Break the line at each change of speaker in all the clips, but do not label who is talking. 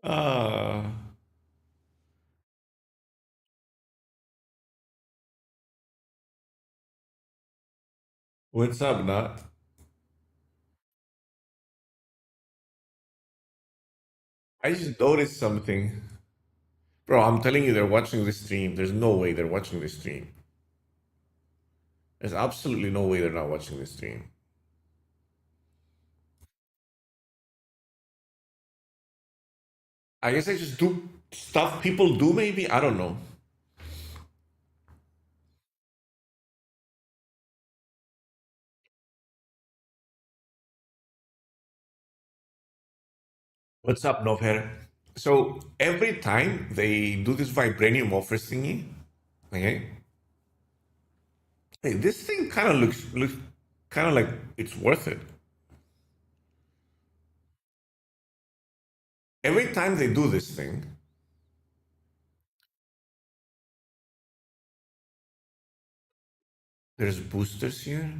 uh, what's up, Nat? I just noticed something. Bro, I'm telling you, they're watching this stream. There's no way they're watching this stream. There's absolutely no way they're not watching this stream. I guess I just do stuff people do, maybe? I don't know. What's up, Novher? So every time they do this vibranium offer thingy, okay? Hey, this thing kind of looks kind of like it's worth it. Every time they do this thing, there's boosters here.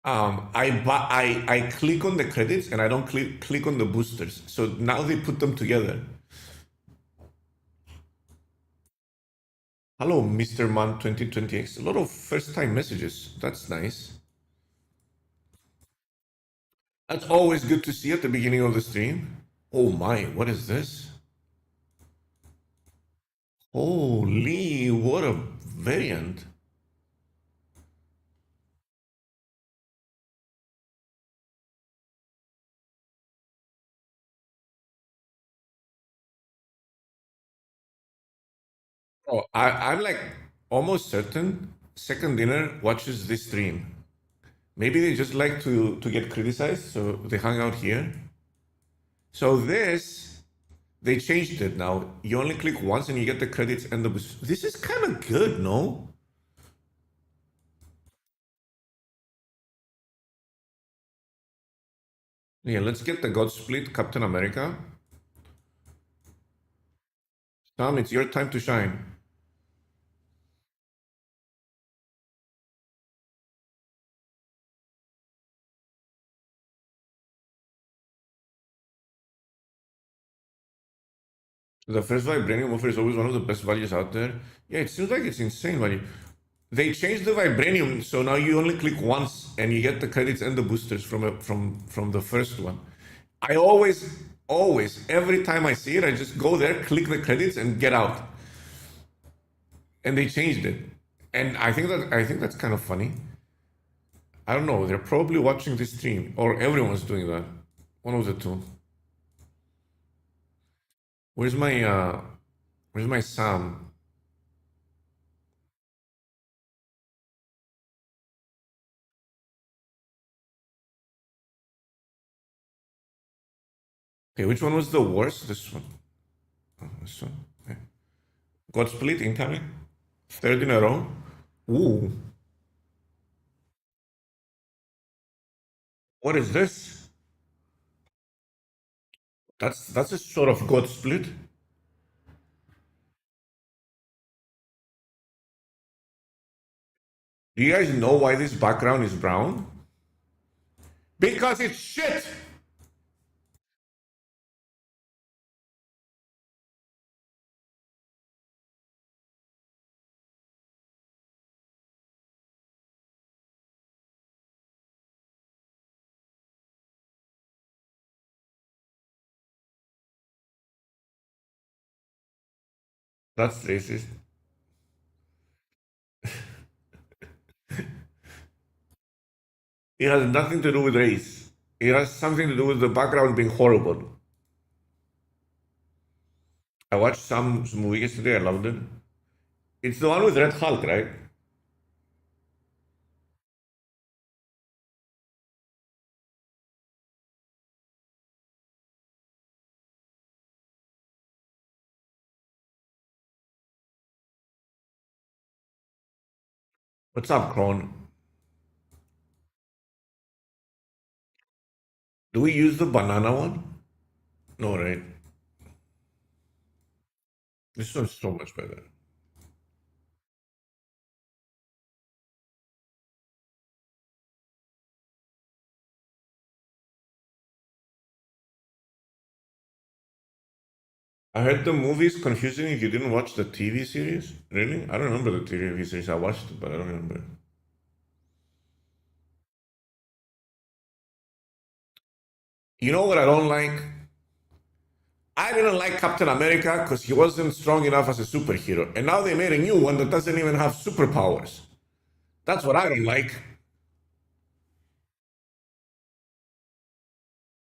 I click on the credits and I don't click on the boosters. So now they put them together. Hello, Mr. Man 2020X. A lot of first time messages. That's nice. That's always good to see at the beginning of the stream. Oh my, what is this? Holy, what a variant. Oh, I'm like almost certain Second Dinner watches this stream. Maybe they just like to get criticized, so they hang out here. So this, they changed it now. You only click once and you get the credits and the boost. This is kind of good, no? Yeah, let's get the God Split Captain America. Tom, it's your time to shine. The first Vibranium offer is always one of the best values out there. Yeah, it seems like it's insane value. They changed the Vibranium, so now you only click once and you get the credits and the boosters from the first one. I always, every time I see it, I just go there, click the credits, and get out. And they changed it, and I think that's kind of funny. I don't know. They're probably watching this stream, or everyone's doing that. One of the two. Where's my Where's my Sam? Okay, which one was the worst? This one. Oh, this one. Okay. Got split incoming. Third in a row. Ooh, what is this? That's a sort of God split. Do you guys know why this background is brown? Because it's shit. That's racist. It has nothing to do with race. It has something to do with the background being horrible. I watched some movie yesterday. I loved it. It's the one with Red Hulk, right? What's up, Kron? Do we use the banana one? No, right? This one's so much better. I heard the movie is confusing if you didn't watch the TV series. Really? I don't remember the TV series. I watched it, but I don't remember. You know what I don't like? I didn't like Captain America because he wasn't strong enough as a superhero. And now they made a new one that doesn't even have superpowers. That's what I don't like.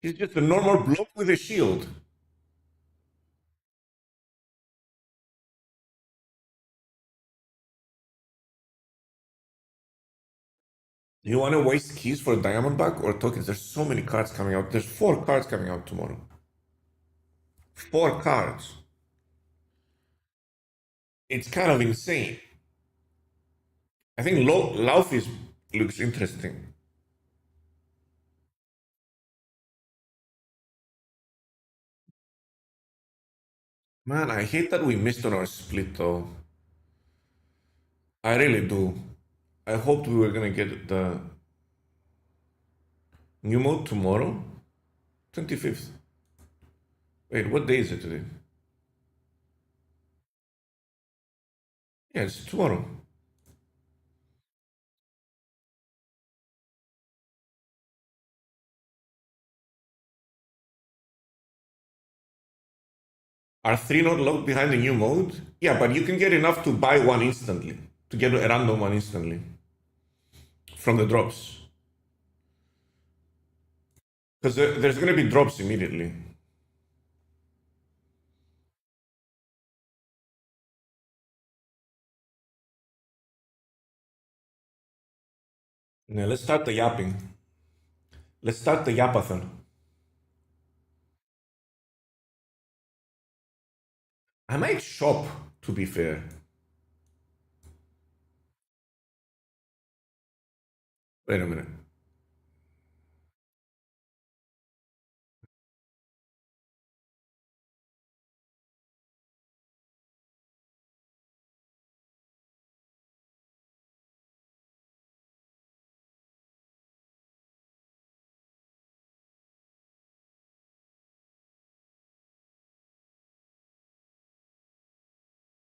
He's just a normal bloke with a shield. You want to waste keys for Diamondback or tokens? There's so many cards coming out. There's 4 cards coming out tomorrow. 4 cards. It's kind of insane. I think Laufey looks interesting. Man, I hate that we missed on our split though. I really do. I hoped we were gonna get the new mode tomorrow. 25th. Wait, what day is it today? Yeah, it's tomorrow. Are 3 not locked behind the new mode? Yeah, but you can get enough to buy one instantly. To get a random one instantly. From the drops. Because there's gonna be drops immediately. Now let's start the yapping. Let's start the yapathon. I might shop, to be fair. Wait a minute.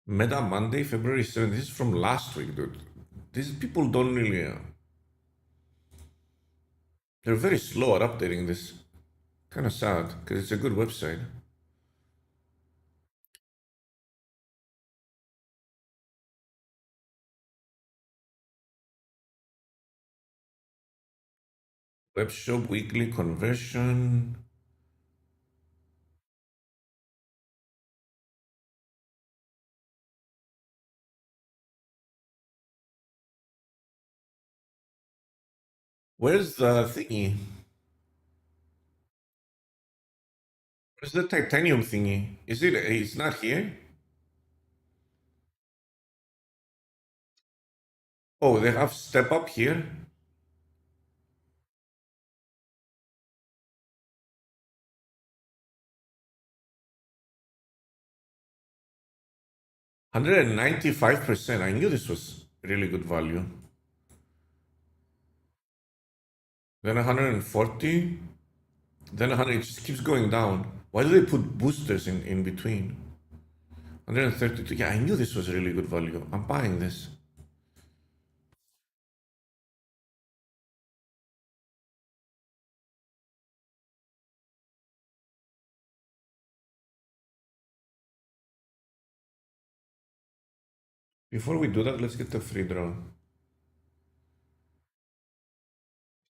Meta Monday, February 7th. This is from last week, dude. These people don't really. They're very slow at updating this. Kind of sad, because it's a good website. Web shop weekly conversion. Where's the thingy? Where's the titanium thingy? Is it? It's not here? Oh, they have step up here? 195%. I knew this was really good value. Then 140. Then 100. It just keeps going down. Why do they put boosters in between? 132. Yeah, I knew this was really good value. I'm buying this. Before we do that, let's get the free draw.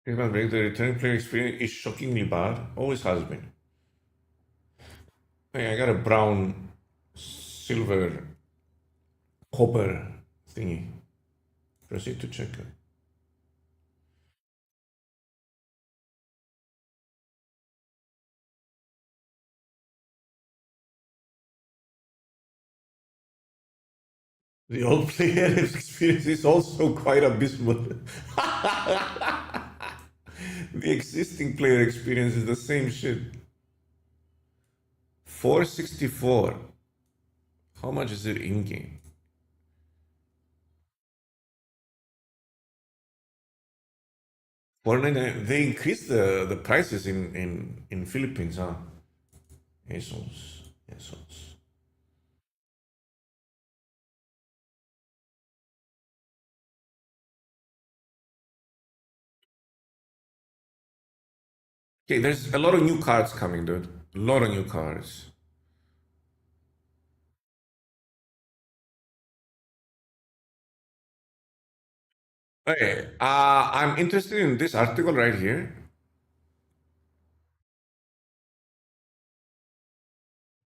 The returning player experience is shockingly bad. Always has been. Hey, I got a brown, silver, copper thingy. Proceed to check it. The old player experience is also quite abysmal. The existing player experience is the same shit. 464. How much is it in game? 499. They increased the prices in Philippines, huh? ASOS. Pesos. Okay, there's a lot of new cards coming, dude. A lot of new cards. Okay, I'm interested in this article right here.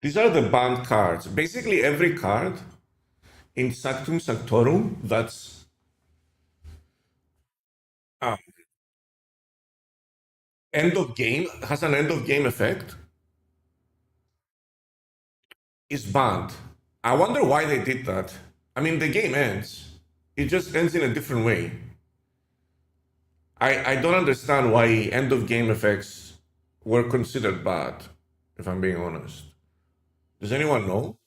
These are the banned cards. Basically, every card in Sanctum Sanctorum that's uh, end of game has an end of game effect is banned. I wonder why they did that. I mean, the game ends. It just ends in a different way. I don't understand why end of game effects were considered bad, if I'm being honest. Does anyone know?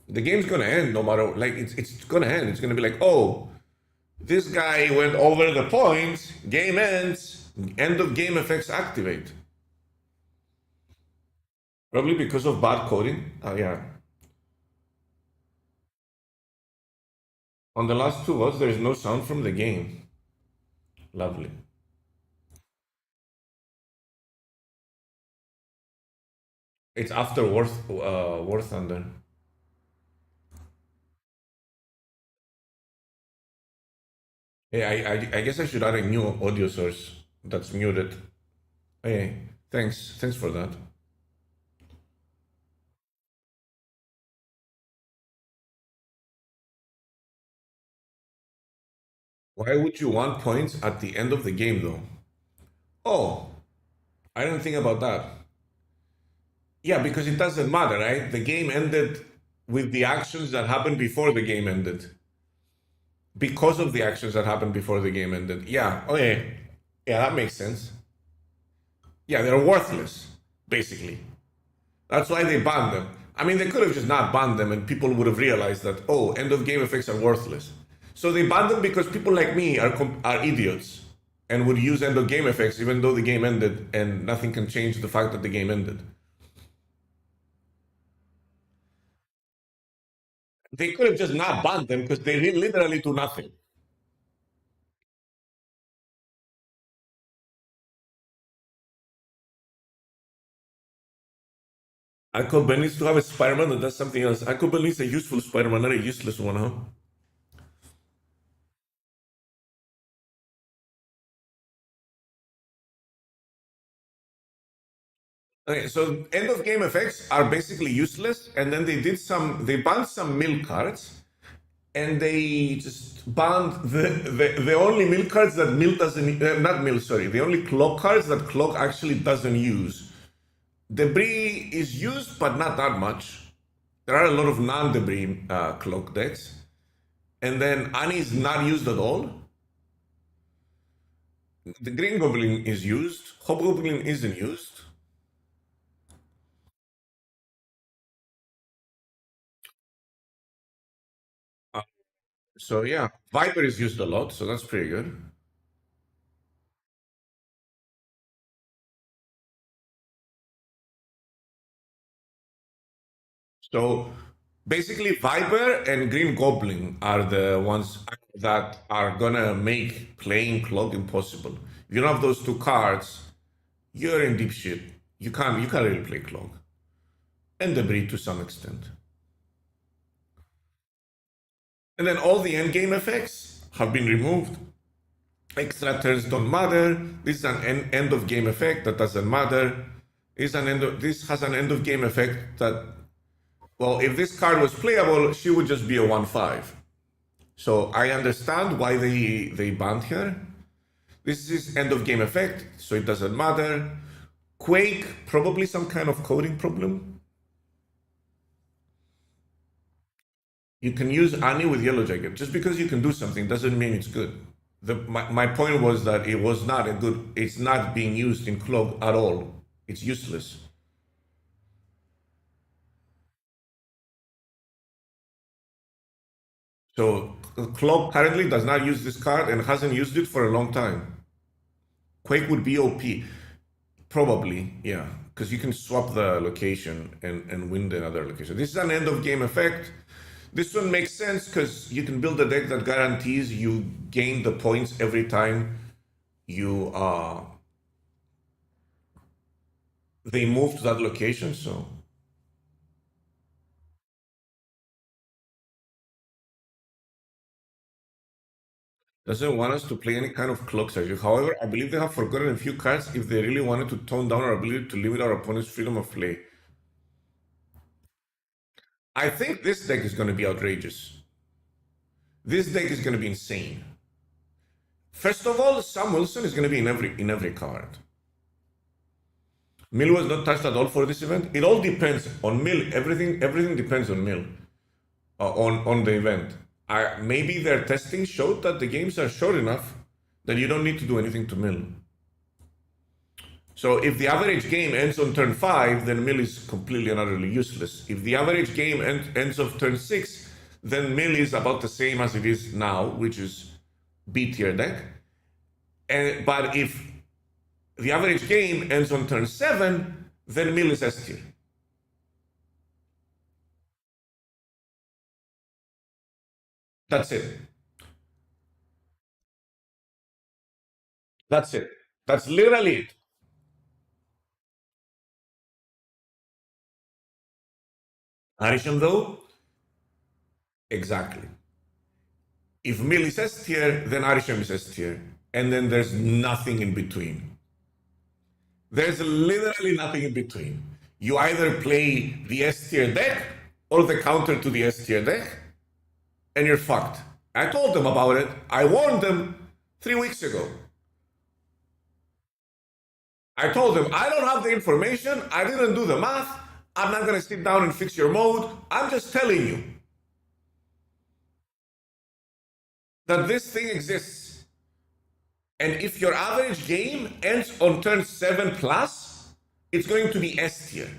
The game's gonna end no matter like it's gonna end. It's gonna be like, oh, this guy went over the points, game ends, end of game effects activate. Probably because of bad coding. Yeah. On the last two votes, there is no sound from the game. Lovely. It's after War Thunder. Yeah, I guess I should add a new audio source that's muted. Hey, thanks for that. Why would you want points at the end of the game though? Oh, I didn't think about that. Yeah, because it doesn't matter, right? The game ended with the actions that happened before the game ended. Because of the actions that happened before the game ended. Yeah, okay. Yeah, that makes sense. Yeah, they're worthless, basically. That's why they banned them. I mean, they could have just not banned them and people would have realized that, oh, end of game effects are worthless. So they banned them because people like me are idiots and would use end of game effects even though the game ended and nothing can change the fact that the game ended. They could have just not banned them because they literally do nothing. Aquaman needs to have a Spider-Man that does something else. Aquaman needs a useful Spider-Man, not a useless one, huh? Okay, so end of game effects are basically useless, and then they banned some mill cards, and they just banned the only mill cards that mill doesn't not mill sorry the only clock cards that clock actually doesn't use. Debris is used, but not that much. There are a lot of non-debris clock decks, and then Ani is not used at all. The Green Goblin is used. Hobgoblin isn't used. Uh, so yeah, Viper is used a lot, so that's pretty good. So basically, Viper and Green Goblin are the ones that are gonna make playing Clog impossible. If you don't have those two cards, you're in deep shit. You can't really play Clog. And Debris to some extent. And then all the endgame effects have been removed. Extra turns don't matter. This is an end of game effect that doesn't matter. This has an end of game effect that, well, if this card was playable, she would just be a 1/5. So I understand why they banned her. This is end of game effect, so it doesn't matter. Quake, probably some kind of coding problem. You can use Ani with Yellow Jacket. Just because you can do something doesn't mean it's good. My point was that it was not a good, it's not being used in Clog at all. It's useless. So Clog currently does not use this card and hasn't used it for a long time. Quake would be OP. Probably, yeah. because you can swap the location and win the other location. This is an end of game effect. This one makes sense because you can build a deck that guarantees you gain the points every time you they move to that location. So doesn't want us to play any kind of clock strategy. However, I believe they have forgotten a few cards if they really wanted to tone down our ability to limit our opponent's freedom of play. I think this deck is going to be outrageous. This deck is going to be insane. First of all, Sam Wilson is going to be in every card. Mill was not touched at all for this event. It all depends on Mill. Everything depends on Mill. On the event. Maybe their testing showed that the games are short enough that you don't need to do anything to Mill. So if the average game ends on turn 5, then Mill is completely and utterly useless. If the average game ends on turn 6, then Mill is about the same as it is now, which is B tier deck. But if the average game ends on turn 7, then Mill is S tier. That's it. That's it. That's literally it. Arishem though, exactly. If Mill is S tier, then Arishem is S tier. And then there's nothing in between. There's literally nothing in between. You either play the S tier deck or the counter to the S tier deck, and you're fucked. I told them about it. I warned them 3 weeks ago. I told them, I don't have the information. I didn't do the math. I'm not going to sit down and fix your mode. I'm just telling you that this thing exists. And if your average game ends on turn 7 plus, it's going to be S tier.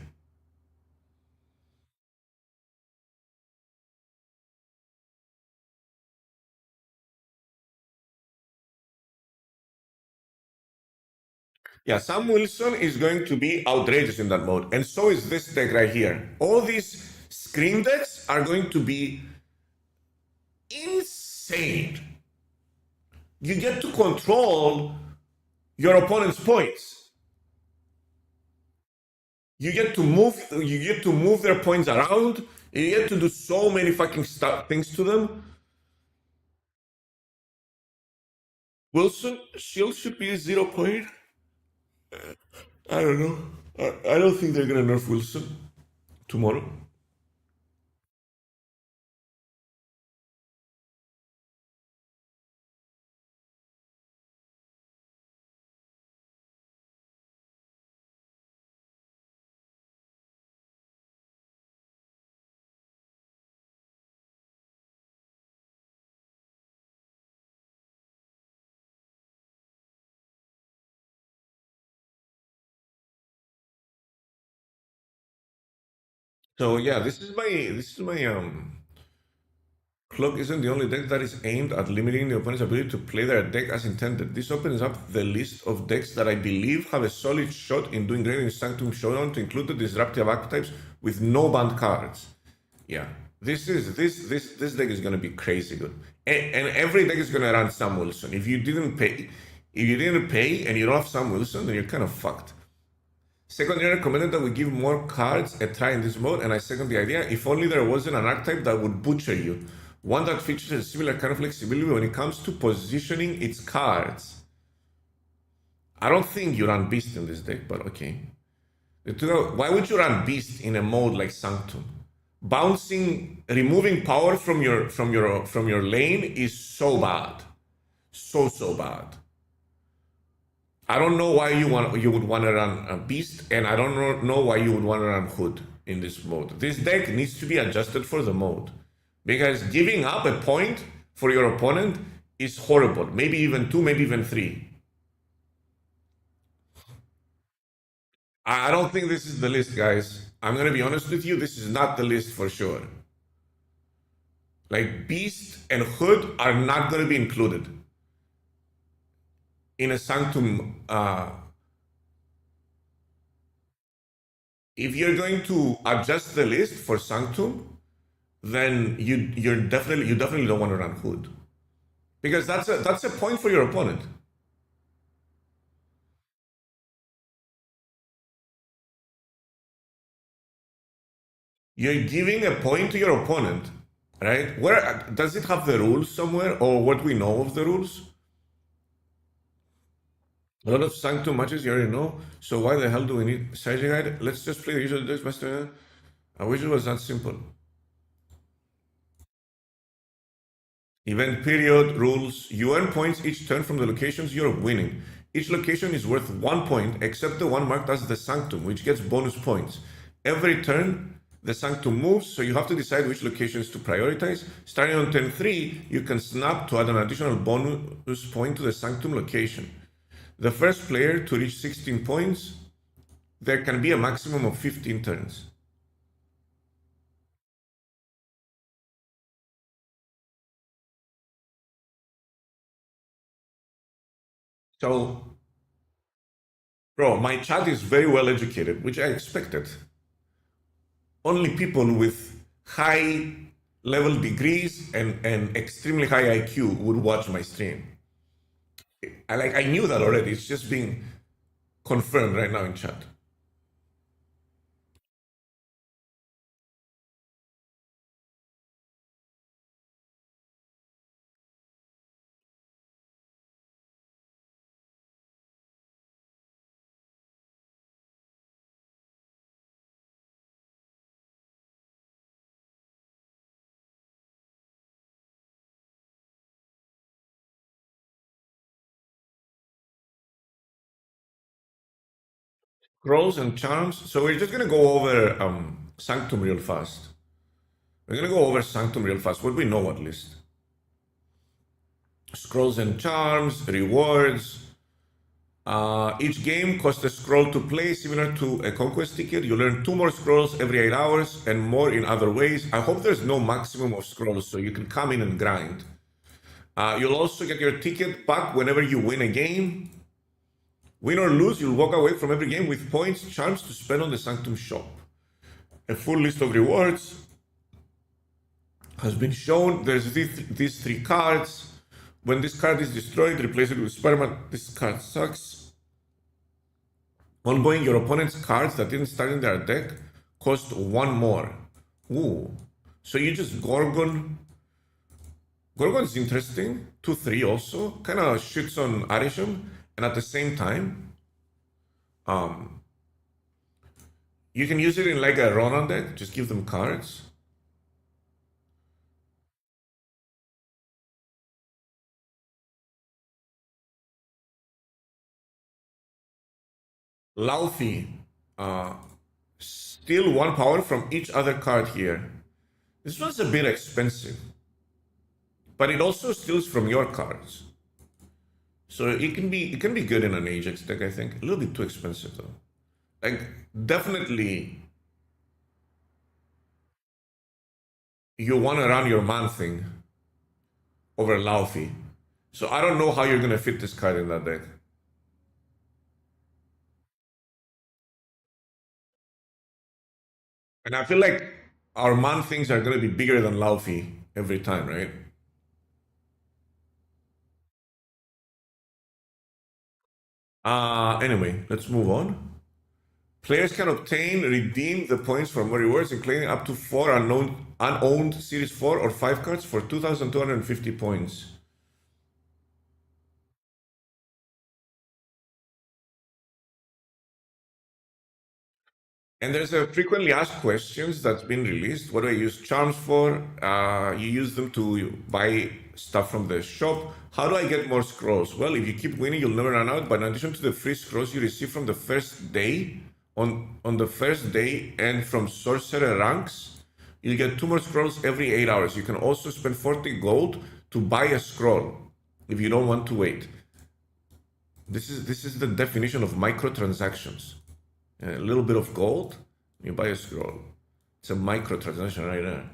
Yeah, Sam Wilson is going to be outrageous in that mode. And so is this deck right here. All these screen decks are going to be insane. You get to control your opponent's points. You get to move their points around. You get to do so many fucking things to them. Wilson shield should be a 0 point. I don't know. I don't think they're gonna nerf Wilson tomorrow. So yeah, this is my Cloak isn't the only deck that is aimed at limiting the opponent's ability to play their deck as intended. This opens up the list of decks that I believe have a solid shot in doing great in Sanctum Showdown, to include the disruptive archetypes with no banned cards. Yeah, this deck is gonna be crazy good, and every deck is gonna run Sam Wilson. If you didn't pay and you don't have Sam Wilson, then you're kind of fucked. Second year recommended that we give more cards a try in this mode, and I second the idea. If only there wasn't an archetype that would butcher you. One that features a similar kind of flexibility when it comes to positioning its cards. I don't think you run Beast in this deck, but okay. Why would you run Beast in a mode like Sanctum? Removing power from your lane is so bad, so bad. I don't know why you would want to run a Beast, and I don't know why you would want to run Hood in this mode. This deck needs to be adjusted for the mode, because giving up a point for your opponent is horrible. Maybe even 2, maybe even 3. I don't think this is the list, guys. I'm gonna be honest with you, this is not the list for sure. Like, Beast and Hood are not gonna be included in a Sanctum if you're going to adjust the list for Sanctum, then you definitely don't want to run Hood, because that's a point for your opponent. You're giving a point to your opponent, right? Where does it have the rules somewhere, or what we know of the rules? A lot of Sanctum matches you already know, so why the hell do we need strategy guide? Let's just play the usual decks, master. I wish it was that simple. Event period, rules. You earn points each turn from the locations you're winning. Each location is worth 1 point, except the one marked as the Sanctum, which gets bonus points. Every turn, the Sanctum moves, so you have to decide which locations to prioritize. Starting on turn 3, you can snap to add an additional bonus point to the Sanctum location. The first player to reach 16 points, there can be a maximum of 15 turns. So, bro, my chat is very well educated, which I expected. Only people with high level degrees and extremely high IQ would watch my stream. I knew that already. It's just being confirmed right now in chat. Scrolls and charms. So we're just gonna go over Sanctum real fast. We're gonna go over Sanctum real fast. What we know at least. Scrolls and charms, rewards. Each game costs a scroll to play, similar to a conquest ticket. You learn 2 more scrolls every 8 hours and more in other ways. I hope there's no maximum of scrolls, so you can come in and grind. You'll also get your ticket back whenever you win a game. Win or lose, you'll walk away from every game with points, charms to spend on the Sanctum shop. A full list of rewards has been shown. There's these 3 cards. When this card is destroyed, replace it with Spider-Man. This card sucks. Ongoing, your opponent's cards that didn't start in their deck cost 1 more. Ooh. So you just Gorgon. Gorgon's interesting. 2/3 also. Kind of shits on Arisham. And at the same time, you can use it in like a Ronan deck. Just give them cards. Laufey, steal 1 power from each other card here. This one's a bit expensive, but it also steals from your cards. So it can be good in an Ajax deck, I think. A little bit too expensive though. Like definitely you want to run your man thing over Laufey. So I don't know how you're gonna fit this card in that deck. And I feel like our man things are gonna be bigger than Laufey every time, right? Anyway, let's move on. Players can redeem the points from rewards, including up to 4 unowned Series 4 or 5 cards for 2,250 points. And there's a frequently asked questions that's been released. What do I use charms for? You use them to buy stuff from the shop. How do I get more scrolls? Well, if you keep winning, you'll never run out. But in addition to the free scrolls you receive from the first day, on the first day, and from sorcerer ranks, you get 2 more scrolls every 8 hours. You can also spend 40 gold to buy a scroll if you don't want to wait. This is the definition of microtransactions. A little bit of gold, you buy a scroll. It's a microtransaction right there.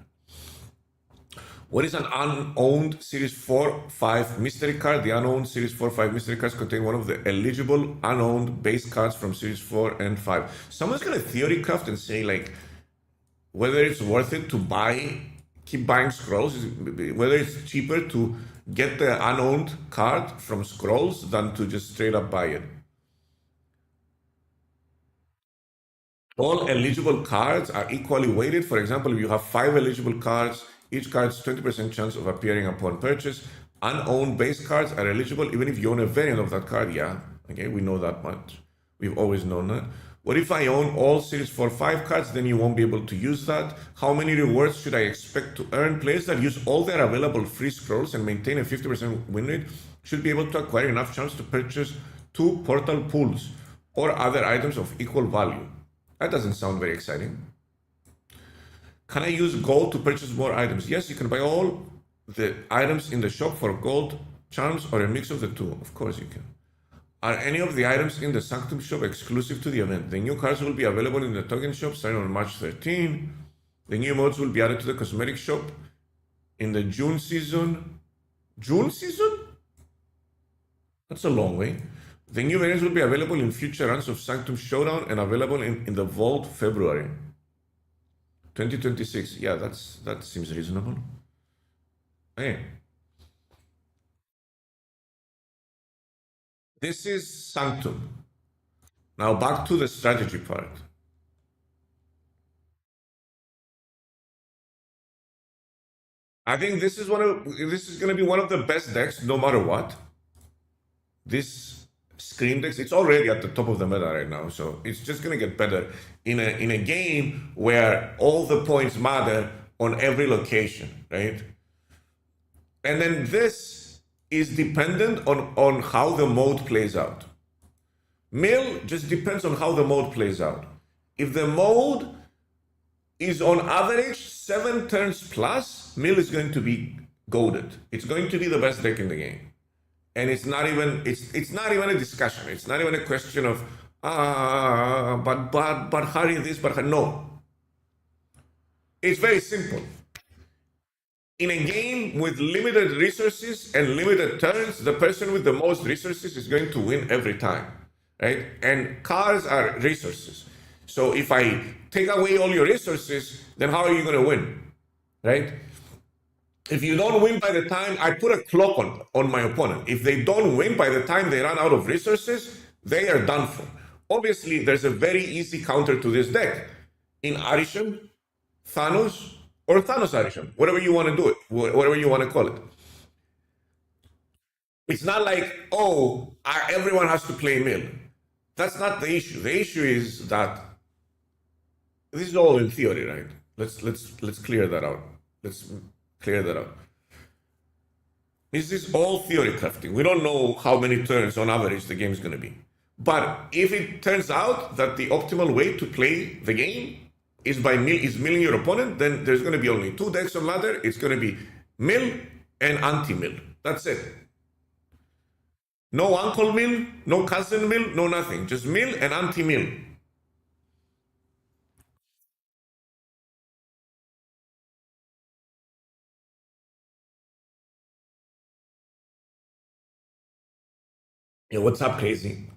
What is an unowned Series 4-5 mystery card? The unowned Series 4-5 mystery cards contain one of the eligible unowned base cards from Series 4 and 5. Someone's gonna Theorycraft and say like whether it's worth it to keep buying scrolls, whether it's cheaper to get the unowned card from scrolls than to just straight up buy it. All eligible cards are equally weighted. For example, if you have 5 eligible cards, each card's 20% chance of appearing upon purchase. Unowned base cards are eligible even if you own a variant of that card. Yeah, okay, we know that much. We've always known that. What if I own all Series 4-5 cards? Then you won't be able to use that. How many rewards should I expect to earn? Players that use all their available free scrolls and maintain a 50% win rate should be able to acquire enough chance to purchase 2 portal pools or other items of equal value. That doesn't sound very exciting. Can I use gold to purchase more items? Yes, you can buy all the items in the shop for gold, charms, or a mix of the two. Of course you can. Are any of the items in the Sanctum shop exclusive to the event? The new cards will be available in the token shop starting on March 13. The new modes will be added to the cosmetic shop in the June season. June season? That's a long way. The new variants will be available in future runs of Sanctum Showdown and available in the Vault February 2026. Yeah, that seems reasonable. Hey. This is Sanctum. Now back to the strategy part. I think this is going to be one of the best decks no matter what. This Scream decks, it's already at the top of the meta right now, so it's just going to get better in a game where all the points matter on every location, right? And then this is dependent on how the mode plays out. Mill just depends on how the mode plays out. If the mode is on average 7 turns plus, Mill is going to be goated. It's going to be the best deck in the game. And it's not even a discussion. It's not even a question of but hurry this, but no. It's very simple. In a game with limited resources and limited turns, the person with the most resources is going to win every time, right? And cards are resources. So if I take away all your resources, then how are you going to win, right? If you don't win by the time, I put a clock on my opponent. If they don't win by the time they run out of resources, they are done for. Obviously, there's a very easy counter to this deck. In Arishem, Thanos, or Thanos Arishem, whatever you want to do it, whatever you want to call it. It's not like, everyone has to play Mill. That's not the issue. The issue is that this is all in theory, right? Let's clear that out. Let's clear that out. This is all theory crafting. We don't know how many turns on average the game is going to be. But if it turns out that the optimal way to play the game is milling your opponent, then there's going to be only 2 decks on ladder. It's going to be mill and anti-mill. That's it. No uncle mill, no cousin mill, no nothing. Just mill and anti-mill. Yeah, what's up, crazy?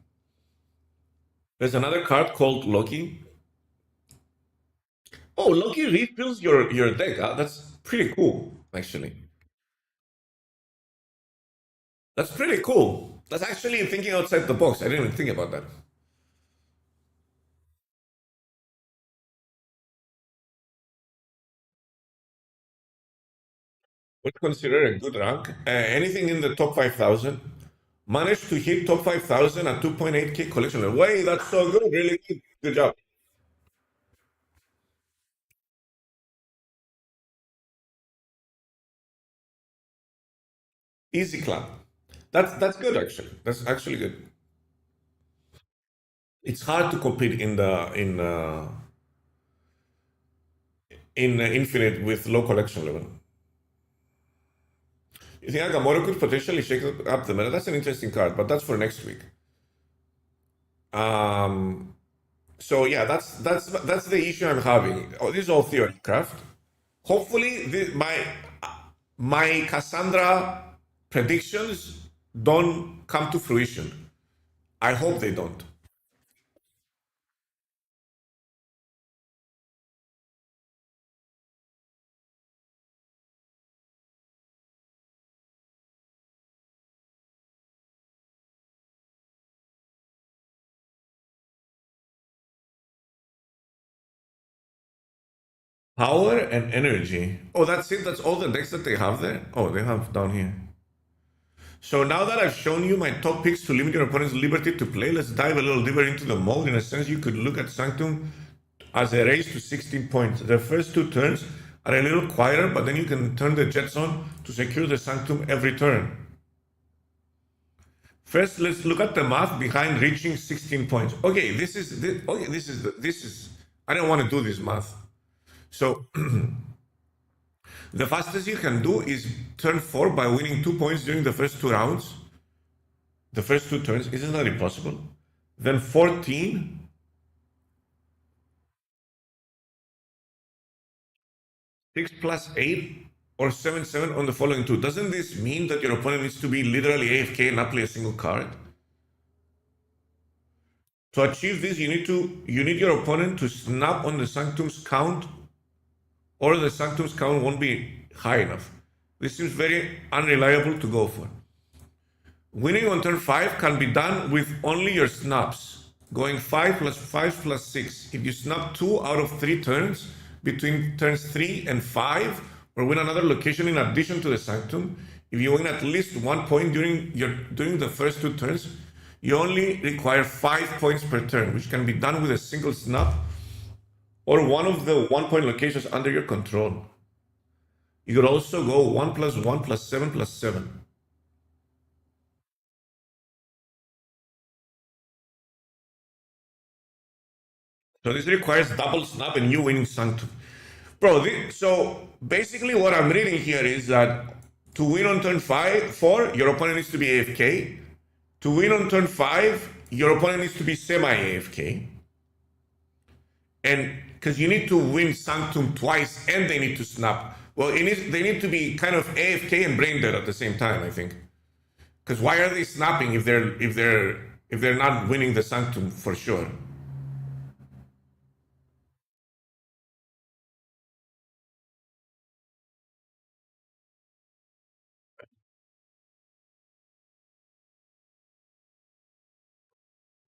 There's another card called Loki. Oh, Loki refills your deck. Huh? That's pretty cool, actually. That's pretty cool. That's actually thinking outside the box. I didn't even think about that. What's considered a good rank? Anything in the top 5,000. Managed to hit top 5,000 at 2.8k collection level. Wait, that's so good. Really good. Good job. Easy clap. That's good actually. That's actually good. It's hard to compete in infinite with low collection level. You think Agamotto could potentially shake up the meta? That's an interesting card, but that's for next week. So yeah, that's the issue I'm having. Oh, this is all Theorycraft. Hopefully, my Cassandra predictions don't come to fruition. I hope they don't. Power and energy. Oh, that's it. That's all the decks that they have there. Oh, they have down here. So now that I've shown you my top picks to limit your opponent's liberty to play, let's dive a little deeper into the mold. In a sense, you could look at Sanctum as a race to 16 points. The first two turns are a little quieter, but then you can turn the jets on to secure the Sanctum every turn. First, let's look at the math behind reaching 16 points. Okay, this is. I don't want to do this math. So the fastest you can do is turn 4 by winning 2 points during the first two rounds. The first two turns, isn't that impossible? Then 14, 6 plus 8, or 7, 7 on the following two. Doesn't this mean that your opponent needs to be literally AFK and not play a single card? To achieve this, you need your opponent to snap on the Sanctum's count, or the Sanctum's count won't be high enough. This seems very unreliable to go for. Winning on turn 5 can be done with only your snaps, going 5 plus 5 plus 6. If you snap 2 out of 3 turns between turns 3 and 5, or win another location in addition to the Sanctum, if you win at least 1 point during the first 2 turns, you only require 5 points per turn, which can be done with a single snap or one of the 1-point locations under your control. You could also go 1 plus 1 plus 7 plus 7. So this requires double snap and you winning Sanctum. Bro, so basically what I'm reading here is that to win on turn 4, your opponent needs to be AFK. To win on turn 5, your opponent needs to be semi-AFK. And because you need to win Sanctum twice and they need to snap. Well, they need to be kind of AFK and brain dead at the same time, I think. Because why are they snapping if they're not winning the Sanctum for sure?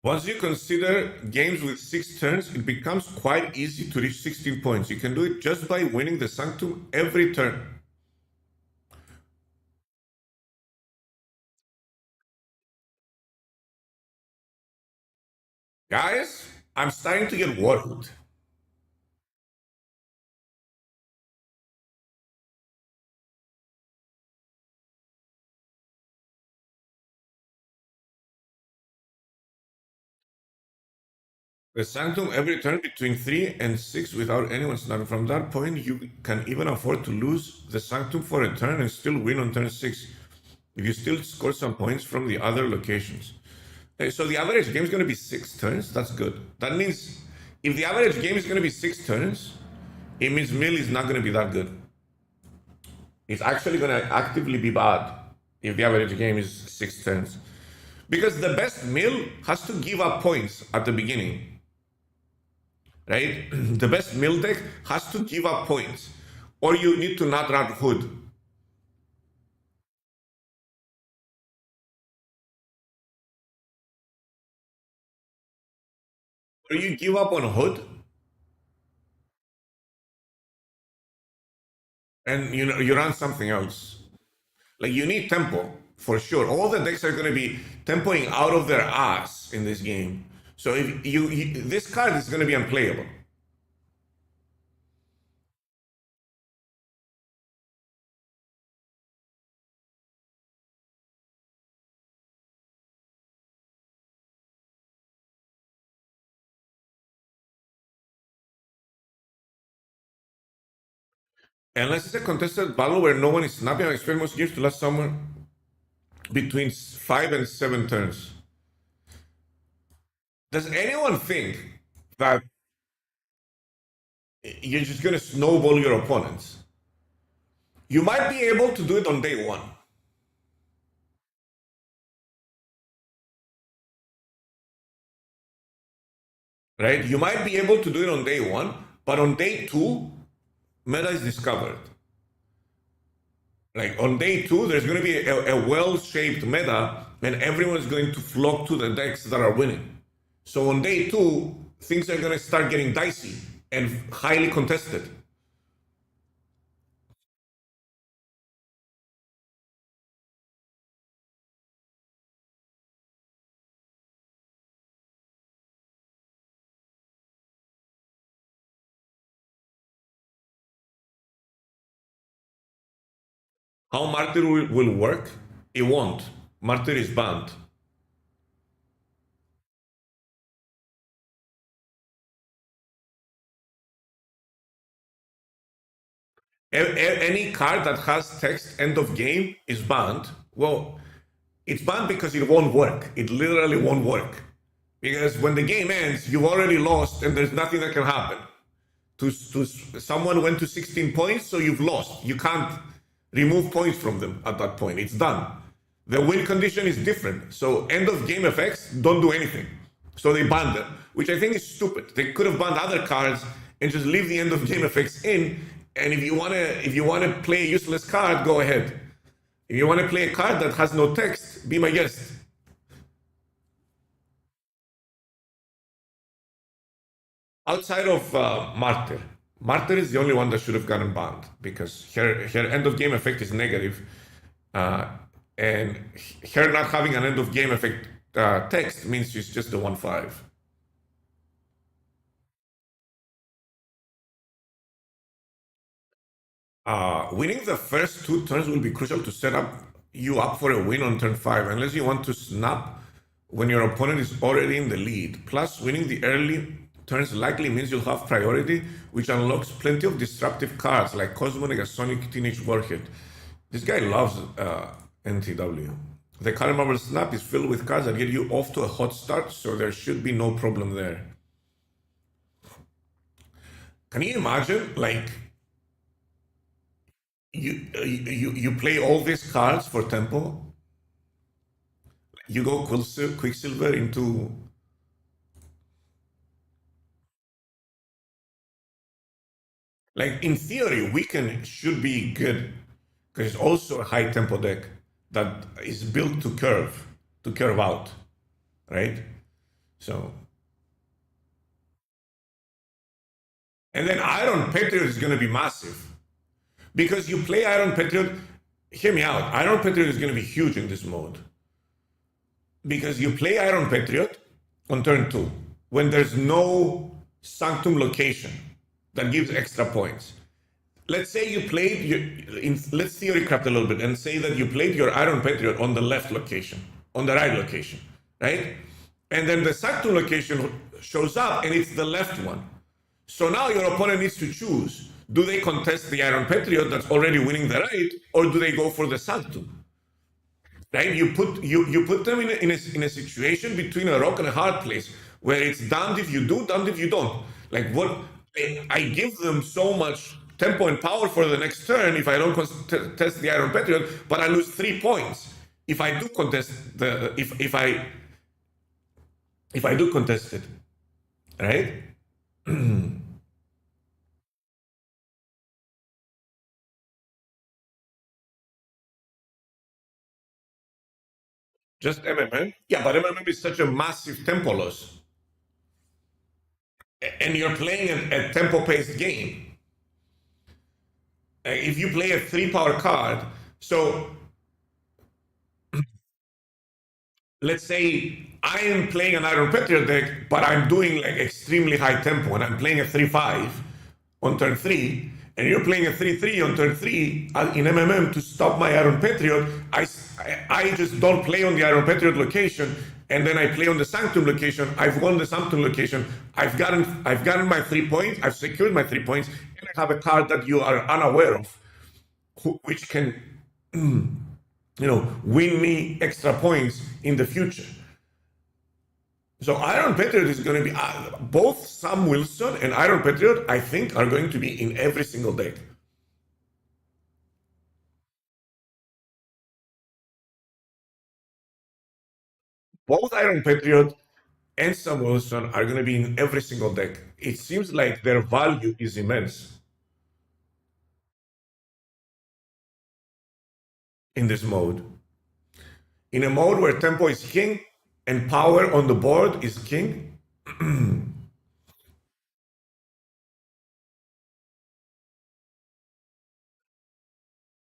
Once you consider games with 6 turns, it becomes quite easy to reach 16 points. You can do it just by winning the Sanctum every turn. Guys, I'm starting to get worried. The Sanctum every turn between 3 and 6 without anyone snapping. From that point, you can even afford to lose the Sanctum for a turn and still win on turn 6 if you still score some points from the other locations. So the average game is going to be 6 turns. That's good. That means if the average game is going to be 6 turns, it means mill is not going to be that good. It's actually going to actively be bad if the average game is 6 turns. Because the best mill has to give up points at the beginning. Right? The best mill deck has to give up points. Or you need to not run hood. Or you give up on hood and you run something else. Like you need tempo for sure. All the decks are going to be tempoing out of their ass in this game. So if this card is going to be unplayable. Unless it's a contested battle where no one is snapping, I expect most games to last somewhere between 5 and 7 turns. Does anyone think that you're just going to snowball your opponents? You might be able to do it on day one. Right? You might be able to do it on day one, but on day two, meta is discovered. Like on day two, there's going to be a well-shaped meta, and everyone's going to flock to the decks that are winning. So on day two, things are going to start getting dicey and highly contested. How Martyr will work? It won't. Martyr is banned. Any card that has text end of game is banned. Well, it's banned because it won't work. It literally won't work. Because when the game ends, you've already lost and there's nothing that can happen. Someone went to 16 points, so you've lost. You can't remove points from them at that point. It's done. The win condition is different. So end of game effects don't do anything. So they banned them, which I think is stupid. They could have banned other cards and just leave the end of game effects in. And if you wanna play a useless card, go ahead. If you wanna play a card that has no text, be my guest. Outside of Martyr, Martyr is the only one that should have gotten banned because her end of game effect is negative, and her not having an end of game effect text means she's just a 1/5. Winning the first two turns will be crucial to set up you up for a win on turn 5, unless you want to snap when your opponent is already in the lead. Plus, winning the early turns likely means you'll have priority, which unlocks plenty of disruptive cards like Cosmo, Negasonic, Teenage Warhead. This guy loves NTW. The current Marvel Snap is filled with cards that get you off to a hot start, so there should be no problem there. Can you imagine, like, you play all these cards for tempo, you go Quicksilver into... Like, in theory, Weaken should be good, because it's also a high tempo deck that is built to curve out, right? So, and then Iron Patriot is going to be massive. Because you play Iron Patriot, hear me out, Iron Patriot is going to be huge in this mode. Because you play Iron Patriot on turn 2, when there's no Sanctum location that gives extra points. Let's say you played, let's Theorycraft a little bit and say that you played your Iron Patriot on the left location, on the right location, right? And then the Sanctum location shows up and it's the left one. So now your opponent needs to choose. Do they contest the Iron Patriot that's already winning the right, or do they go for the Sanctum? Right? You put them in a situation between a rock and a hard place where it's damned if you do, damned if you don't. Like, what I give them so much tempo and power for the next turn if I don't contest the Iron Patriot, but I lose 3 points if I do contest the if I do contest it, right? Just MMM? Yeah, but MMM is such a massive tempo loss. And you're playing a tempo-paced game. If you play a 3-power card, so let's say I am playing an Iron Patriot deck, but I'm doing like extremely high tempo, and I'm playing a 3/5 on turn 3, and you're playing a 3/3 on turn 3 in MMM to stop my Iron Patriot. I just don't play on the Iron Patriot location, and then I play on the Sanctum location. I've won the Sanctum location. I've gotten my 3 points. I've secured my 3 points, and I have a card that you are unaware of, which can, win me extra points in the future. So Iron Patriot is going to be both Sam Wilson and Iron Patriot. I think are going to be in every single deck. Both Iron Patriot and Sam Wilson are going to be in every single deck. It seems like their value is immense in this mode. In a mode where tempo is king and power on the board is king,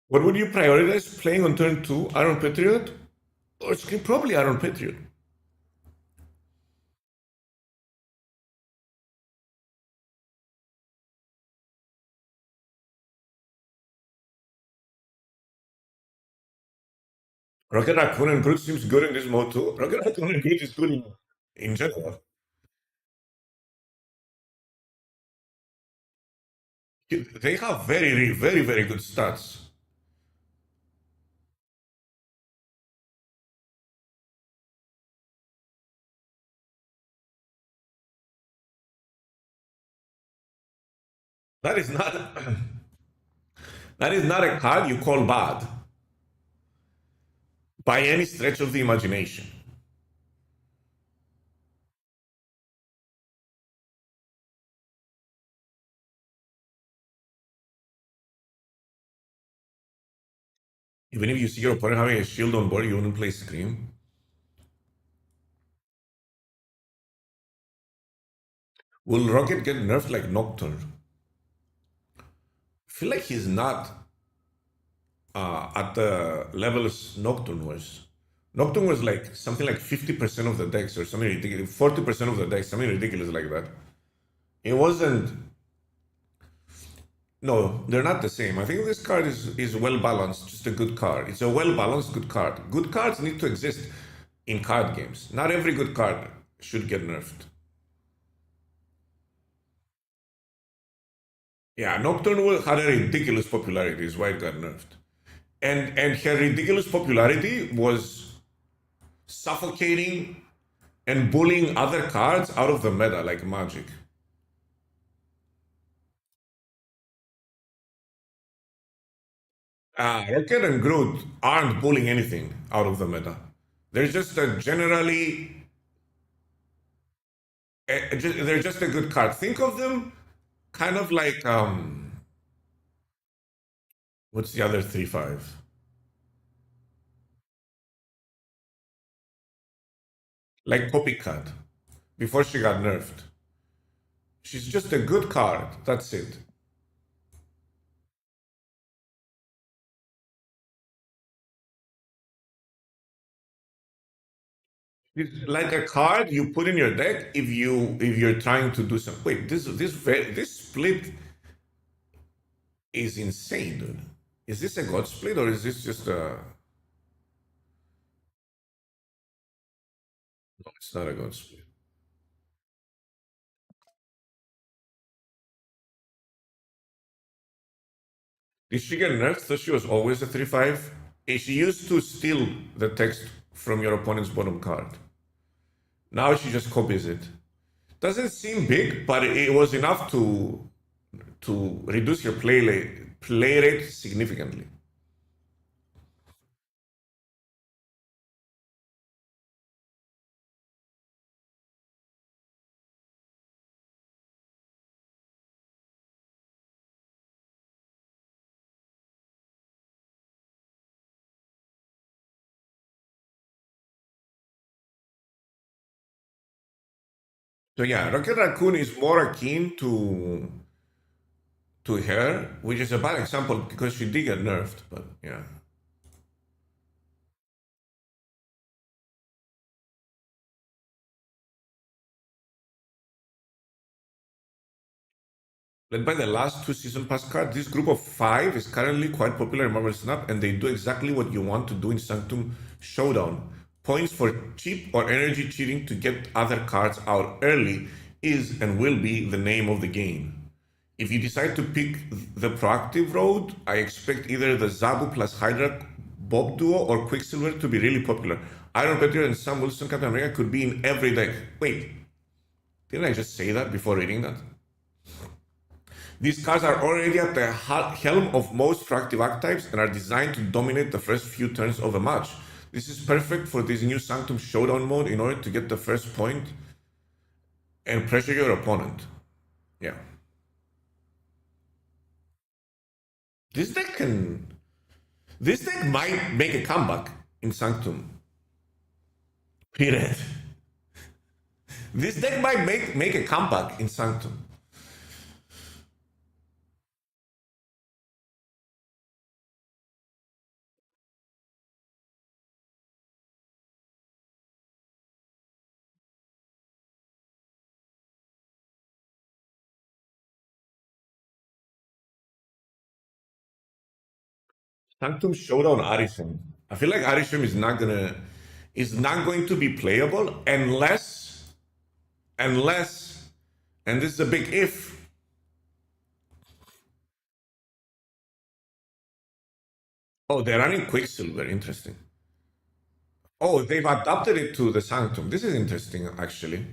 what would you prioritize playing on turn 2? Iron Patriot? Or probably Iron Patriot. Rocket Raccoon and Groot seems good in this mode too. Rocket Raccoon and Groot is good in general. They have very, very, very good stats. That is not that is not a card you call bad by any stretch of the imagination. Even if you see your opponent having a shield on board, you wouldn't play Scream. Will Rocket get nerfed like Nocturne? I feel like he's not at the levels Nocturne was. Nocturne was like something like 50% of the decks or something ridiculous, 40% of the decks, something ridiculous like that. It wasn't. No, they're not the same. I think this card is well balanced, just a good card. It's a well balanced good card. Good cards need to exist in card games. Not every good card should get nerfed. Yeah, Nocturne had a ridiculous popularity, is why it got nerfed. And her ridiculous popularity was suffocating and bullying other cards out of the meta, like Magic. Rocket and Groot aren't bullying anything out of the meta. They're just a generally, they're just a good card. Think of them kind of like, what's the other 3/5? Like Copycat before she got nerfed. She's just a good card. That's it. It's like a card you put in your deck if you're trying to do some. Wait, this split is insane, dude. Is this a god split or is this just a? No, it's not a god split. Did she get nerfed? So she was always a 3/5. She used to steal the text from your opponent's bottom card. Now she just copies it. Doesn't seem big, but it was enough to reduce your play rate significantly. So yeah, Rocket Raccoon is more akin to her, which is a bad example because she did get nerfed, but yeah. Led by the last two season pass cards, this group of 5 is currently quite popular in Marvel Snap, and they do exactly what you want to do in Sanctum Showdown. Points for cheap or energy cheating to get other cards out early is and will be the name of the game. If you decide to pick the proactive road, I expect either the Zabu plus Hydra Bob Duo or Quicksilver to be really popular. Iron Patriot and Sam Wilson Captain America could be in every deck. Wait, didn't I just say that before reading that? These cards are already at the helm of most proactive archetypes and are designed to dominate the first few turns of a match. This is perfect for this new Sanctum Showdown mode in order to get the first point and pressure your opponent. Yeah. This deck can... This deck might make a comeback in Sanctum. Period. This deck might make a comeback in Sanctum. Sanctum Showdown Arishem. I feel like Arishem is not going to be playable unless, and this is a big if. Oh, they're running Quicksilver. Interesting. Oh, they've adapted it to the Sanctum. This is interesting, actually.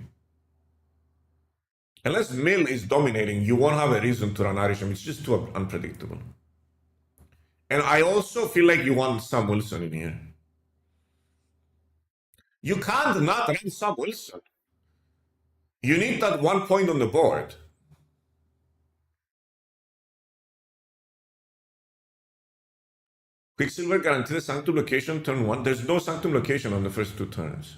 Unless Mill is dominating, you won't have a reason to run Arishem. It's just too unpredictable. And I also feel like you want Sam Wilson in here. You can't not run Sam Wilson. You need that 1 point on the board. Quicksilver guarantees the Sanctum location turn 1. There's no Sanctum location on the first 2 turns.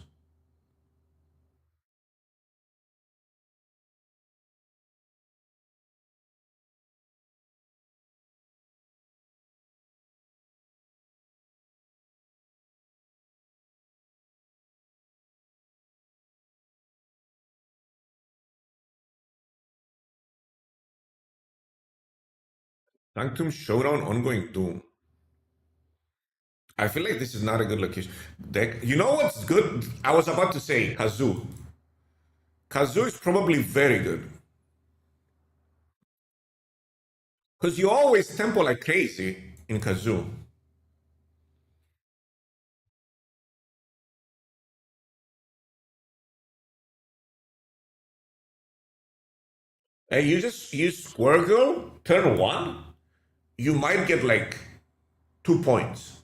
Sanctum Showdown Ongoing Doom. I feel like this is not a good location. Deck. You know what's good? I was about to say Kazoo. Kazoo is probably very good. Because you always tempo like crazy in Kazoo. And you just use Squirgle, turn 1, you might get like 2 points.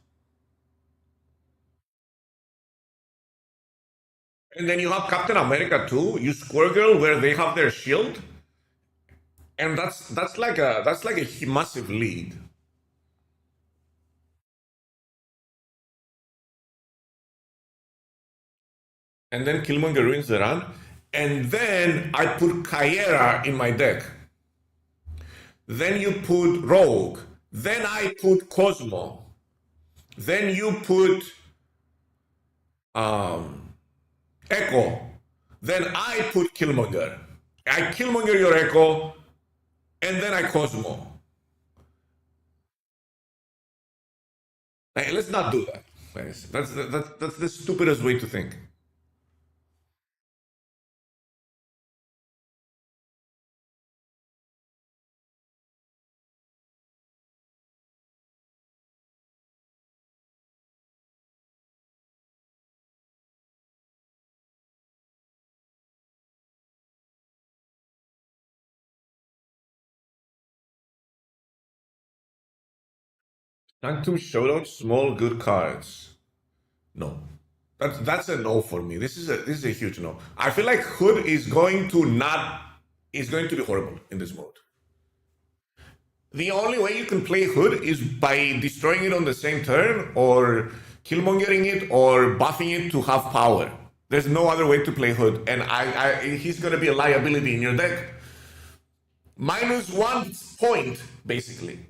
And then you have Captain America too. You Squirgle where they have their shield. And that's like a massive lead. And then Killmonger ruins the run. And then I put Kyera in my deck. Then you put Rogue. Then I put Cosmo. Then you put Echo. Then I put Killmonger. I Killmonger your Echo, and then I Cosmo. Hey, let's not do that. That's the stupidest way to think. Sanctum Showdown, small good cards. No. That's a no for me. This is a huge no. I feel like Hood is going to be horrible in this mode. The only way you can play Hood is by destroying it on the same turn or Killmongering it or buffing it to have power. There's no other way to play Hood, and he's gonna be a liability in your deck. -1 point, basically.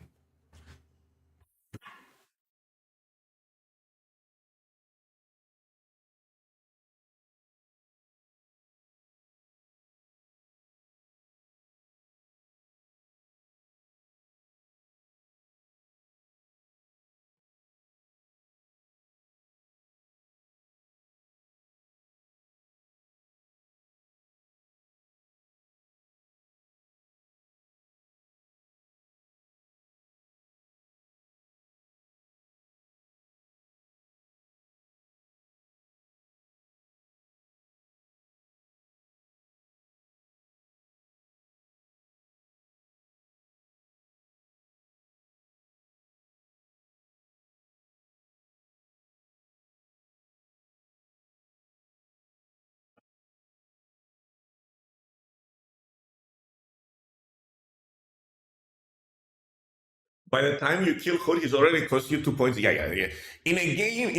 By the time you kill Hood, he's already cost you 2 points. Yeah, yeah, yeah. In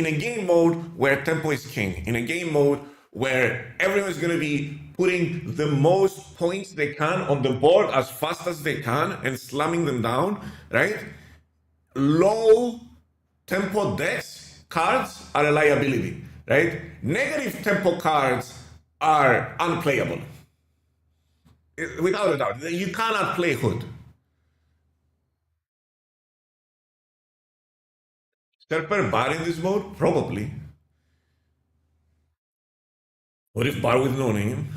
a game mode where tempo is king, in a game mode where everyone's gonna be putting the most points they can on the board as fast as they can and slamming them down, right? Low tempo decks cards are a liability, right? Negative tempo cards are unplayable. Without a doubt. You cannot play Hood. Serper bar in this mode? Probably. What if bar with no name?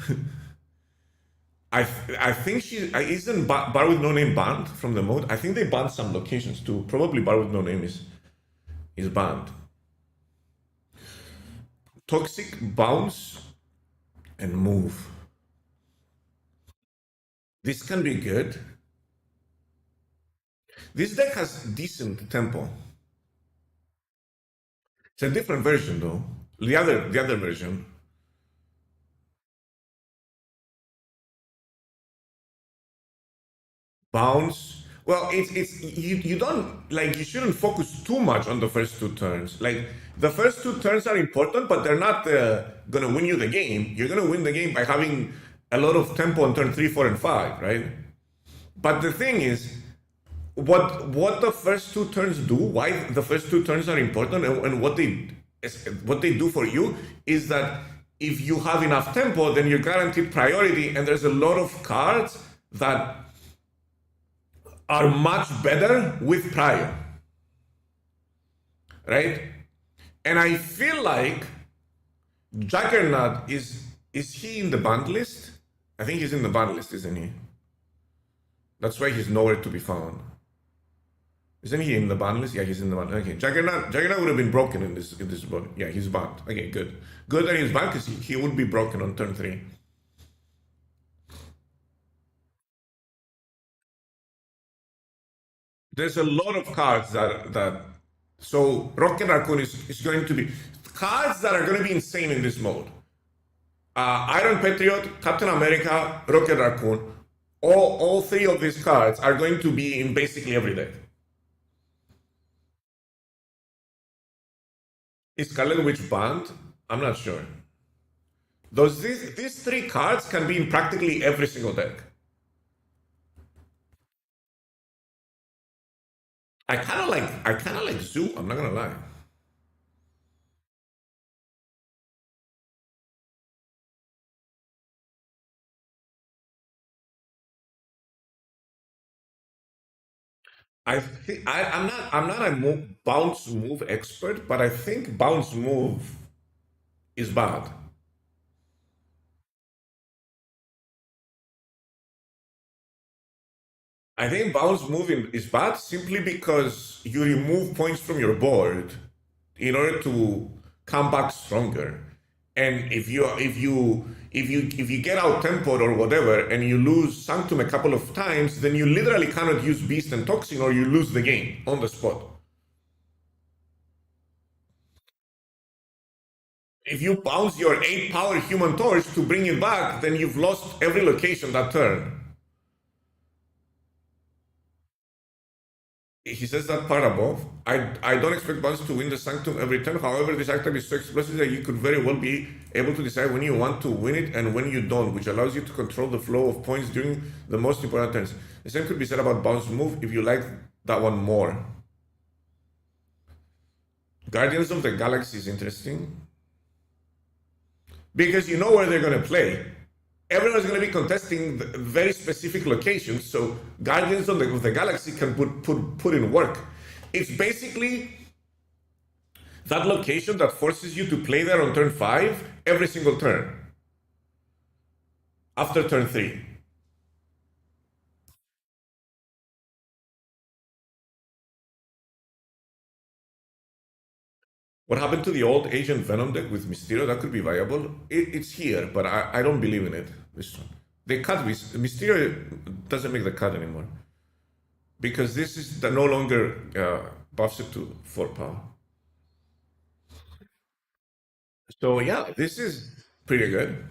I think she isn't bar with no name banned from the mode. I think they banned some locations too. Probably bar with no name is banned. Toxic bounce and move. This can be good. This deck has decent tempo. It's a different version though. The other version. Bounce. Well, it's you don't like you shouldn't focus too much on the first two turns. Like the first two turns are important, but they're not gonna win you the game. You're gonna win the game by having a lot of tempo on turn 3, 4, and 5, right? But the thing is, what the first two turns do, why the first two turns are important, and what they do for you is that if you have enough tempo, then you're guaranteed priority, and there's a lot of cards that are much better with prior, right? And I feel like Juggernaut is he in the banned list? I think he's in the banned list, isn't he? That's why he's nowhere to be found. Isn't he in the ban list? Yeah, he's in the ban. Okay, Juggernaut would have been broken in this board. Yeah, he's banned. Okay, good. Good that he's banned because he would be broken on turn 3. There's a lot of cards that so Rocket Raccoon is going to be cards that are going to be insane in this mode. Iron Patriot, Captain America, Rocket Raccoon. All three of these cards are going to be in basically every deck. Is Scarlet Witch banned? I'm not sure. These three cards can be in practically every single deck. I kinda like Zoo, I'm not gonna lie. I'm not a bounce move expert, but I think bounce move is bad. I think bounce moving is bad simply because you remove points from your board in order to come back stronger. And if you get out tempoed or whatever and you lose Sanctum a couple of times, then you literally cannot use Beast and Toxin or you lose the game on the spot. If you bounce your 8 power Human Torch to bring it back, then you've lost every location that turn. He says that part above. I don't expect Bounce to win the Sanctum every turn. However, this item is so explosive that you could very well be able to decide when you want to win it and when you don't, which allows you to control the flow of points during the most important turns. The same could be said about Bounce Move if you like that one more. Guardians of the Galaxy is interesting because you know where they're going to play. Everyone's going to be contesting very specific locations, so Guardians of the Galaxy can put in work. It's basically that location that forces you to play there on turn 5 every single turn after turn 3. What happened to the old Agent Venom deck with Mysterio? That could be viable. It's here, but I don't believe in it. This one. They cut Mysterio doesn't make the cut anymore because this is no longer buffs it to 4 power. So yeah, this is pretty good.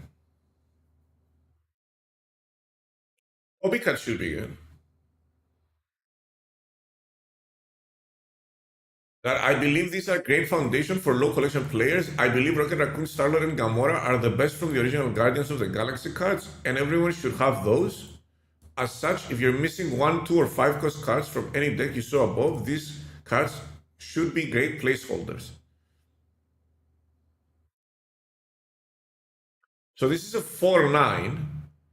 Obicat should be good. I believe these are great foundation for low collection players. I believe Rocket Raccoon, Starlord, and Gamora are the best from the original Guardians of the Galaxy cards, and everyone should have those. As such, if you're missing 1, 2, or 5 cost cards from any deck you saw above, these cards should be great placeholders. So this is a 4/9,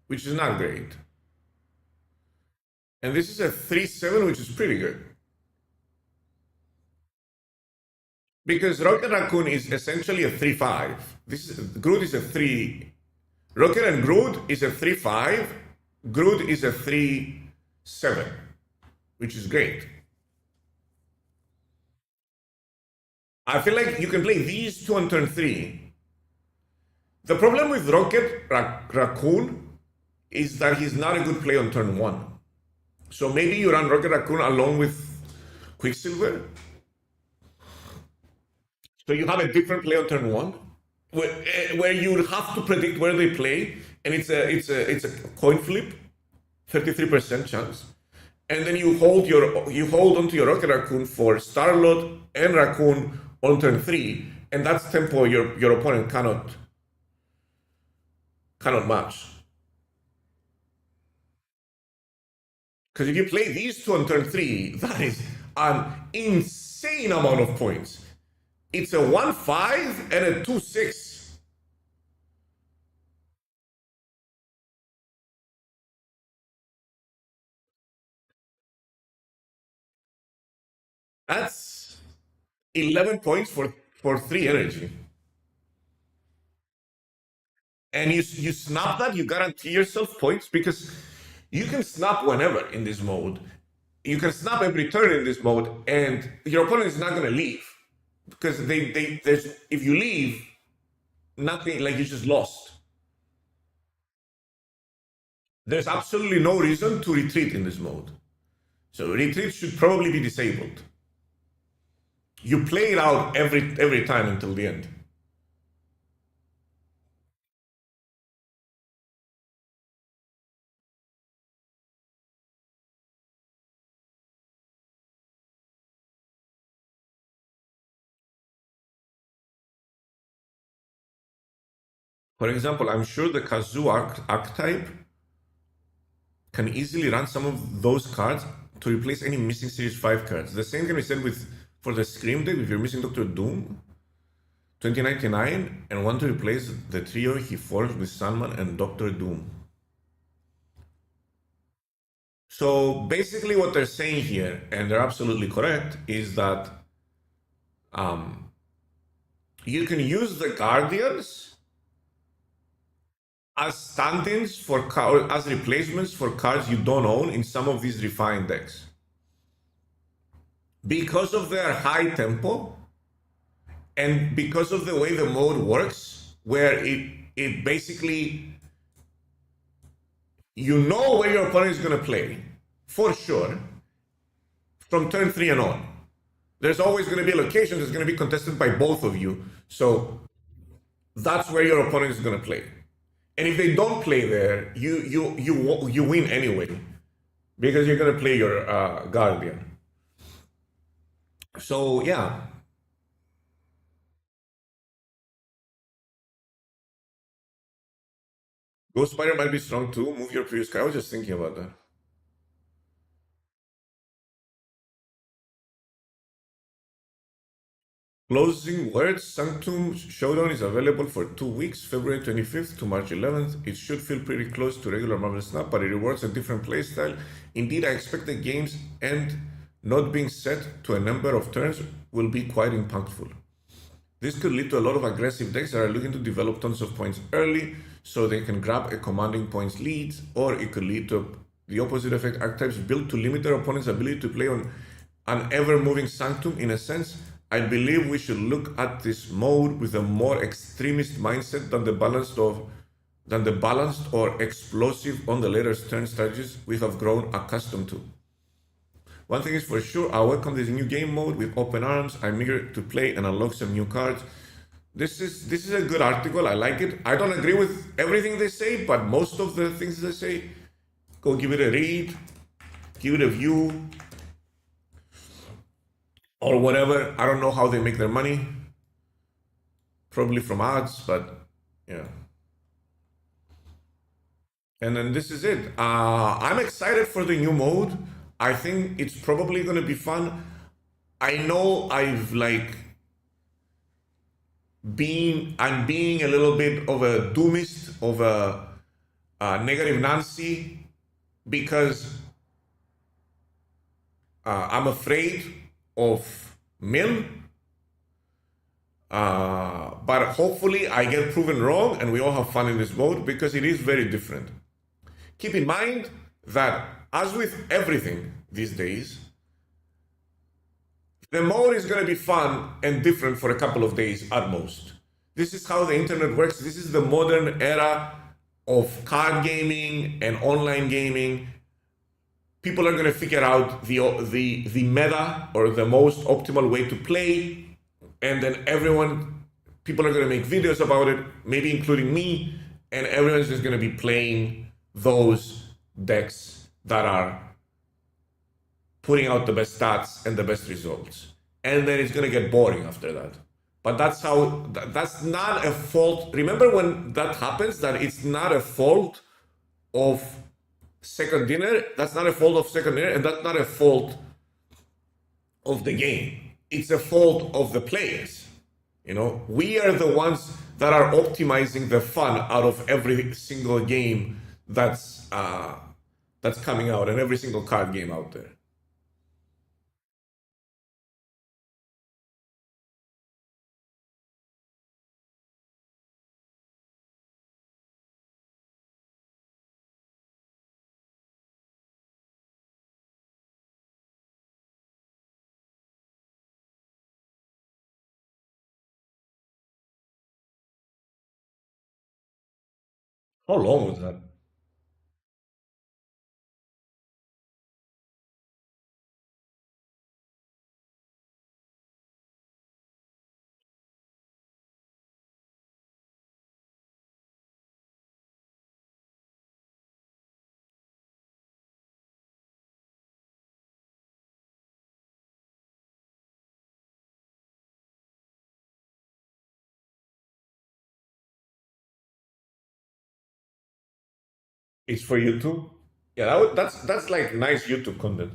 which is not great. And this is a 3/7, which is pretty good. Because Rocket Raccoon is essentially a 3/5. Groot is a 3. Rocket and Groot is a 3/5. Groot is a 3/7, which is great. I feel like you can play these two on turn 3. The problem with Rocket Raccoon is that he's not a good play on turn 1. So maybe you run Rocket Raccoon along with Quicksilver. So you have a different play on turn 1, where you have to predict where they play, and it's a coin flip, 33% chance, and then you hold onto your Rocket Raccoon for Starlord and Raccoon on turn 3, and that's tempo your opponent cannot match. Because if you play these two on turn 3, that is an insane amount of points. It's a 1/5 and a 2/6. That's 11 points for 3 energy. And you snap that, you guarantee yourself points, because you can snap whenever in this mode. You can snap every turn in this mode, and your opponent is not going to leave. Because if you leave, nothing, like you just lost. There's absolutely no reason to retreat in this mode. So retreat should probably be disabled. You play it out every time until the end. For example, I'm sure the Kazoo archetype can easily run some of those cards to replace any missing Series 5 cards. The same can be said for the Scream deck if you're missing Doctor Doom, 2099, and want to replace the trio he forged with Sandman and Doctor Doom. So basically what they're saying here, and they're absolutely correct, is that you can use the Guardians as stand-ins as replacements for cards you don't own in some of these refined decks. Because of their high tempo, and because of the way the mode works, where it basically, you know where your opponent is going to play, for sure, from turn 3 and on. There's always going to be a location that's going to be contested by both of you. So that's where your opponent is going to play. And if they don't play there, you win anyway, because you're going to play your Guardian. So yeah. Ghost Spider might be strong too. Move your previous card. I was just thinking about that. Closing words. Sanctum Showdown is available for 2 weeks, February 25th to March 11th. It should feel pretty close to regular Marvel Snap, but it rewards a different playstyle. Indeed, I expect the game's end not being set to a number of turns will be quite impactful. This could lead to a lot of aggressive decks that are looking to develop tons of points early so they can grab a commanding points lead, or it could lead to the opposite effect, archetypes built to limit their opponent's ability to play on an ever-moving Sanctum. In a sense, I believe we should look at this mode with a more extremist mindset than the balanced or explosive on the later turn strategies we have grown accustomed to. One thing is for sure, I welcome this new game mode with open arms. I'm eager to play and unlock some new cards. This is a good article. I like it. I don't agree with everything they say, but most of the things they say, go give it a read, give it a view. or whatever. I don't know how they make their money. Probably from ads, but yeah. And then this is it. I'm excited for the new mode. I think it's probably going to be fun. I know I've like I'm being a little bit of a doomist, of a negative Nancy, because I'm afraid of Mil. But hopefully I get proven wrong and we all have fun in this mode because it is very different. Keep in mind that, as with everything these days, the mode is going to be fun and different for a couple of days at most. This is how the internet works. This is the modern era of card gaming and online gaming. People are going to figure out the meta, or the most optimal way to play, and then people are going to make videos about it, maybe including me, and everyone's just going to be playing those decks that are putting out the best stats and the best results. And then it's going to get boring after that. But that's not a fault. Remember when that happens, that it's not a fault of second dinner. That's not a fault of second dinner, and that's not a fault of the game. It's a fault of the players. We are the ones that are optimizing the fun out of every single game that's coming out, and every single card game out there. How long was that? It's for YouTube. Yeah, that's like nice YouTube content.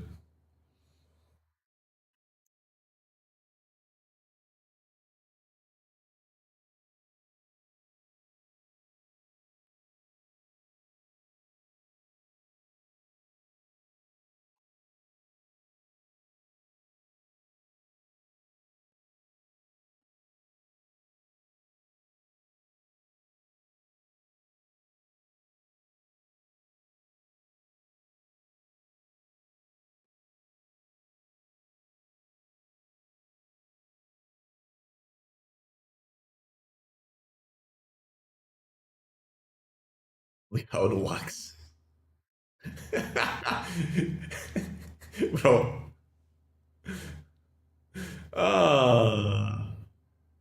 Without wax. Bro. Ah.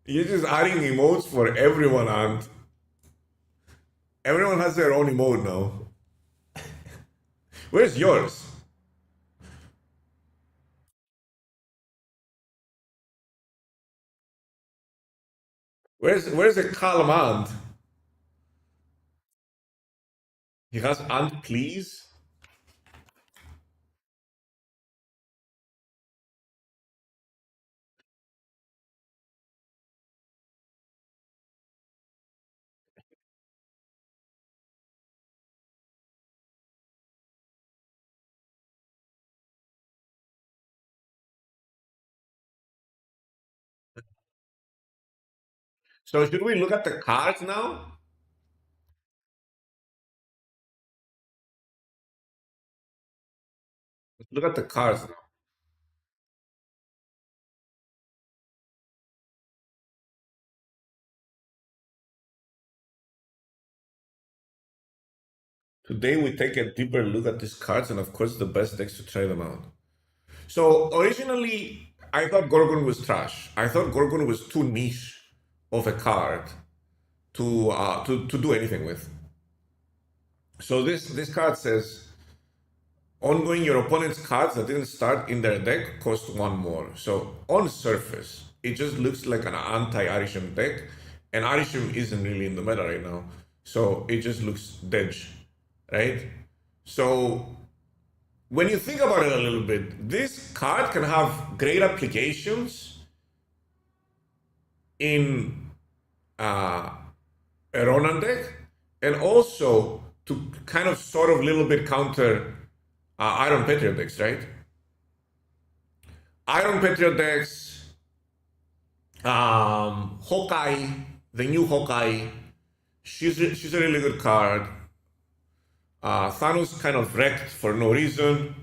You're just adding emotes for everyone, and everyone has their own emote now. Where's yours? Where's the calm and? He has and please. So should we look at the cards now? Let's look at the cards now. Today we take a deeper look at these cards and of course the best decks to try them out. So originally I thought Gorgon was trash. I thought Gorgon was too niche of a card to do anything with. So this card says, ongoing your opponent's cards that didn't start in their deck cost 1 more. So on surface, it just looks like an anti-Arishem deck, and Arishem isn't really in the meta right now. So it just looks dead, right? So when you think about it a little bit, this card can have great applications in a Ronan deck, and also to kind of sort of little bit counter Iron Patriot decks, right? Iron Patriot decks, Hawkeye, the new Hawkeye, she's a really good card. Thanos kind of wrecked for no reason.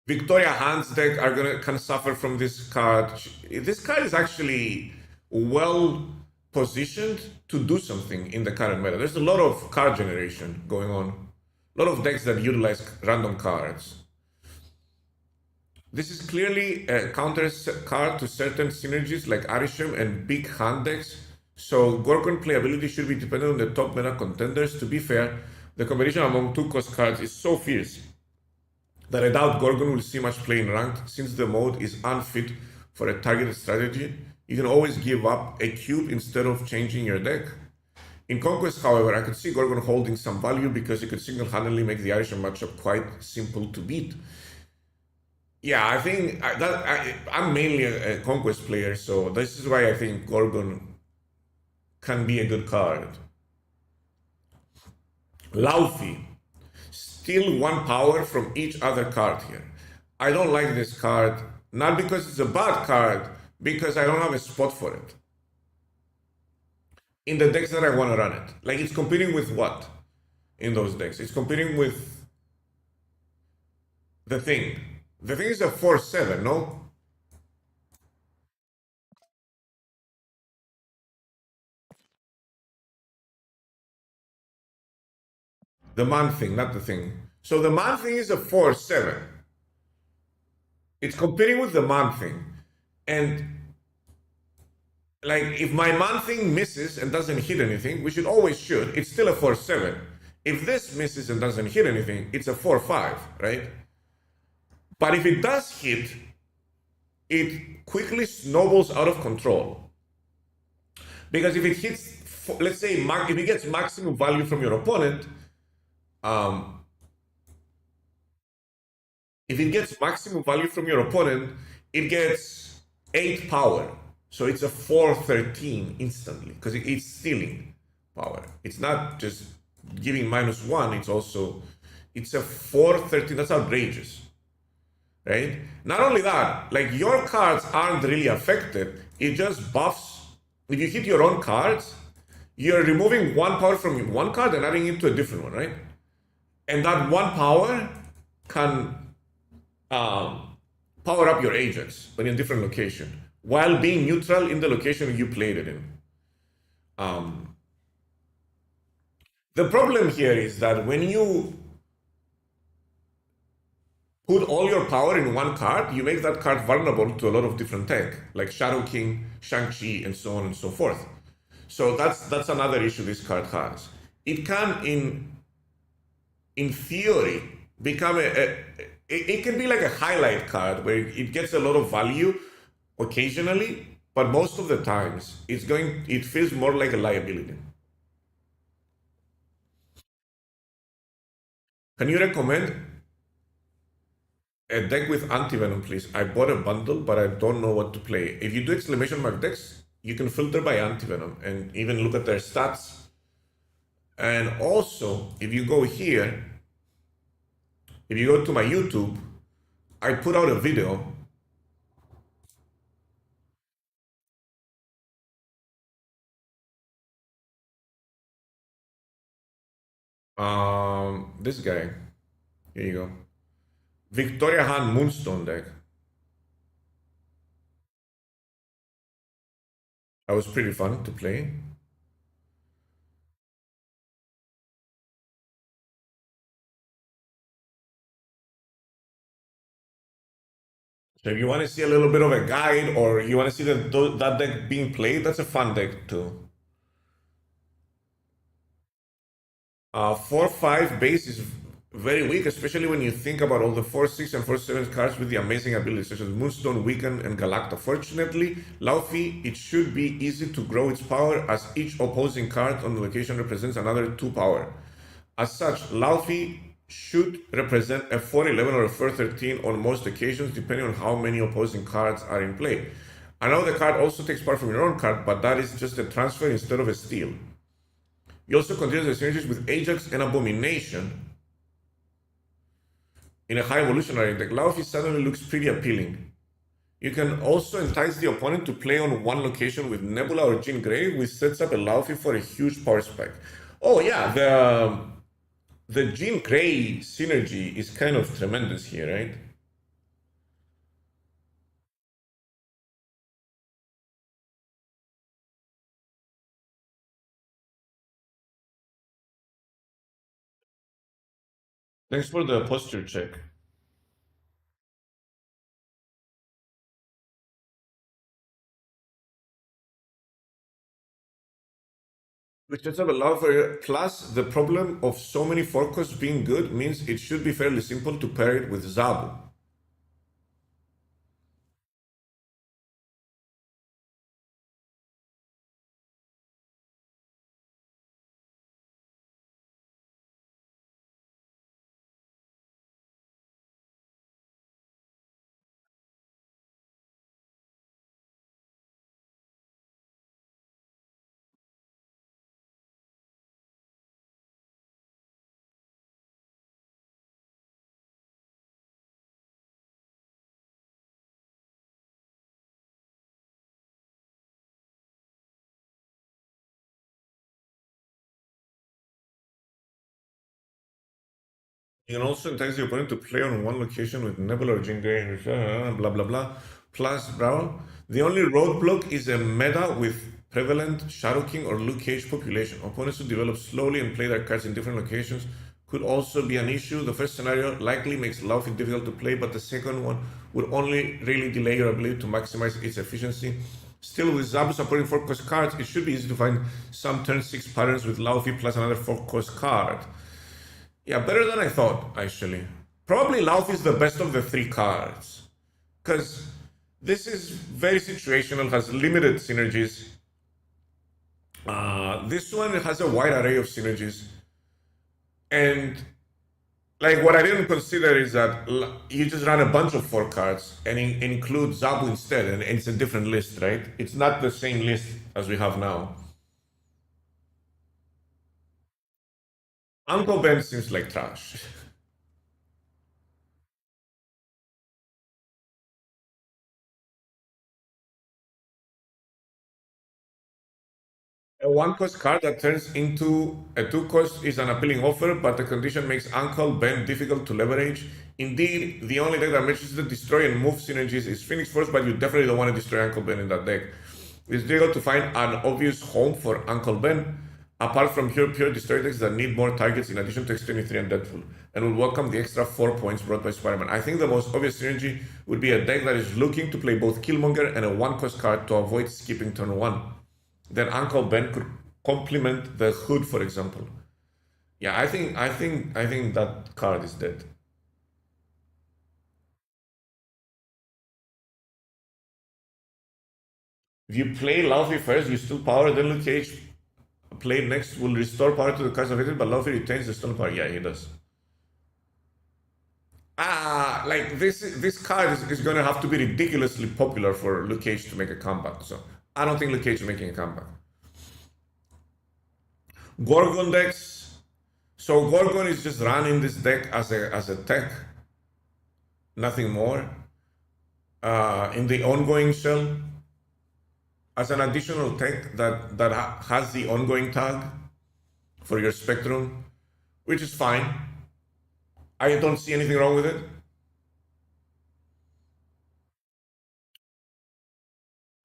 Victoria Hand's deck can suffer from this card. This card is actually well positioned to do something in the current meta. There's a lot of card generation going on. A lot of decks that utilize random cards. This is clearly a counter card to certain synergies like Arishem and big hand decks. So Gorgon playability should be dependent on the top meta contenders. To be fair, the competition among 2-cost cards is so fierce that I doubt Gorgon will see much play in ranked, since the mode is unfit for a targeted strategy. You can always give up a cube instead of changing your deck. In Conquest, however, I could see Gorgon holding some value because it could single-handedly make the Arishem matchup quite simple to beat. Yeah, I think I'm mainly a Conquest player, so this is why I think Gorgon can be a good card. Laufey. Steal 1 power from each other card here. I don't like this card, not because it's a bad card, because I don't have a spot for it in the decks that I want to run it. Like, it's competing with what in those decks? It's competing with the Thing. The Thing is a 4/7, no? The Man Thing, not the Thing. So the Man Thing is a 4/7. It's competing with the Man Thing. And like, if my Man Thing misses and doesn't hit anything, which it always should, it's still a 4/7. If this misses and doesn't hit anything, it's a 4/5, right? But if it does hit, it quickly snowballs out of control. Because if it hits, let's say, if it gets maximum value from your opponent, if it gets maximum value from your opponent, it gets 8 power. So it's a 4/13 instantly, because it's stealing power. It's not just giving -1, it's a 4/13. That's outrageous, right? Not only that, like, your cards aren't really affected. It just buffs. If you hit your own cards, you're removing 1 power from one card and adding it to a different one, right? And that 1 power can power up your Ajax, but in a different location, while being neutral in the location you played it in. The problem here is that when you put all your power in one card, you make that card vulnerable to a lot of different tech, like Shadow King, Shang-Chi, and so on and so forth. So that's another issue this card has. It can, in theory, become it can be like a highlight card where it gets a lot of value occasionally, but most of the times it feels more like a liability. Can you recommend a deck with anti-venom, please? I bought a bundle, but I don't know what to play. If you do exclamation mark decks, you can filter by anti-venom and even look at their stats. And also, if you go here, if you go to my YouTube, I put out a video this guy. Here you go. Victoria Hand Moonstone deck. That was pretty fun to play. So if you want to see a little bit of a guide, or you want to see that deck being played, that's a fun deck too. 4-5 base is very weak, especially when you think about all the 4-6 and 4-7 cards with the amazing abilities such as Moonstone, Weaken, and Galacta. Fortunately, Laufey, it should be easy to grow its power as each opposing card on the location represents another 2 power. As such, Laufey should represent a 4-11 or a 4-13 on most occasions, depending on how many opposing cards are in play. I know the card also takes part from your own card, but that is just a transfer instead of a steal. You also consider the synergies with Ajax and Abomination. In a high evolutionary deck, Laufey suddenly looks pretty appealing. You can also entice the opponent to play on one location with Nebula or Jean Grey, which sets up a Laufey for a huge power spike. Oh yeah, the Jean Grey synergy is kind of tremendous here, right? Thanks for the posture check. Which sets up a Laufey. Plus, the problem of so many forecasts being good means it should be fairly simple to pair it with Zabu. You can also entice the opponent to play on one location with Nebula or Jean Grey, blah blah blah. Plus, bro, the only roadblock is a meta with prevalent Shadow King or Luke Cage population. Opponents who develop slowly and play their cards in different locations could also be an issue. The first scenario likely makes Laufey difficult to play, but the second one would only really delay your ability to maximize its efficiency. Still, with Zabu supporting 4-cost cards, it should be easy to find some turn 6 patterns with Laufey plus another 4-cost card. Yeah, better than I thought, actually. Probably Laufey is the best of the 3 cards. Because this is very situational, has limited synergies. This one has a wide array of synergies. And like what I didn't consider is that you just run a bunch of 4 cards and include Zabu instead, and it's a different list, right? It's not the same list as we have now. Uncle Ben seems like trash. A 1-cost card that turns into a 2-cost is an appealing offer, but the condition makes Uncle Ben difficult to leverage. Indeed, the only deck that matches the destroy and move synergies is Phoenix Force, but you definitely don't want to destroy Uncle Ben in that deck. It's difficult to find an obvious home for Uncle Ben, apart from pure destroy decks that need more targets in addition to X-23 and Deadpool, and will welcome the extra 4 points brought by Spider-Man. I think the most obvious synergy would be a deck that is looking to play both Killmonger and a 1-cost card to avoid skipping turn 1. Then Uncle Ben could complement the Hood, for example. Yeah, I think that card is dead. If you play Laufey first, you steal power, then Luke Cage play next will restore power to the cards available, but Laufey retains the stolen power. Yeah, he does. Like this card is gonna have to be ridiculously popular for Luke Cage to make a comeback. So I don't think Luke Cage is making a comeback. Gorgon decks. So Gorgon is just running this deck as a tech, nothing more. In the ongoing shell, as an additional tech that has the ongoing tag for your Spectrum, which is fine. I don't see anything wrong with it.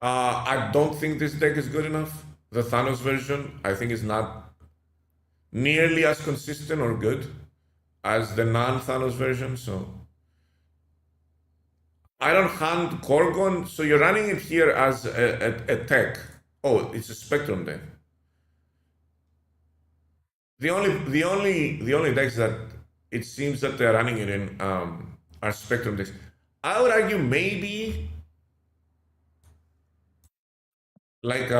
I don't think this deck is good enough. The Thanos version, I think, is not nearly as consistent or good as the non-Thanos version. So I don't hand Gorgon. So you're running it here as a tech. Oh, it's a Spectrum then. The only decks that it seems that they're running it in are Spectrum decks. I would argue maybe like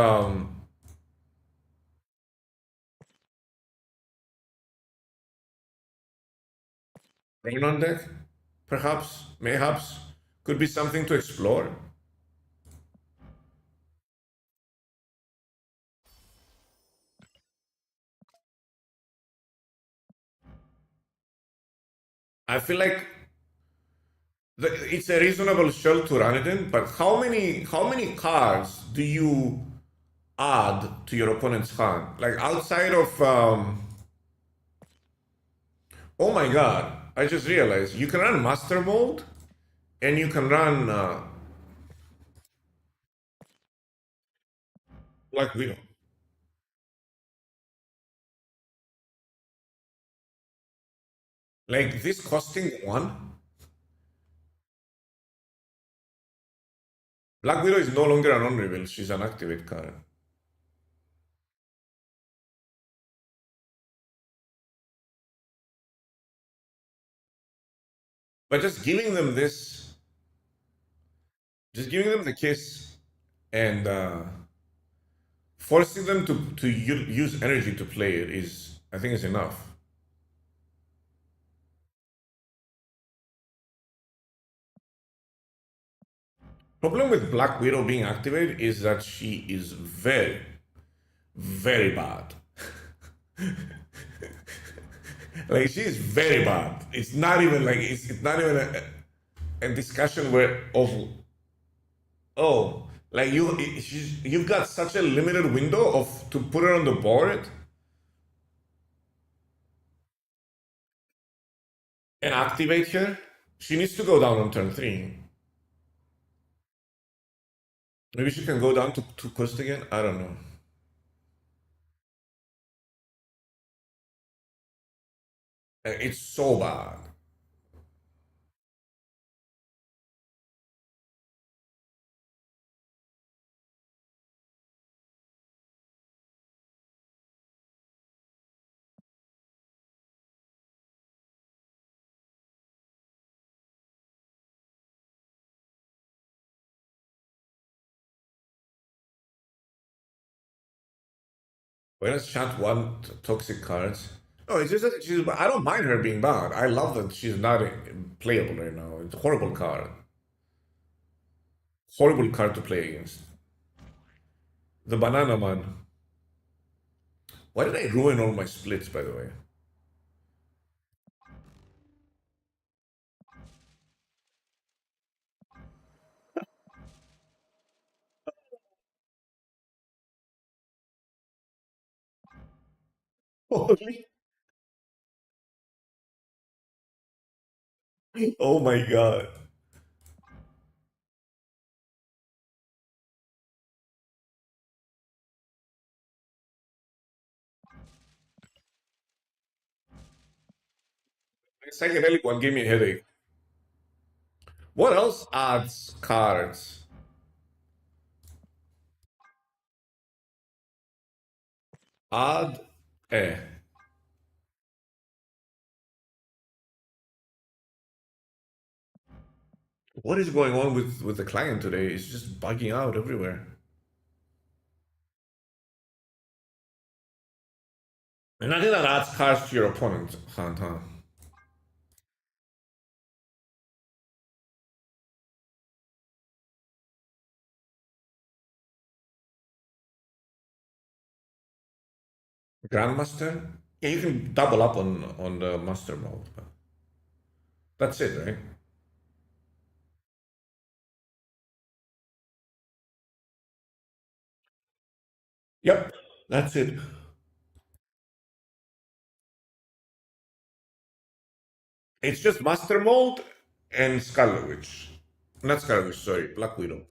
Ragnar deck, perhaps, mayhaps, could be something to explore. I feel like it's a reasonable shell to run it in, but how many cards do you add to your opponent's hand? Like outside of oh my god, I just realized you can run Master Mold and you can run Black Widow. Like this costing one, Black Widow is no longer an on-reveal, she's an activate card. But just giving them the kiss and forcing them to use energy to play it is, I think, is enough. Problem with Black Widow being activated is that she is very, very bad. Like she's very bad. It's not even like it's not even a discussion where of oh like you've got such a limited window of to put her on the board and activate her. She needs to go down on turn 3. Maybe she can go down to cost again. I don't know. It's so bad. When does chat want toxic cards? No, it's just that I don't mind her being bad. I love that she's not playable right now. It's a horrible card. Horrible card to play against. The Banana Man. Why did I ruin all my splits, by the way? Holy. Oh my god. The psychedelic one gave me a headache. What else adds cards? Add. Eh. What is going on with the client today? It's just bugging out everywhere. And I think that adds cards to your opponent hand, huh? Grandmaster? Yeah, you can double up on the master mode. That's it, right? Yep, that's it. It's just master mode and Scarlet Witch. Not Scarlet Witch, sorry, Black Widow.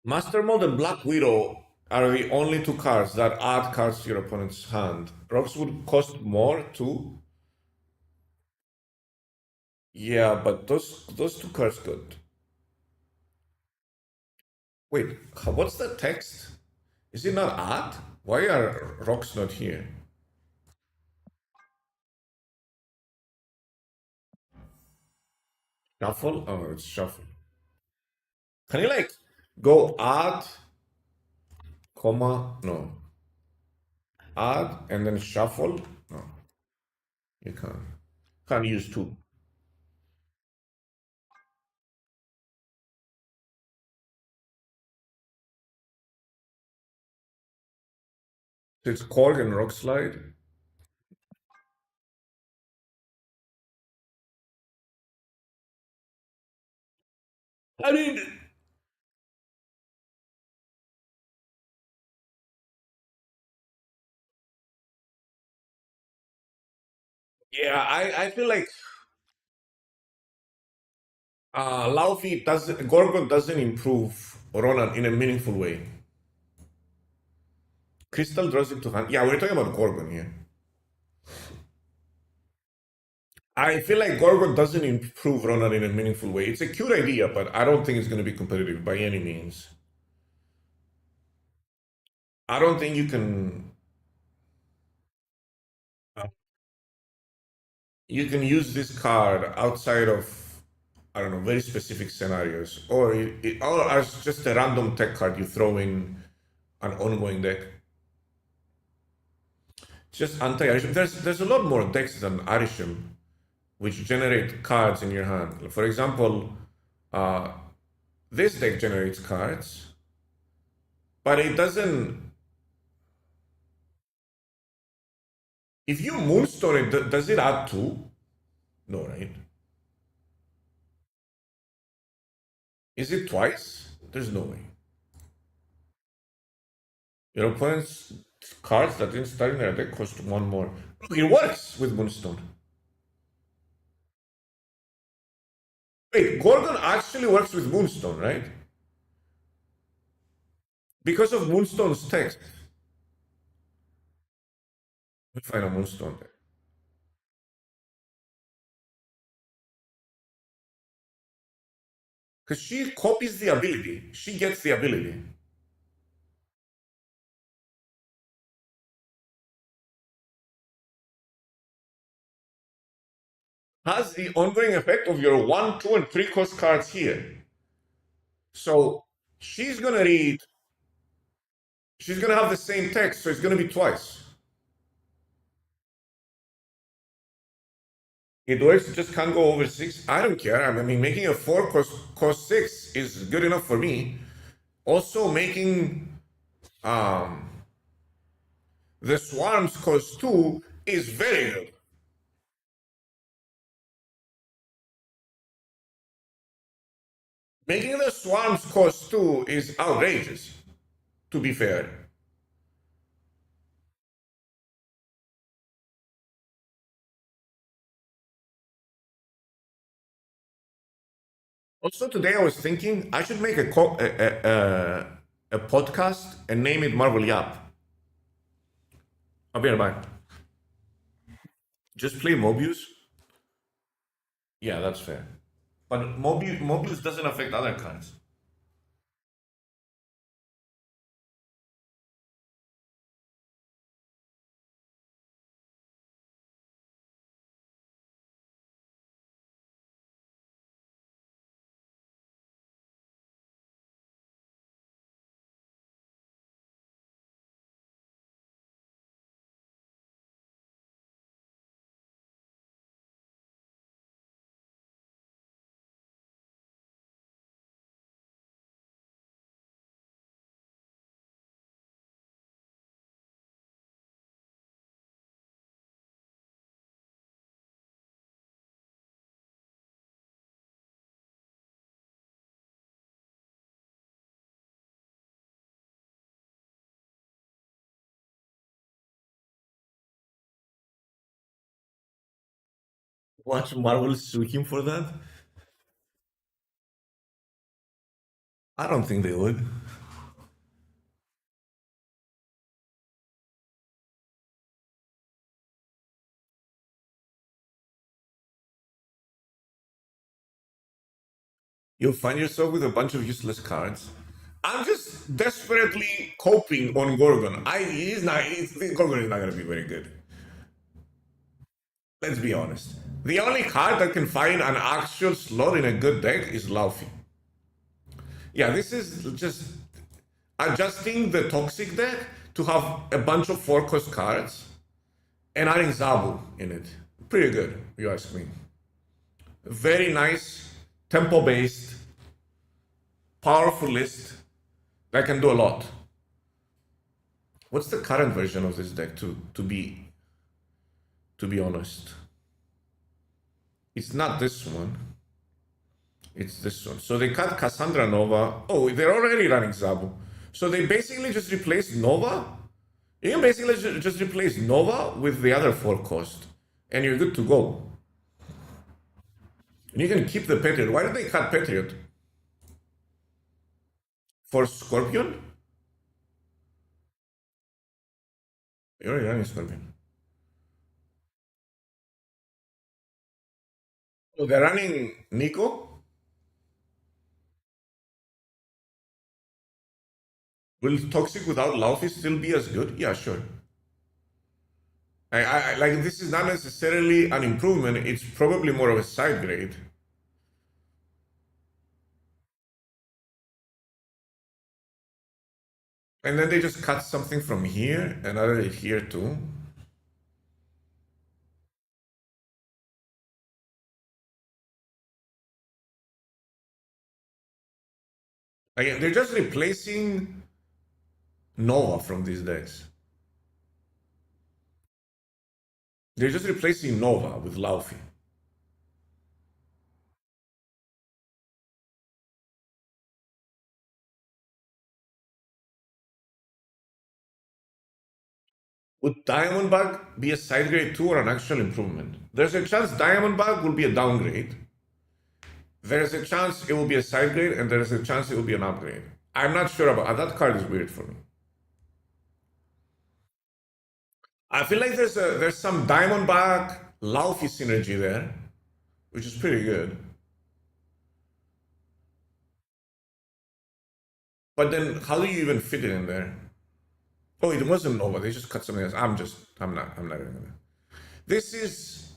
Master mode and Black Widow are the only two cards that add cards to your opponent's hand. Rocks would cost more too. Yeah, but those two cards good. Wait, what's the text? Is it not odd? Why are rocks not here? Shuffle? Oh, it's shuffle. Can you like go add, comma, no, add and then shuffle? No, you can't. Can't use two. So it's Korg and rock slide. I mean, yeah, I feel like Laufey doesn't, Gorgon doesn't improve Ronan in a meaningful way. Crystal draws it to hand. Yeah, we're talking about Gorgon here. I feel like Gorgon doesn't improve Ronan in a meaningful way. It's a cute idea, but I don't think it's going to be competitive by any means. I don't think you can use this card outside of, I don't know, very specific scenarios, or as just a random tech card you throw in an ongoing deck. Just anti-Arisham. There's a lot more decks than Arisham which generate cards in your hand. For example, uh, this deck generates cards, but it doesn't. If you Moonstone it, does it add two? No, right? Is it twice? There's no way. Your opponent's cards that didn't start in their deck cost one more. Look, it works with Moonstone. Wait, Gorgon actually works with Moonstone, right? Because of Moonstone's text. Let me find a Moonstone deck. Because she copies the ability. She gets the ability. Has the ongoing effect of your 1, 2, and 3 cost cards here. So she's gonna read, she's gonna have the same text, so it's gonna be twice. It works, it just can't go over 6. I don't care. I mean, making a 4 cost 6 is good enough for me. Also, making the swarms cost 2 is very good. Making the swarms cost 2 is outrageous, to be fair. Also, today I was thinking I should make a podcast and name it Marvel Yap. I'll be right back. Just play Mobius? Yeah, that's fair. But Mobius doesn't affect other cards. Watch Marvel sue him for that? I don't think they would. You'll find yourself with a bunch of useless cards. I'm just desperately coping on Gorgon. Gorgon is not going to be very good. Let's be honest. The only card that can find an actual slot in a good deck is Laufey. Yeah, this is just adjusting the toxic deck to have a bunch of 4-cost cards and adding Zabu in it. Pretty good, if you ask me. Very nice, tempo-based, powerful list that can do a lot. What's the current version of this deck to be honest? It's not this one. It's this one. So they cut Cassandra Nova. Oh, they're already running Zabu. So they basically just replaced Nova. You can basically just replace Nova with the other 4-cost, and you're good to go. And you can keep the Patriot. Why did they cut Patriot? For Scorpion? You're already running Scorpion. Oh, they're running Nico? Will Toxic without Laufey still be as good? Yeah, sure. Like, this is not necessarily an improvement. It's probably more of a side grade. And then they just cut something from here and added it here too. Again, they're just replacing Nova from these decks. They're just replacing Nova with Laufey. Would Diamondback be a side grade too or an actual improvement? There's a chance Diamondback will be a downgrade. There's a chance it will be a side grade, and there's a chance it will be an upgrade. I'm not sure about that card. Is weird for me. I feel like there's some Diamondback Laufey synergy there, which is pretty good. But then, how do you even fit it in there? Oh, it wasn't Nova. They just cut something else. I'm not even gonna. This is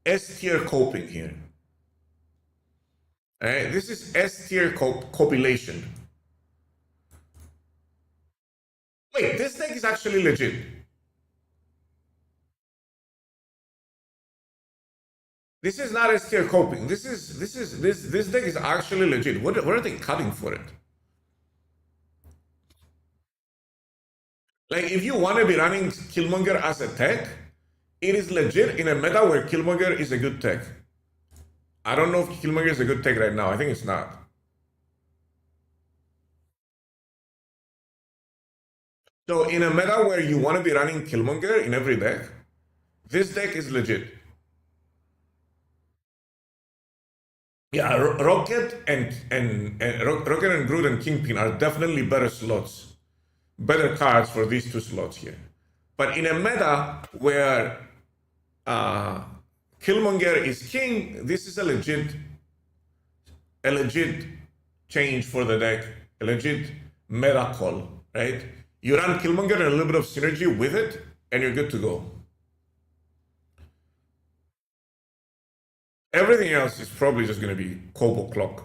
S tier coping here. This is S tier copulation. Wait, this deck is actually legit. This is not S tier coping. This deck is actually legit. What are they cutting for it? Like, if you want to be running Killmonger as a tech, it is legit in a meta where Killmonger is a good tech. I don't know if Killmonger is a good tech right now. I think it's not. So in a meta where you want to be running Killmonger in every deck, this deck is legit. Yeah, Rocket Rocket and Groot and Kingpin are definitely better slots, better cards for these two slots here. But in a meta where Killmonger is king, this is a legit change for the deck, a legit meta call, right? You run Killmonger and a little bit of synergy with it, and you're good to go. Everything else is probably just going to be Kobo Clock.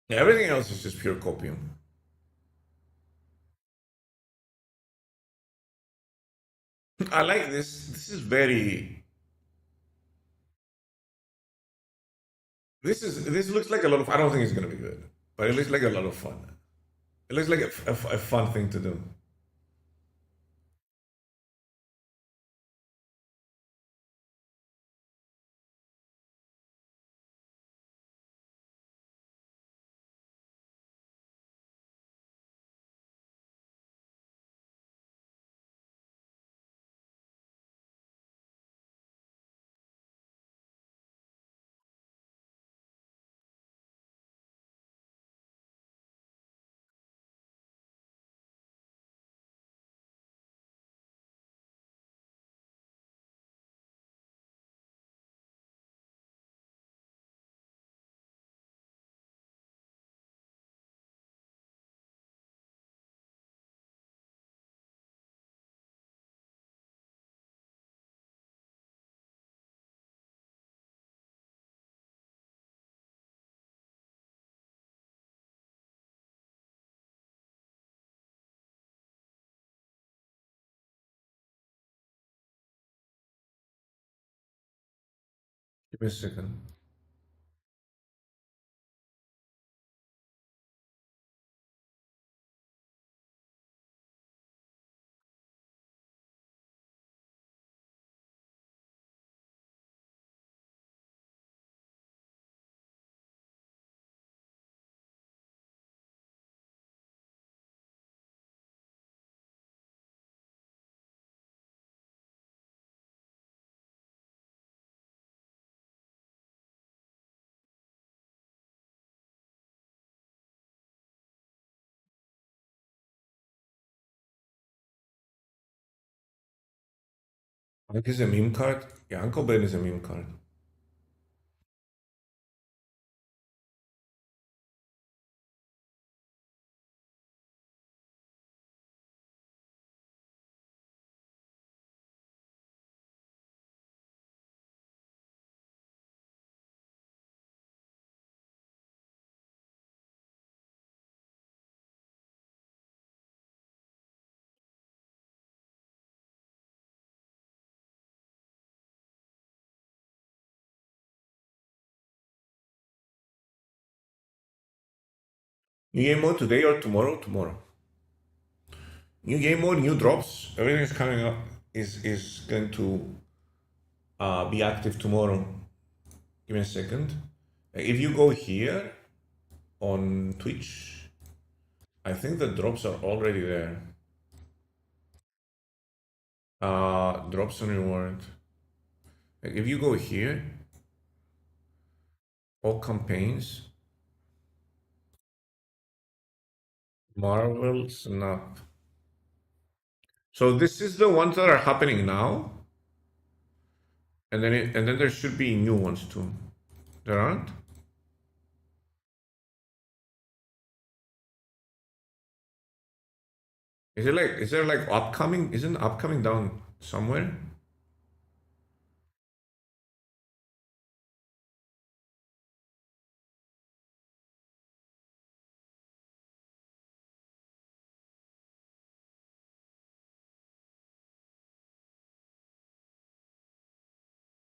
Yeah, everything else is just pure copium. I like this. This is very. This looks like a lot of. I don't think it's going to be good, but it looks like a lot of fun. It looks like a fun thing to do. Give me a second. Like is a meme card? Yeah, Uncle Ben is a meme card. New game mode today or tomorrow? Tomorrow. New game mode, new drops. Everything is coming up. Is going to be active tomorrow. Give me a second. If you go here on Twitch, I think the drops are already there. Drops and reward. If you go here, all campaigns, Marvel Snap. So this is the ones that are happening now, and then there should be new ones too. There aren't? Is there like upcoming? Isn't upcoming down somewhere?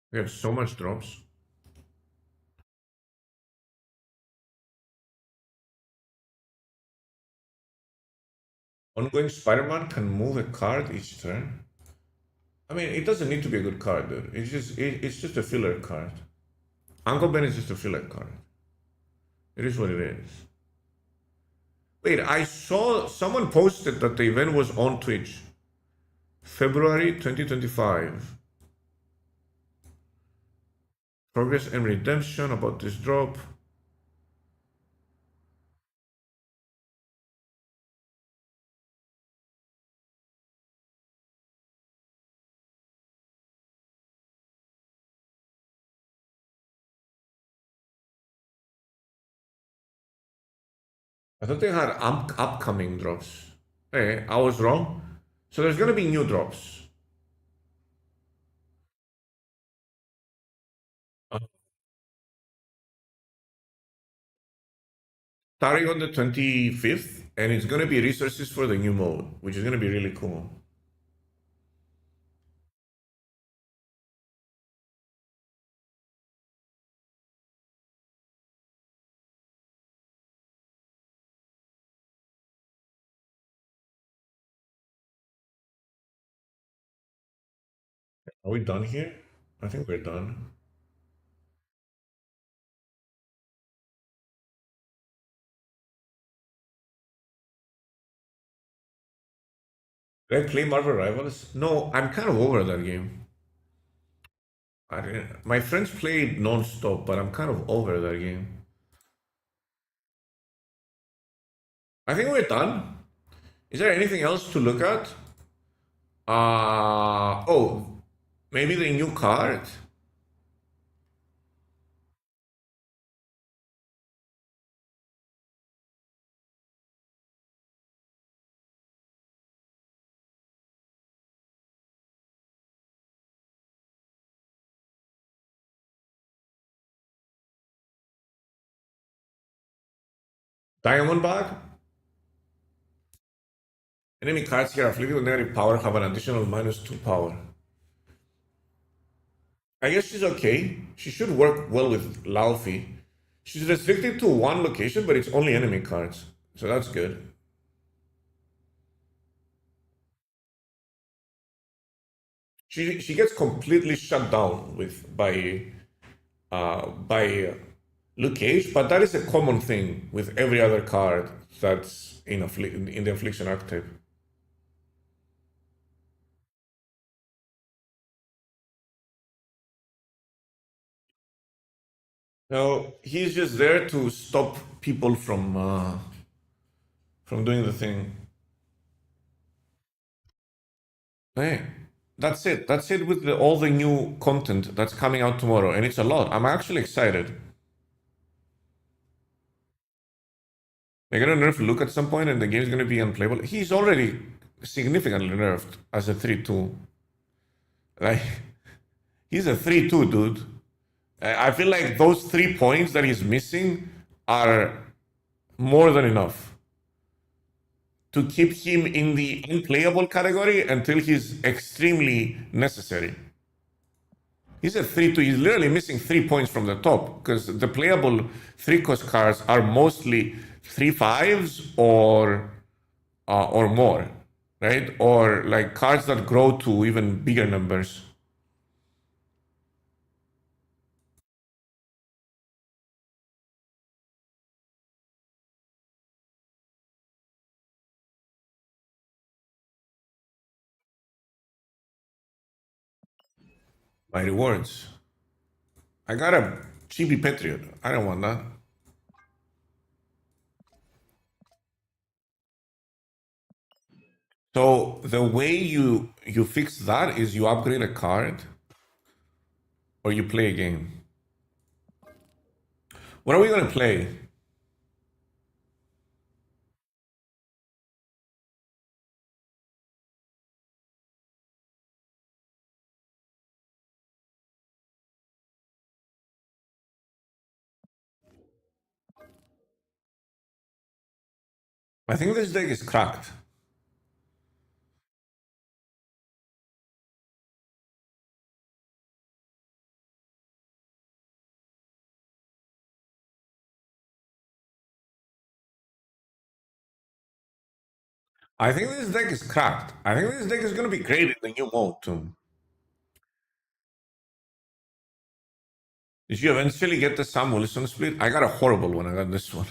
We have so much drops. Ongoing Spider-Man can move a card each turn. I mean, it doesn't need to be a good card, dude. It's just a filler card. Uncle Ben is just a filler card. It is what it is. Wait, I saw someone posted that the event was on Twitch. February 2025. Progress and redemption about this drop. I thought they had upcoming drops. Hey, I was wrong. So there's gonna be new drops. Uh, Starting on the 25th, and it's gonna be resources for the new mode, which is gonna be really cool. Are we done here? I think we're done. Did I play Marvel Rivals? No, I'm kind of over that game. My friends played non-stop, but I'm kind of over that game. I think we're done. Is there anything else to look at? Oh, maybe the new card. Diamondback. Enemy cards here afflicted with negative power have an additional -2 power. I guess she's okay. She should work well with Laufey. She's restricted to one location, but it's only enemy cards, so that's good. She gets completely shut down by Luke Cage, but that is a common thing with every other card that's in the Affliction archetype. No, he's just there to stop people from doing the thing. Hey, that's it. That's it with all the new content that's coming out tomorrow, and it's a lot. I'm actually excited. They're gonna nerf Luke at some point, and the game's gonna be unplayable. He's already significantly nerfed as a 3-2. Like, he's a 3-2, dude. I feel like those 3 points that he's missing are more than enough to keep him in the unplayable category until he's extremely necessary. He's a 3-2. He's literally missing 3 points from the top because the playable 3-cost cards are mostly 3/5s or more, right? Or like cards that grow to even bigger numbers. My rewards. I got a chibi Patriot. I don't want that. So the way you fix that is you upgrade a card or you play a game. What are we gonna play? I think this deck is cracked. I think this deck is cracked. I think this deck is gonna be great in the new mode too. Did you eventually get the Sam Wilson split? I got a horrible one. I got this one.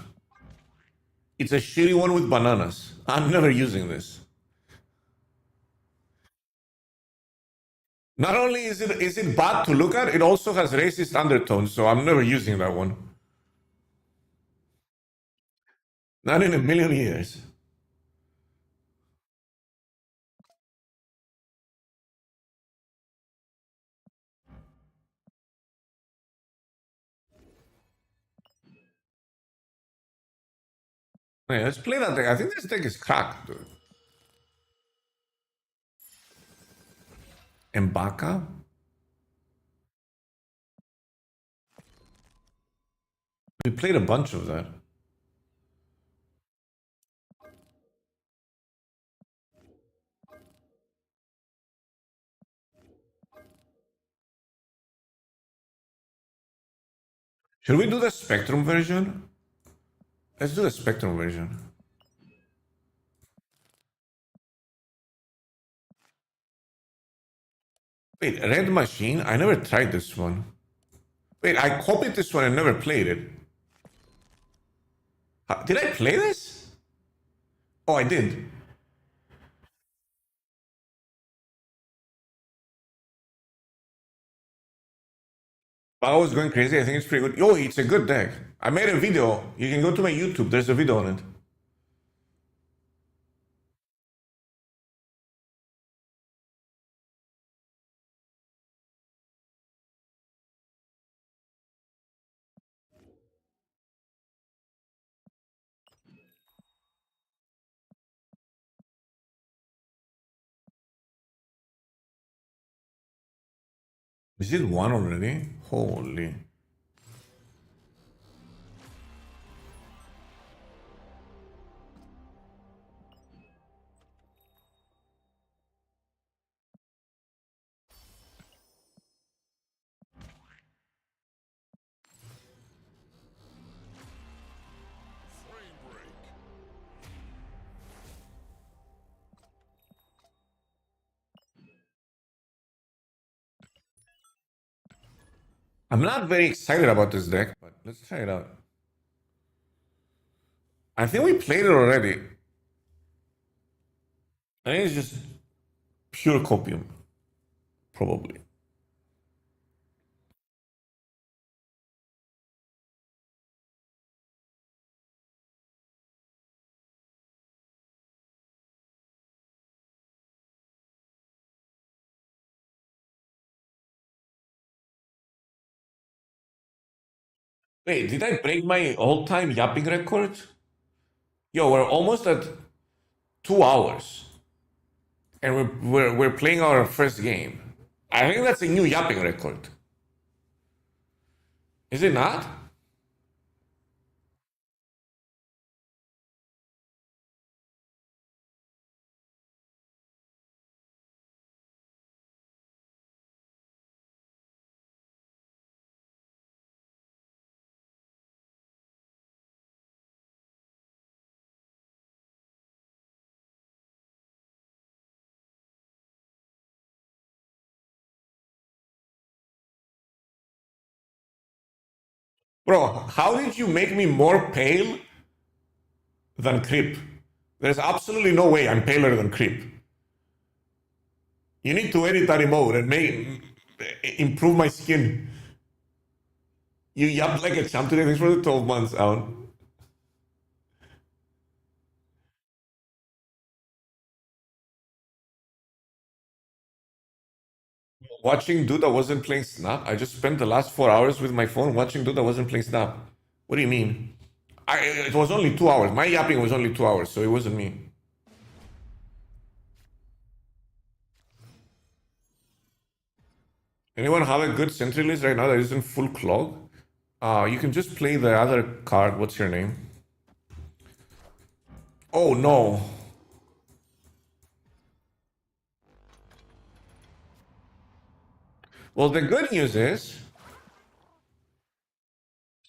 It's a shitty one with bananas. I'm never using this. Not only is it bad to look at, it also has racist undertones, so I'm never using that one. Not in a million years. Hey, let's play that deck. I think this deck is cracked, dude. Mbaka? We played a bunch of that. Should we do the Spectrum version? Let's do the Spectrum version. Wait, Red Machine? I never tried this one. Wait, I copied this one and never played it. Did I play this? Oh, I did. I was going crazy. I think it's pretty good. Yo, it's a good deck. I made a video. You can go to my YouTube. There's a video on it. Is it one already? Holy. I'm not very excited about this deck, but let's try it out. I think we played it already. I think it's just pure copium, probably. Wait, did I break my all-time yapping record? Yo, we're almost at 2 hours, and we're playing our first game. I think that's a new yapping record. Is it not? Bro, how did you make me more pale than Creep? There's absolutely no way I'm paler than Creep. You need to edit that mode and improve my skin. You yapped like a champ today. Thanks for the 12 months, Alan. Watching dude that wasn't playing Snap. I just spent the last 4 hours with my phone watching dude that wasn't playing Snap. What do you mean? It was only 2 hours. My yapping was only 2 hours, so it wasn't me. Anyone have a good sentry list right now that isn't full clog? You can just play the other card. What's your name? Oh no. Well, the good news is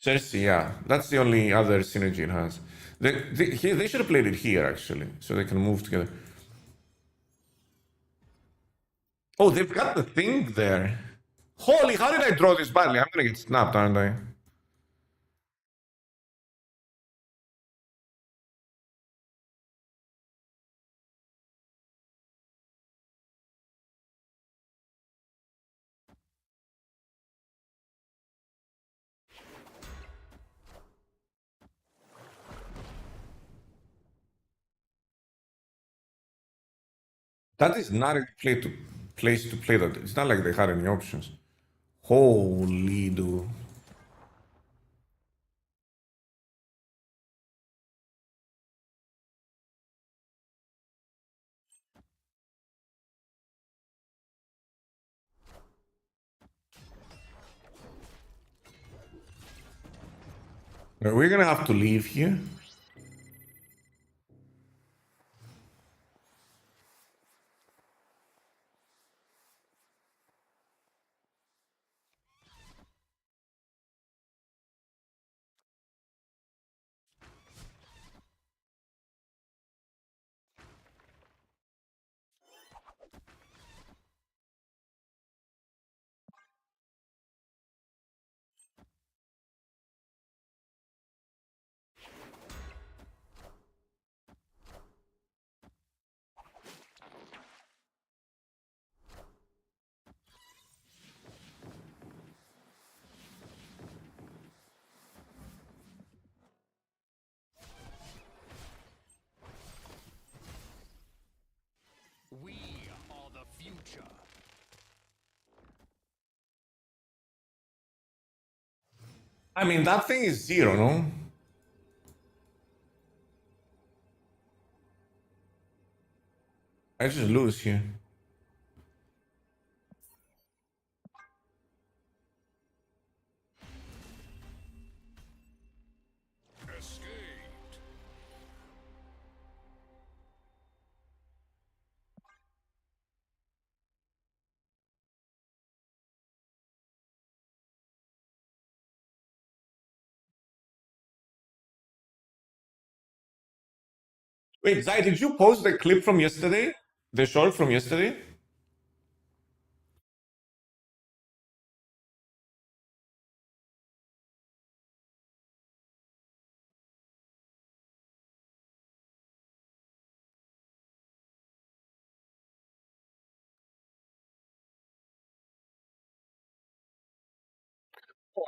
Cersei, yeah. That's the only other synergy it has. They should have played it here, actually, so they can move together. Oh, they've got the thing there. Holy, how did I draw this badly? I'm gonna get snapped, aren't I? That is not a place to play that. It's not like they had any options. Holy dude. We're gonna have to leave here.
We are the future.
I mean, that thing is zero, no? I just lose here.
Escaped.
Wait, Zai, did you post the clip from yesterday? The short from yesterday?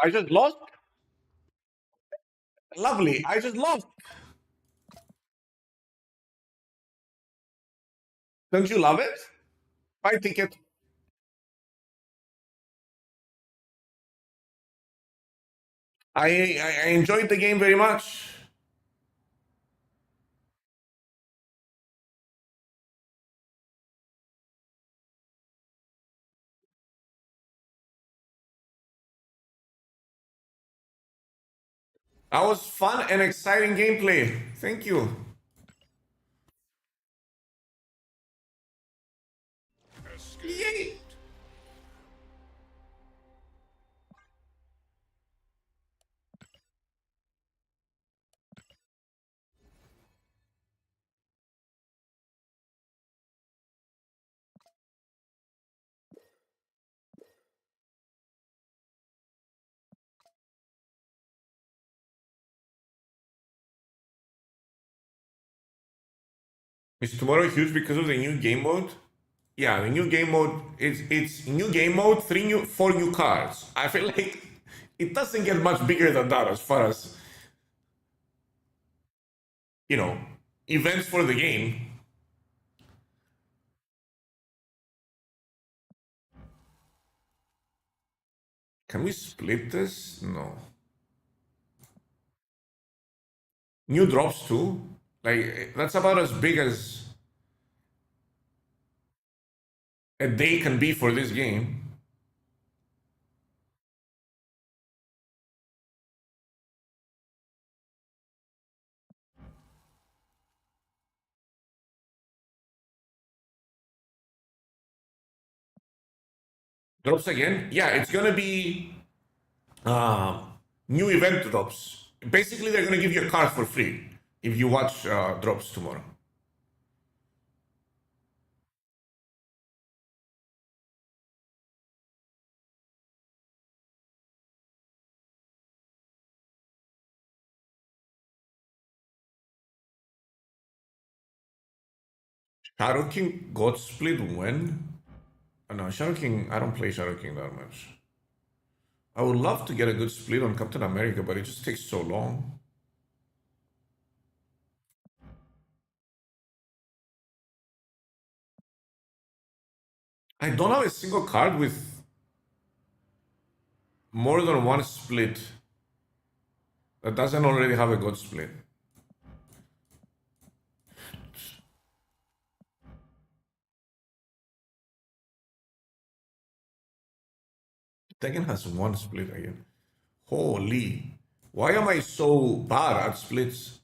I just lost? Lovely. I just lost. Don't you love it? Buy ticket. I enjoyed the game very much. That was fun and exciting gameplay. Thank you. Yay! Is tomorrow huge because of the new game mode? Yeah, the new game mode. It's new game mode. Four new cards. I feel like it doesn't get much bigger than that as far as you know events for the game. Can we split this? No. New drops too. Like that's about as big as a day can be for this game. Drops again? Yeah, it's gonna be new event drops. Basically, they're gonna give you a card for free if you watch drops tomorrow. Shadow King got split when? No, Shadow King. I don't play Shadow King that much. I would love to get a good split on Captain America, but it just takes so long. I don't have a single card with more than one split that doesn't already have a good split. Tekken has one split again. Holy. Why am I so bad at splits?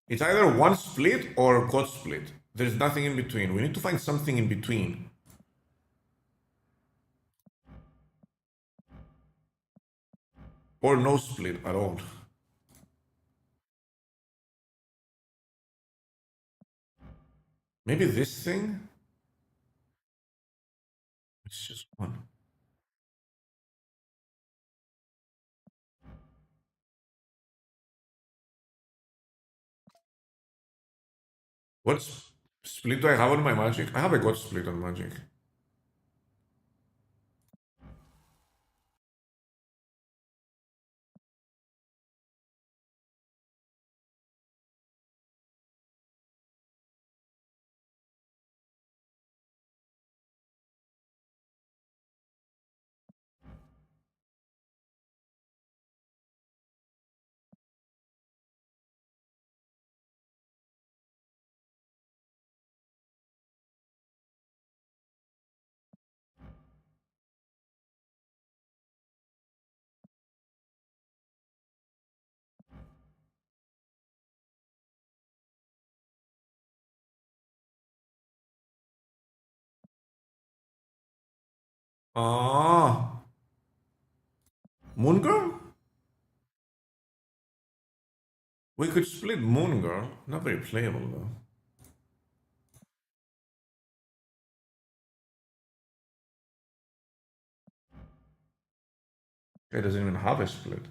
It's either one split or God split. There's nothing in between. We need to find something in between. Or no split at all. Maybe this thing? It's just one. What split do I have on my magic? I have a God split on magic. Ah, Moon Girl? We could split Moon Girl. Not very playable though. It doesn't even have a split.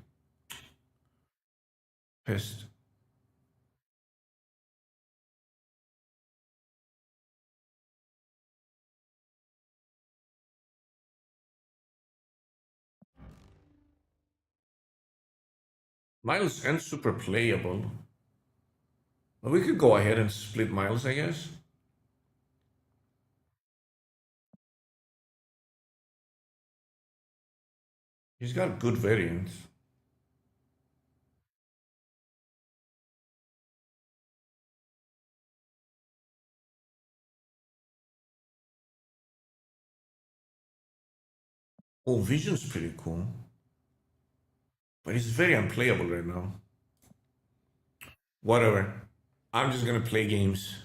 Pissed. Miles and super playable. But we could go ahead and split Miles, I guess. He's got good variants. Oh, Vision's pretty cool. But he's very unplayable right now. Whatever. I'm just gonna play games.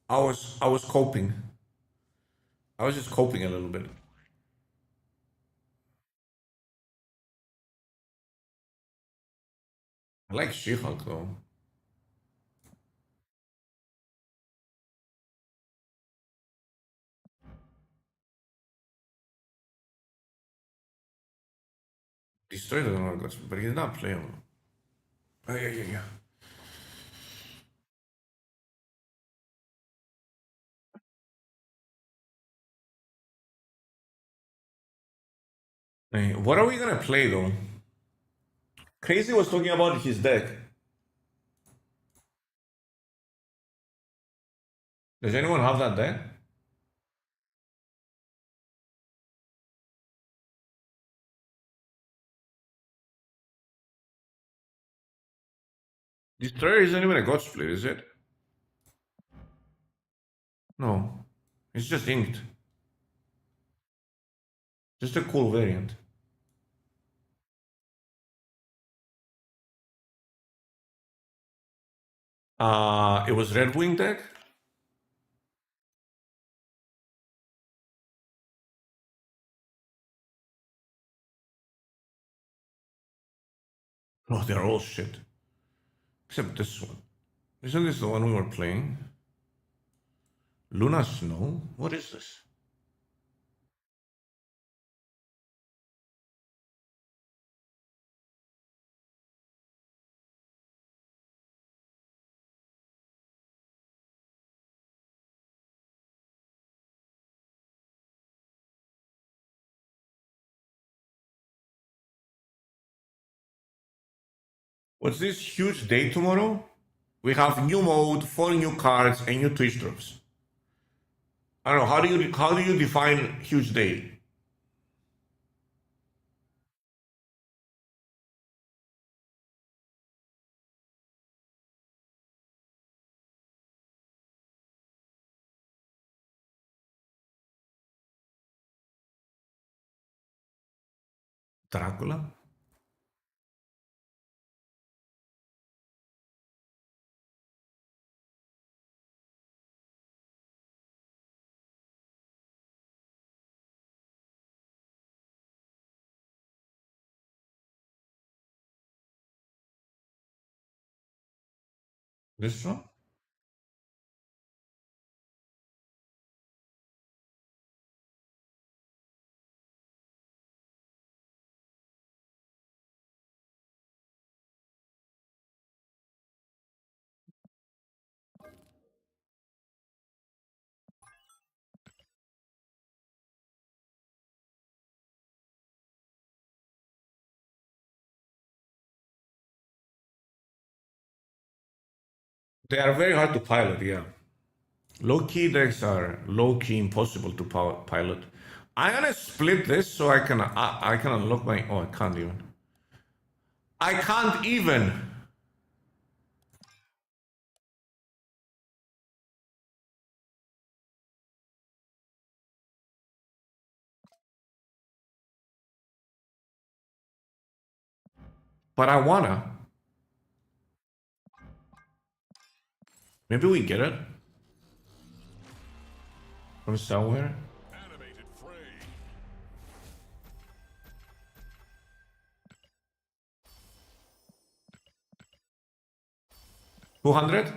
I was coping. I was just coping a little bit. I like She-Hulk though. Destroy doesn't want to go, but he's not playable. Oh, yeah. Hey, what are we gonna play though? Crazy was talking about his deck. Does anyone have that deck? Destroyer isn't even a god split, is it? No. It's just inked. Just a cool variant. It was Red Wing deck? Oh, they're all shit. Except this one. Isn't this the one we were playing? Luna Snow? What is this? What's this huge day tomorrow? We have new mode, 4 new cards, and new Twitch drops. I don't know, how do you define huge day? Dracula? This one? They are very hard to pilot, yeah. Low-key decks are low-key impossible to pilot. I'm gonna split this so I can unlock my... Oh, I can't even. I can't even! But I wanna. Maybe we get it? From somewhere?
Animated fray.
200?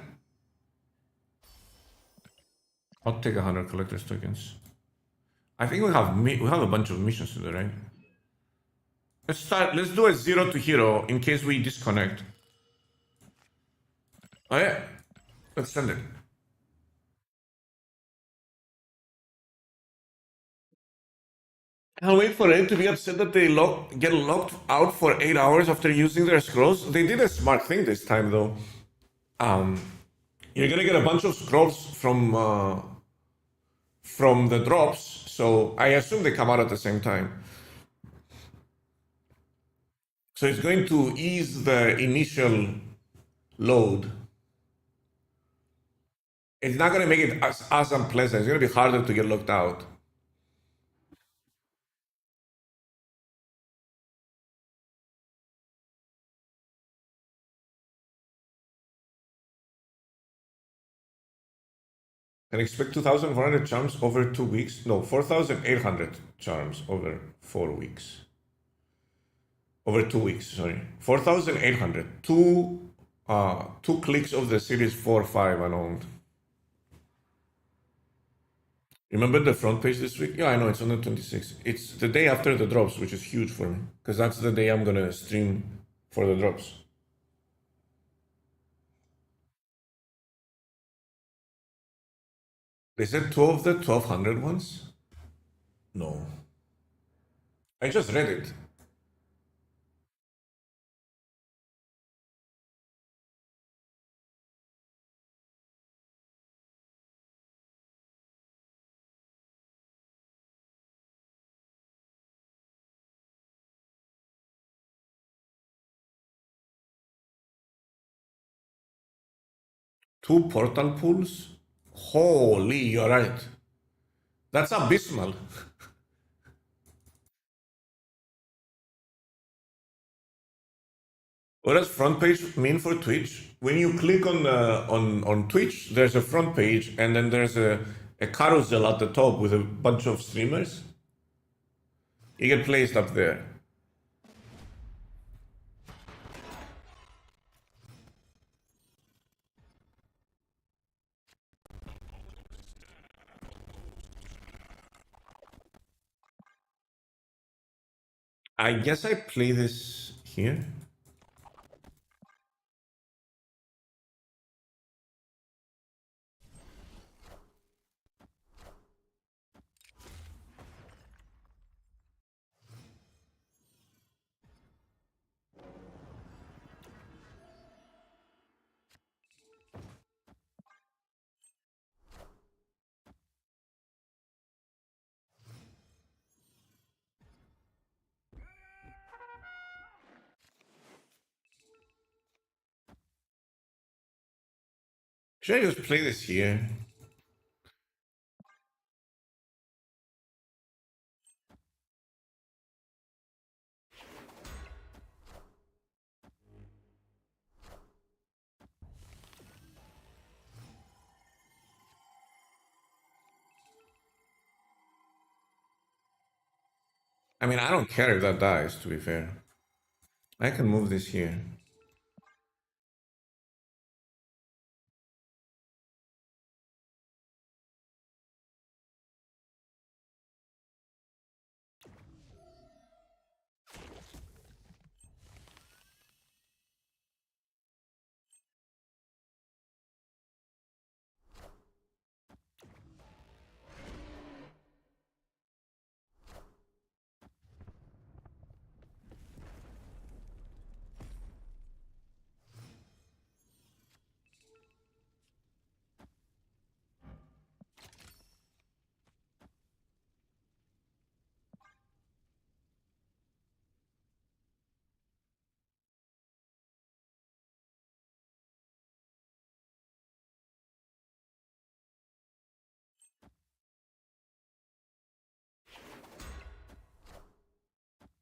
I'll take 100 collector's tokens. I think we have a bunch of missions to do, right? Let's do a 0 to hero in case we disconnect. Oh yeah, let's send it. I'll wait for it to be upset that they get locked out for 8 hours after using their scrolls. They did a smart thing this time, though. Um, you're gonna get a bunch of scrolls from the drops, so I assume they come out at the same time. So it's going to ease the initial load. It's not gonna make it as unpleasant. It's gonna be harder to get locked out. And expect 2,400 charms over 2 weeks. No, 4,800 charms over 4 weeks. Over 2 weeks, sorry. 4,800. Two clicks of the series 4-5 unowned. Remember the front page this week? Yeah, I know, it's on the 26th. It's the day after the drops, which is huge for me. Because that's the day I'm gonna stream for the drops. They said 2 of the 1,200 ones? No. I just read it. Two portal pools? Holy, you're right. That's abysmal. What does front page mean for Twitch? When you click on Twitch, there's a front page, and then there's a carousel at the top with a bunch of streamers. You get placed up there. I guess I play this here. Should I just play this here? I mean, I don't care if that dies, to be fair. I can move this here.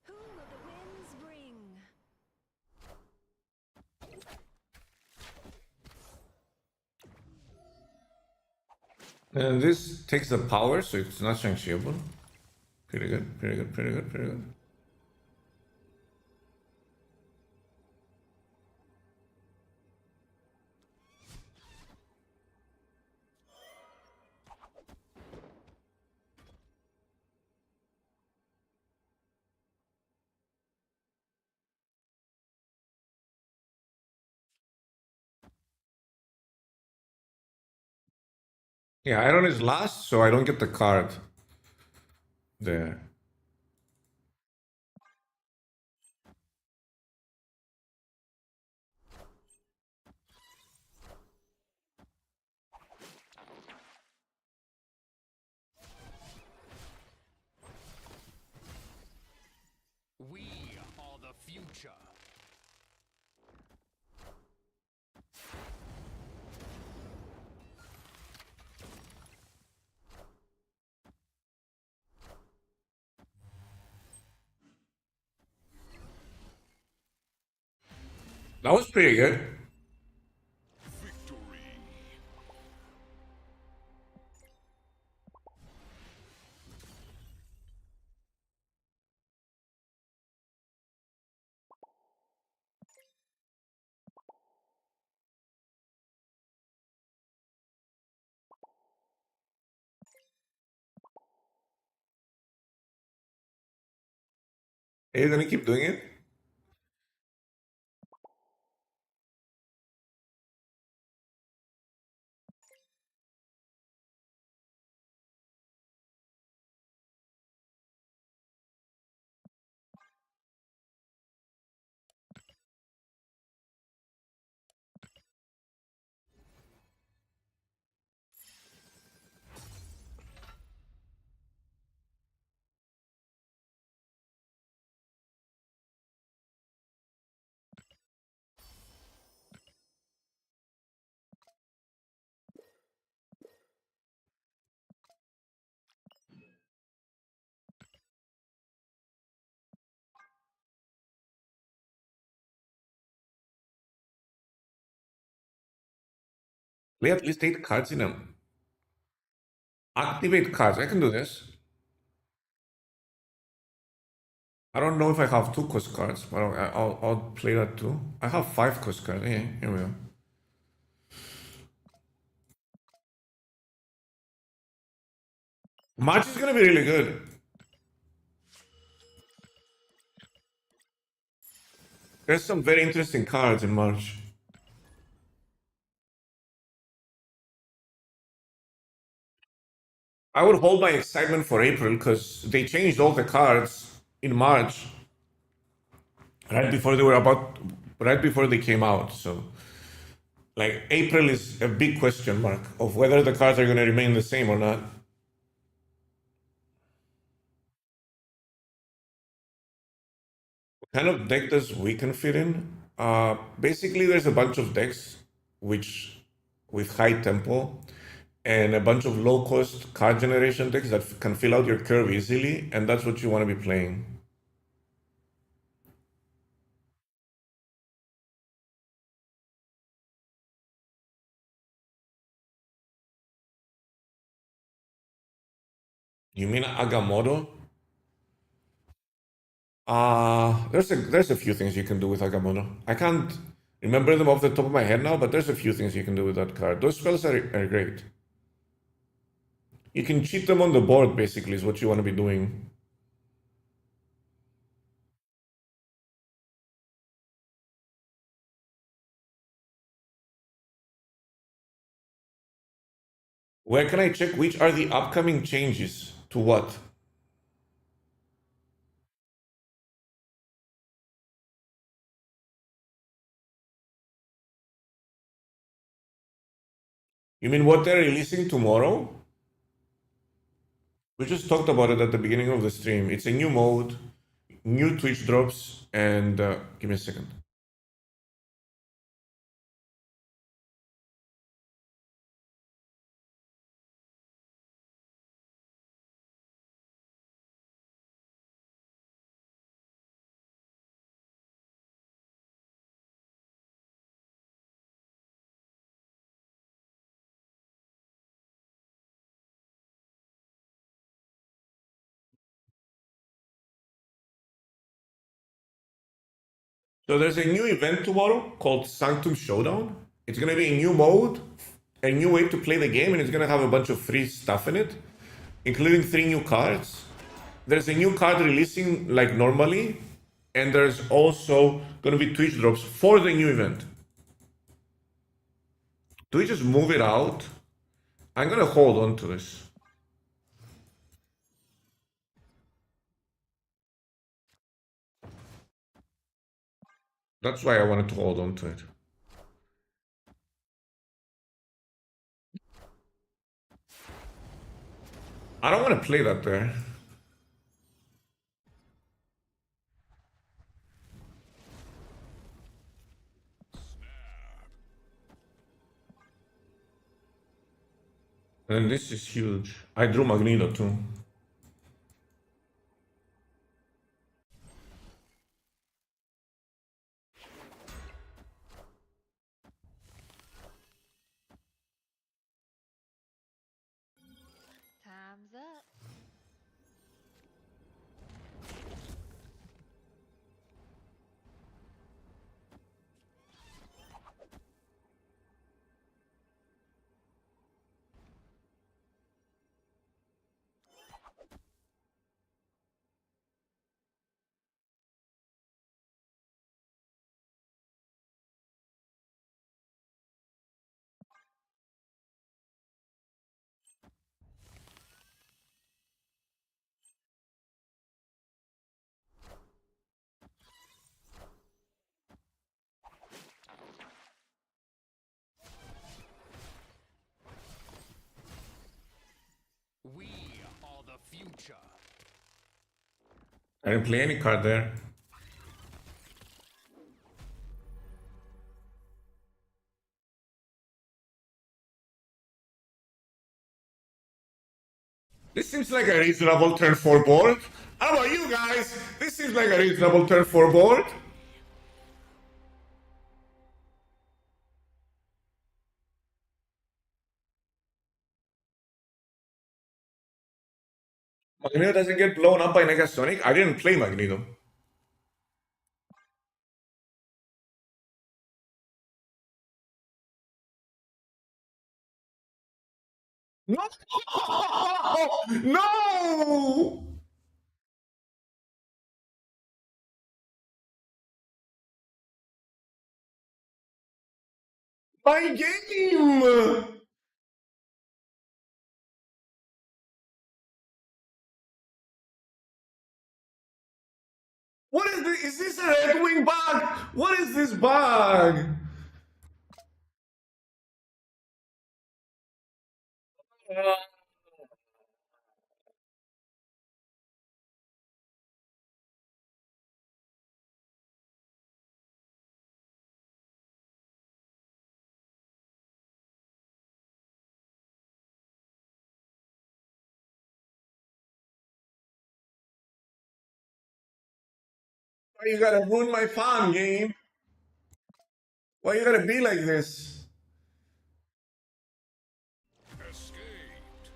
Who will the winds bring?
And this takes the power, so it's not sanctionable. Pretty good, pretty good, pretty good, pretty good. Yeah, Iron is last, so I don't get the card there. That was pretty good.
Victory.
Are you gonna keep doing it? Play at least 8 cards in them. Activate cards. I can do this. I don't know if I have 2 cost cards, but I'll play that too. I have 5 cost cards. Yeah, here we go. March is gonna be really good. There's some very interesting cards in March. I would hold my excitement for April because they changed all the cards in March right before they came out. So, like, April is a big question mark of whether the cards are going to remain the same or not. What kind of deck does Weaken fit in? Basically, there's a bunch of decks which with high tempo and a bunch of low cost card generation decks that can fill out your curve easily, and that's what you want to be playing. You mean Agamotto? There's a few things you can do with Agamotto. I can't remember them off the top of my head now, but there's a few things you can do with that card. Those spells are great. You can cheat them on the board, basically, is what you want to be doing. Where can I check which are the upcoming changes to what? You mean what they're releasing tomorrow? We just talked about it at the beginning of the stream. It's a new mode, new Twitch drops, and give me a second. So there's a new event tomorrow called Sanctum Showdown. It's gonna be a new mode, a new way to play the game, and it's gonna have a bunch of free stuff in it, including 3 new cards. There's a new card releasing like normally, and there's also gonna be Twitch drops for the new event. Do we just move it out? I'm gonna hold on to this. That's why I wanted to hold on to it. I don't want to play that there. And this is huge. I drew Magneto too.
future.
I didn't play any card there. This seems like a reasonable turn 4 board. How about you guys? This seems like a reasonable turn 4 board. Magneto doesn't get blown up by Negasonic. I didn't play Magneto. No! No! My game! What is this? Is this a Red Wing bug? What is this bug? Why you gotta ruin my farm, game? Why you gotta be like this?
Escaped.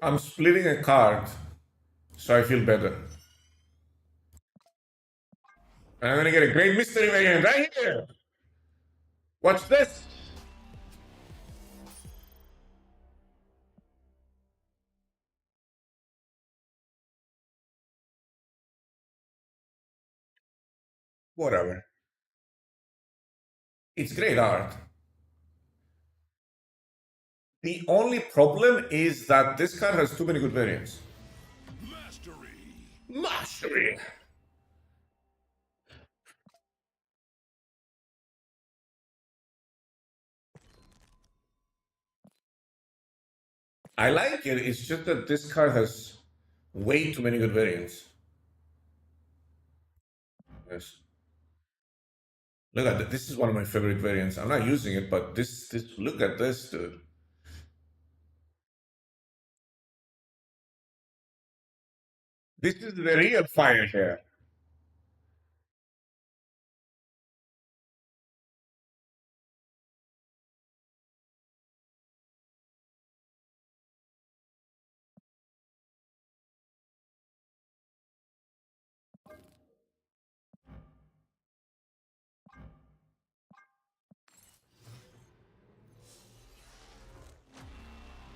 I'm splitting a card, so I feel better. And I'm gonna get a great mystery variant right here. Watch this. Whatever. It's great art. The only problem is that this card has too many good variants.
Mastery.
Mastery. I like it. It's just that this card has way too many good variants. Yes. Look at that. This is one of my favorite variants. I'm not using it, but this look at this, dude. This is the real fire here.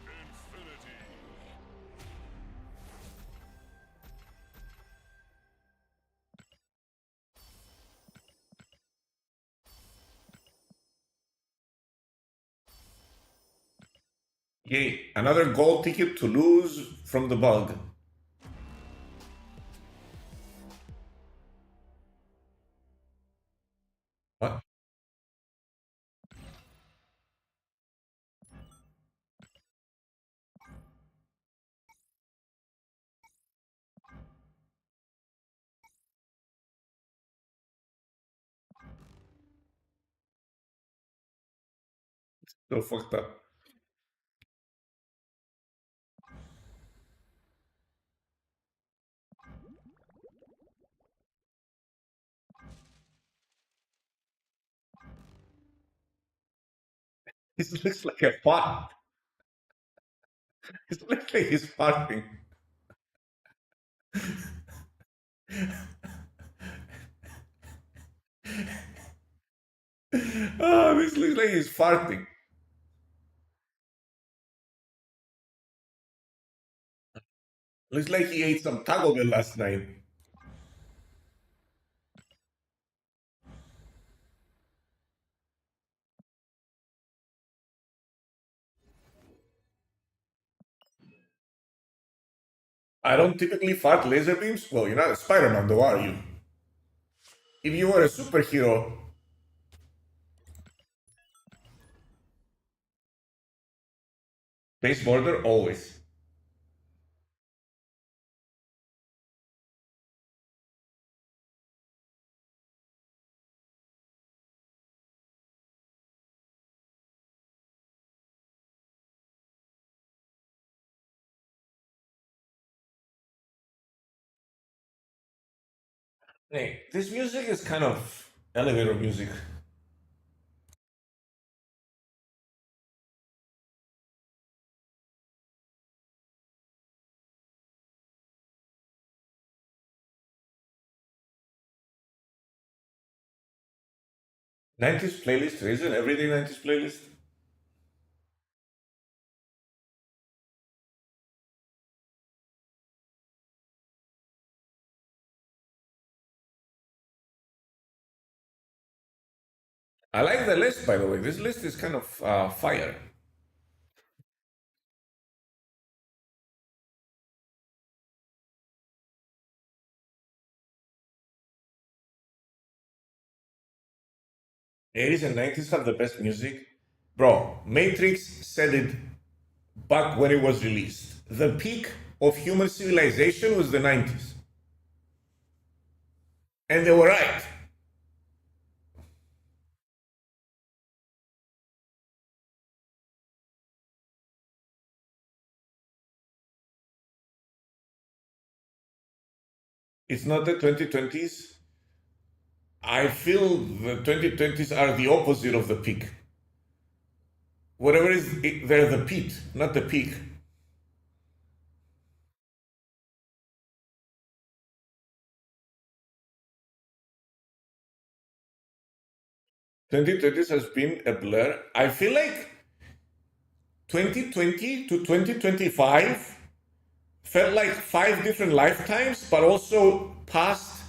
Infinity.
Yay, another gold ticket to lose from the bug. What? So fucked up. This looks like a fart. It looks like he's farting. Oh, this looks like he's farting. Looks like he ate some Taco Bell last night. I don't typically fart laser beams. Well, you're not a Spider-Man, though, are you? If you were a superhero, base border always. Hey, this music is kind of elevator music. '90s playlist, is it everyday '90s playlist? I like the list, by the way. This list is kind of fire. '80s and '90s have the best music. Bro, Matrix said it back when it was released. The peak of human civilization was the '90s. And they were right. It's not the 2020s. I feel the 2020s are the opposite of the peak. Whatever is, they're the peak, not the peak. 2020s has been a blur. I feel like 2020 to 2025 felt like 5 different lifetimes, but also passed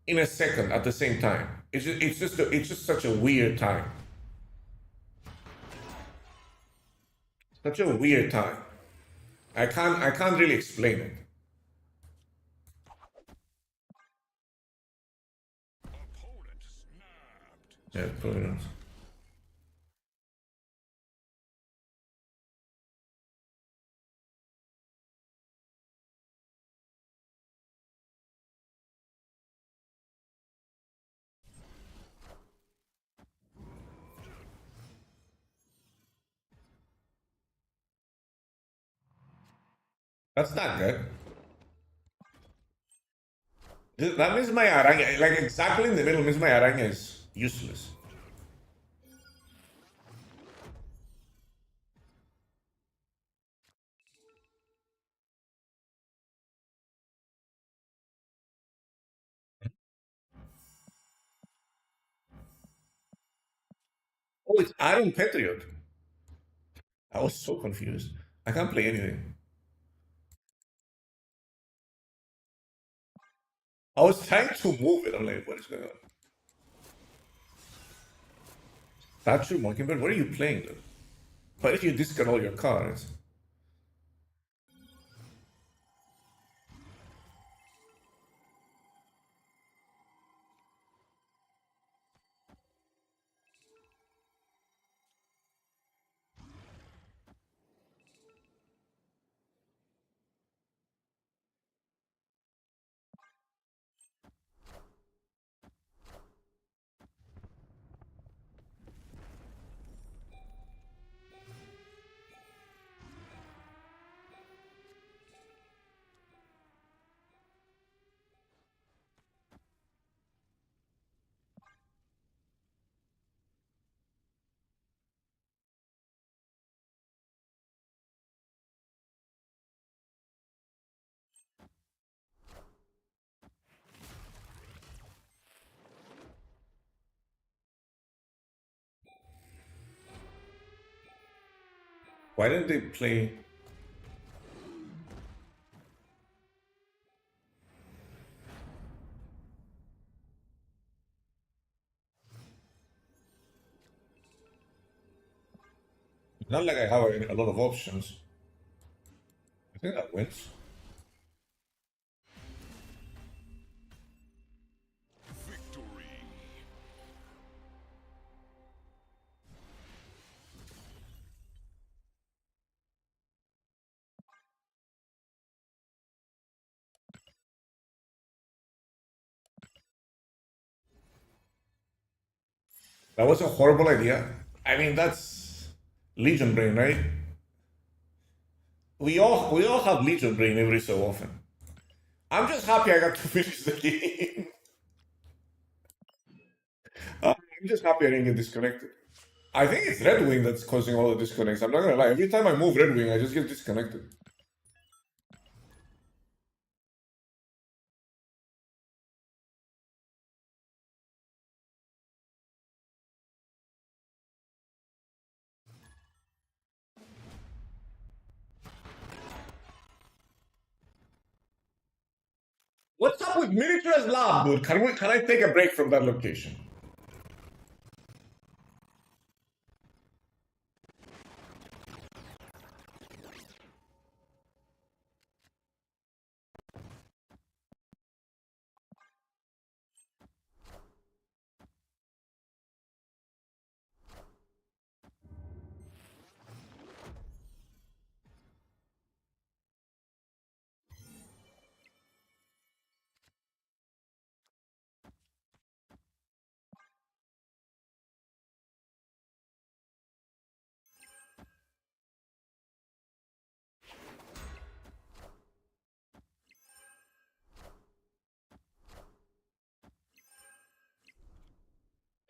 in a second at the same time. It's just such a weird time. Such a weird time. I can't really explain it.
Opponent snapped.
Yeah, probably not. That's not good. That means my araña, like exactly in the middle, means my araña is useless. Oh, it's Iron Patriot. I was so confused. I can't play anything. I was trying to move it. I'm like, what is going on? Statue Mockingbird, what are you playing, dude? Why did you discard all your cards? Why didn't they play? It's not like I have a lot of options. I think that wins. That was a horrible idea. I mean, that's Legion brain, right? We all have Legion brain every so often. I'm just happy I got to finish the game. I'm just happy I didn't get disconnected. I think it's Red Wing that's causing all the disconnects. I'm not gonna lie. Every time I move Red Wing, I just get disconnected. What's up with Miniatures Lab, dude? Can I take a break from that location?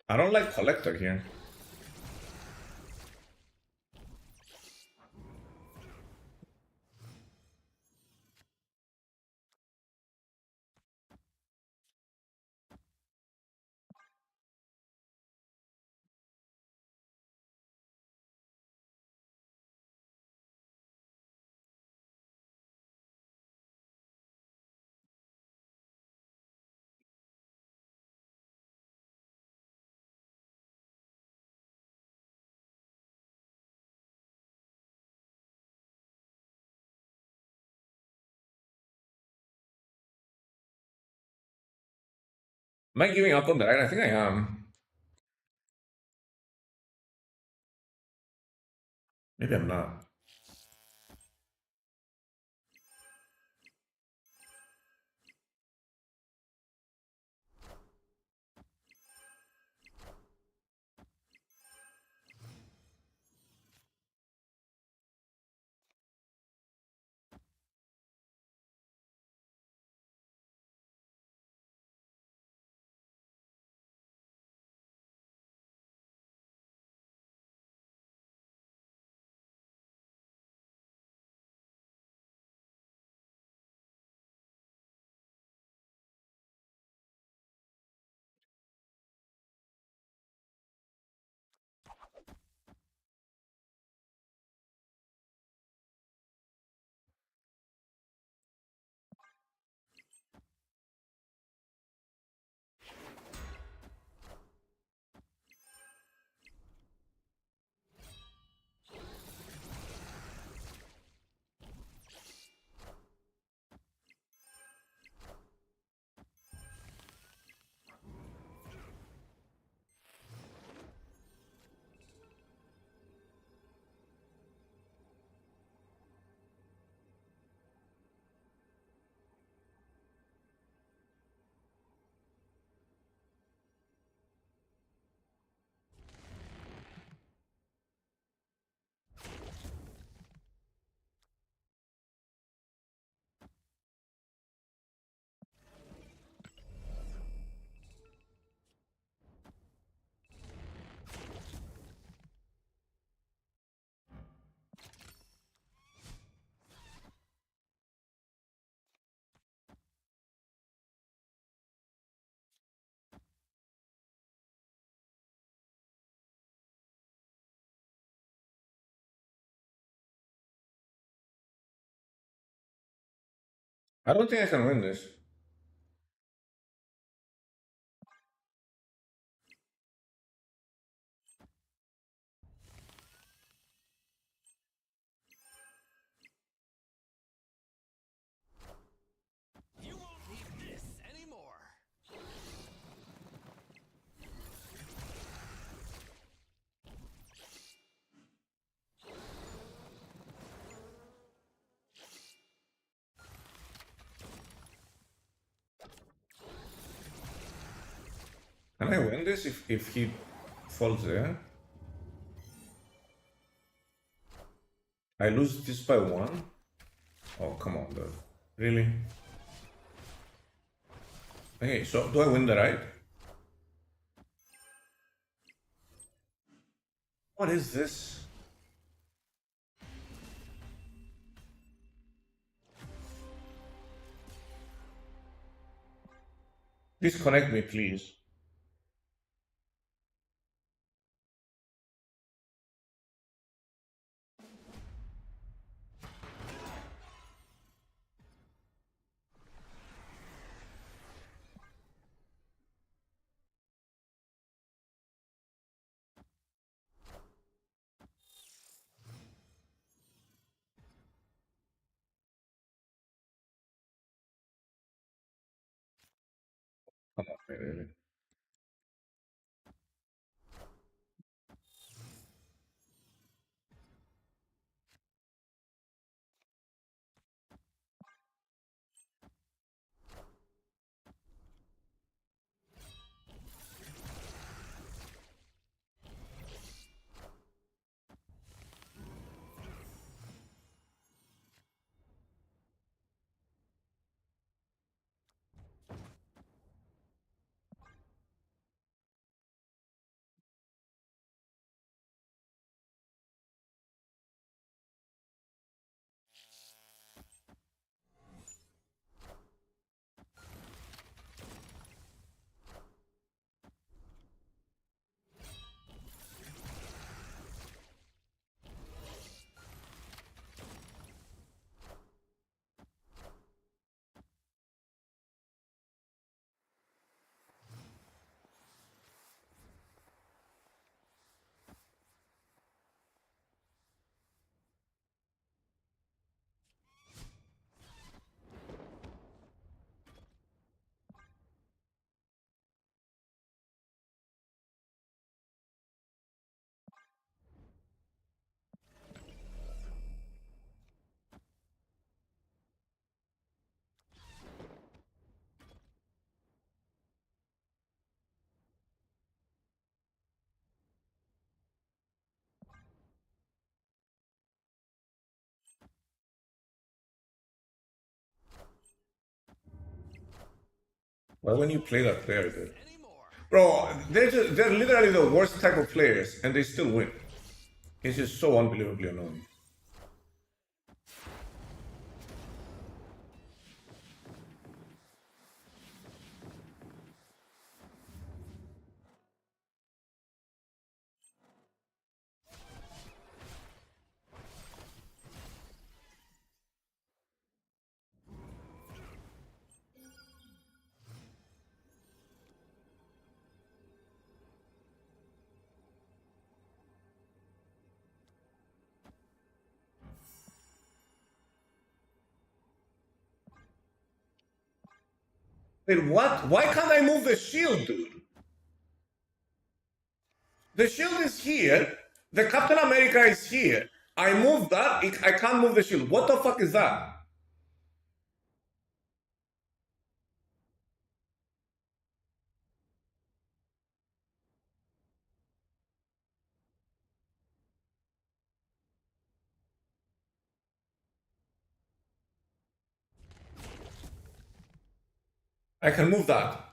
I don't like Collector here. Am I giving up on that? I think I am. Maybe I'm not. I don't think I can win this.
You won't need this anymore.
Can I win this if he falls there. I lose this by 1. Oh, come on, dude. Really? Okay, so do I win the ride? What is this? Disconnect me, please. Come on, really. Why when you play that player, dude?
Anymore.
Bro, they're literally the worst type of players, and they still win. It's just so unbelievably annoying. Wait, what? Why can't I move the shield, dude? The shield is here. The Captain America is here. I move that. I can't move the shield. What the fuck is that? I can move that.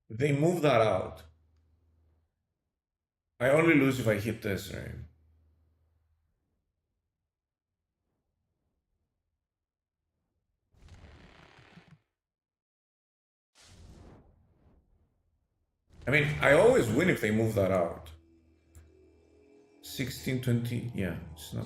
They move that out. I only lose if I hit this, right? I mean, I always win if they move that out. 16, 20, yeah, it's not.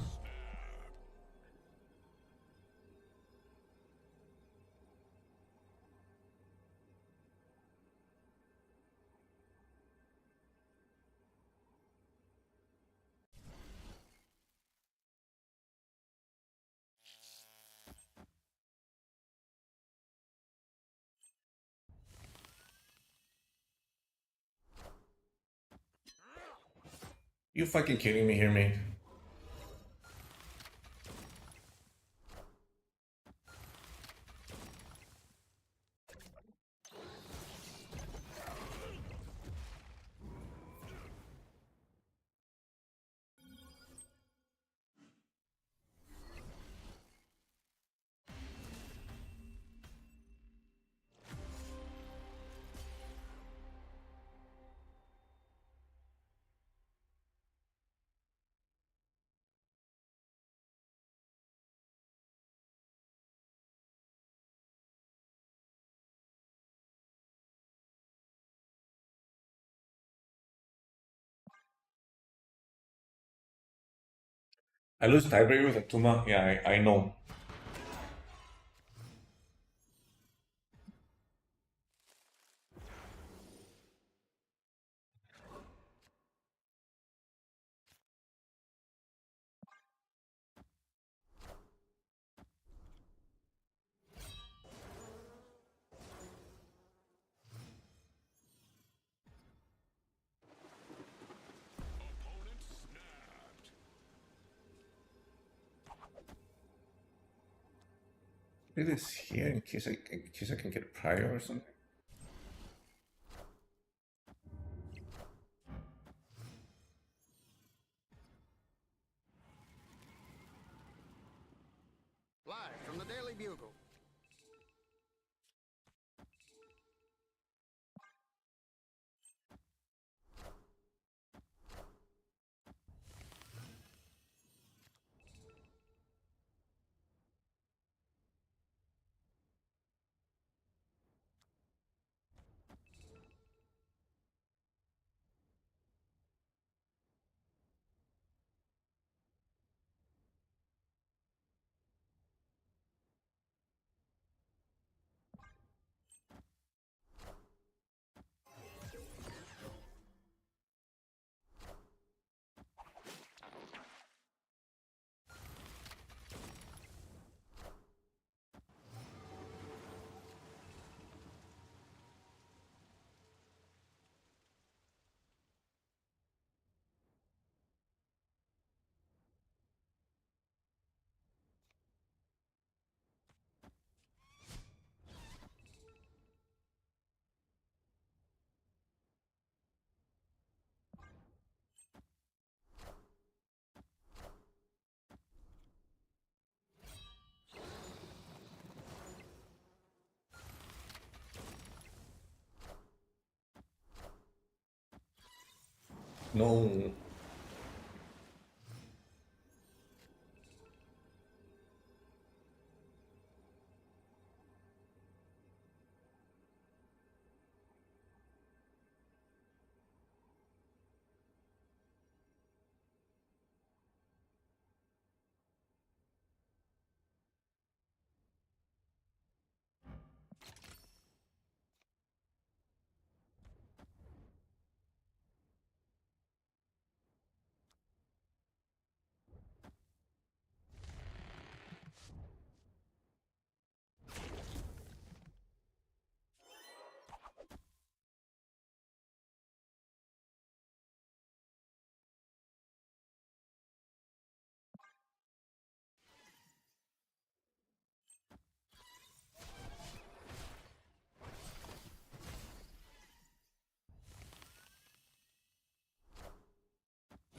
You fucking kidding me here, mate? I lose tiebreaker with a Tuma. Yeah, I know.
Opponent snapped.
Leave this here in case I can get prior or something.
Live from the Daily Bugle.
No.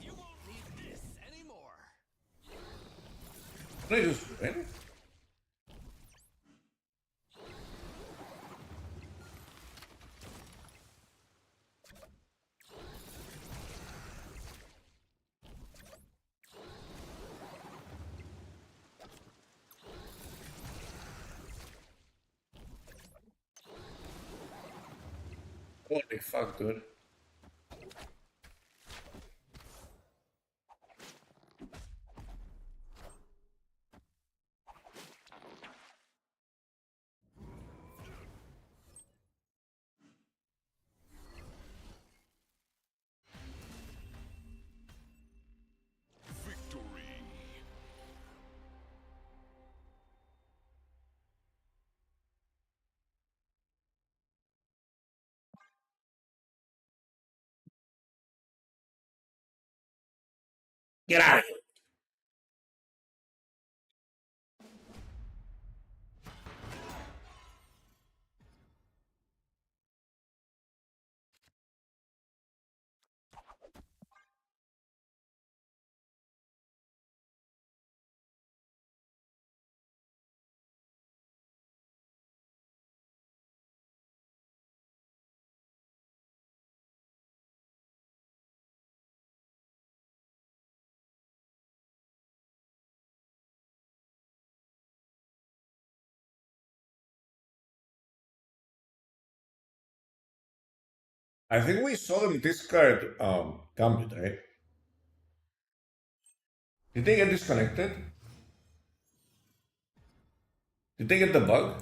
You won't need this anymore.
Can I just win? Holy fuck, dude. Get out of here. I think we saw them discard Gambit, right? Did they get disconnected? Did they get the bug?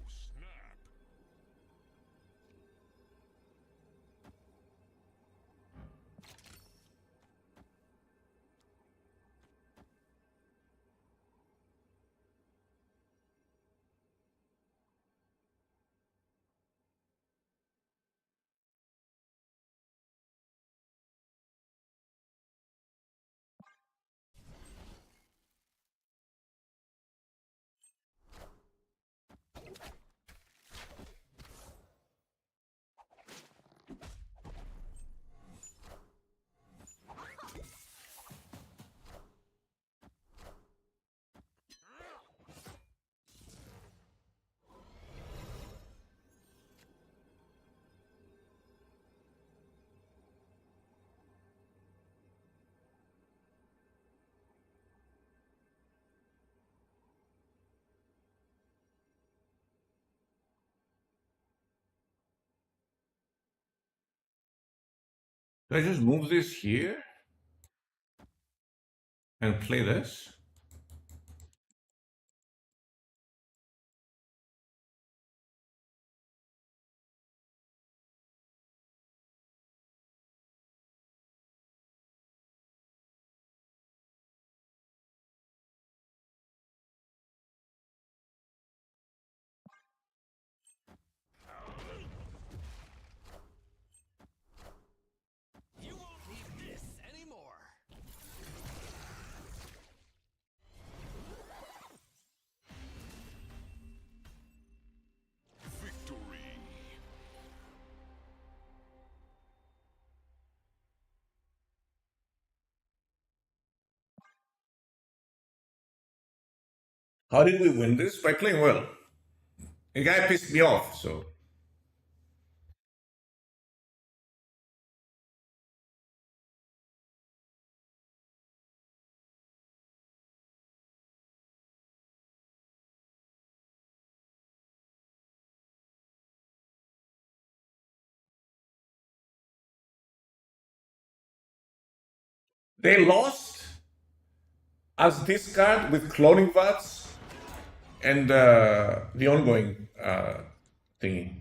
Snap.
Do I just move this here and play this?
You won't need this anymore.
Victory.
How did we win this? By playing well. The guy pissed me off, so. They lost? as this card with cloning VATs and the ongoing thingy.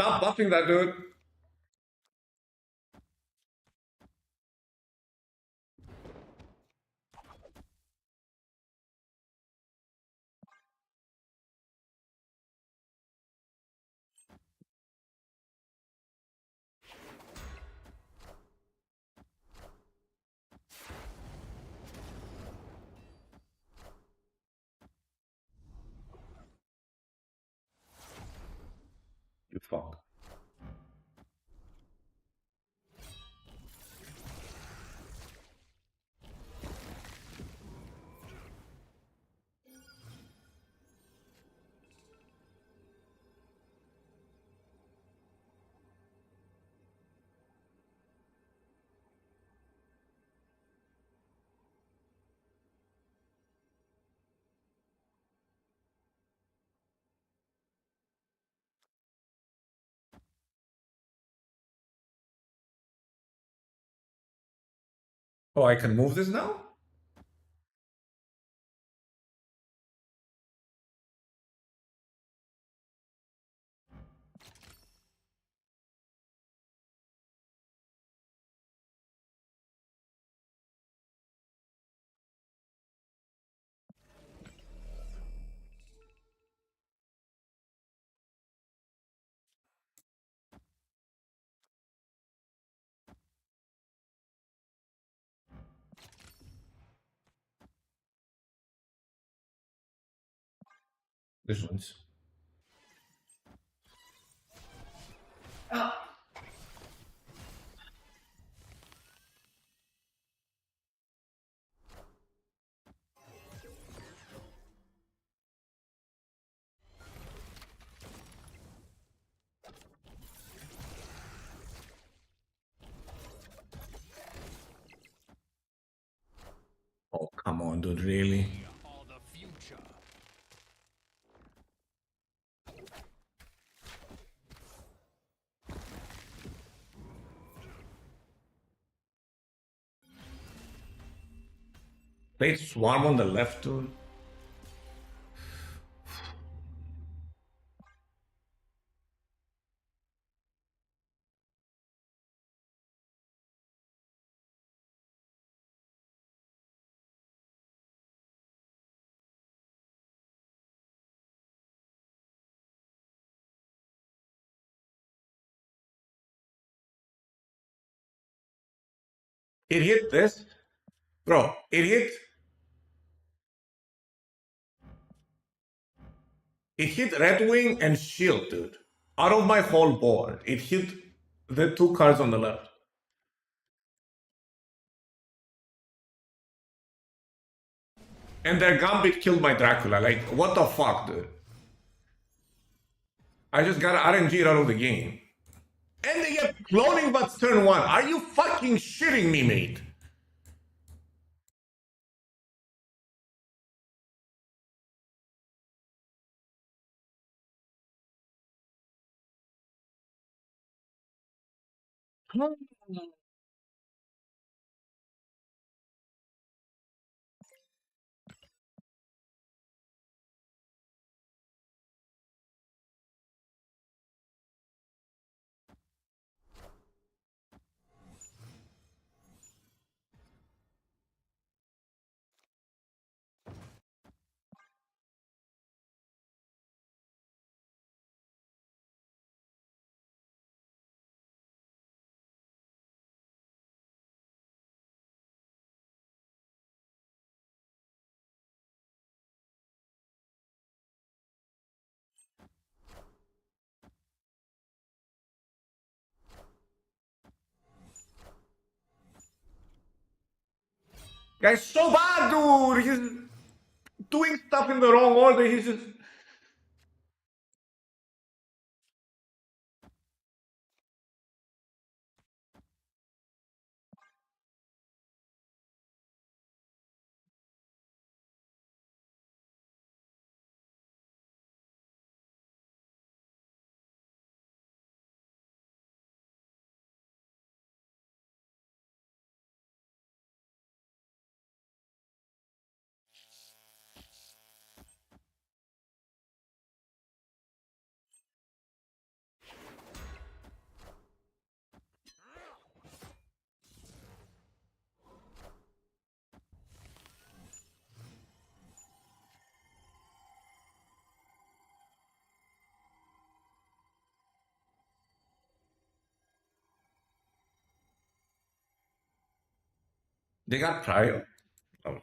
Stop buffing that dude. You fuck. Oh, I can move this now? This one's. Oh, come on, dude, really?
All the future.
Played Swarm on the left, dude. It hit this. Bro, it hit. It hit Red Wing and Shield, dude. Out of my whole board, it hit the two cards on the left. And their Gambit killed my Dracula. Like, what the fuck, dude? I just got RNG out of the game. And they get cloning bots turn 1. Are you fucking shitting me, mate? Guy's so bad, dude. He's doing stuff in the wrong order. He's just. They got trial. Oh.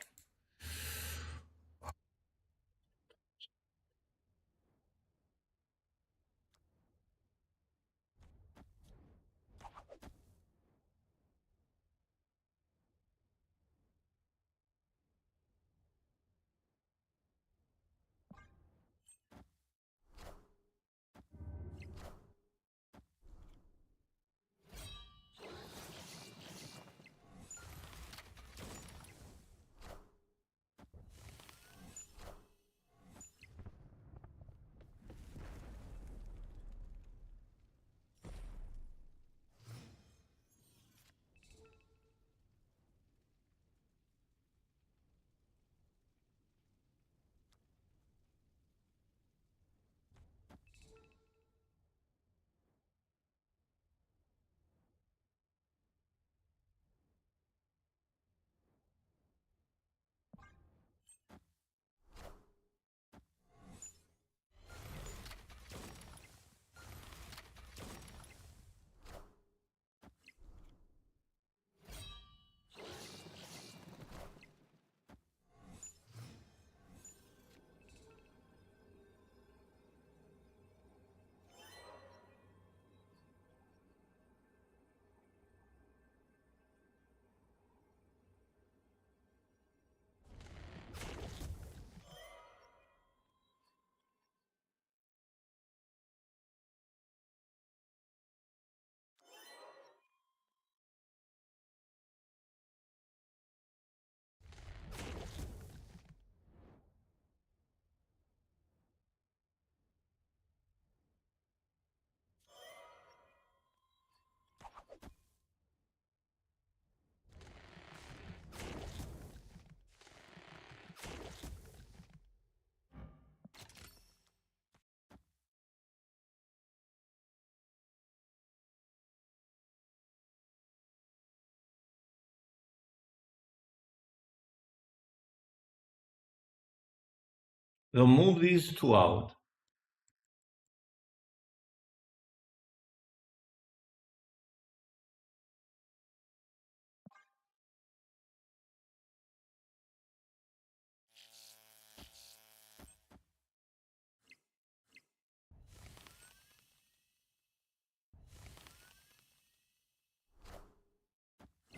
They'll move these two out.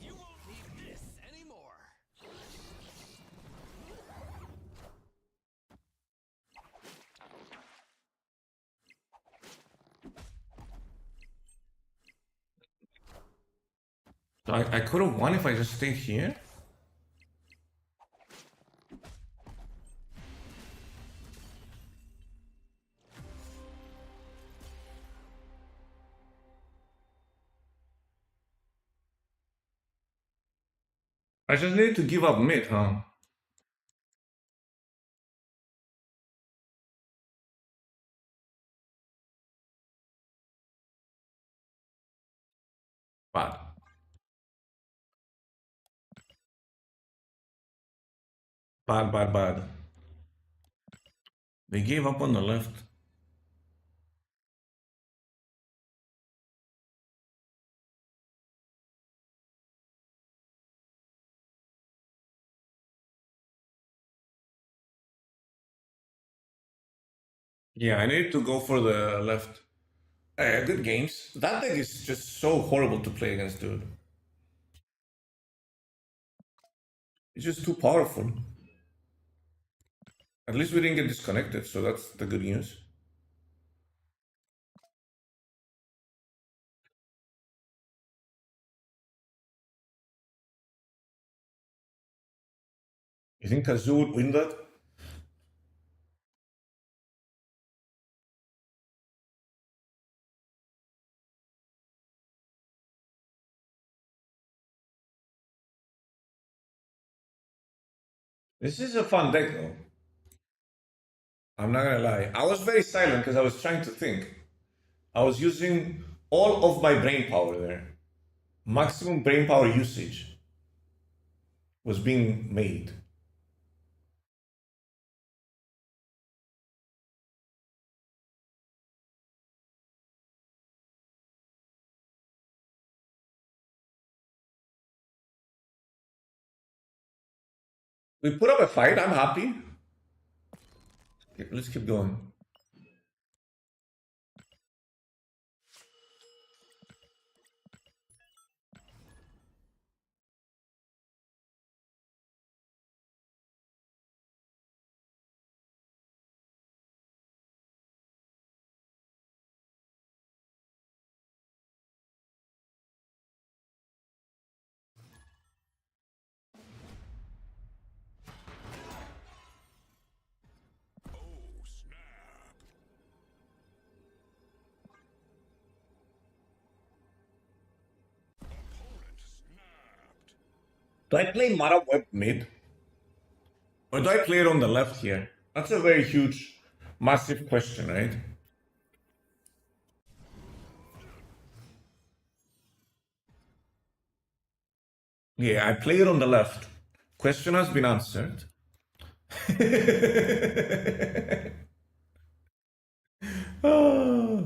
You won't need this anymore.
So I could have won if I just stayed here. I just need to give up mid, huh? Bad. Bad, bad, bad. They gave up on the left. Yeah, I need to go for the left. Good games. That deck is just so horrible to play against, dude. It's just too powerful. At least we didn't get disconnected, so that's the good news. You think Kazoo would win that? This is a fun deck, though. I'm not gonna lie. I was very silent because I was trying to think. I was using all of my brain power there. Maximum brain power usage was being made. We put up a fight. I'm happy. Okay, let's keep going.
Oh, snap. Opponent snapped.
Do I play Mara Web mid? Or do I play it on the left here? That's a very huge, massive question, right? Yeah, I play it on the left. Question has been answered. Ah.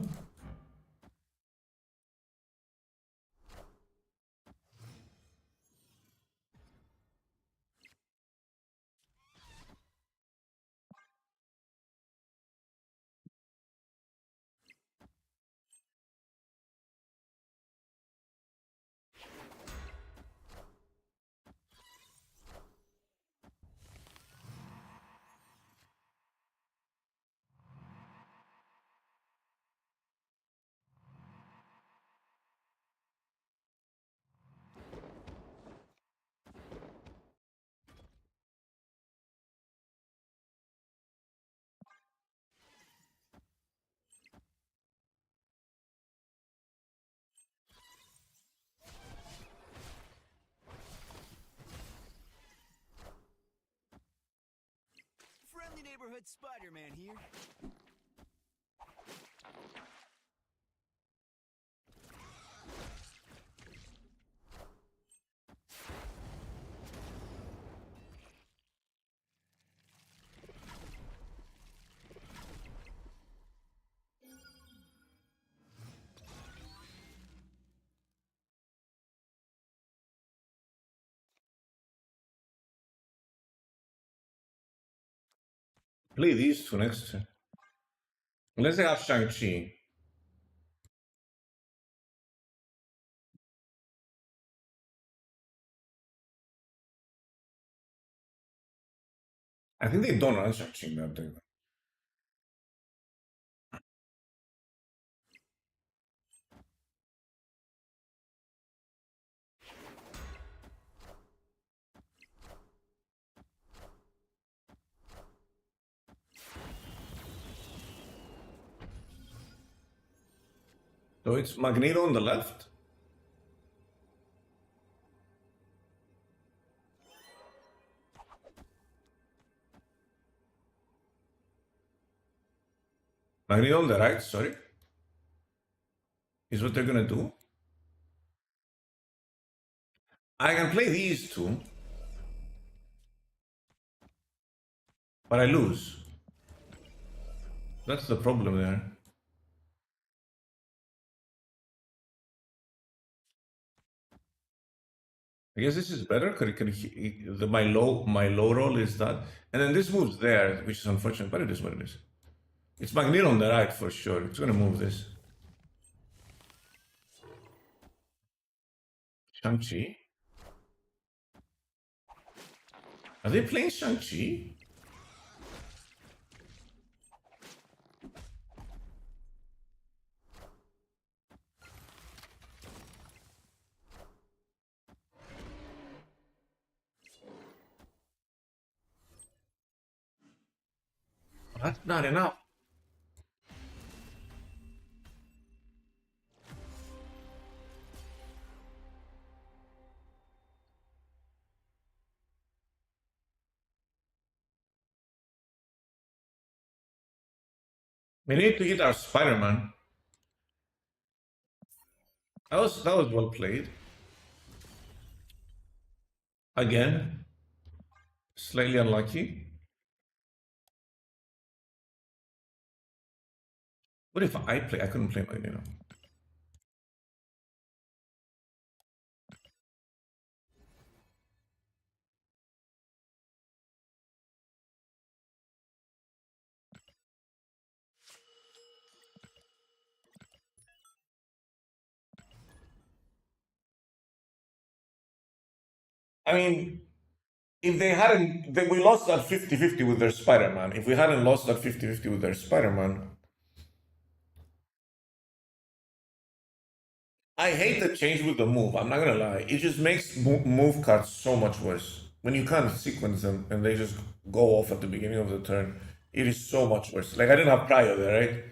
Friendly neighborhood Spider-Man here.
Play these two next turn. Unless I have Shang-Chi. I think they don't run Shang-Chi in that deck. So it's Magneto on the left. Magneto on the right, sorry. Is what they're gonna do. I can play these two, but I lose. That's the problem there. I guess this is better. My low roll is that, and then this moves there, which is unfortunate, but it is what it is. It's Magneto on the right for sure. It's gonna move this. Shang-Chi. Are they playing Shang-Chi? That's not enough. We need to hit our Spider-Man. That was well played. Again, slightly unlucky. What if I play? I couldn't play Magneto. I mean, if they hadn't, then we lost that 50-50 with their Spider-Man. If we hadn't lost that 50-50 with their Spider-Man, I hate the change with the move. I'm not gonna lie. It just makes move cards so much worse. When you can't sequence them and they just go off at the beginning of the turn, it is so much worse. Like I didn't have Prio there, right?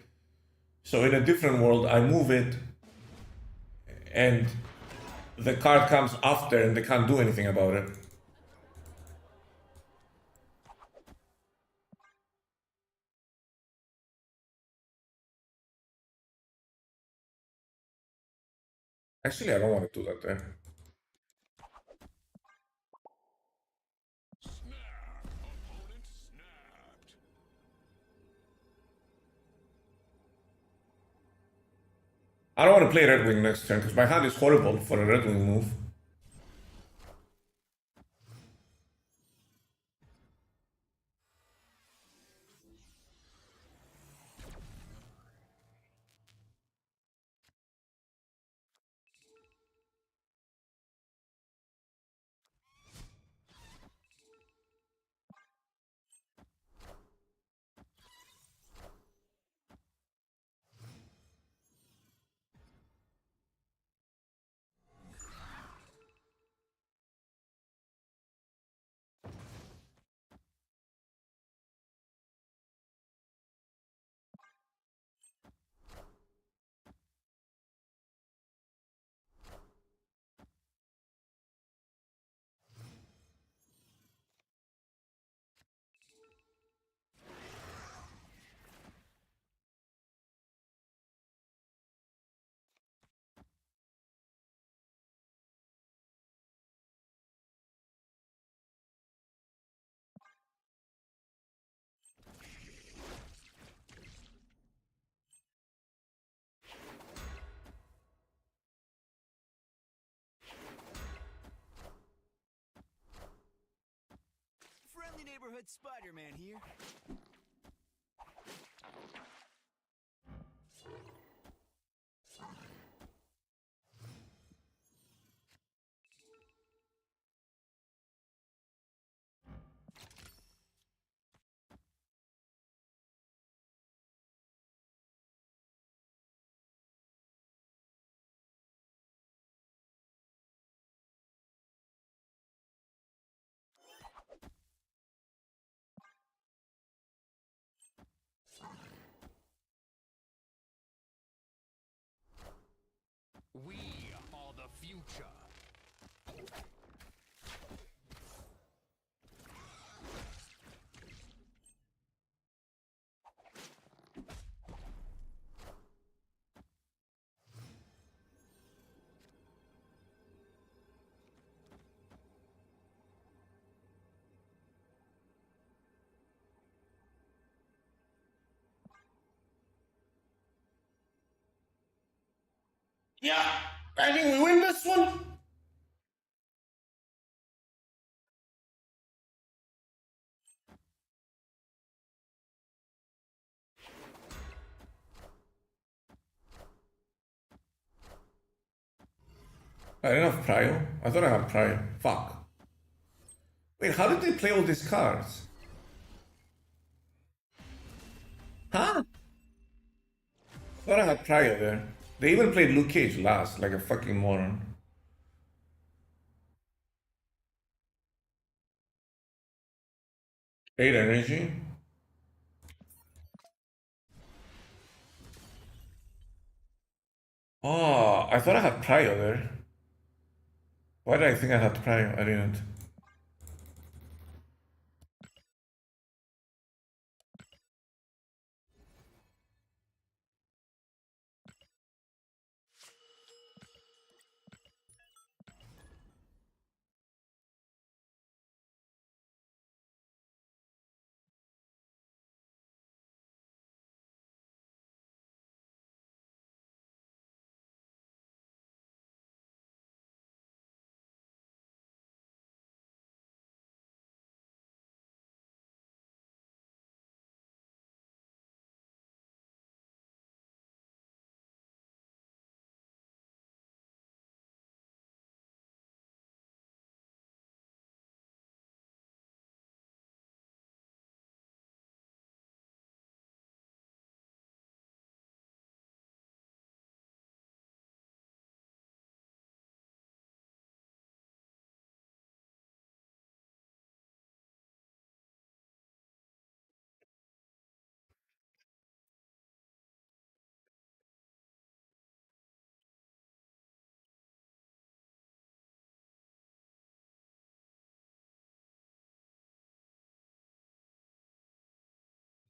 So in a different world, I move it, and the card comes after, and they can't do anything about it. Actually, I don't want to do that there.
Snap. Opponent snapped.
I don't want to play Red Wing next turn because my hand is horrible for a Red Wing move.
Friendly neighborhood Spider-Man here. We are the future.
Yeah, I think we win this one. I didn't have Prio. I thought I had Prio. Fuck. Wait, how did they play all these cards? Huh? I thought I had Prio there. They even played Luke Cage last, like a fucking moron. Eight energy. Oh, I thought I had Prio there. Why did I think I had Prio? I didn't.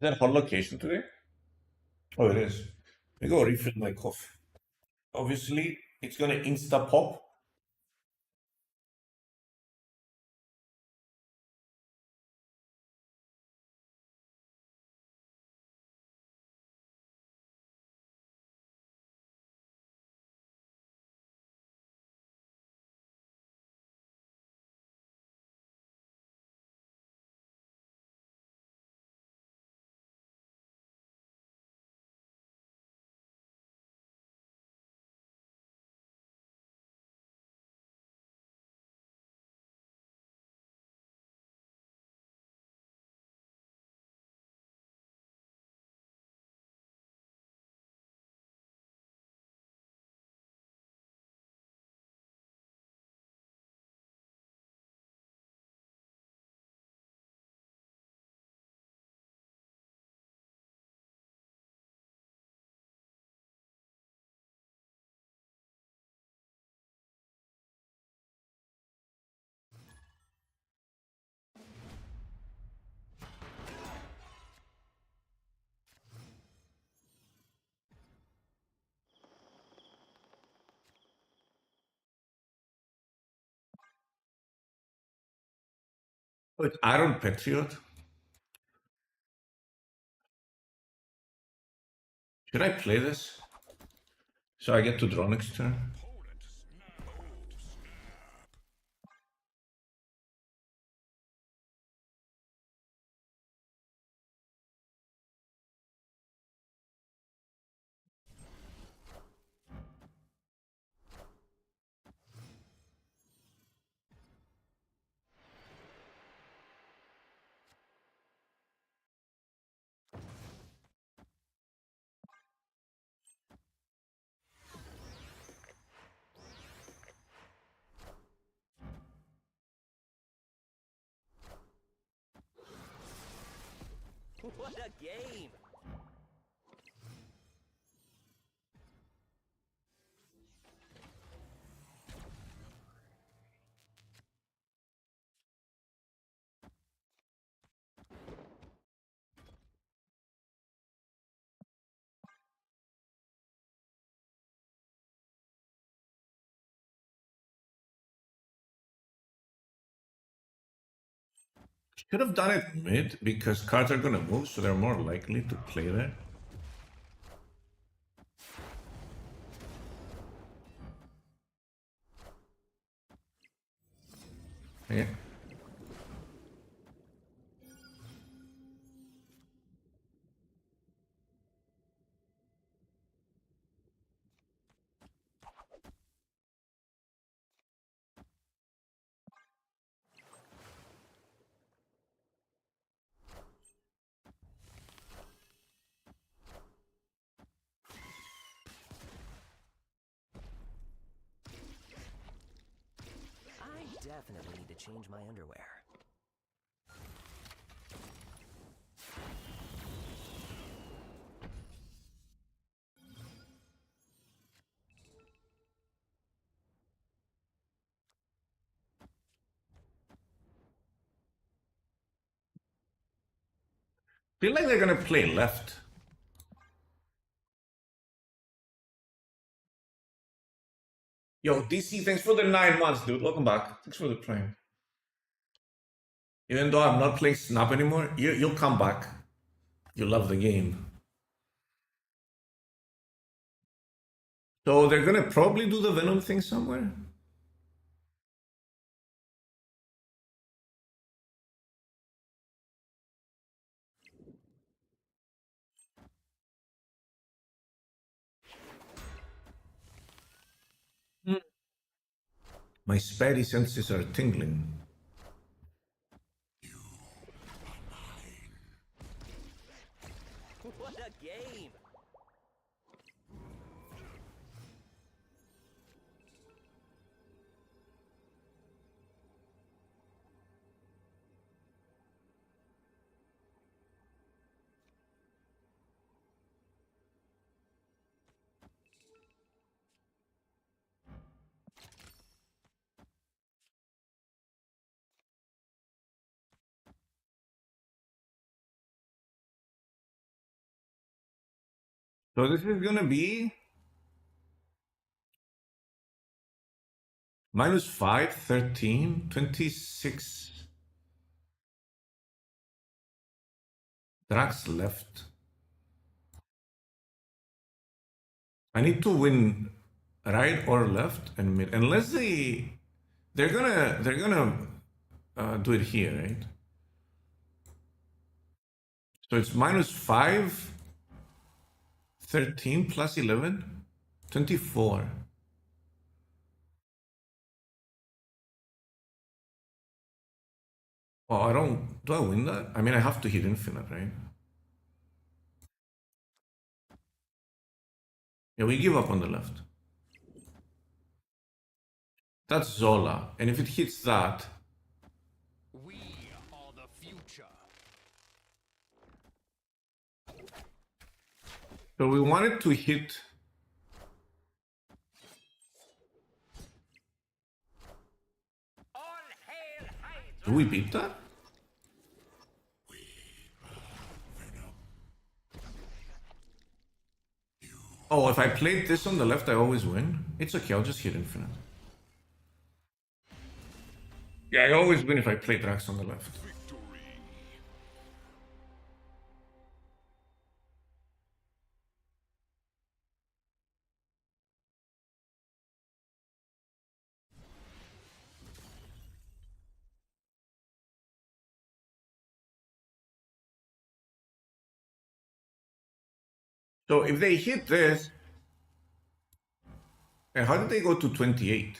Is that hot location today? Oh, it is. Let me go refill my coffee. Obviously, it's gonna insta pop. Oh, it's Iron Patriot. Should I play this? So I get to draw next turn?
Opponent snap.
What a game!
Should have done it mid because cards are gonna move, so they're more likely to play there. Yeah.
I definitely need to change my underwear.
Feel like they're gonna play left. Yo, DC, thanks for the 9 months, dude. Welcome back. Thanks for the prime. Even though I'm not playing Snap anymore, you'll come back. You love the game. So they're gonna probably do the Venom thing somewhere? My spidey senses are tingling.
What a game!
So this is gonna be -5, 13, 26. Drax left. I need to win right or left and mid, unless they're gonna do it here, right? So it's -5, 13 plus 11, 24. Oh, I don't. Do I win that? I mean, I have to hit infinite, right? Yeah, we give up on the left. That's Zola. And if it hits that,
We are the future.
so we wanted to hit.
All hail Hydra!
Do we beat that? Oh, if I played this on the left, I always win. It's okay, I'll just hit infinite. Yeah, I always win if I play Drax on the left.
Victory.
So if they hit this, and how did they go to 28?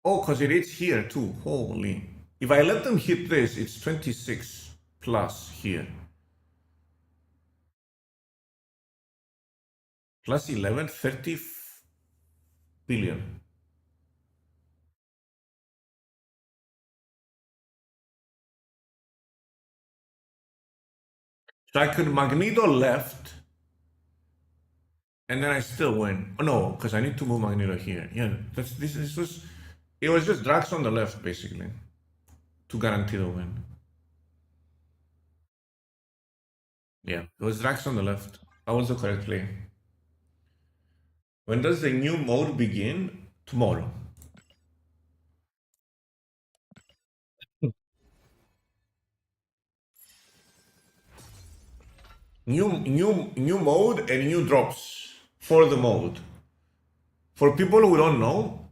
Oh, because it is here too. Holy. If I let them hit this, it's 26 plus here. Plus 11, 30 billion. So I could Magneto left, and then I still win. Oh no, because I need to move Magneto here. Yeah, it was just Drax on the left, basically, to guarantee the win. Yeah, it was Drax on the left. That was the correct play. When does the new mode begin? Tomorrow. New mode and new drops for the mode. For people who don't know,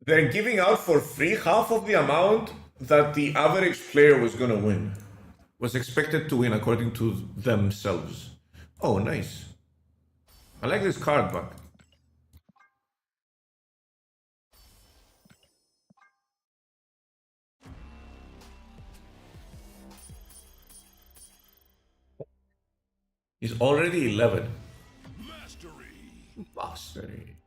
they're giving out for free half of the amount that the average player was gonna win, was expected to win according to themselves. Oh, nice. I like this card back. He's already 11.
Mastery.
Mastery.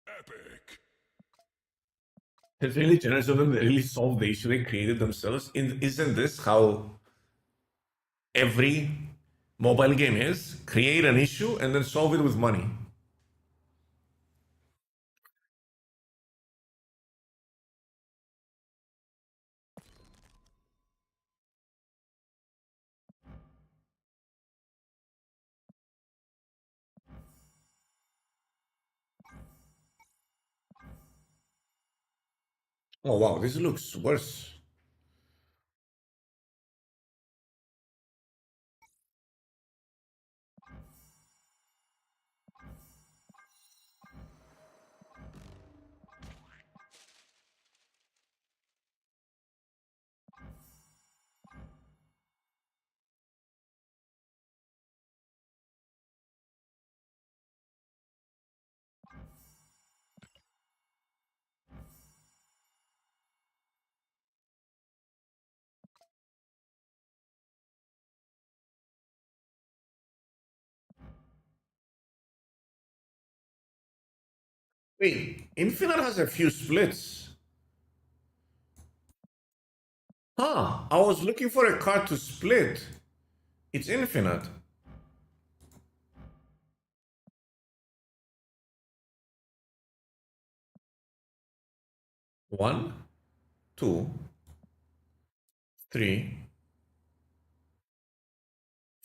Epic.
It's really generous of them. They really solved the issue they created themselves. Isn't this how every mobile game is? Create an issue and then solve it with money. Oh wow, this looks worse. Wait, Infinite has a few splits. Huh, I was looking for a card to split. It's Infinite. One, two, three,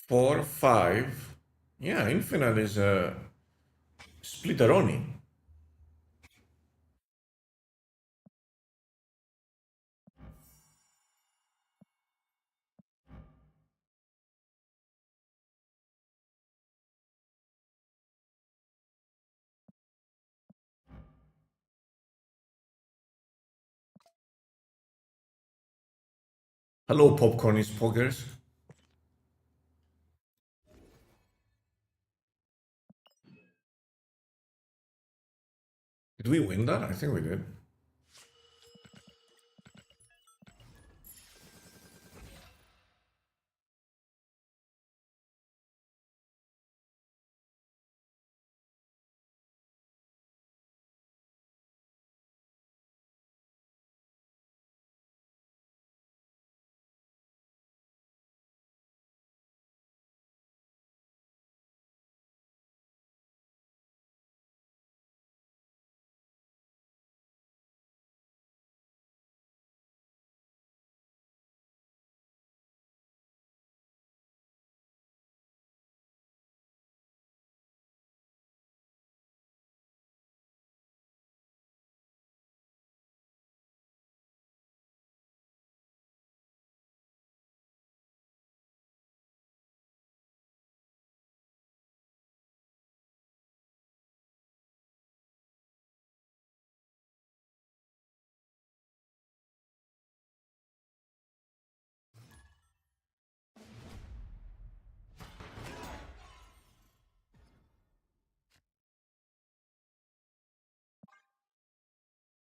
4, 5. Yeah, Infinite is a splitteroni. Hello, Popcornies Pokers. Did we win that? I think we did.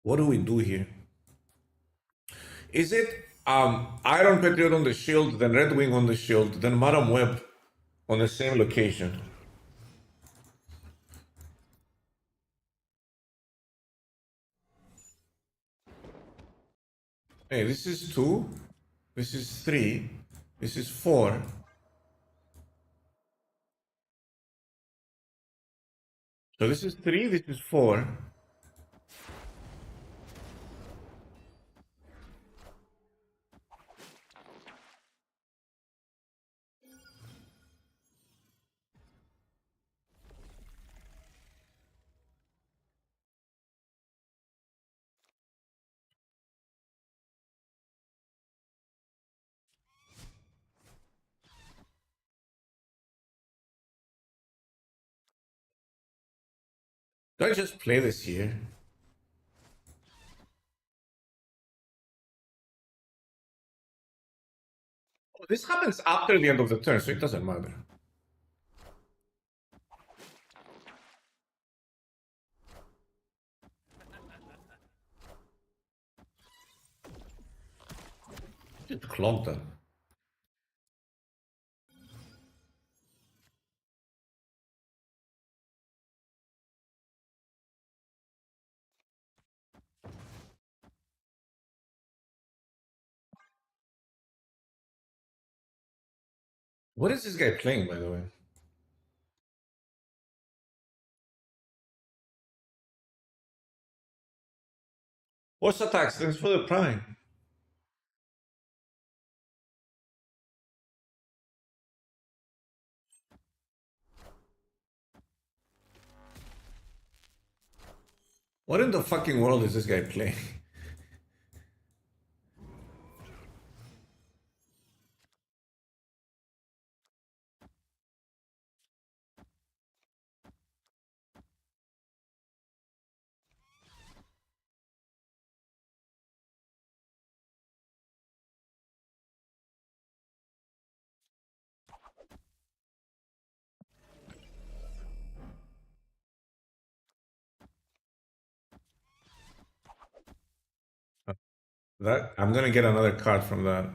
What do we do here? Is it Iron Patriot on the shield, then Red Wing on the shield, then Madam Web on the same location? Hey, this is 2, this is 3, this is 4. So this is 3, this is 4. Do I just play this here? Oh, this happens after the end of the turn, so it doesn't matter. It clogged that. What is this guy playing, by the way? What's attacks? Thanks for the prime. What in the fucking world is this guy playing? That I'm gonna get another card from that,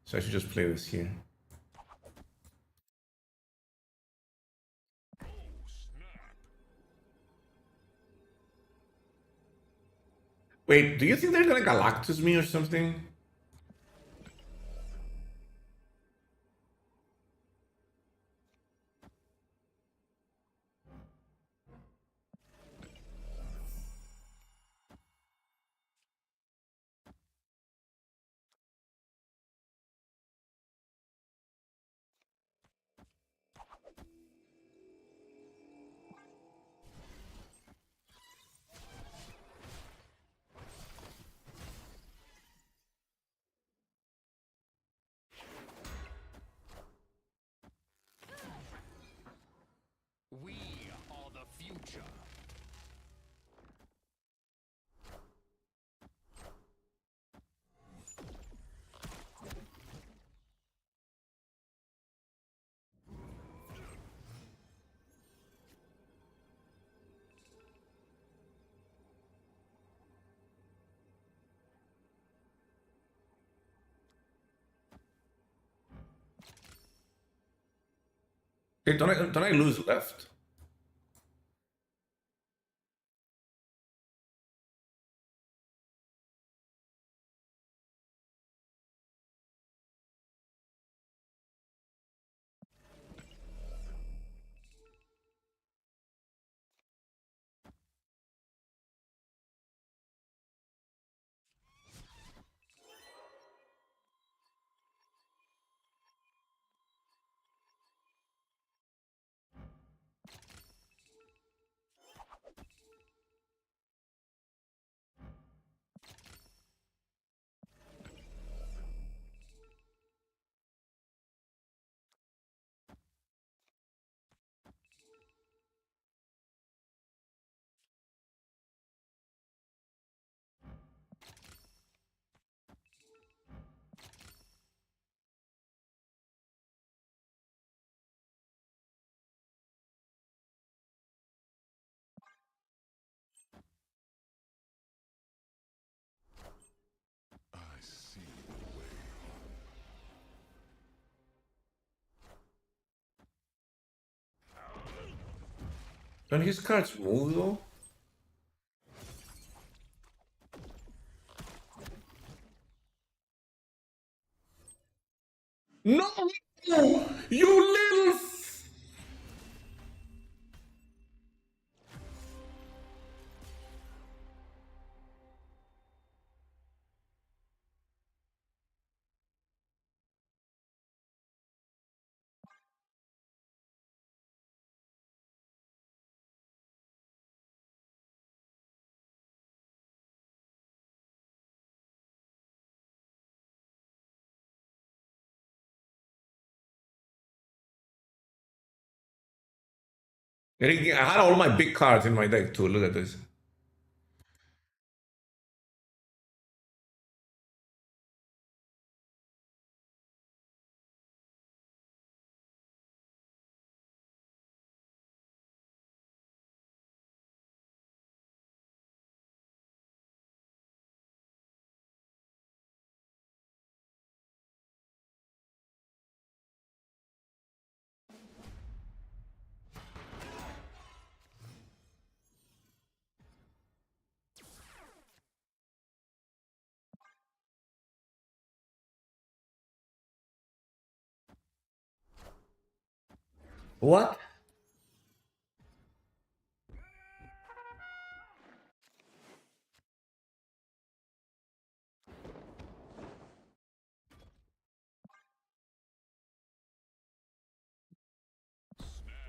so I should just play this here. Wait, do you think they're gonna Galactus me or something?
We are the future.
Hey, don't I lose left?
I see the way.
Don't his cards move though? No! You little I had all my big cards in my deck too. Look at this. What?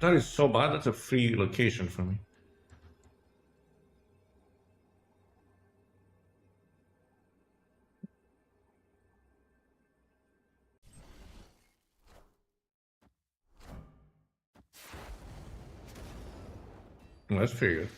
That is so bad. That's a free location for me. Well, that's pretty good.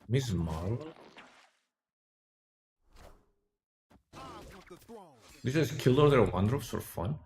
Miss Marvel? They just killed all their one-drops for fun?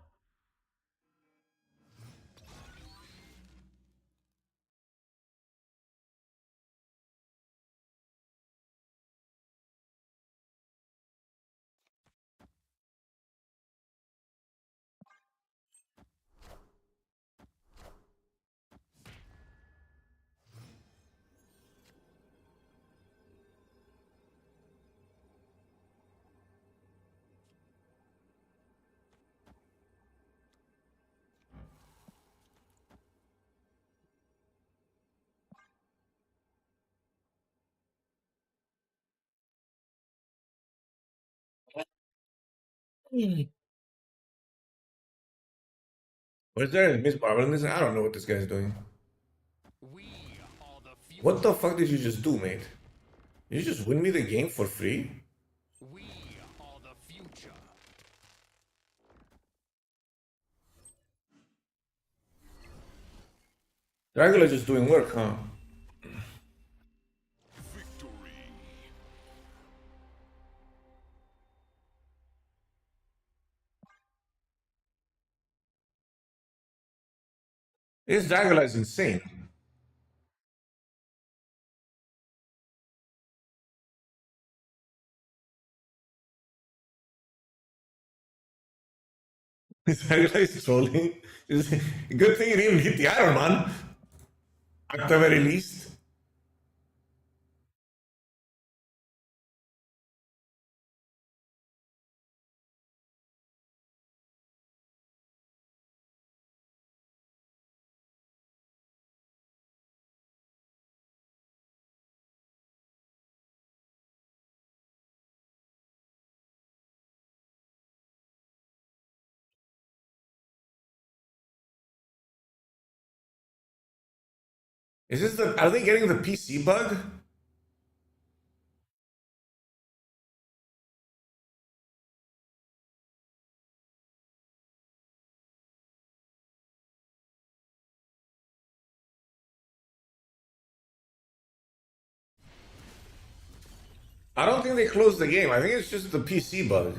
Where's there Miss Marvel in this? I don't know what this guy's doing.
We are the future.
What the fuck did you just do, mate? You just win me the game for free?
We are the future.
Dracula just doing work, huh?
Victory.
This Dracula is insane. This Dracula is trolling. Good thing he didn't hit the Iron Man. At the very least. Is this the? Are they getting the PC bug? I don't think they closed the game. I think it's just the PC bug.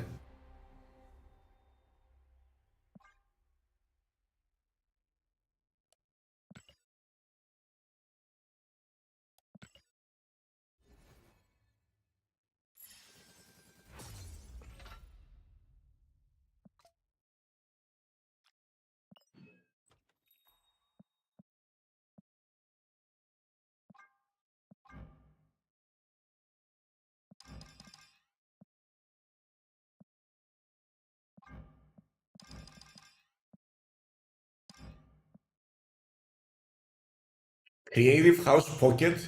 Creative House Pocket.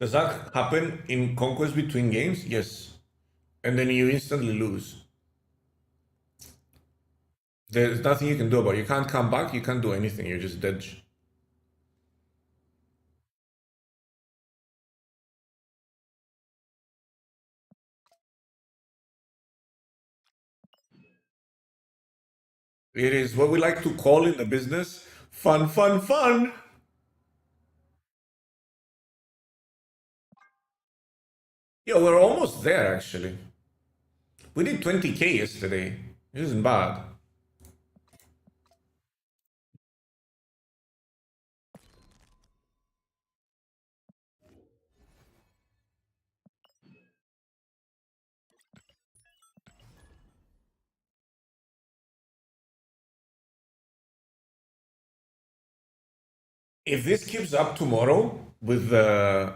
Does that happen in Conquest between games? Yes. And then you instantly lose. There's nothing you can do about it. You can't come back, you can't do anything, you're just dead. It is what we like to call in the business fun, fun, fun. Yo, we're almost there actually. We did 20k yesterday. It isn't bad. If this keeps up tomorrow with the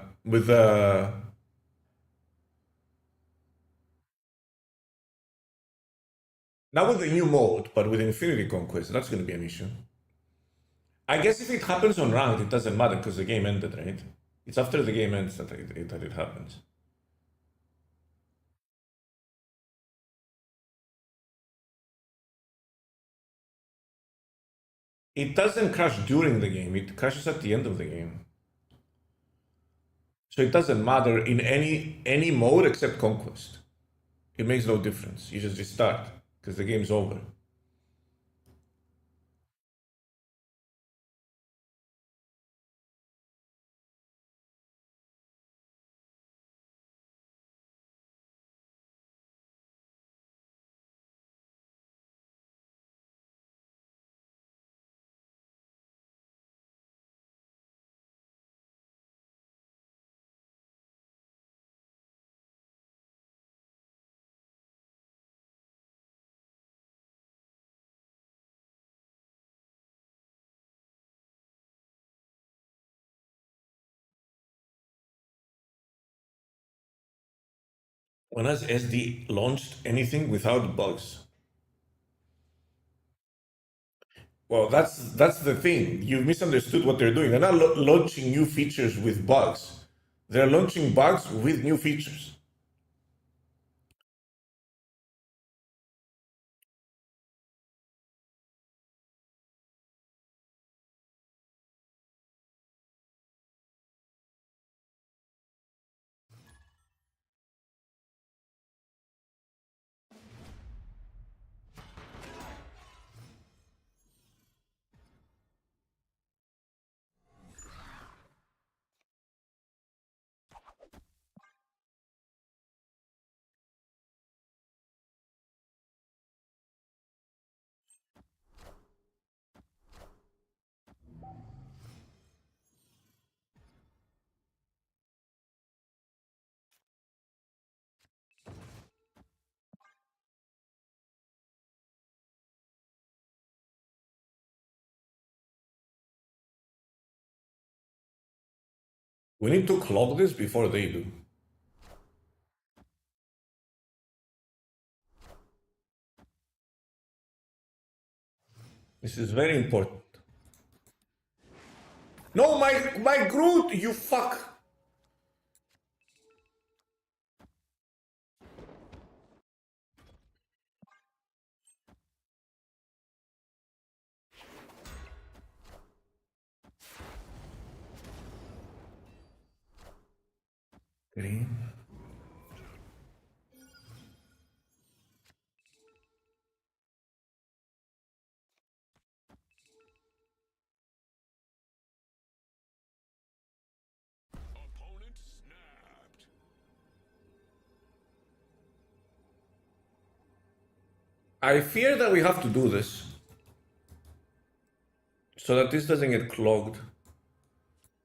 not with the new mode, but with Infinity Conquest, that's gonna be an issue. I guess if it happens on ranked, it doesn't matter because the game ended, right? It's after the game ends that it happens. It doesn't crash during the game, it crashes at the end of the game. So it doesn't matter in any mode except Conquest. It makes no difference. You just restart because the game's over. When has SD launched anything without bugs? Well, that's the thing. You've misunderstood what they're doing. They're not launching new features with bugs. They're launching bugs with new features. We need to clog this before they do. This is very important. No, my Groot, you fuck. Green.
Opponent snapped.
I fear that we have to do this so that this doesn't get clogged.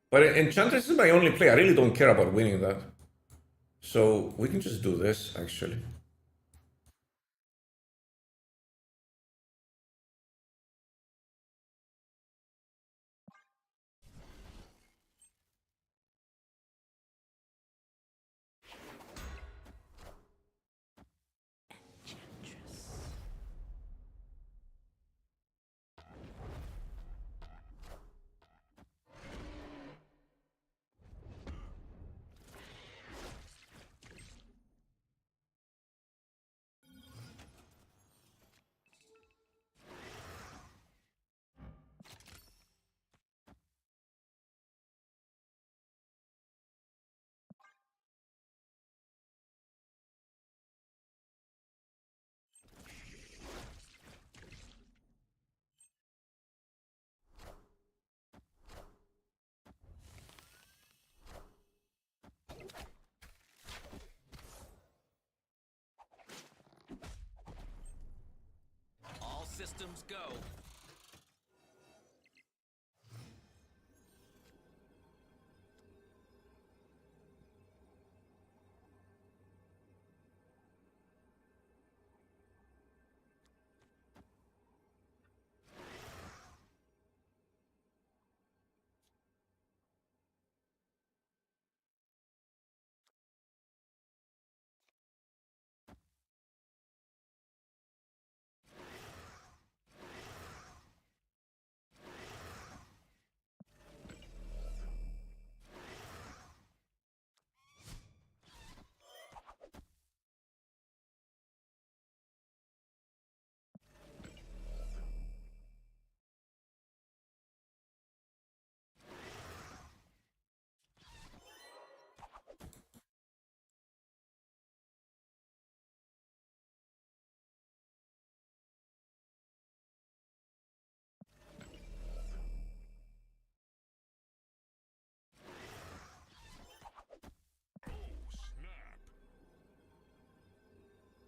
But Enchantress is my only play. I really don't care about winning that. So we can just do this, actually.
systems go.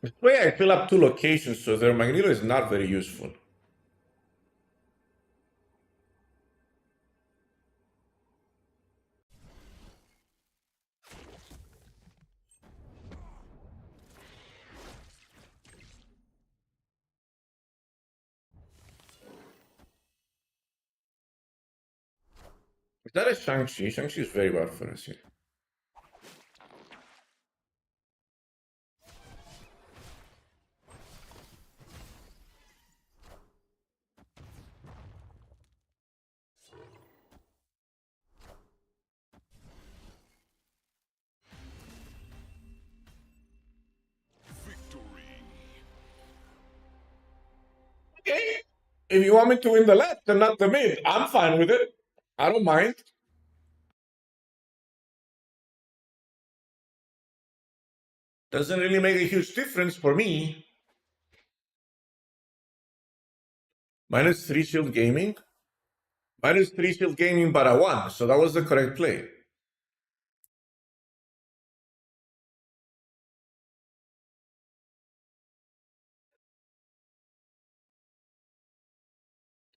This way I fill up 2 locations, so their Magneto is not very useful. Is that a Shang-Chi? Shang-Chi is very bad for us here.
Victory.
Okay. If you want me to win the left and not the mid, I'm fine with it. I don't mind. Doesn't really make a huge difference for me. -3 shield gaming. -3 shield gaming, but I won, so that was the correct play.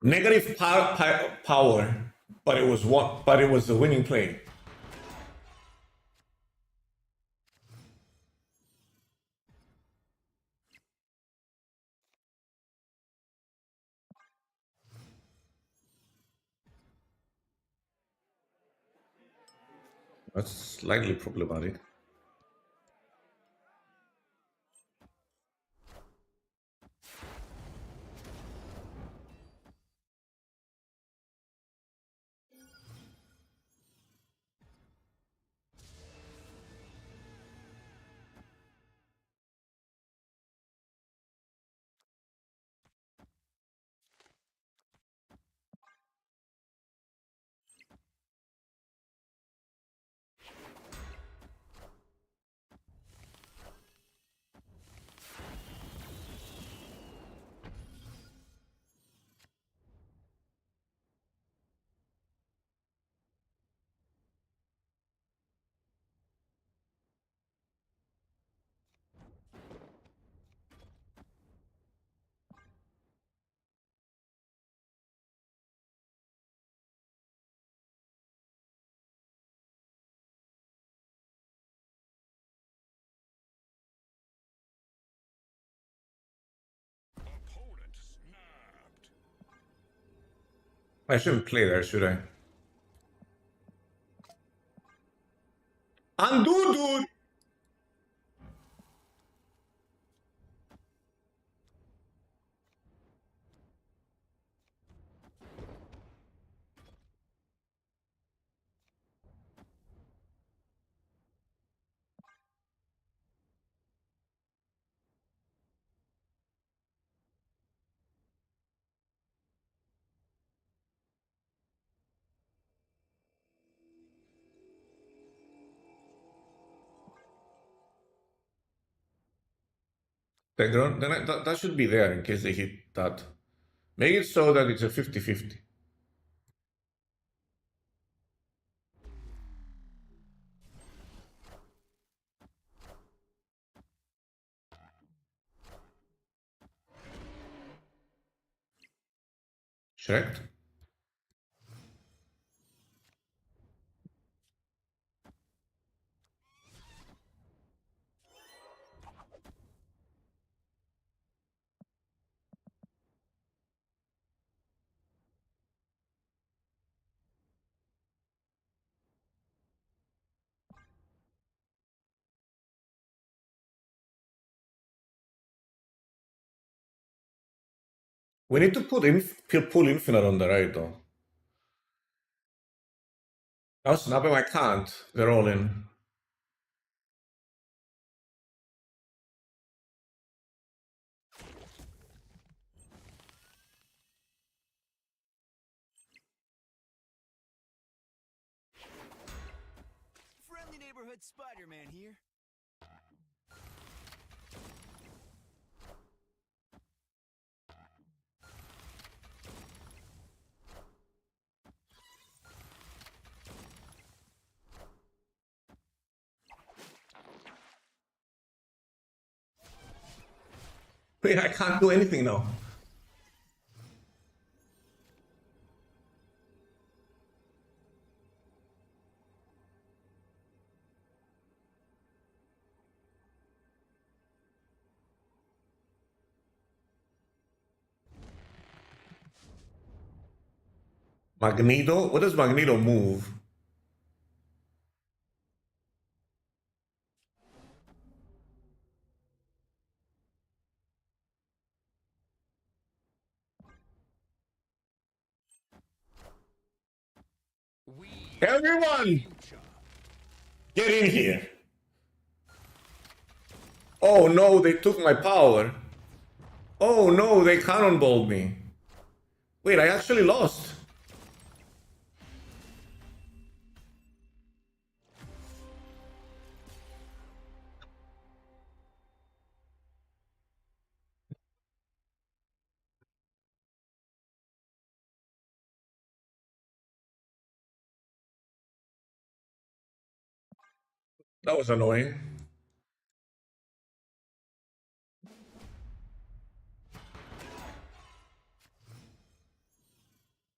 Negative power, but it was one. But it was the winning play. That's slightly problematic.
Opponent snapped.
I shouldn't play there, should I? Undo, dude! Then that should be there in case they hit that. Make it so that it's a 50-50. Checked. We need to pull Infinite on the right though. I'll snap him, I can't. They're all in.
Friendly neighborhood Spider-Man here.
Wait, I can't do anything now. Magneto? What does Magneto move?
We
Everyone!
future.
Get in here! Oh no, they took my power. Oh no, they cannonballed me. Wait, I actually lost. That was annoying.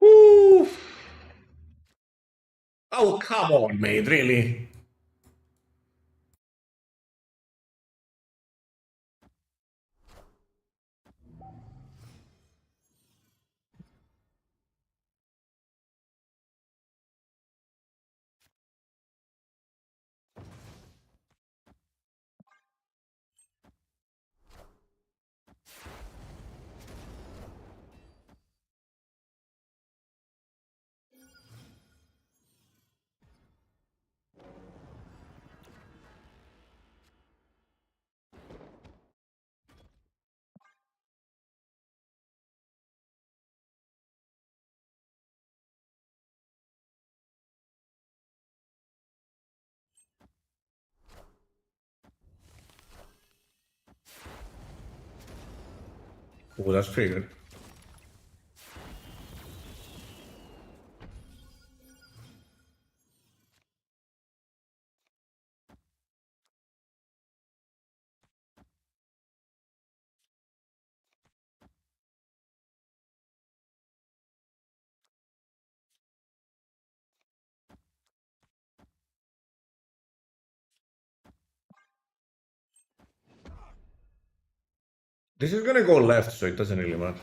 Woo! Oh, come on, mate, really? Oh, that's pretty good. This is gonna go left, so it doesn't really matter.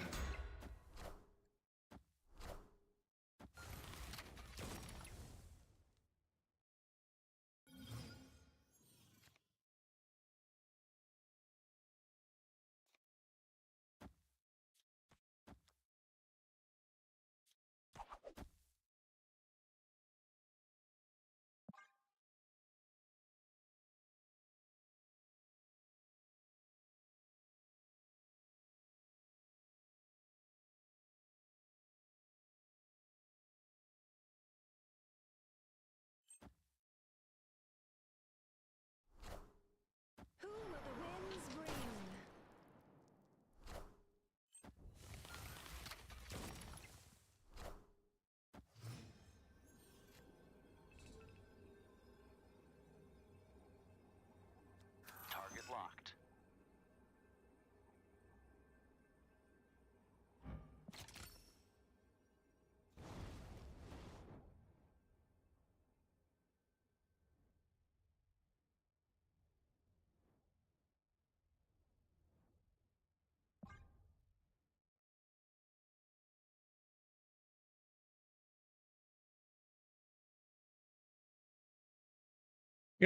Who will the winds bring?
Target locked.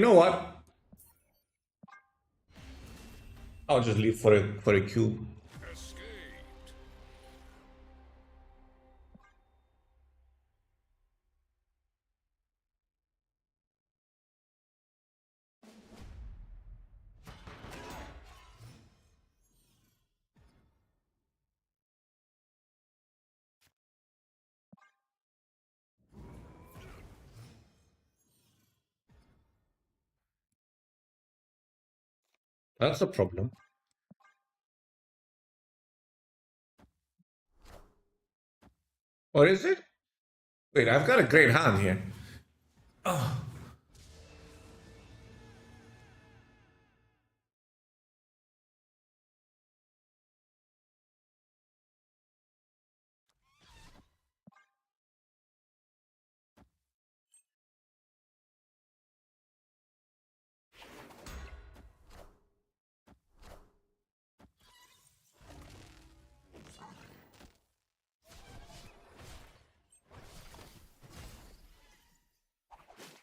You know what? I'll just leave for a cube.
Escaped.
That's a problem. Or is it? Wait, I've got a great hand here.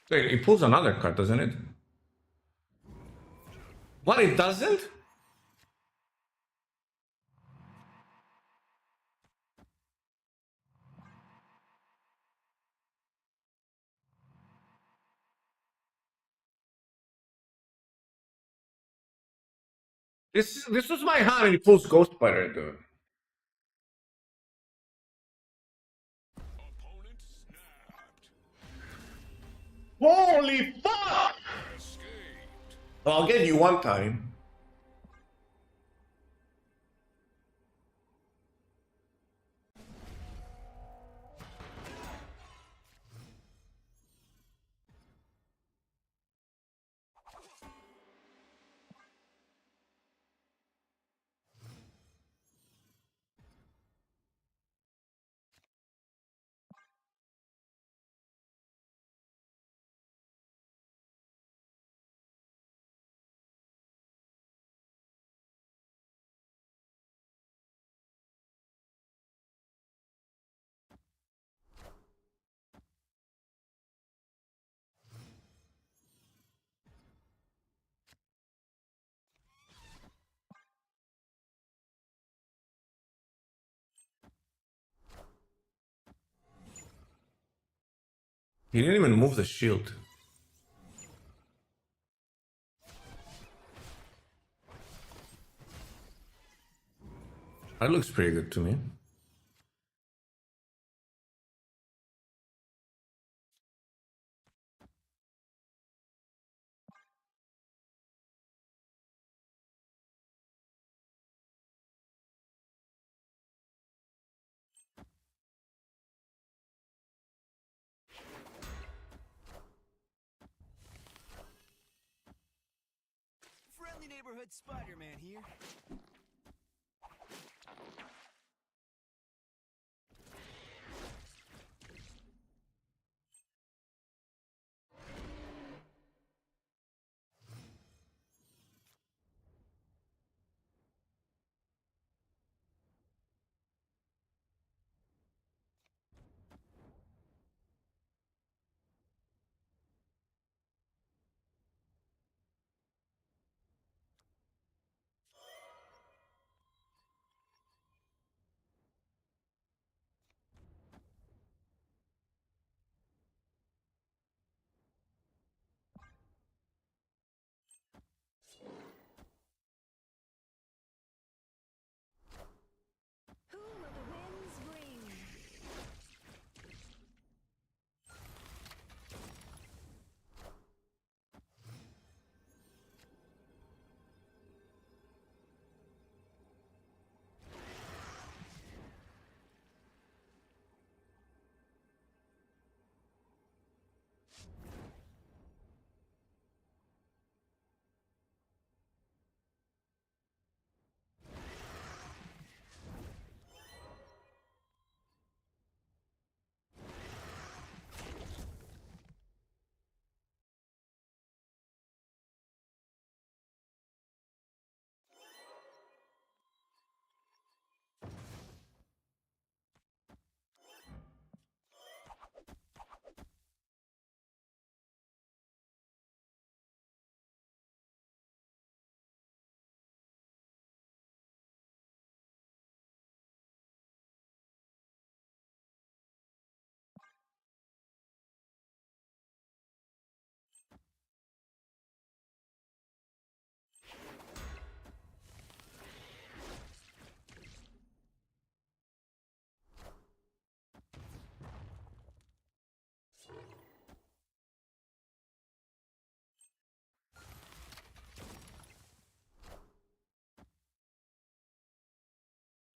Wait, it pulls another card, doesn't it? What, it doesn't? This was my hand and it pulls Ghost Spider, dude.
Opponent snapped.
Holy fuck!
Escaped.
Well, I'll get you one time. He didn't even move the shield. That looks pretty good to me.
Friendly neighborhood Spider-Man here.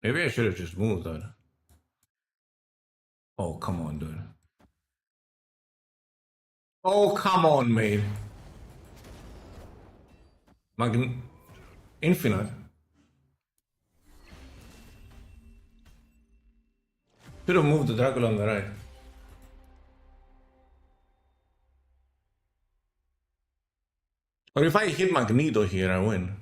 Maybe I should have just moved that. Oh, come on, dude. Oh, come on, mate. Infinite. Should have moved the Dracula on the right. Or if I hit Magneto here, I win.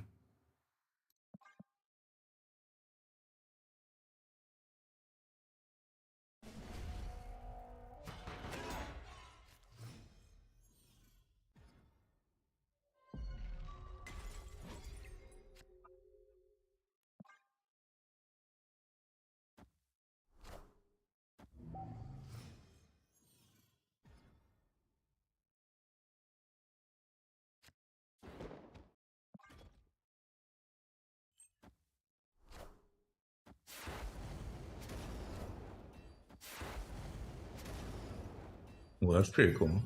Well, that's pretty cool.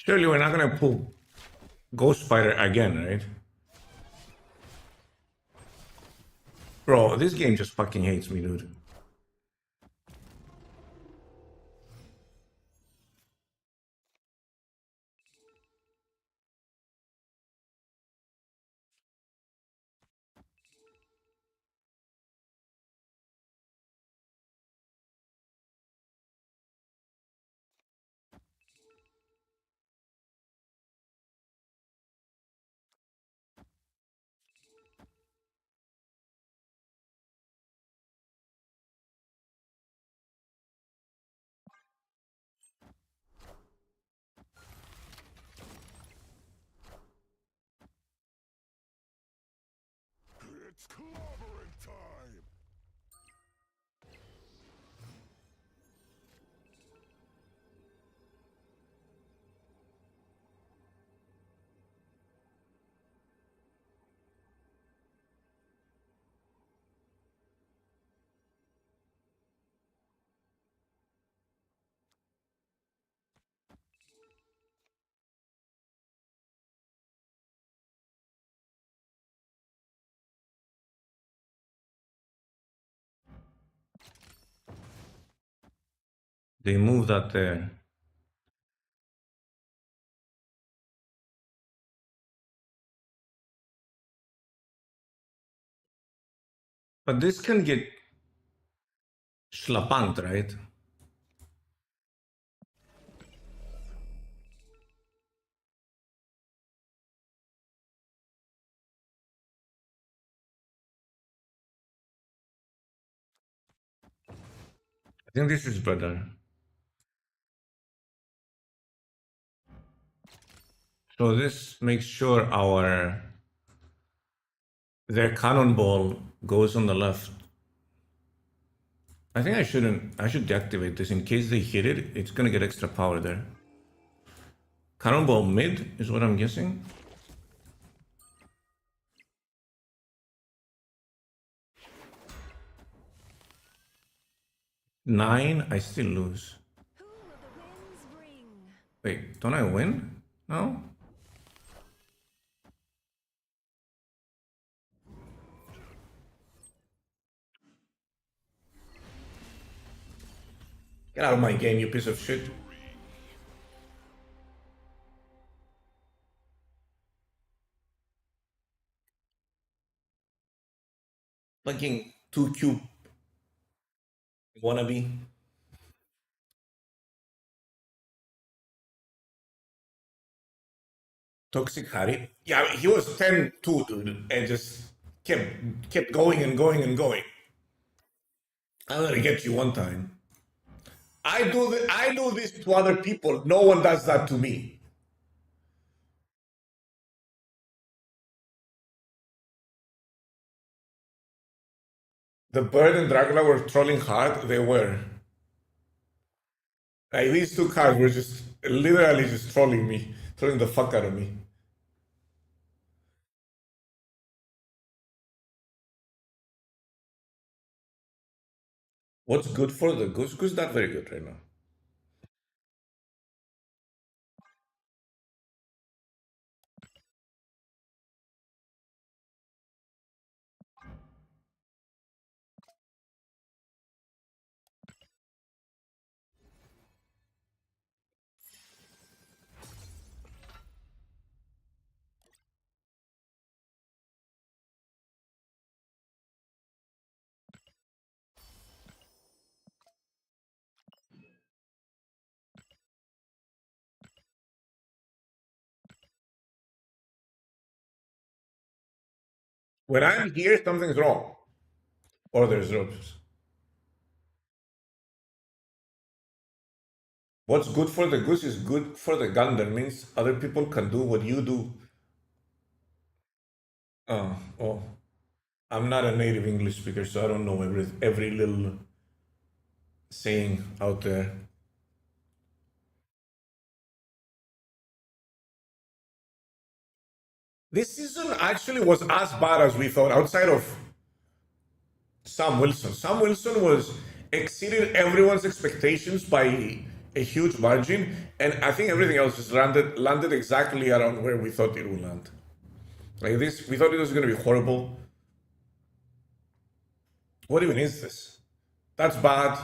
Surely we're not gonna pull Ghost Spider again, right? Bro, this game just fucking hates me, dude.
It's clobbering time.
They moved that there. But this can get schlapanked, right? I think this is better. So this makes sure their cannonball goes on the left. I think I should deactivate this in case they hit it. It's gonna get extra power there. Cannonball mid is what I'm guessing. Nine, I still lose.
Who will the winds bring?
Wait, don't I win? No? Get out of my game, you piece of shit. Fucking 2 cube wannabe. Toxic Harry. Yeah, he was 10-2, dude, and just kept going and going and going. I'm gonna get you one time. I do this to other people. No one does that to me. The Bird and Dracula were trolling hard. They were. Like, these two cards were just literally just trolling me, trolling the fuck out of me. What's good for the goose? Goose not very good right now. When I'm here, something's wrong. Or there's ropes. What's good for the goose is good for the gander. Means other people can do what you do. Oh, I'm not a native English speaker, so I don't know every little saying out there. This season actually was as bad as we thought, outside of Sam Wilson. Sam Wilson was exceeded everyone's expectations by a huge margin, and I think everything else just landed exactly around where we thought it would land. Like this, we thought it was going to be horrible. What even is this? That's bad.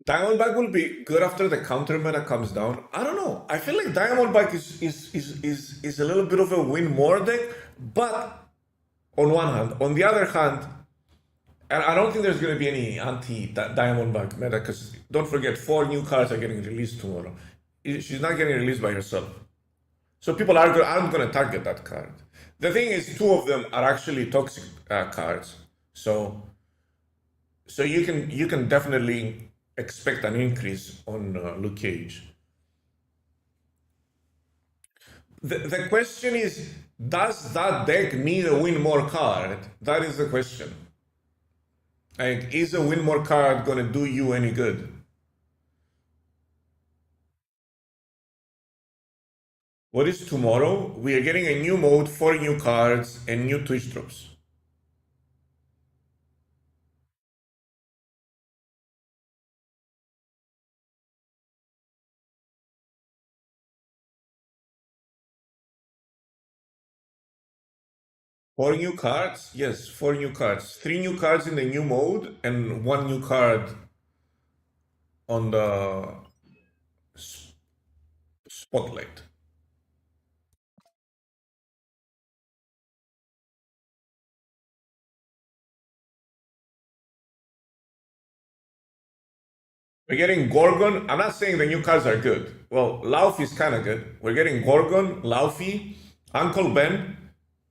Diamondback will be good after the counter meta comes down. I don't know. I feel like Diamondback is a little bit of a win more deck, but on one hand, on the other hand, and I don't think there's going to be any anti-Diamondback meta because don't forget, 4 new cards are getting released tomorrow. She's not getting released by herself, so people aren't going to target that card. The thing is, 2 of them are actually toxic cards, so you can definitely expect an increase on Luke Cage. The question is, does that deck need a win more card? That is the question. Like, is a win more card gonna do you any good? What is tomorrow? We are getting a new mode, 4 new cards, and new Twitch drops. Four new cards? Yes, 4 new cards. 3 new cards in the new mode, and 1 new card on the spotlight. We're getting Gorgon. I'm not saying the new cards are good. Well, Laufey is kind of good. We're getting Gorgon, Laufey, Uncle Ben,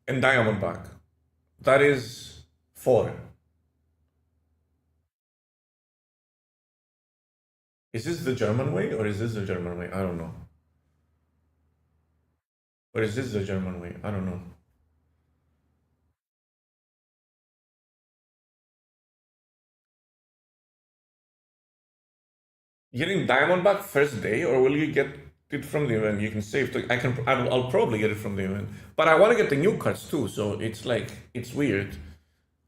and Diamondback. That is 4. Is this the German way or is this the German way? I don't know. Or is this the German way? I don't know. Getting Diamondback first day, or will you get it from the event? You can save. I'll probably get it from the event, but I want to get the new cards too. So it's like it's weird.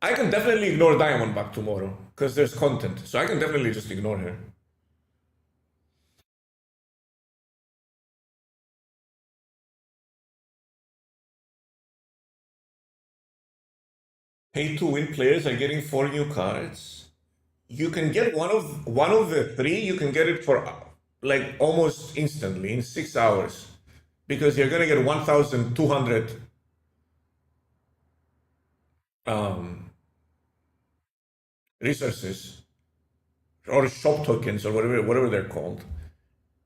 I can definitely ignore Diamondback tomorrow because there's content. So I can definitely just ignore her. Pay to win players are getting 4 new cards. you can get one of the three. You can get it for like almost instantly in 6 hours, because you're gonna get 1,200 resources or shop tokens or whatever they're called.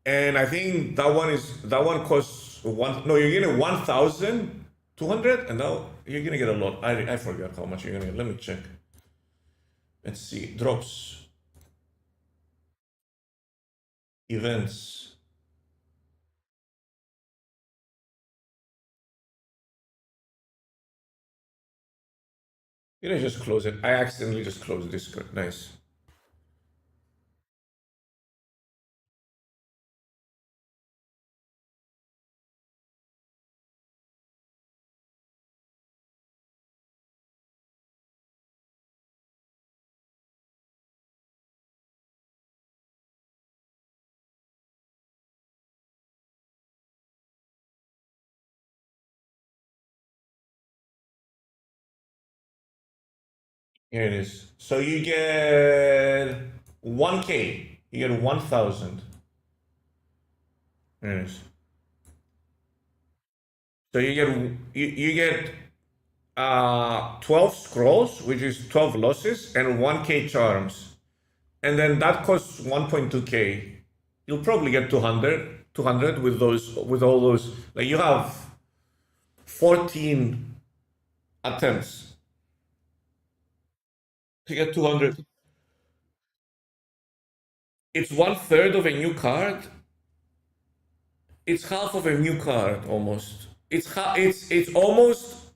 And I think that one costs one. No, you're getting 1,200, and now you're gonna get a lot. I forgot how much you're gonna get. Let me check. Let's see. Drops. Events. Did I just close it? I accidentally just closed Discord. Nice. Here it is. So you get 1K. You get 1,000. Here it is. So you get 12 scrolls, which is 12 losses, and 1K charms. And then that costs 1.2K. You'll probably get 200 with all those. Like you have 14 attempts to get 200. It's 1/3 of a new card. It's half of a new card almost. It's almost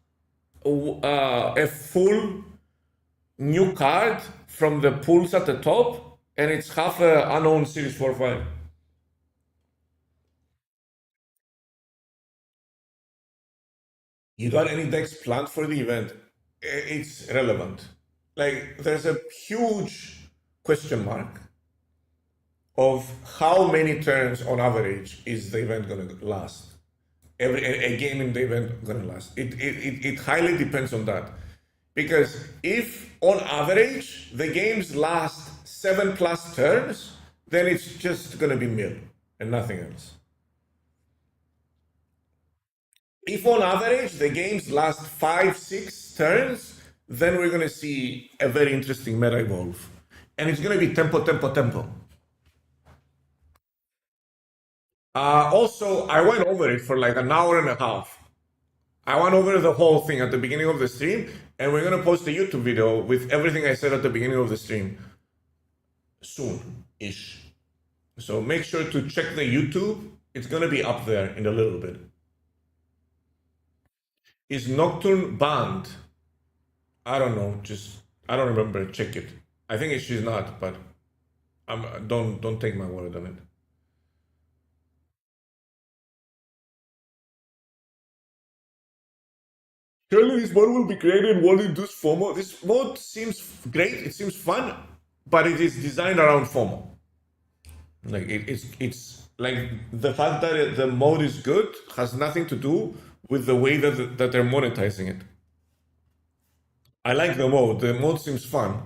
a full new card from the pools at the top, and it's half a unknown series 4/5. You got any decks planned for the event? It's relevant. Like there's a huge question mark of how many turns on average is the event gonna last. A game in the event gonna last. It highly depends on that. Because if on average the games last 7+ turns, then it's just gonna be mill and nothing else. If on average the games last 5-6 turns, then we're gonna see a very interesting meta evolve. And it's gonna be tempo, tempo, tempo. Also, I went over it for like an hour and a half. I went over the whole thing at the beginning of the stream, and we're gonna post a YouTube video with everything I said at the beginning of the stream soon-ish. So make sure to check the YouTube. It's gonna be up there in a little bit. Is Nocturne banned? I don't know. I don't remember. Check it. I think she's not, but don't take my word on it. Surely this mod will be created and won't induce FOMO. This mod seems great, it seems fun, but it is designed around FOMO. Like it's like the fact that the mode is good has nothing to do with the way that they're monetizing it. I like the mode. The mode seems fun.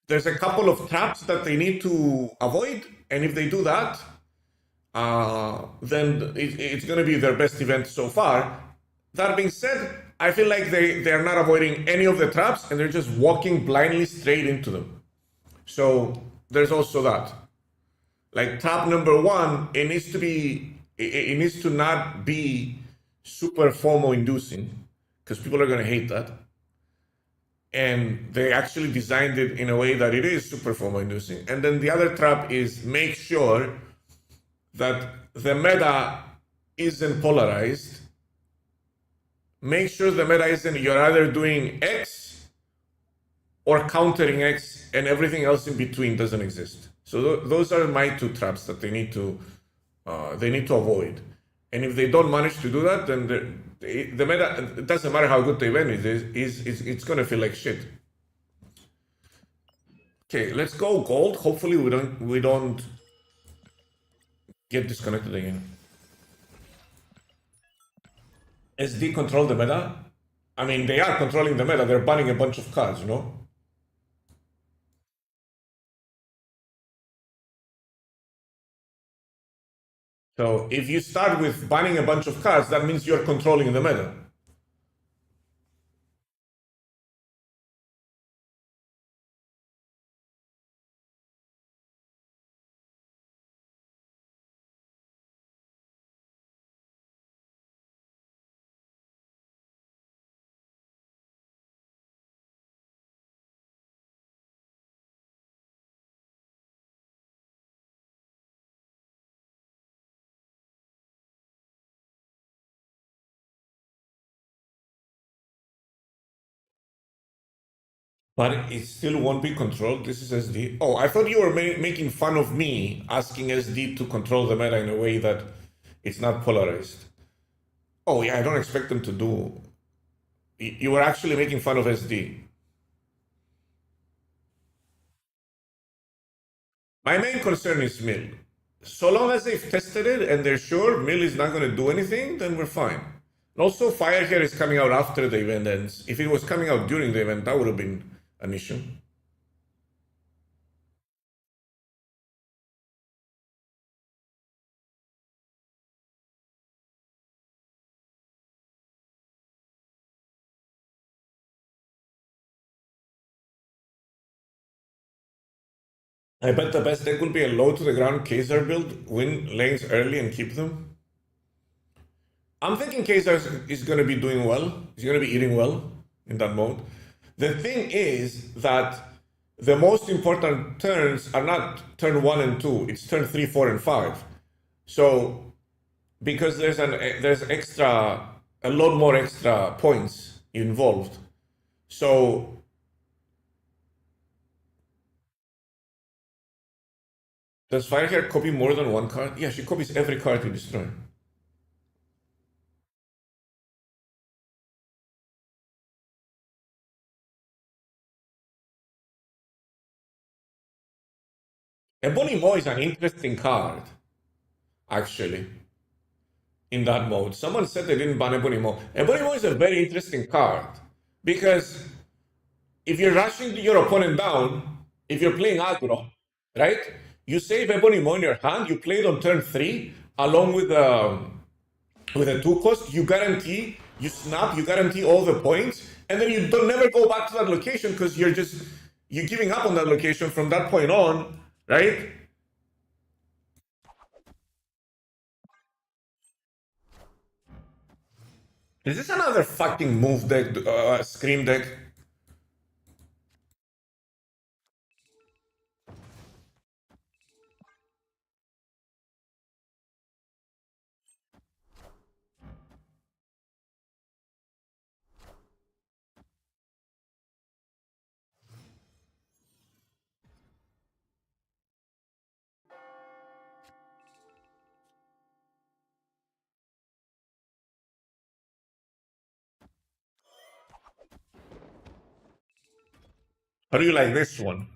There's a couple of traps that they need to avoid, and if they do that, then it's going to be their best event so far. That being said, I feel like they're not avoiding any of the traps, and they're just walking blindly straight into them. So there's also that. Like trap number one, it needs to not be super FOMO inducing, because people are going to hate that. And they actually designed it in a way that it is super FOMO inducing. And then the other trap is make sure that the meta isn't polarized. Make sure the meta isn't you're either doing X or countering X, and everything else in between doesn't exist. So those are my two traps that they need to avoid. And if they don't manage to do that, then the meta, it doesn't matter how good the event is, it's gonna feel like shit. Okay, let's go gold. Hopefully we don't get disconnected again. SD control the meta? I mean, they are controlling the meta. They're banning a bunch of cards, you know? So if you start with banning a bunch of cards, that means you're controlling the meta. But it still won't be controlled. This is SD. Oh, I thought you were making fun of me asking SD to control the meta in a way that it's not polarized. Oh, yeah, I don't expect them to do. You were actually making fun of SD. My main concern is Mill. So long as they've tested it and they're sure Mill is not going to do anything, then we're fine. And also, Fire here is coming out after the event ends. If it was coming out during the event, that would have been an issue. I bet the best deck will be a low to the ground Kaiser build, win lanes early and keep them. I'm thinking Kaiser is going to be doing well. He's going to be eating well in that mode. The thing is that the most important turns are not turn 1 and 2, it's turn 3, 4, and 5. So, because there's a lot more extra points involved. So, does Firehair copy more than one card? Yeah, she copies every card you destroy. Ebony Mo is an interesting card, actually, in that mode. Someone said they didn't ban Ebony Mo. Ebony Mo is a very interesting card because if you're rushing your opponent down, if you're playing aggro, right? You save Ebony Mo in your hand, you play it on turn 3 along with a 2 cost, you guarantee, you snap, you guarantee all the points, and then you don't never go back to that location because you're giving up on that location from that point on, right? Is this another fucking move deck, scream deck? How do you like this one?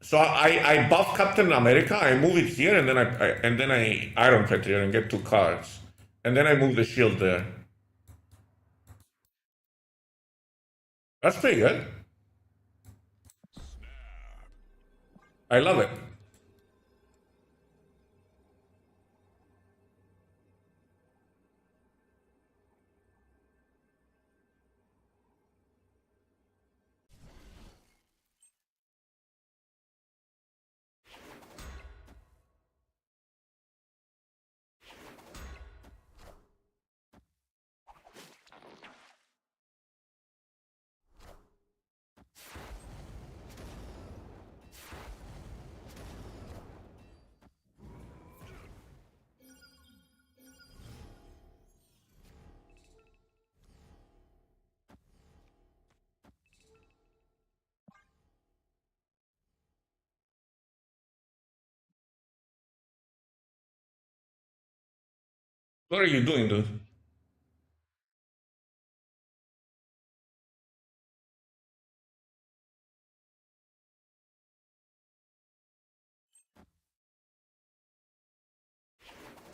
So I buff Captain America, I move it here, and then I Iron Petrier and get 2 cards, and then I move the shield there. That's pretty good. I love it. What are you doing, dude?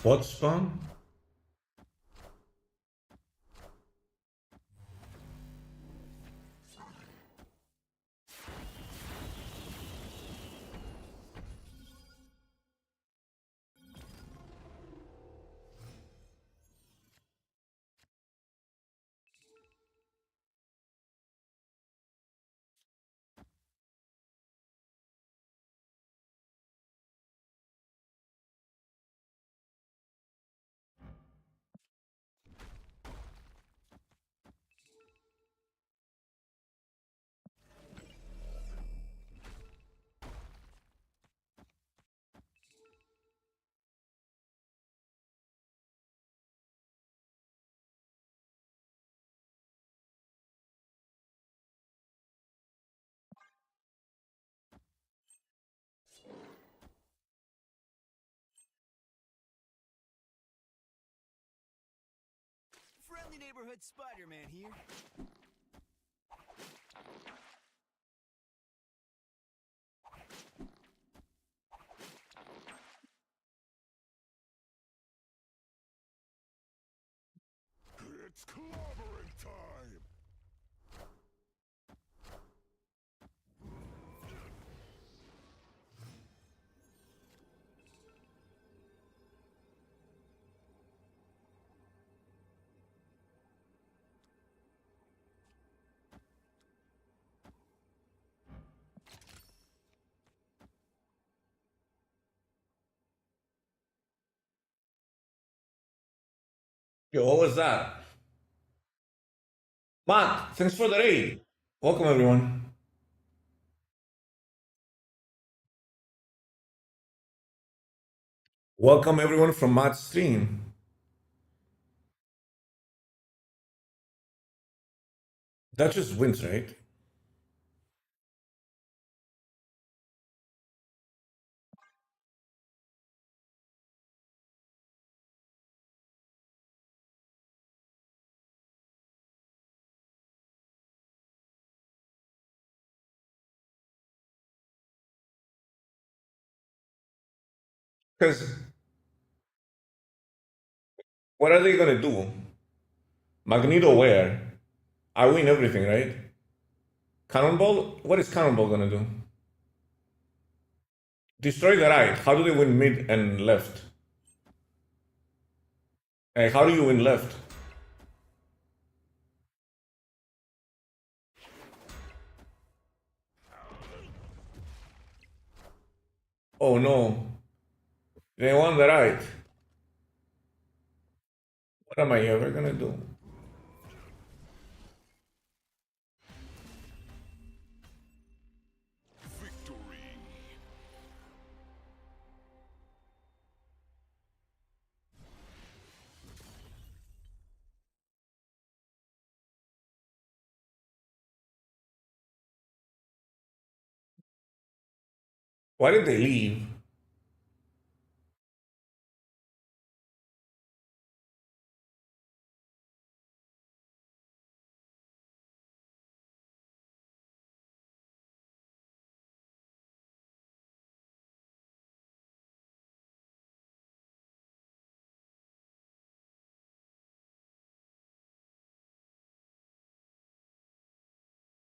What spawn?
Friendly neighborhood Spider-Man here.
It's clobbering time!
Yo, what was that? Matt, thanks for the raid. Welcome, everyone. Welcome, everyone, from Matt's stream. That just wins, right? Because what are they gonna do? Magneto where? I win everything, right? Cannonball? What is Cannonball gonna do? Destroy the right. How do they win mid and left? Hey, how do you win left? Oh no. They won the right. What am I ever gonna do?
Victory!
Why did they leave?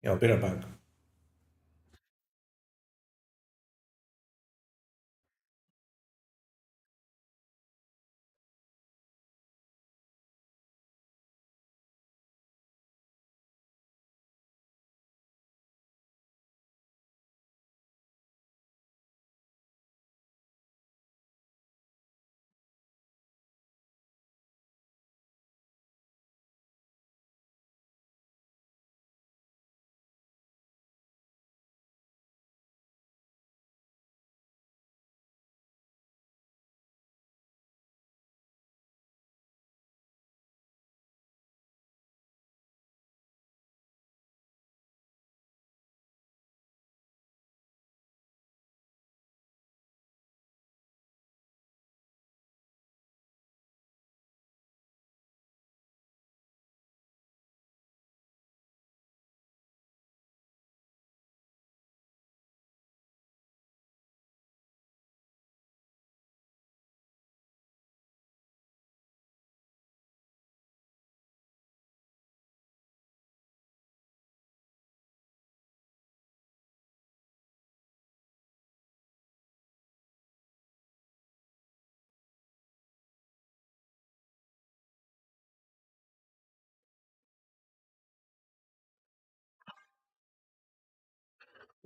Yeah, I'll be right back.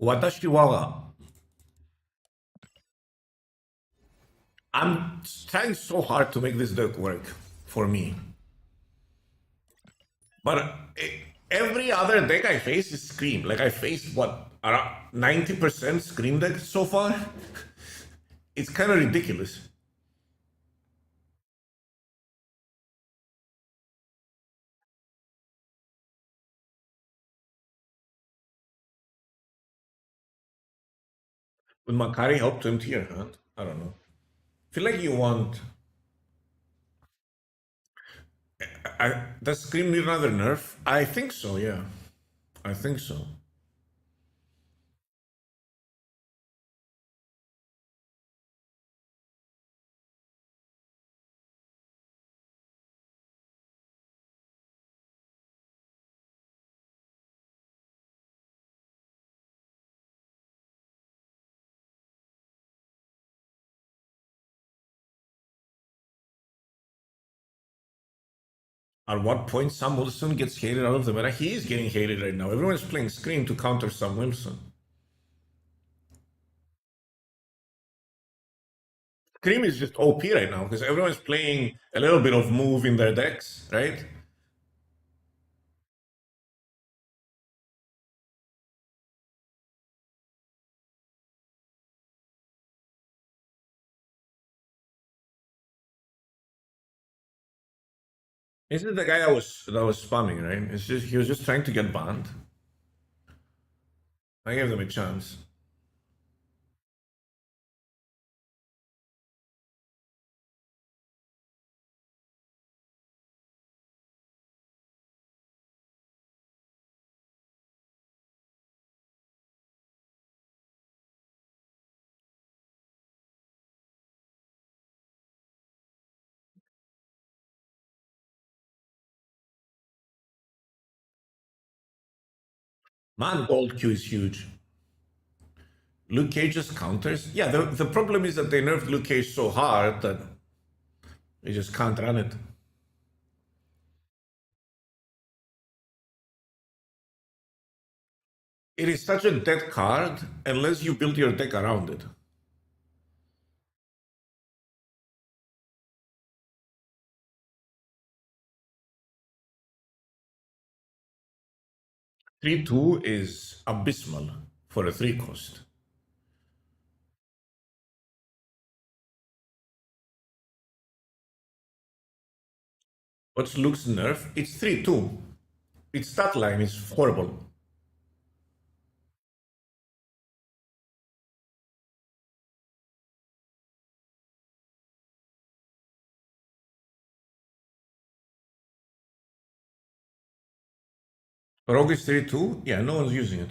Watashi wa. I'm trying so hard to make this deck work for me. But every other deck I face is Scream. Like I faced what, around 90% Scream decks so far? It's kind of ridiculous. Would Makari help to empty your hand? I don't know. Feel like you want. Does Scream need another nerf? I think so, yeah. I think so. At what point Sam Wilson gets hated out of the meta? He is getting hated right now. Everyone's playing Scream to counter Sam Wilson. Scream is just OP right now because everyone's playing a little bit of move in their decks, right? Isn't it the guy that was spamming, right? It's just he was just trying to get banned. I gave them a chance. Man, gold Q is huge. Luke Cage just counters. Yeah, the problem is that they nerfed Luke Cage so hard that they just can't run it. It is such a dead card unless you build your deck around it. Three-two is abysmal for a 3 cost. What's Luke's nerf? It's 3-2. Its stat line is horrible. Rogue is 3-2? Yeah, no one's using it.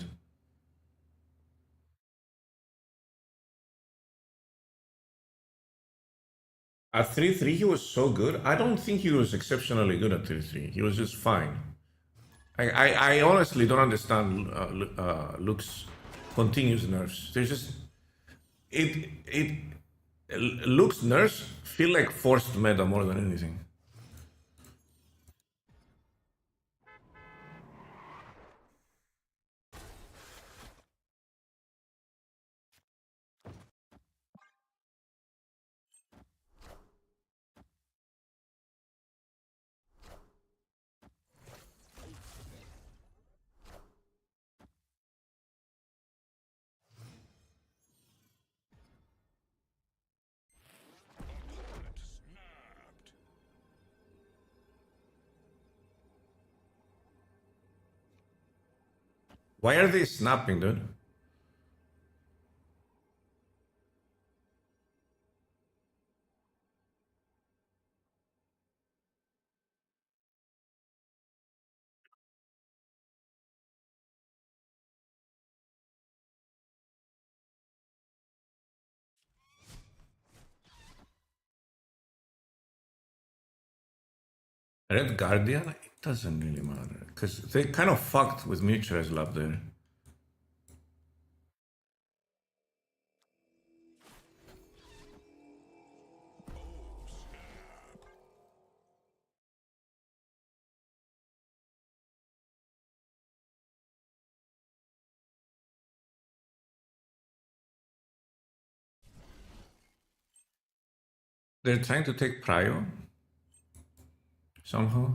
At 3-3, he was so good. I don't think he was exceptionally good at 3-3. He was just fine. I honestly don't understand Luke's continuous nerfs. There's just it Luke's nerfs feel like forced meta more than anything. Why are they snapping, dude? Red Guardian? It doesn't really matter. Because they kind of fucked with Mutual's lab there. They're trying to take Prio somehow.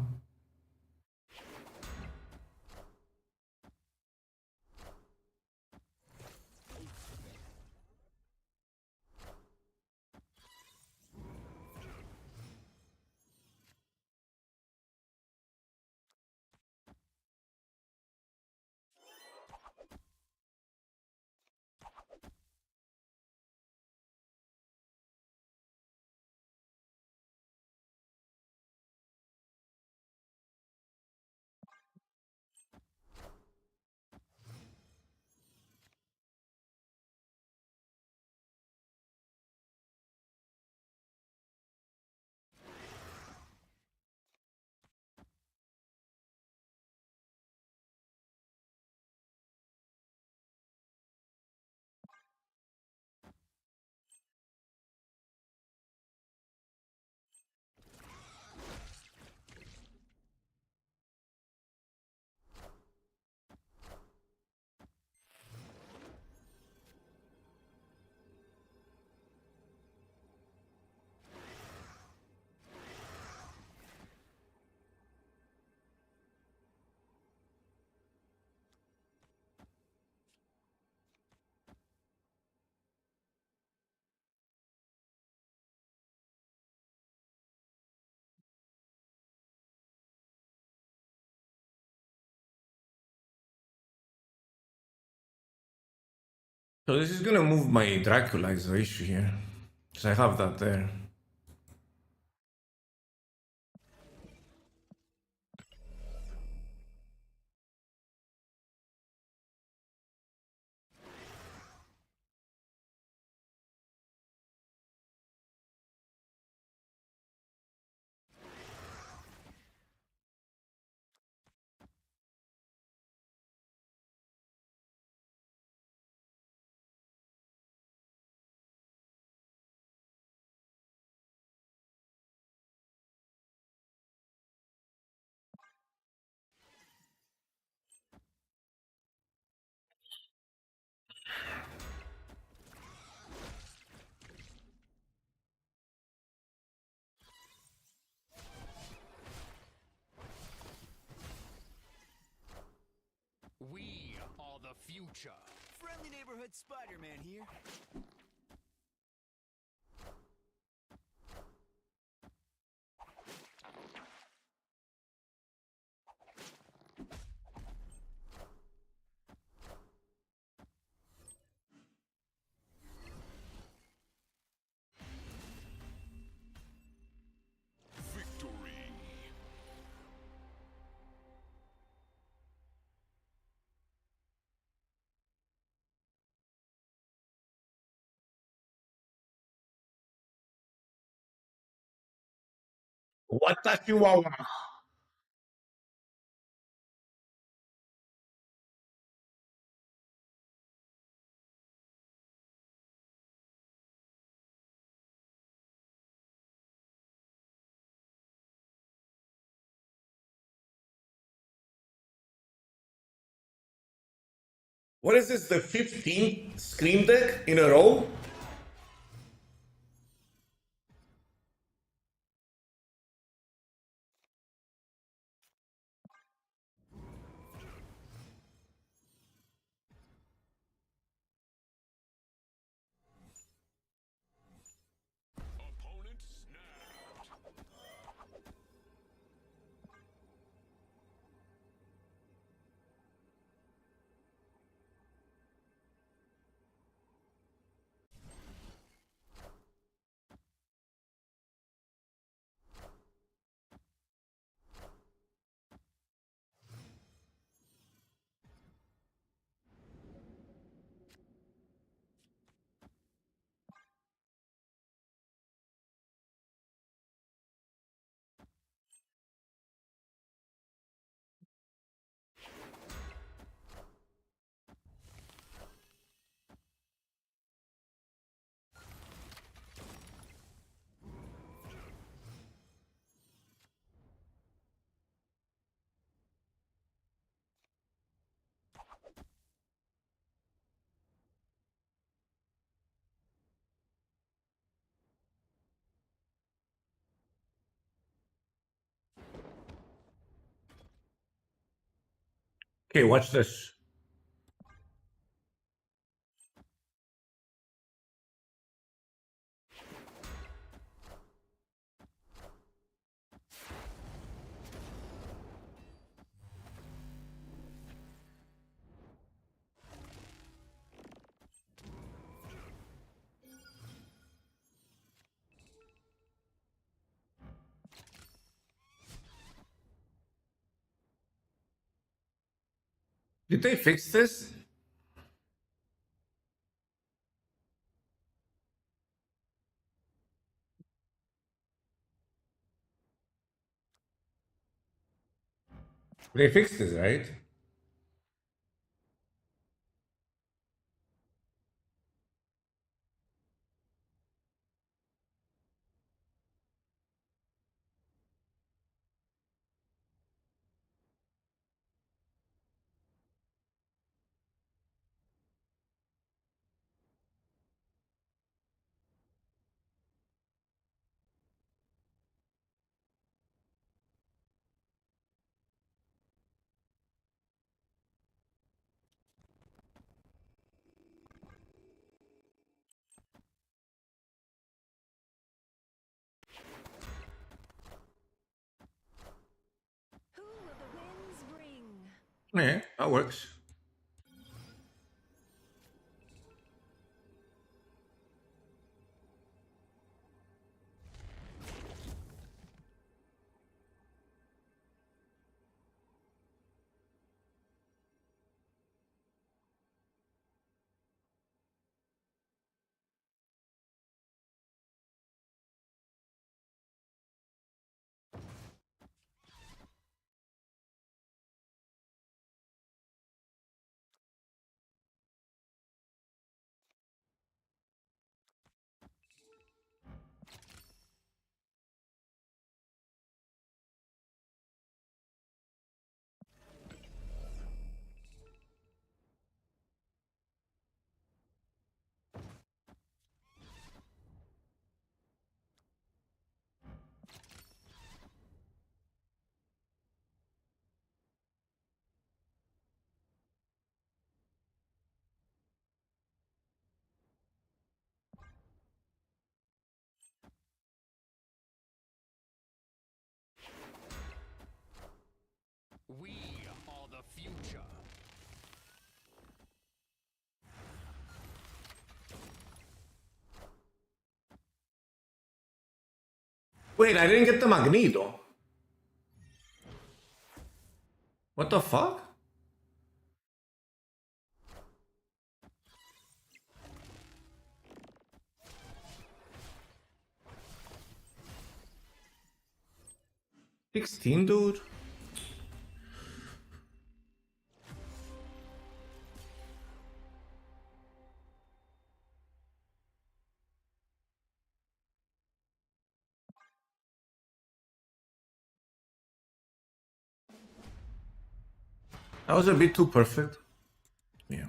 So this is gonna move my Dracula is the issue here. Because I have that there.
We are the future.
Friendly neighborhood Spider-Man here.
Victory.
What the chihuahua? What is this, the 15th Scream Deck in a row?
Opponent snapped.
Okay, watch this. Did they fix this? They fixed this, right?
Who will the winds bring?
Yeah, that works.
future.
Wait, I didn't get the Magneto. What the fuck? $16, dude. That was a bit too perfect. Yeah.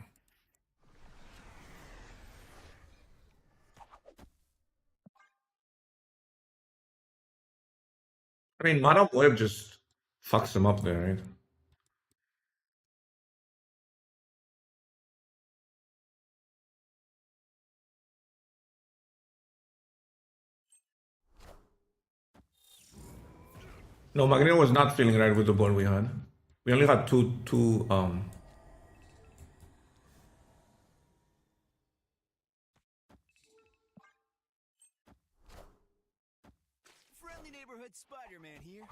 I mean, Madame Web just fucks him up there, right? No, Magneto was not feeling right with the board we had. We only had two.
Friendly neighborhood Spider-Man here.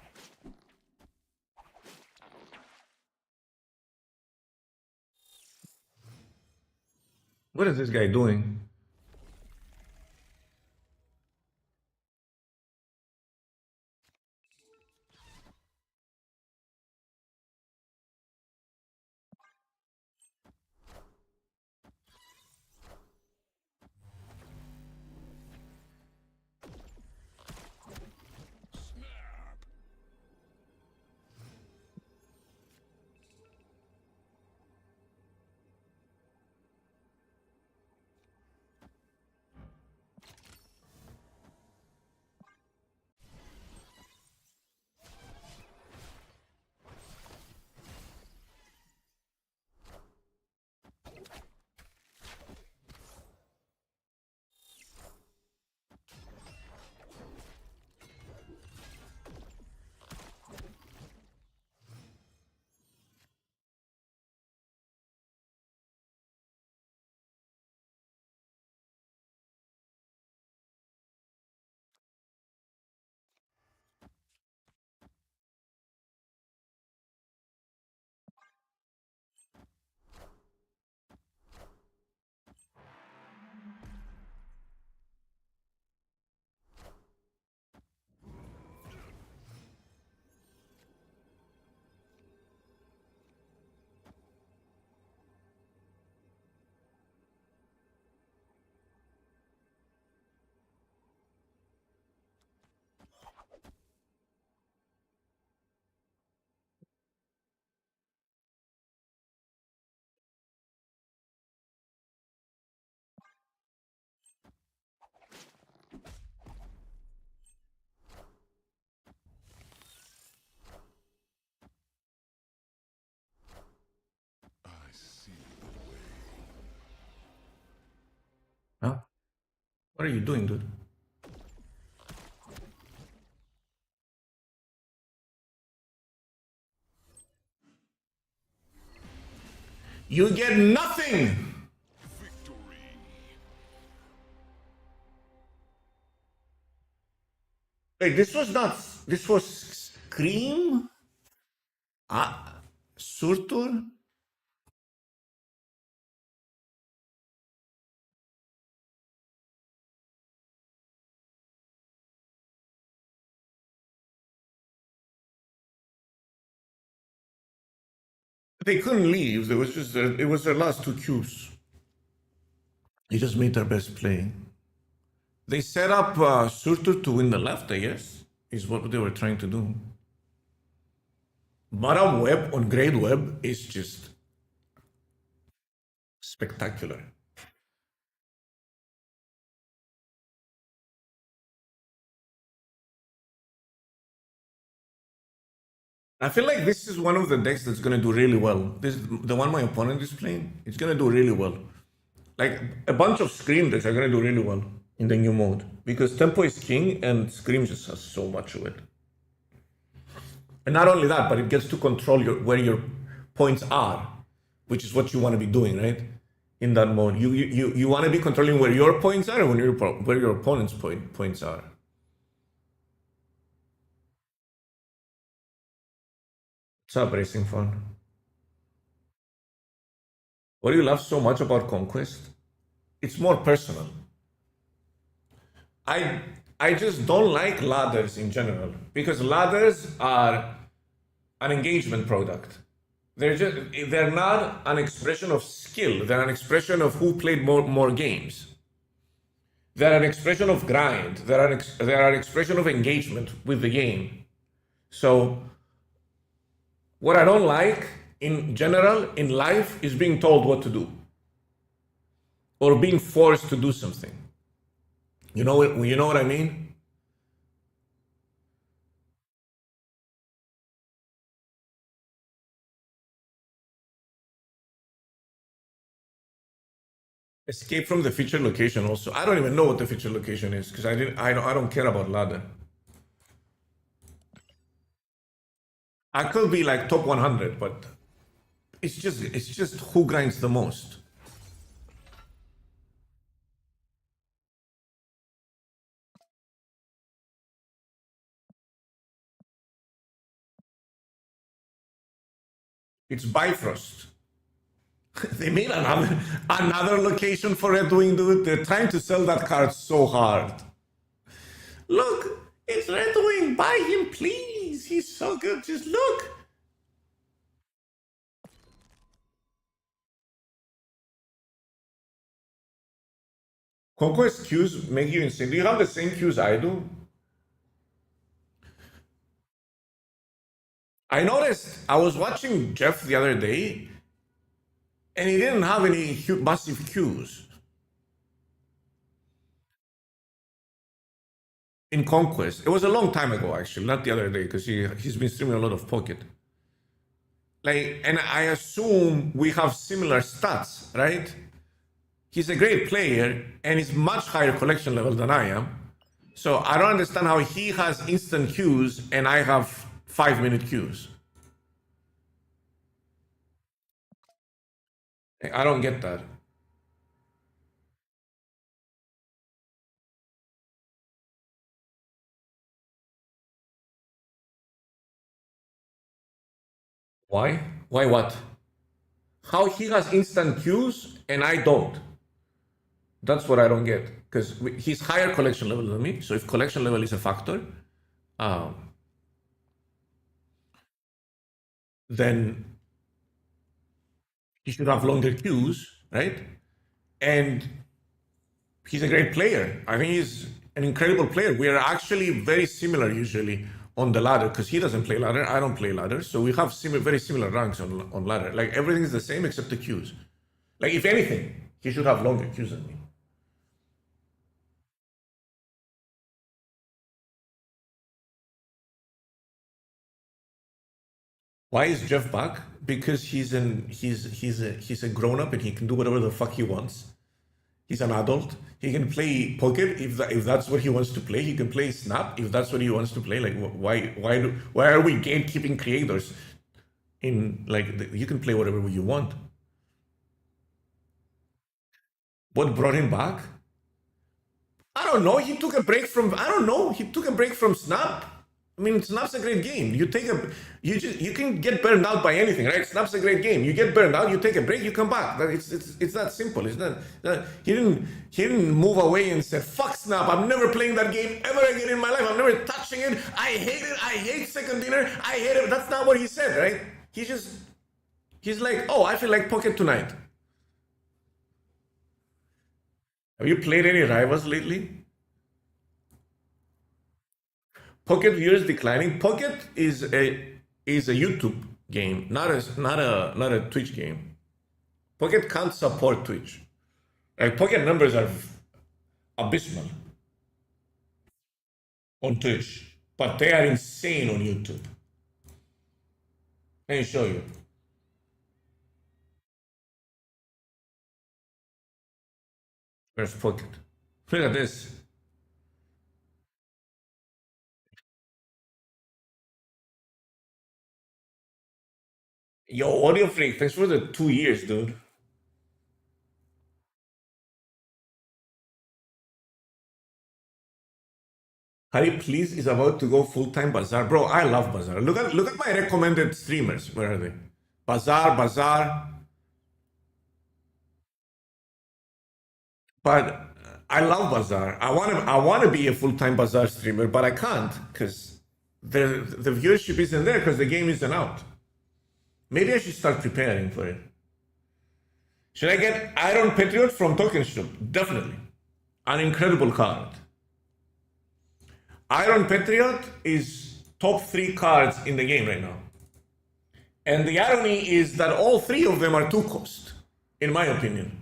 What is this guy doing?
I see the way.
Huh? What are you doing, dude? You get nothing!
Victory.
Wait, this was not. This was Scream? Surtur? They couldn't leave. There was just it was their last two cubes. They just made their best play. They set up Surtur to win the left, I guess, is what they were trying to do. Madame Web on Great Web is just spectacular. I feel like this is one of the decks that's gonna do really well. This the one my opponent is playing. It's gonna do really well. Like a bunch of Scream decks are gonna do really well in the new mode because Tempo is king and Scream just has so much of it. And not only that, but it gets to control where your points are, which is what you want to be doing, right? In that mode, you want to be controlling where your points are and where your opponent's points are. What's up, Racing Fun? What do you love so much about Conquest? It's more personal. I just don't like ladders in general because ladders are an engagement product. They're not an expression of skill. They're an expression of who played more games. They're an expression of grind. They're an expression of engagement with the game. So what I don't like in general in life is being told what to do or being forced to do something. You know what I mean? Escape from the feature location also. I don't even know what the feature location is because I don't care about ladder. I could be like top 100, but it's just who grinds the most. It's Bifrost. They made another location for Red Wing, dude. They're trying to sell that card so hard. Look, it's Red Wing. Buy him, please. He's so good. Just look. Conquest queues make you insane. Do you have the same queues I do? I noticed I was watching Jeff the other day, and he didn't have any massive queues in Conquest. It was a long time ago, actually, not the other day, because he's been streaming a lot of Pocket. Like, and I assume we have similar stats, right? He's a great player, and he's much higher collection level than I am. So I don't understand how he has instant queues and I have 5-minute queues. I don't get that. Why? Why what? How he has instant queues and I don't. That's what I don't get. Because he's higher collection level than me. So if collection level is a factor, then he should have longer queues, right? And he's a great player. I think he's an incredible player. We are actually very similar usually on the ladder because he doesn't play ladder. I don't play ladder. So we have very similar ranks on ladder. Like everything is the same except the queues. Like if anything, he should have longer queues than me. Why is Jeff back? Because he's a grown up and he can do whatever the fuck he wants. He's an adult. He can play poker if that's what he wants to play. He can play Snap if that's what he wants to play. Like why are we gatekeeping creators? In like you can play whatever you want. What brought him back? I don't know. He took a break from. I don't know. He took a break from Snap. I mean, Snap's a great game. You can get burned out by anything, right? Snap's a great game. You get burned out, you take a break, you come back. It's that simple. It's not. He didn't move away and said, "Fuck Snap. I'm never playing that game ever again in my life. I'm never touching it. I hate it. I hate second dinner. I hate it." That's not what he said, right? He's like, "Oh, I feel like pocket tonight." Have you played any rivals lately? Pocket viewers declining. Pocket is a YouTube game, not a Twitch game. Pocket can't support Twitch. Like Pocket numbers are abysmal on Twitch, but they are insane on YouTube. Let me show you. Where's Pocket? Look at this. Yo, Audio Freak, thanks for the 2 years, dude. Harry, please is about to go full-time Bazaar. Bro, I love Bazaar. Look at my recommended streamers. Where are they? Bazaar. But I love Bazaar. I wanna be a full-time Bazaar streamer, but I can't because the viewership isn't there because the game isn't out. Maybe I should start preparing for it. Should I get Iron Patriot from Token Shop? Definitely. An incredible card. Iron Patriot is top 3 cards in the game right now. And the irony is that all 3 of them are 2 cost, in my opinion.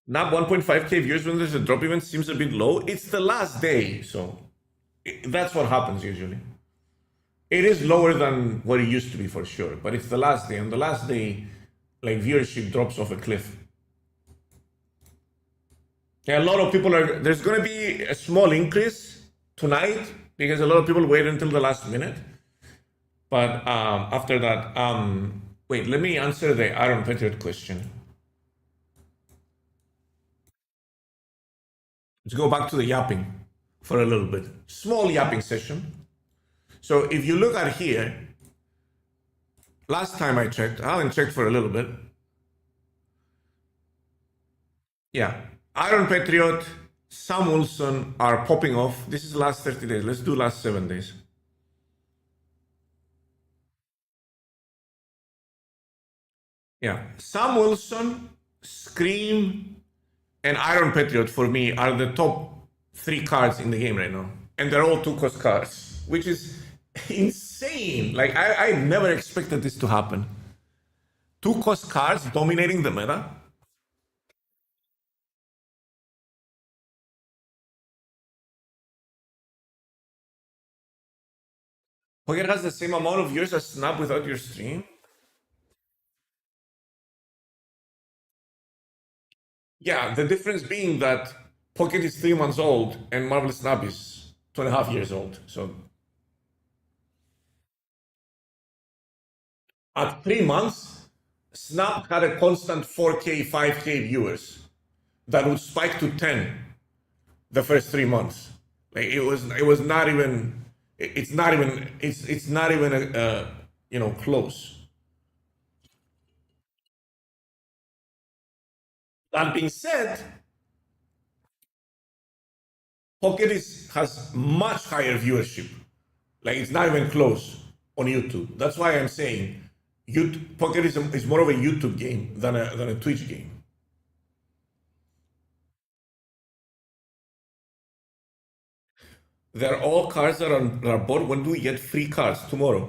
Not 1.5k viewers when there's a drop event seems a bit low. It's the last day, so that's what happens usually. It is lower than what it used to be for sure, but it's the last day. On the last day, like viewership drops off a cliff. Yeah, a lot of people are. There's going to be a small increase tonight because a lot of people wait until the last minute. But after that, wait, let me answer the Iron Patriot question. Let's go back to the yapping for a little bit. Small yapping session. So if you look at here, last time I checked, I haven't checked for a little bit. Yeah, Iron Patriot, Sam Wilson are popping off. This is last 30 days. Let's do last 7 days. Yeah, Sam Wilson, Scream, and Iron Patriot for me are the top 3 cards in the game right now. And they're all 2 cost cards, which is insane. Like, I never expected this to happen. 2 cost cards dominating the meta. Pocket has the same amount of viewers as Snap without your stream. Yeah, the difference being that Pocket is 3 months old and Marvel Snap is 2.5 years old. So at 3 months, Snap had a constant 4K, 5K viewers that would spike to 10 the first 3 months. Like it was not even. It's not even close. That being said, Pocket has much higher viewership. Like it's not even close on YouTube. That's why I'm saying Pocket is more of a YouTube game than a Twitch game. They're all cards that are bought. When do we get free cards? Tomorrow.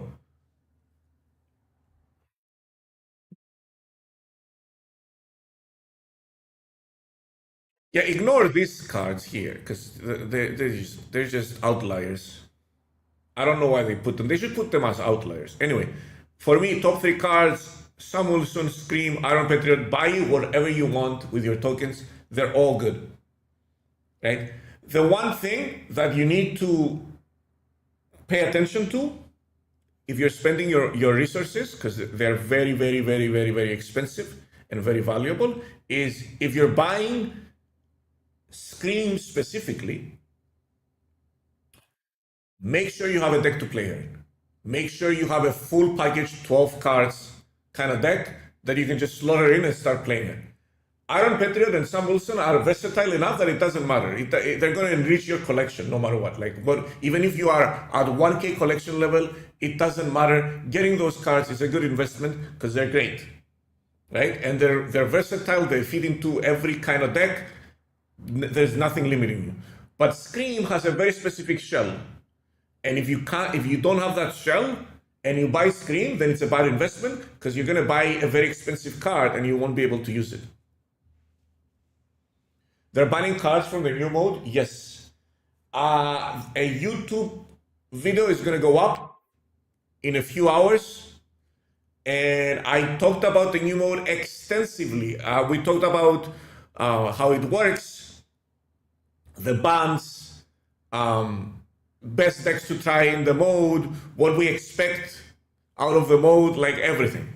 Yeah, ignore these cards here because they're just outliers. I don't know why they put them. They should put them as outliers. Anyway, for me, top 3 cards: Sam Wilson, Scream, Iron Patriot. Buy whatever you want with your tokens. They're all good, right? The one thing that you need to pay attention to if you're spending your resources, because they're very, very, very, very, very expensive and very valuable, is if you're buying Scream specifically, make sure you have a deck to play her in. Make sure you have a full package, 12 cards kind of deck that you can just slot her in and start playing her. Iron Patriot and Sam Wilson are versatile enough that it doesn't matter. They're going to enrich your collection no matter what. But even if you are at 1K collection level, it doesn't matter. Getting those cards is a good investment because they're great, right? And they're versatile. They fit into every kind of deck. There's nothing limiting you. But Scream has a very specific shell, and if you don't have that shell and you buy Scream, then it's a bad investment because you're going to buy a very expensive card and you won't be able to use it. They're banning cards from the new mode? Yes. A YouTube video is going to go up in a few hours. And I talked about the new mode extensively. We talked about how it works, the bans, best decks to try in the mode, what we expect out of the mode, like everything.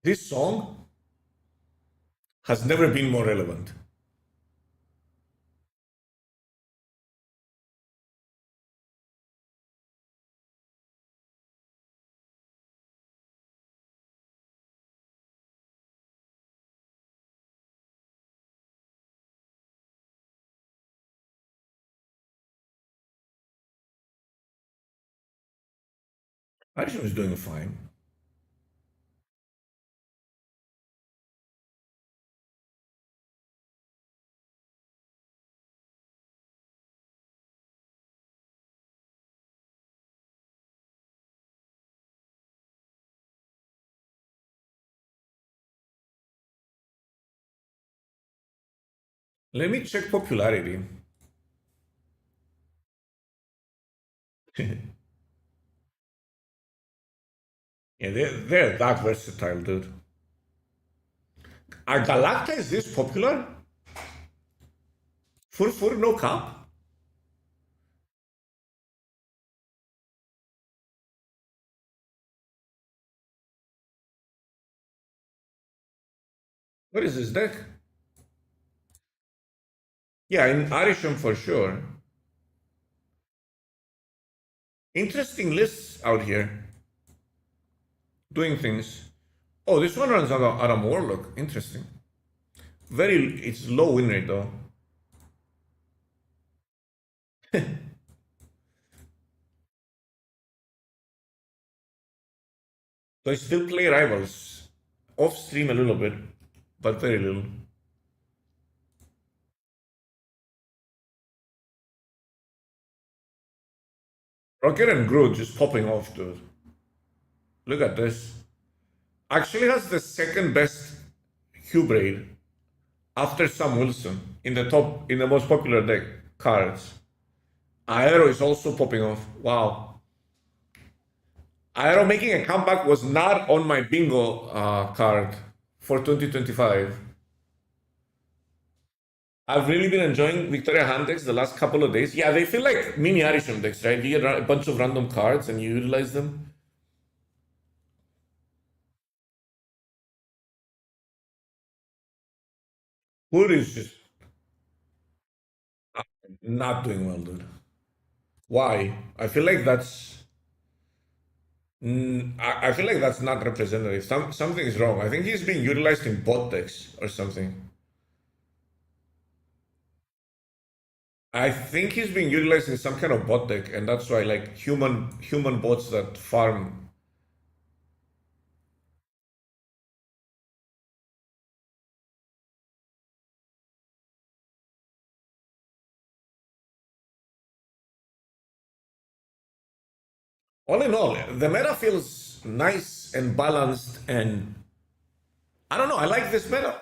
This song has never been more relevant. Arishem is doing fine. Let me check popularity. Yeah, they're that versatile, dude. Are Galacta is this popular? Fur no cap? What is this deck? Yeah, in Arishem for sure. Interesting lists out here. Doing things. Oh, this one runs out of Warlock. Interesting. It's low win rate though. So I still play Rivals. Off stream a little bit, but very little. Rocket and Groot just popping off, dude. Look at this. Actually has the second best Cube rate after Sam Wilson in the most popular deck cards. Aero is also popping off. Wow. Aero making a comeback was not on my bingo card for 2025. I've really been enjoying Victoria hand decks the last couple of days. Yeah, they feel like mini Arishem decks, right? You get a bunch of random cards and you utilize them. Hood is just not doing well, dude. Why? I feel like I feel like that's not representative. Something is wrong. I think he's being utilized in bot decks or something. I think he's being utilized in some kind of bot deck, and that's why like human bots that farm. All in all, the meta feels nice and balanced, and I don't know. I like this meta.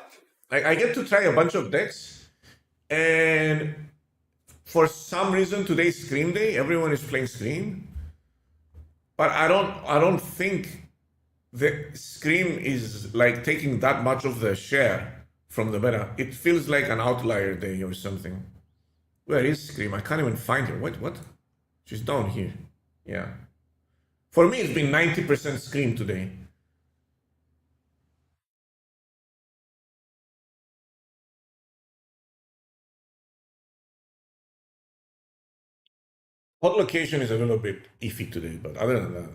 Like I get to try a bunch of decks, and for some reason today's Scream Day, everyone is playing Scream, but I don't think the Scream is like taking that much of the share from the meta. It feels like an outlier day or something. Where is Scream? I can't even find her. What? She's down here. Yeah. For me, it's been 90% Scream today. Hot location is a little bit iffy today, but other than that.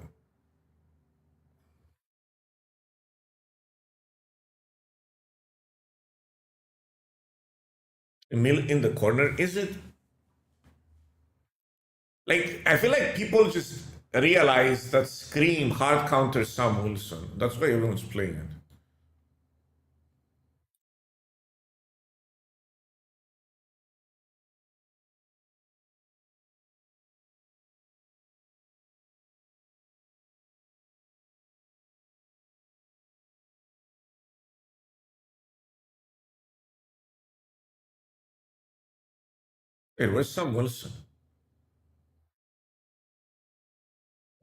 Emil in the corner, is it? Like, I feel like people just realize that Scream hard counters Sam Wilson. That's why everyone's playing it. Hey, where's Sam Wilson?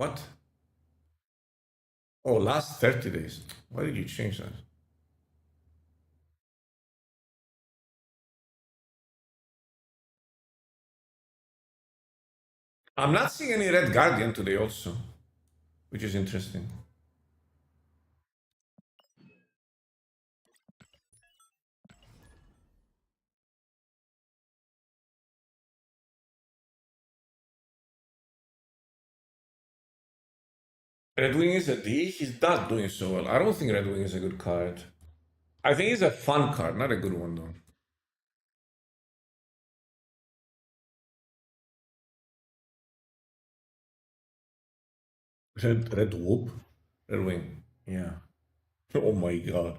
What? Oh, last 30 days. Why did you change that? I'm not seeing any Red Guardian today also, which is interesting. Red Wing is a D. He's not doing so well. I don't think Red Wing is a good card. I think it's a fun card, not a good one though. Red Whoop? Red Wing. Yeah. Oh my god.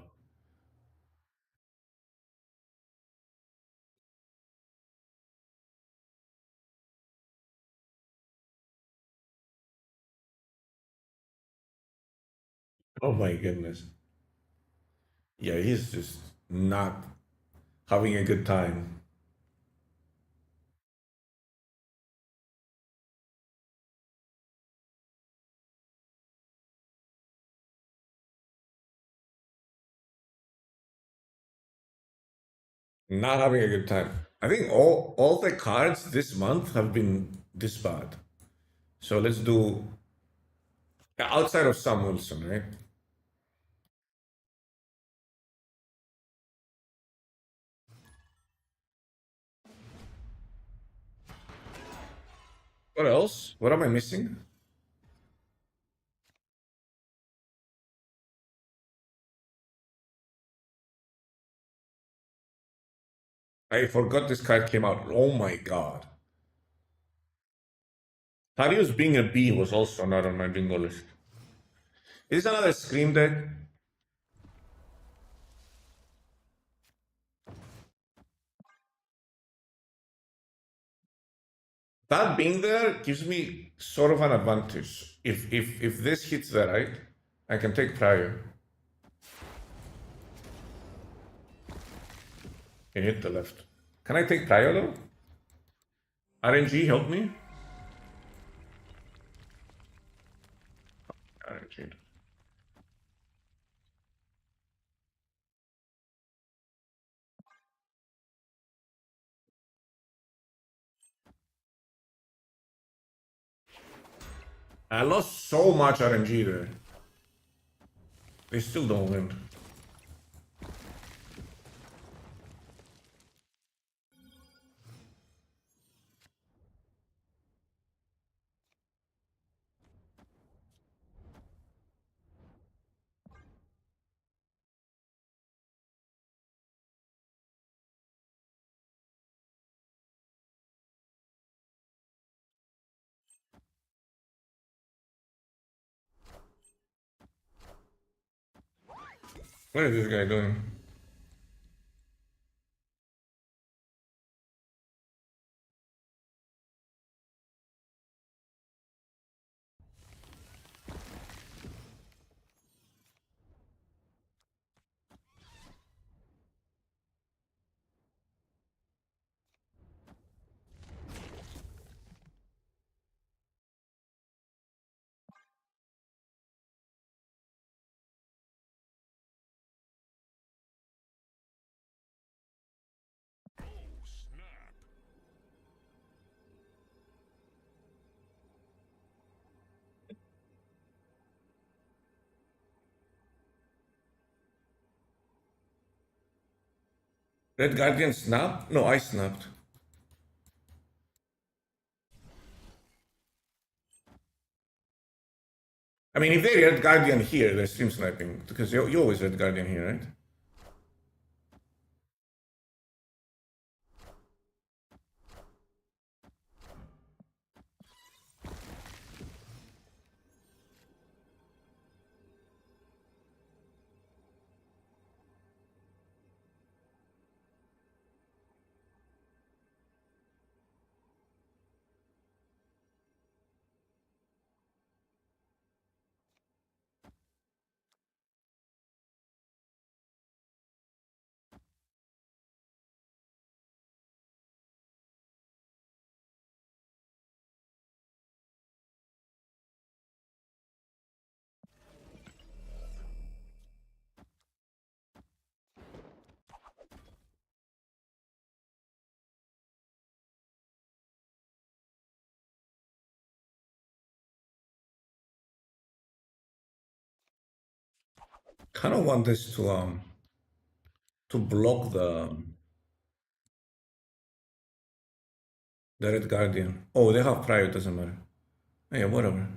Oh my goodness. Yeah, he's just not having a good time. Not having a good time. I think all the cards this month have been this bad. So let's do outside of Sam Wilson, right? What else? What am I missing? I forgot this card came out. Oh my god. Thaddeus being a B was also not on my bingo list. Is this another Scream deck? That being there gives me sort of an advantage. If this hits the right, I can take prior. It hit the left. Can I take prior though? RNG help me? RNG. I lost so much RNG there. They still don't win. What is this guy doing? Red Guardian snap? No, I snapped. I mean, if they Red Guardian here, they're stream sniping. Because you always Red Guardian here, right? Kind of want this to block the Red Guardian. Oh, they have Prior, doesn't matter. Yeah, whatever.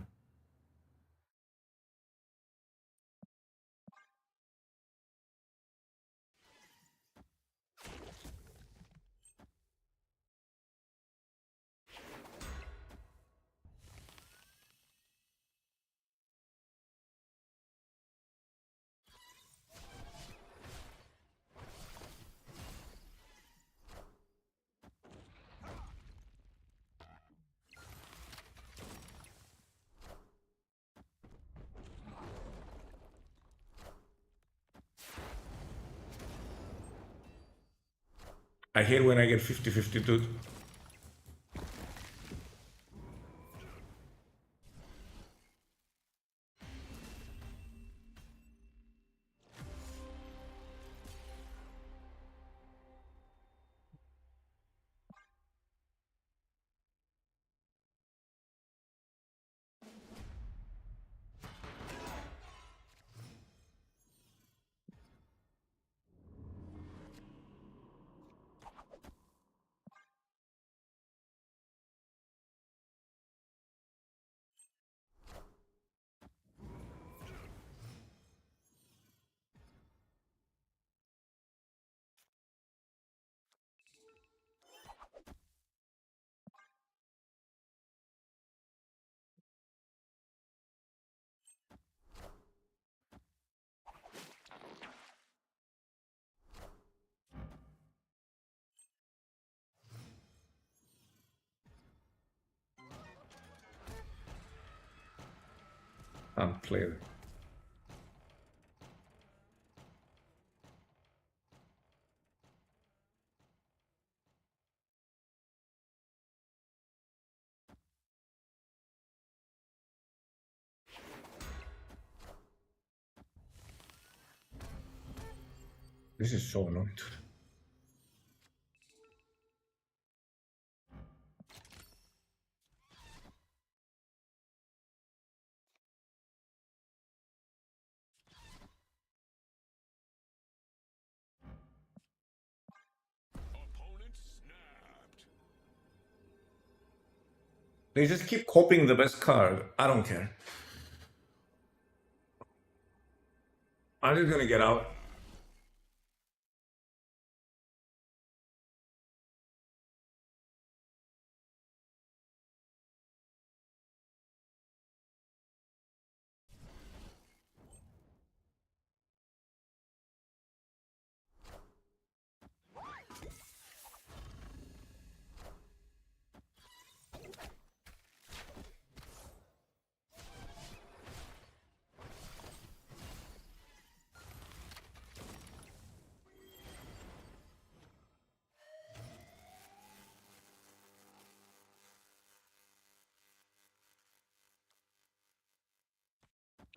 I hate when I get 50-50, dude. Can't play it. This is so annoying, dude.
Opponent snapped.
They just keep copying the best card. I don't care. I'm just gonna get out.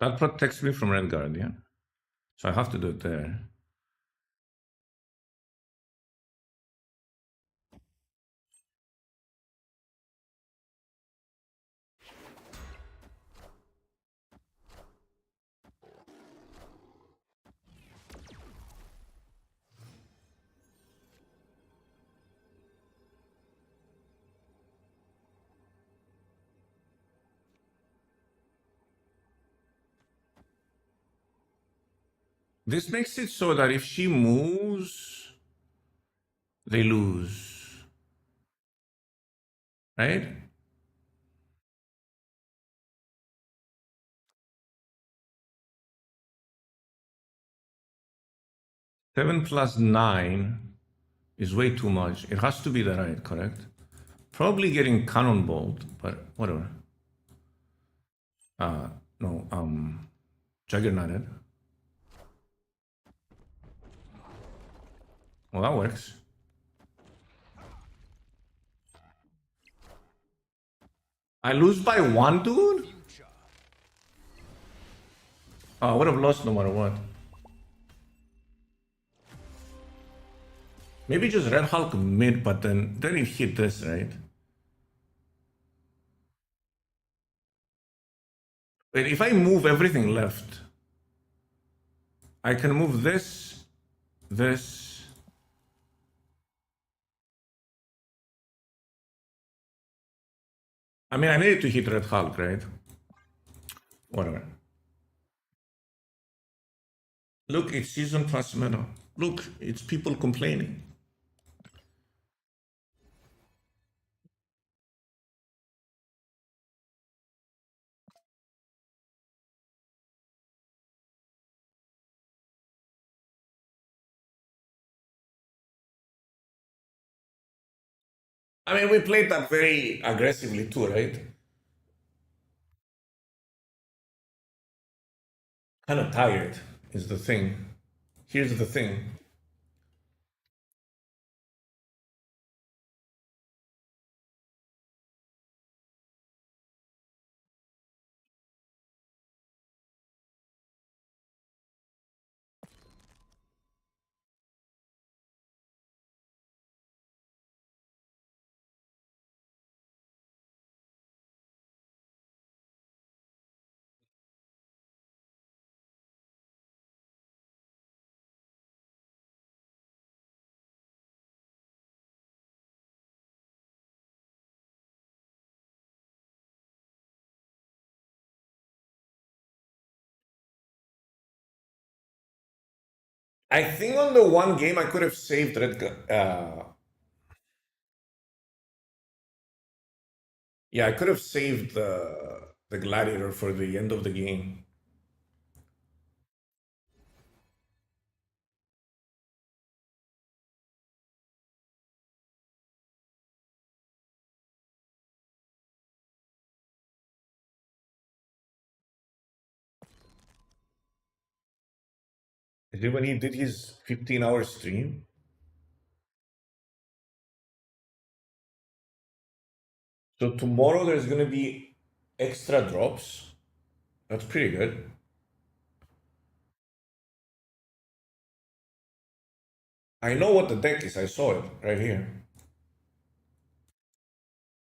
That protects me from Red Guardian. So I have to do it there. This makes it so that if she moves, they lose. Right? Seven plus 9 is way too much. It has to be the right, correct? Probably getting Cannonballed, but whatever. No, Juggernauted. Well, that works. I lose by 1, dude? Oh, I would have lost no matter what. Maybe just Red Hulk mid, but then it hit this, right? Wait, if I move everything left, I can move this, this. I mean, I needed to hit Red Hulk, right? Whatever. Look, it's season plus meta. Look, it's people complaining. I mean, we played that very aggressively too, right? Kind of tired is the thing. Here's the thing. I think on the one game I could have saved Red. Yeah, I could have saved the gladiator for the end of the game. Is it when he did his 15-hour stream? So tomorrow there's gonna be extra drops. That's pretty good. I know what the deck is. I saw it right here.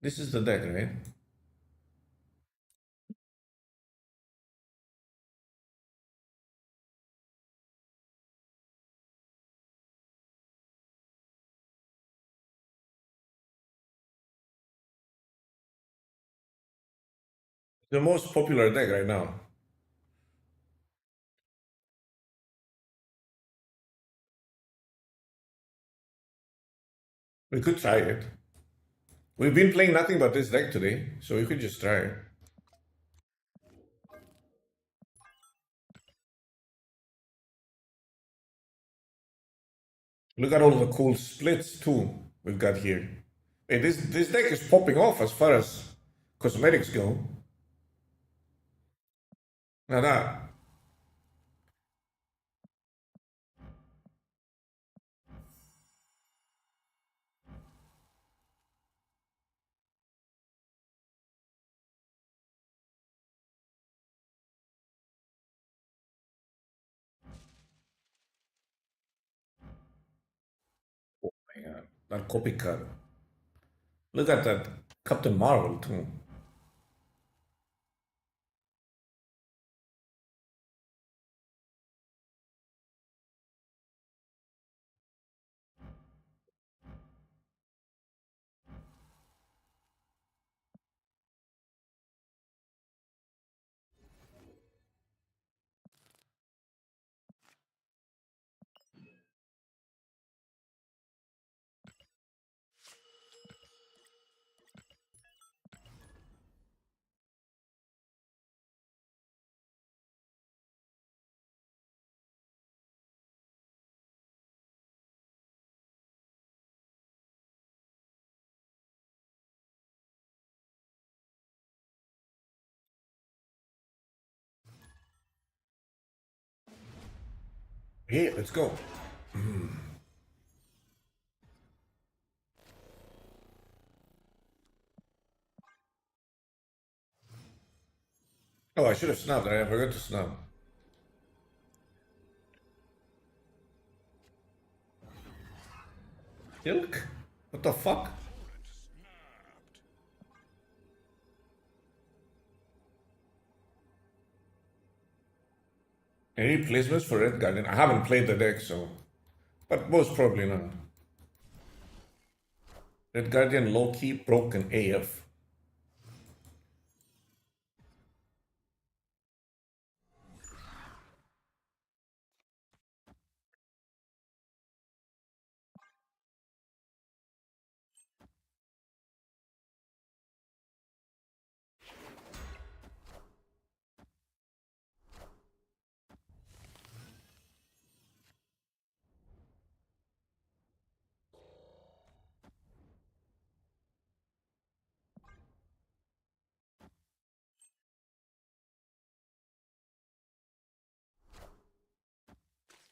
This is the deck, right? The most popular deck right now. We could try it. We've been playing nothing but this deck today, so we could just try it. Look at all the cool splits too we've got here. Hey, this deck is popping off as far as cosmetics go. Now that. Oh my god, that copycat. Look at that Captain Marvel too. Here, let's go. Oh, I should have snapped. I forgot to snap. Ilk? What the fuck? Any replacements for Red Guardian? I haven't played the deck, so. But most probably not. Red Guardian low-key broken AF.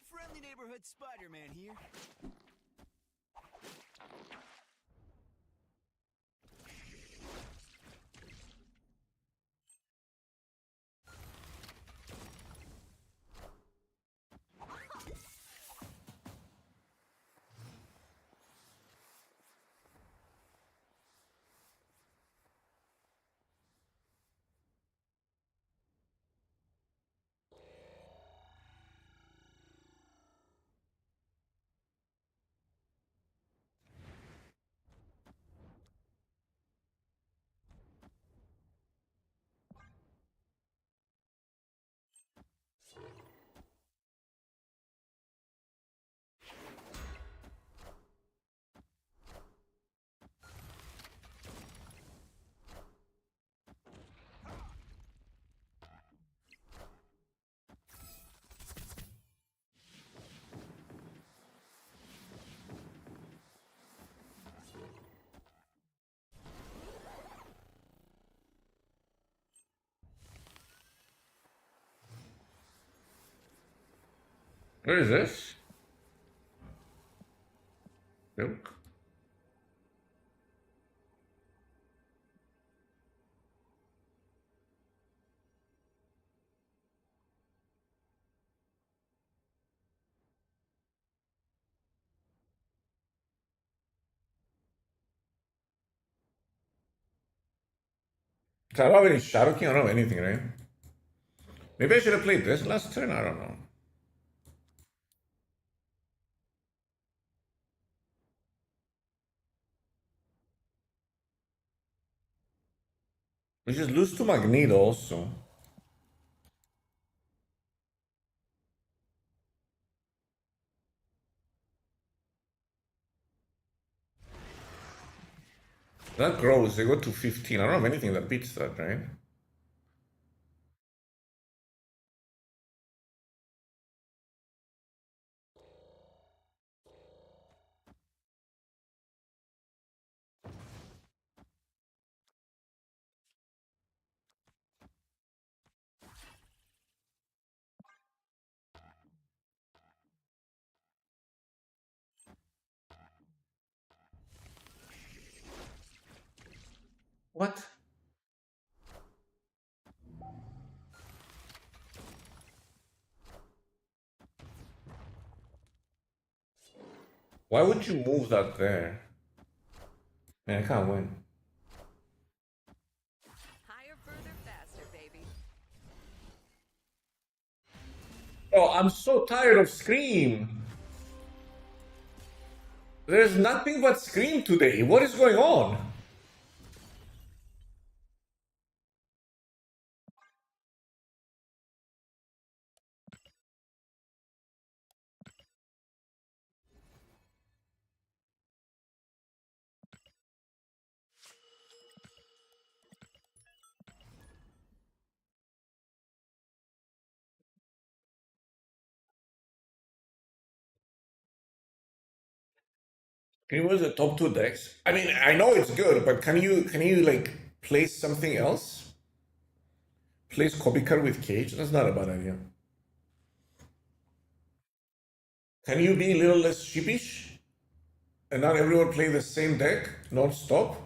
Friendly neighborhood Spider-Man here.
What is this? Milk? So I don't have any Shadow King, I don't have anything, right? Maybe I should have played this last turn, I don't know. We just lose to Magneto also. That grows, they go to 15. I don't have anything that beats that, right? What? Why would you move that there? Man, I can't win.
Higher, further, faster, baby.
Oh, I'm so tired of Scream. There's nothing but Scream today. What is going on? Scream was the top two decks. I mean, I know it's good, but can you like place something else? Place Kobicar with Cage? That's not a bad idea. Can you be a little less sheepish? And not everyone play the same deck non-stop?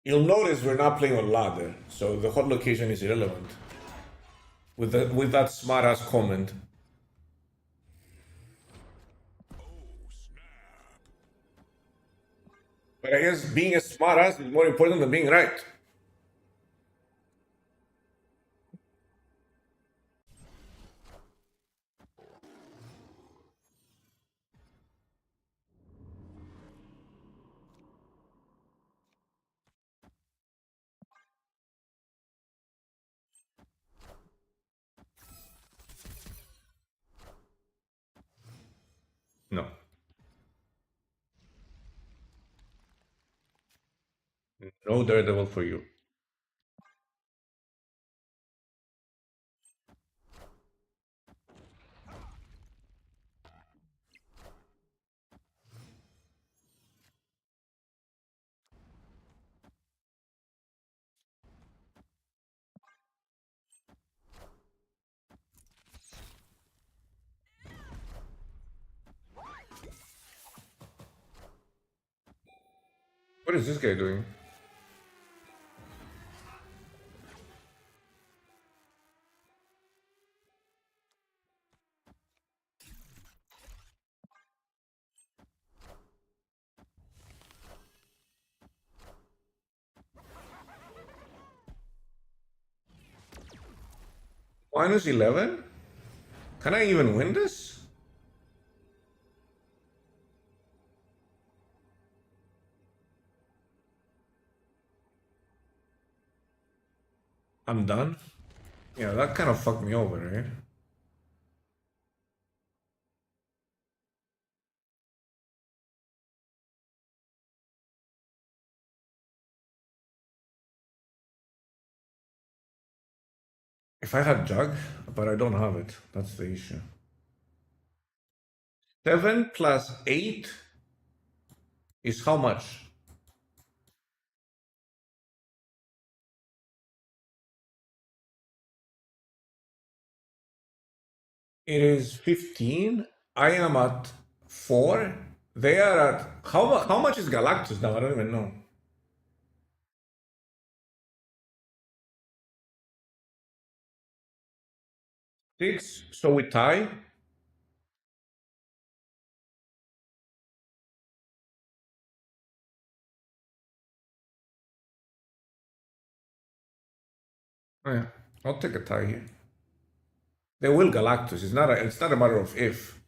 You'll notice we're not playing on ladder, so the hot location is irrelevant. With that smart ass comment. But I guess being a smart ass is more important than being right. No. No Daredevil for you. What is this guy doing? -11? Can I even win this? I'm done? Yeah, that kind of fucked me over, right? If I had Jug, but I don't have it. That's the issue. 7 plus 8 is how much? It is 15. I am at 4. They are at... How much is Galactus now? I don't even know. 6. So we tie. Oh, yeah. I'll take a tie here. They will Galactus. It's not a matter of if.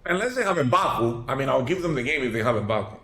Unless they have a Baku. I mean, I'll give them the game if they have a Baku.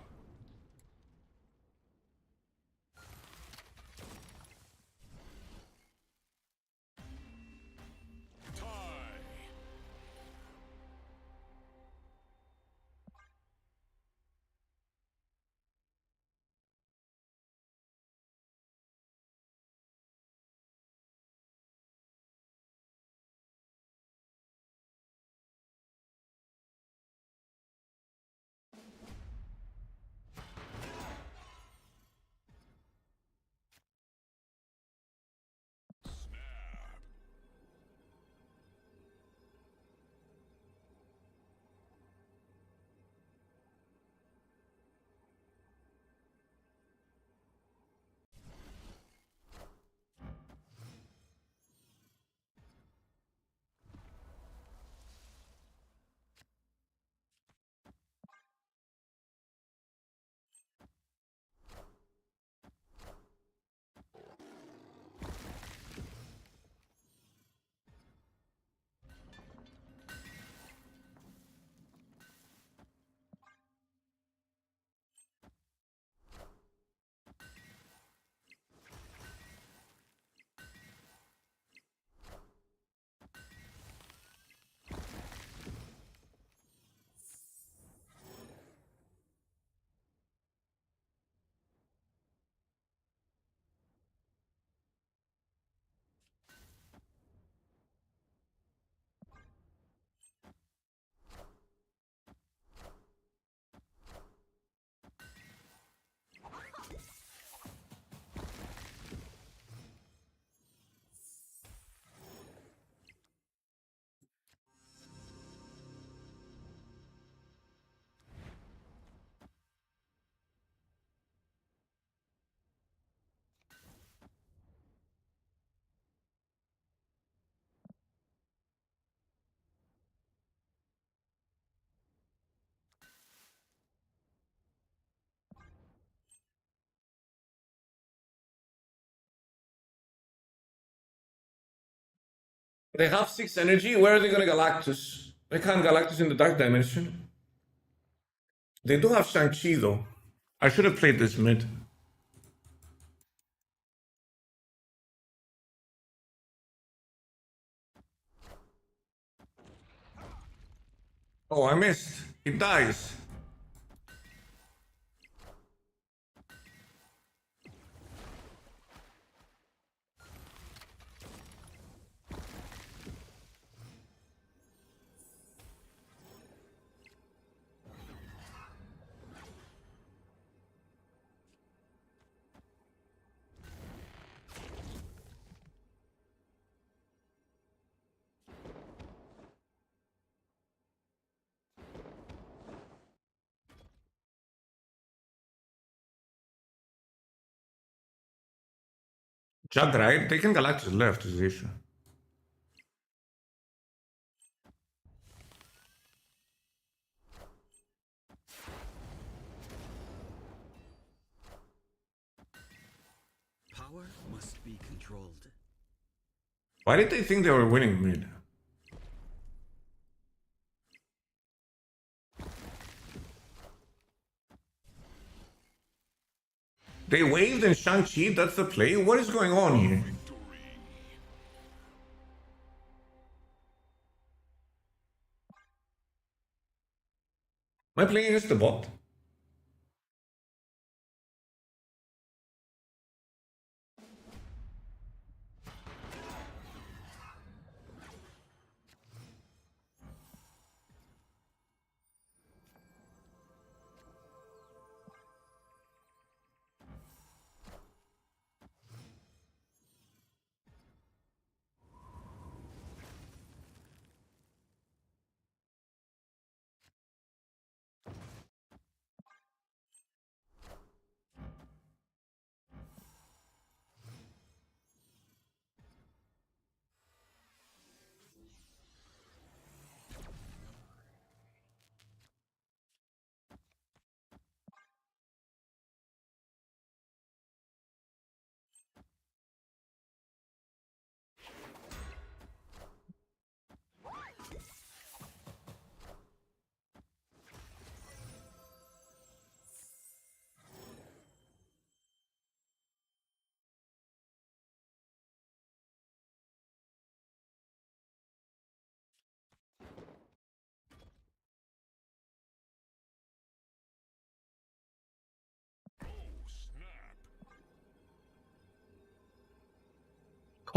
They have 6 energy. Where are they gonna Galactus? They can't Galactus in the Dark Dimension. They do have Shang-Chi though. I should have played this mid. Oh, I missed. It dies. Jug, right? Taking Galactus left is the issue.
Power must be controlled.
Why did they think they were winning mid? They waved and Shang-Chi, that's the play? What is going on here? Am I playing against the bot?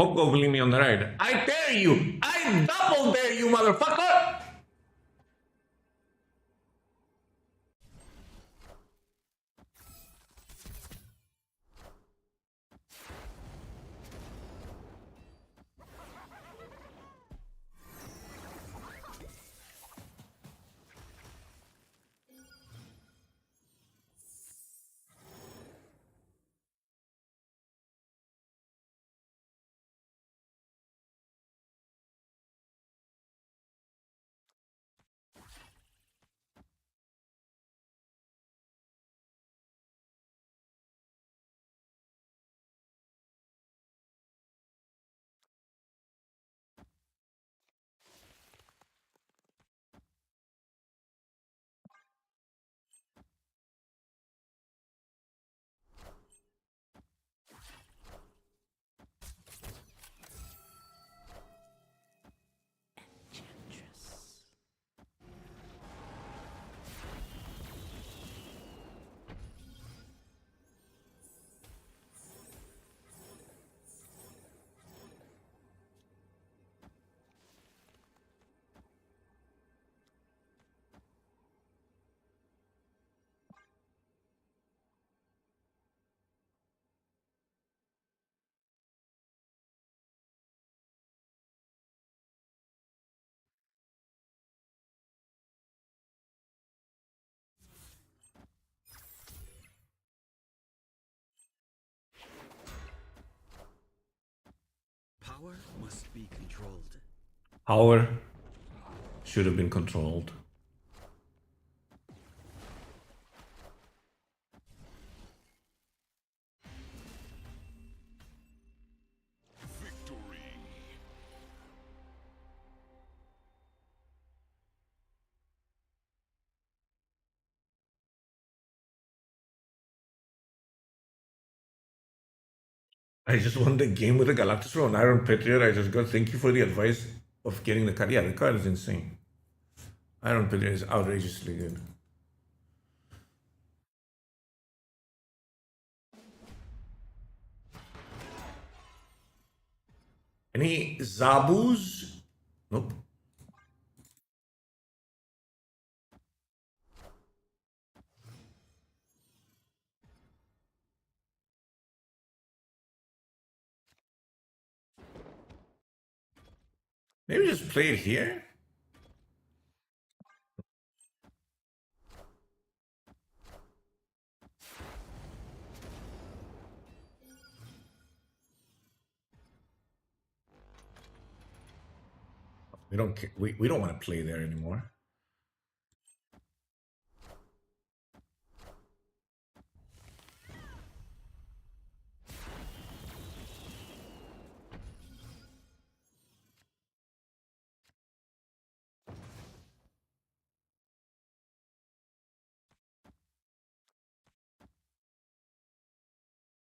Hobgoblin me on the right. I dare you! I double dare you, motherfucker!
Power must be controlled.
Power should have been controlled. I just won the game with a Galactus Row and Iron Patriot. I just got thank you for the advice of getting the card. Yeah, the card is insane. Iron Patriot is outrageously good. Any Zabus? Nope. Maybe just play it here? We don't want to play there anymore.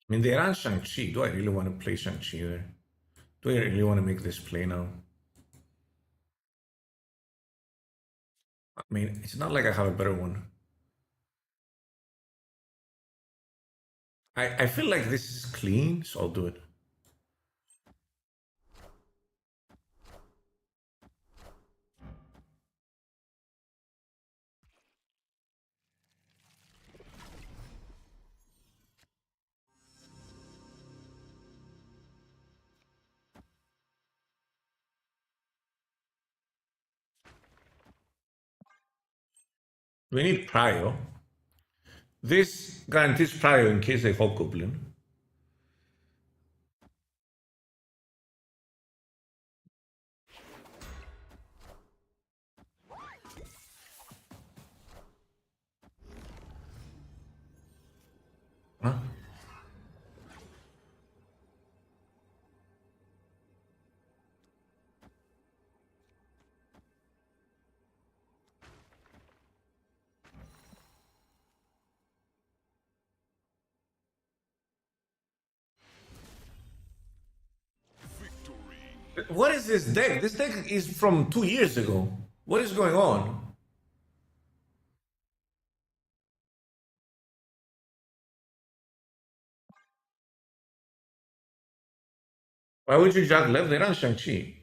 I mean, they ran Shang-Chi. Do I really want to play Shang-Chi there? Do I really want to make this play now? I mean, it's not like I have a better one. I feel like this is clean, so I'll do it. We need Prio. This guarantees Prio in case they Hobgoblin. Huh? What is this deck? This deck is from 2 years ago. What is going on? Why would you jack left? They run Shang-Chi.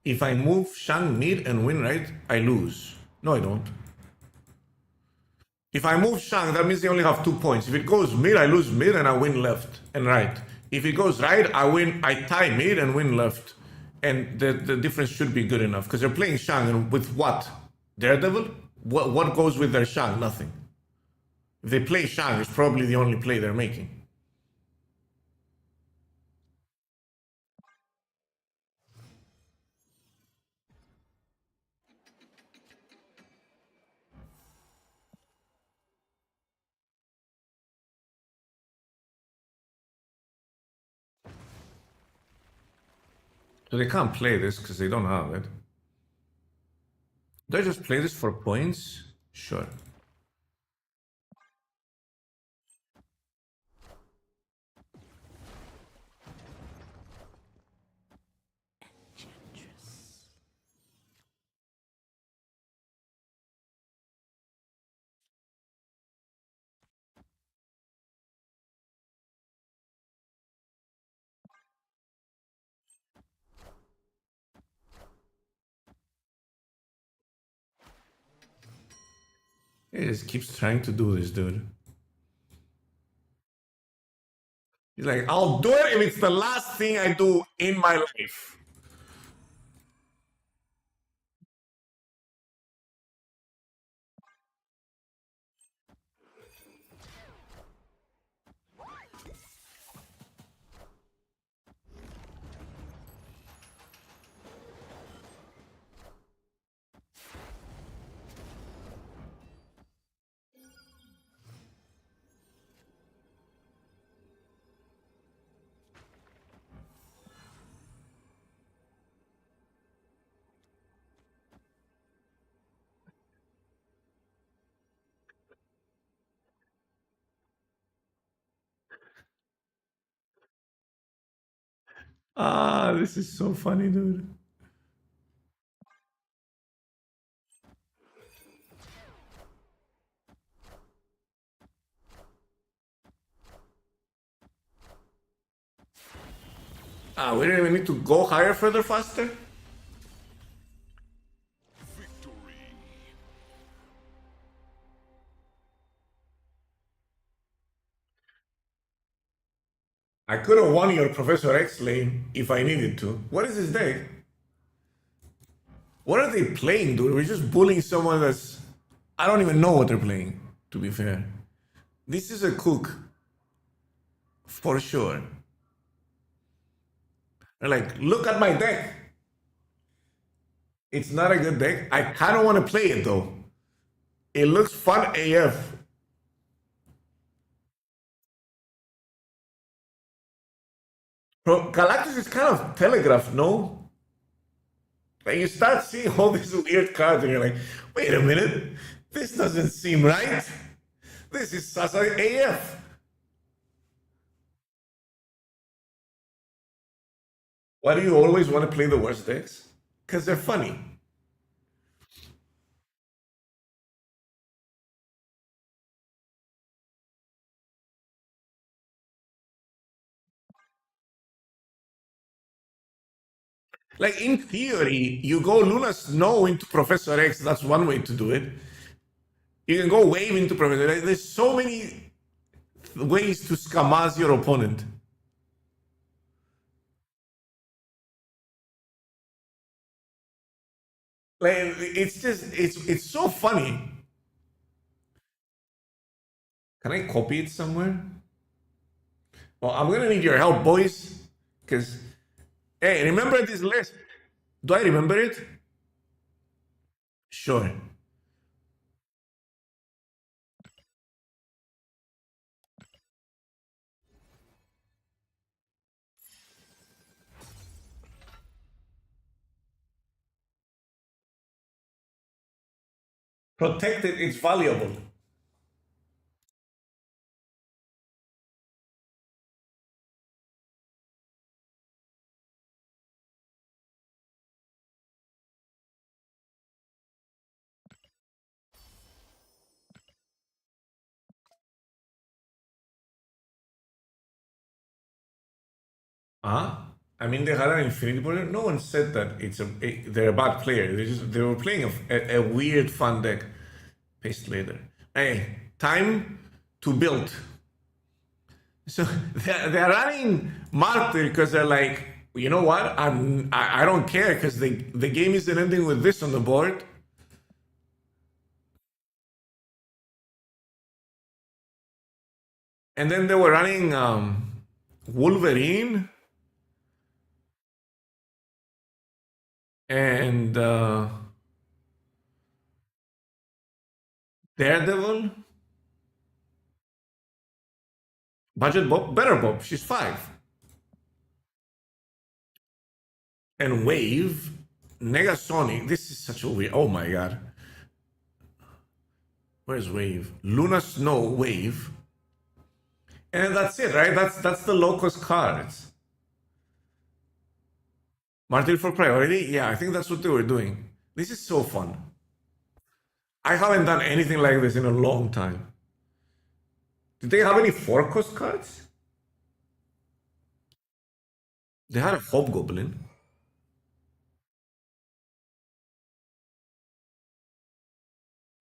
If I move Shang mid and win right, I lose. No, I don't. If I move Shang, that means they only have 2 points. If it goes mid, I lose mid and I win left and right. If it goes right, I tie mid and win left. And the difference should be good enough because they're playing Shang and with what? Daredevil? What goes with their Shang? Nothing. If they play Shang, it's probably the only play they're making. So they can't play this because they don't have it. Do I just play this for points? Sure. He just keeps trying to do this, dude. He's like, I'll do it if it's the last thing I do in my life. Ah, this is so funny, dude. Ah, we don't even need to go higher, further, faster?
Victory.
I could have won your Professor X lane if I needed to. What is this deck? What are they playing, dude? We're just bullying someone that's... I don't even know what they're playing, to be fair. This is a cook. For sure. They're like, look at my deck. It's not a good deck. I kind of want to play it, though. It looks fun AF. Bro, Galactus is kind of telegraphed, no? Like you start seeing all these weird cards and you're like, wait a minute, this doesn't seem right. This is Sasa AF. Why do you always want to play the worst decks? Because they're funny. Like in theory, you go Luna Snow into Professor X, that's one way to do it. You can go Wave into Professor X. There's so many ways to scamaz your opponent. Like it's just it's so funny. Can I copy it somewhere? Well, I'm gonna need your help, boys. Because hey, remember this list? Do I remember it? Sure. Protected, it's valuable. Huh? I mean, they had an infinity border. No one said that they're a bad player. They were playing a weird fun deck. Paste later. Hey, time to build. So they're running Martyr because they're like, you know what? I don't care because the game isn't ending with this on the board. And then they were running Wolverine and Daredevil. Budget Bob, better Bob, she's 5. And Wave, Negasonic. This is such a weird. Oh my god. Where's Wave? Luna Snow, Wave. And that's it, right? That's the low-cost cards. Martyr for priority? Yeah, I think that's what they were doing. This is so fun. I haven't done anything like this in a long time. Did they have any 4-cost cards? They had a Hobgoblin.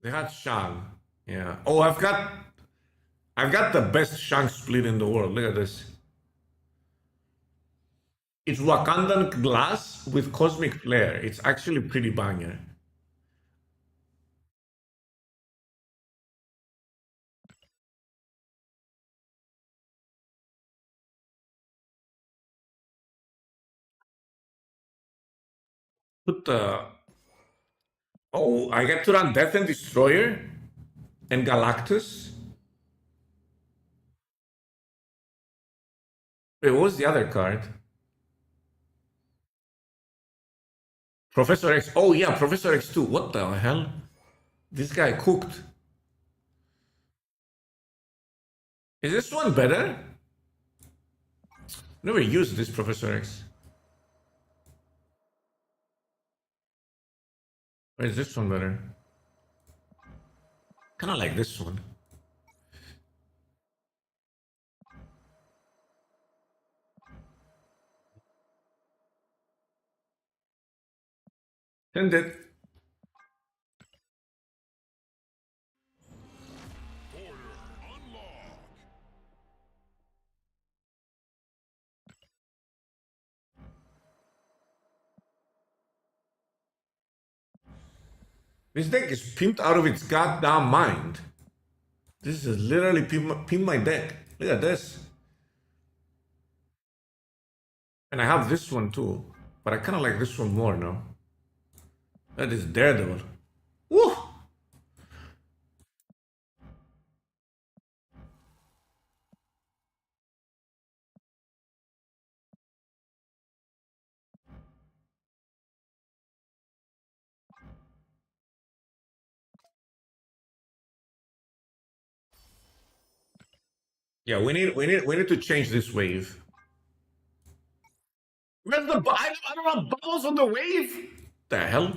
They had Shang. Yeah. Oh, I've got the best Shang split in the world. Look at this. It's Wakandan glass with cosmic flare. It's actually pretty banger. Put the... Oh, I get to run Death and Destroyer and Galactus. Wait, what was the other card? Professor X. Oh yeah, Professor X2. What the hell? This guy cooked. Is this one better? Never used this Professor X. Or is this one better? Kind of like this one. Send it.
Order unlock.
This deck is pimped out of its goddamn mind. This is literally pimp my deck. Look at this. And I have this one too. But I kind of like this one more now. That is Daredevil. Woo! Yeah, we need to change this wave. Where's the I don't have bubbles on the wave. The hell?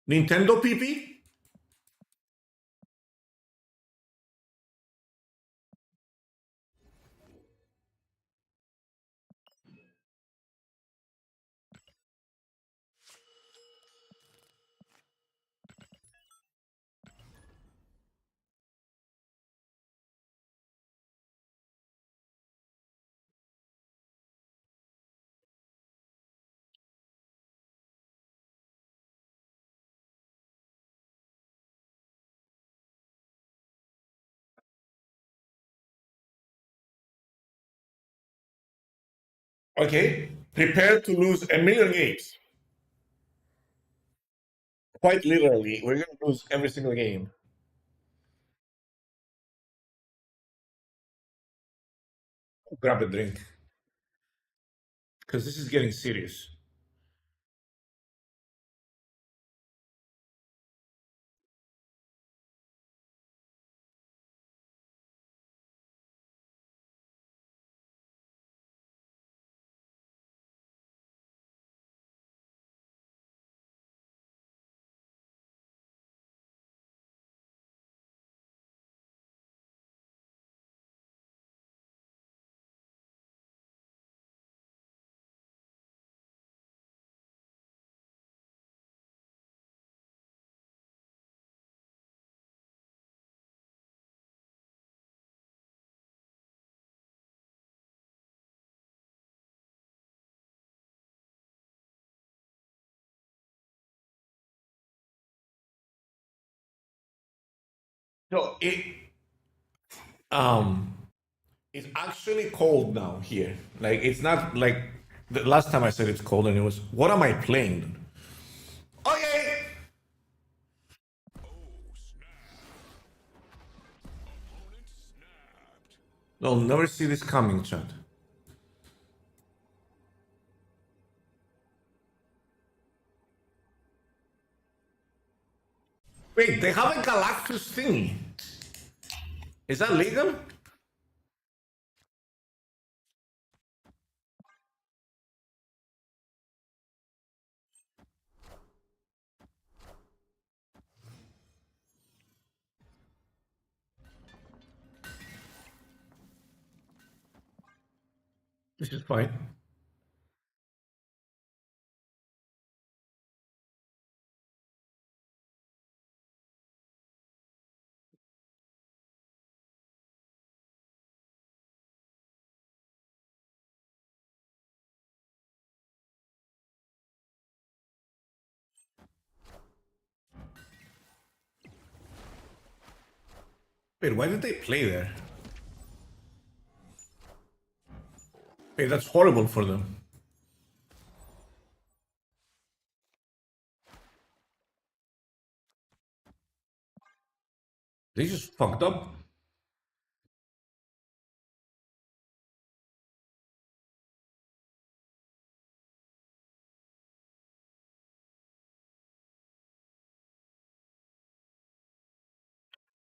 Nintendo PP? Okay. Prepare to lose a million games. Quite literally, we're gonna lose every single game. Grab a drink. Because this is getting serious. So um it's actually cold now here. Like it's not like the last time I said it's cold and it was what am I playing? Okay.
Oh, snap. Opponent snapped.
They'll never see this coming, Chad. Wait, they have a Galactus thingy. Is that legal? This is fine. Wait, why did they play there? Wait, that's horrible for them. They just fucked up.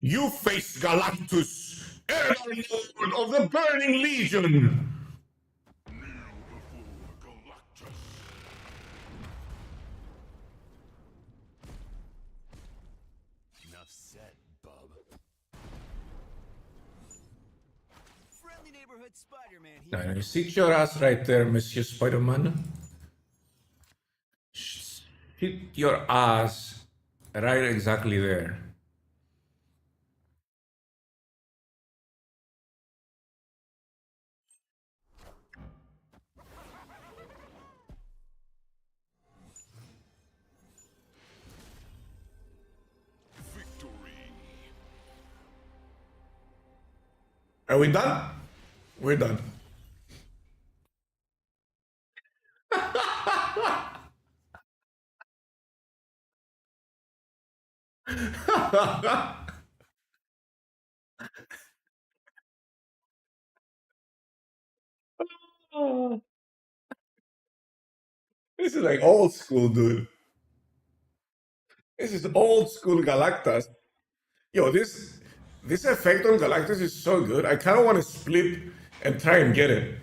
You face Galactus Lord of the Burning Legion!
Galactus.
Enough said, bub.
Friendly neighborhood Spider-Man here.
Now, you sit your ass right there, Monsieur Spider-Man. Sit your ass right exactly there.
Victory.
Are we done? We're done. This is like old school, dude. This is old school Galactus. Yo, this effect on Galactus is so good. I kind of want to split and try and get it.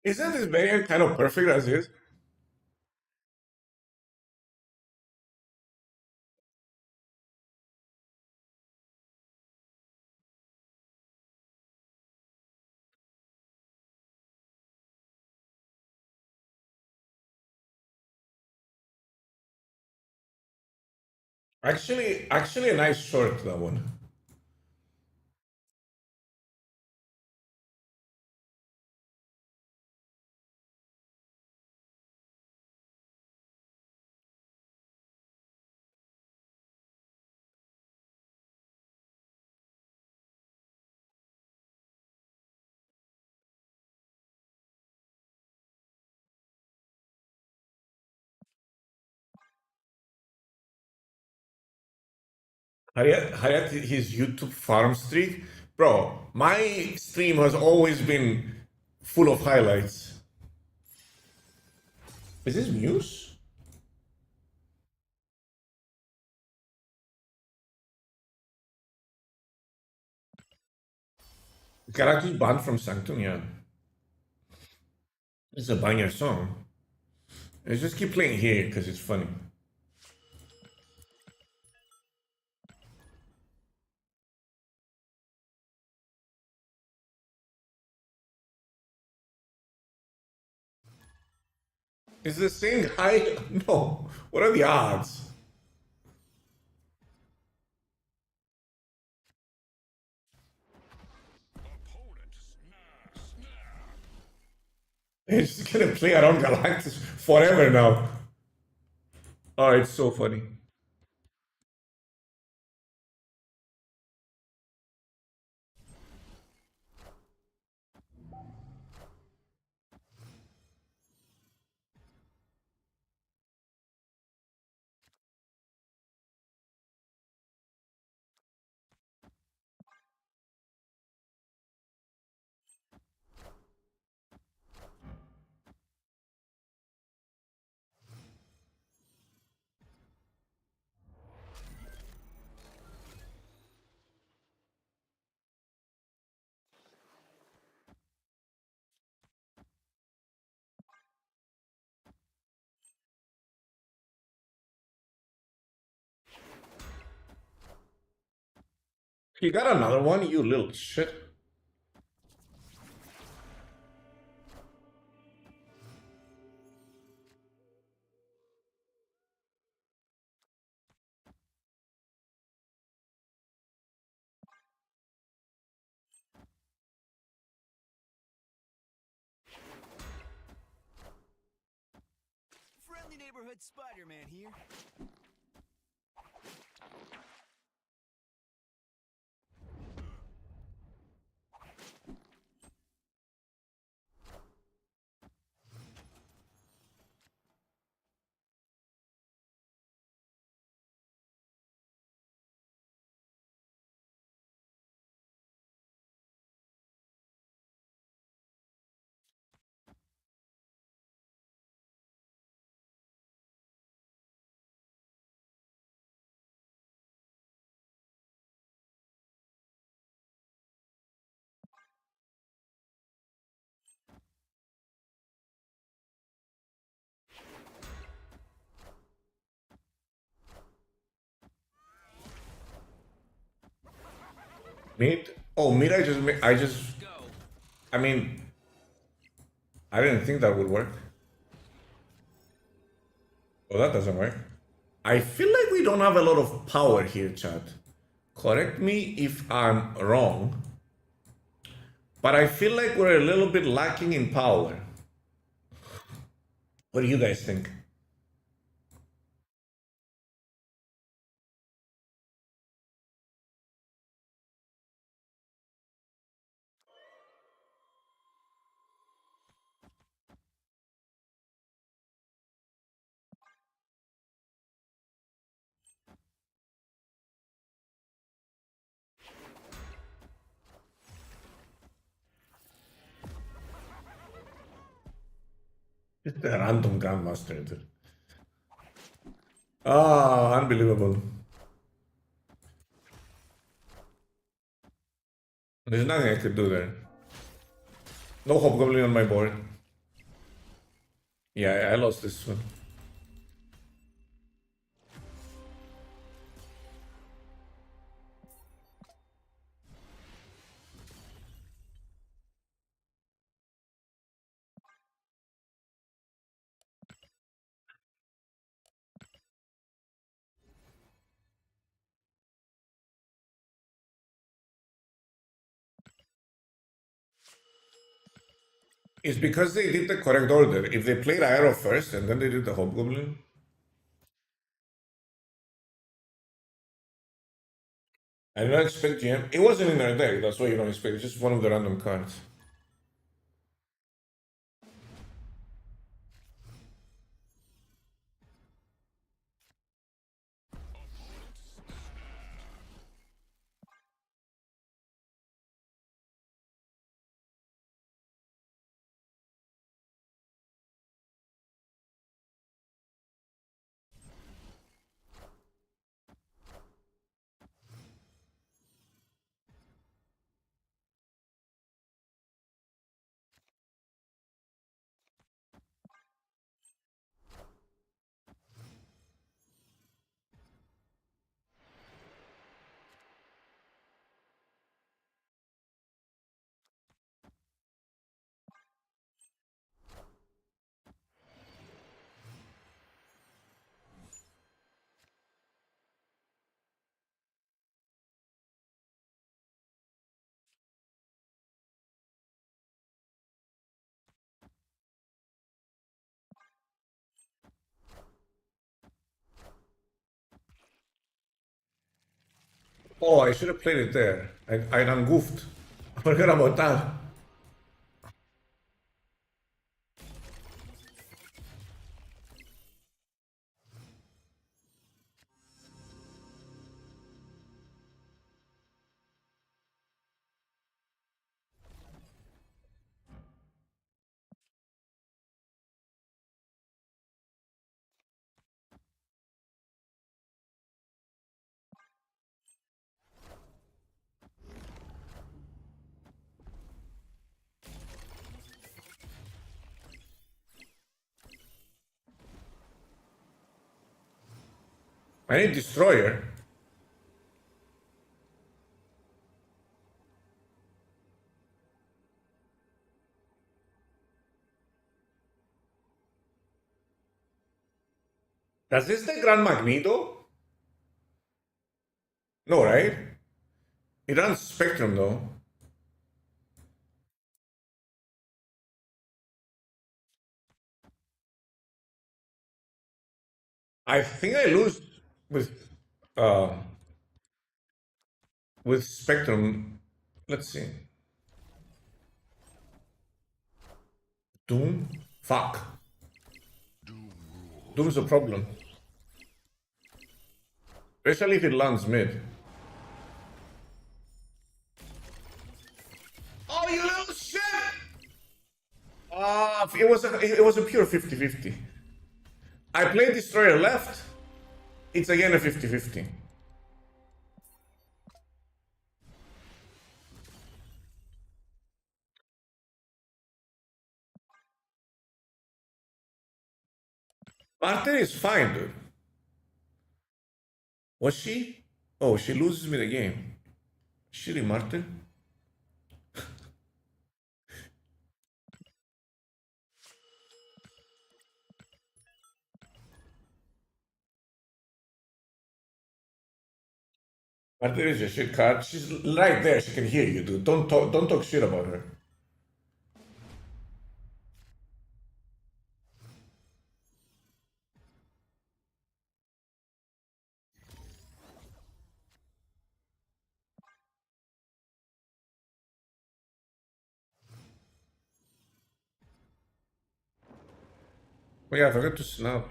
Isn't this variant kind of perfect as is? Actually, a nice short, that one. Hayat, his YouTube farm streak, bro. My stream has always been full of highlights. Is this Muse? Galactus banned from Sanctum, yeah. It's a banger song. Let's just keep playing here because it's funny. Is the same guy? No. What are the odds?
Opponent snap.
It's just gonna play around Galactus forever now. Oh, it's so funny. You got another one, you little shit.
Friendly neighborhood Spider-Man here.
Mid? Oh, mid,
Go.
I mean, I didn't think that would work. Oh, that doesn't work. I feel like we don't have a lot of power here, chat. Correct me if I'm wrong, but I feel like we're a little bit lacking in power. What do you guys think? Just a random Grandmaster, dude. Ah, unbelievable. There's nothing I could do there. No Hobgoblin on my board. Yeah, I lost this one. It's because they did the correct order. If they played Aero first and then they did the Hobgoblin. I did not expect GM. It wasn't in their deck, that's why you don't expect. It's just one of the random cards. Oh, I should have played it there. I done goofed. I forgot about that. I need Destroyer. Does this the Grand Magneto? No, right? It runs Spectrum though. I think I lose with uh with Spectrum. Let's see. Doom? Fuck. Doom's a problem. Especially if it lands mid. Oh, you little shit! It was a pure 50-50. I played Destroyer left. It's again a 50-50. Barter is fine, dude. Was she? Oh, she loses me the game. Shitty Martin. Martin is a shit card. She's right there. She can hear you, dude. Don't talk shit about her. Oh yeah, I forgot to snap.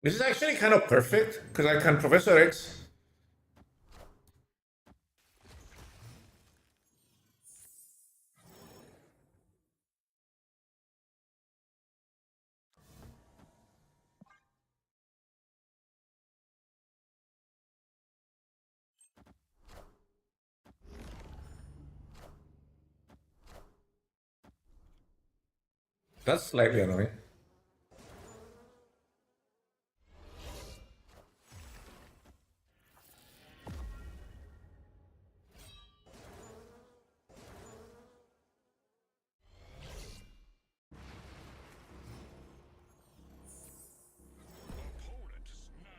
This is actually kind of perfect because I can Professor X. That's slightly annoying.
Opponent snapped.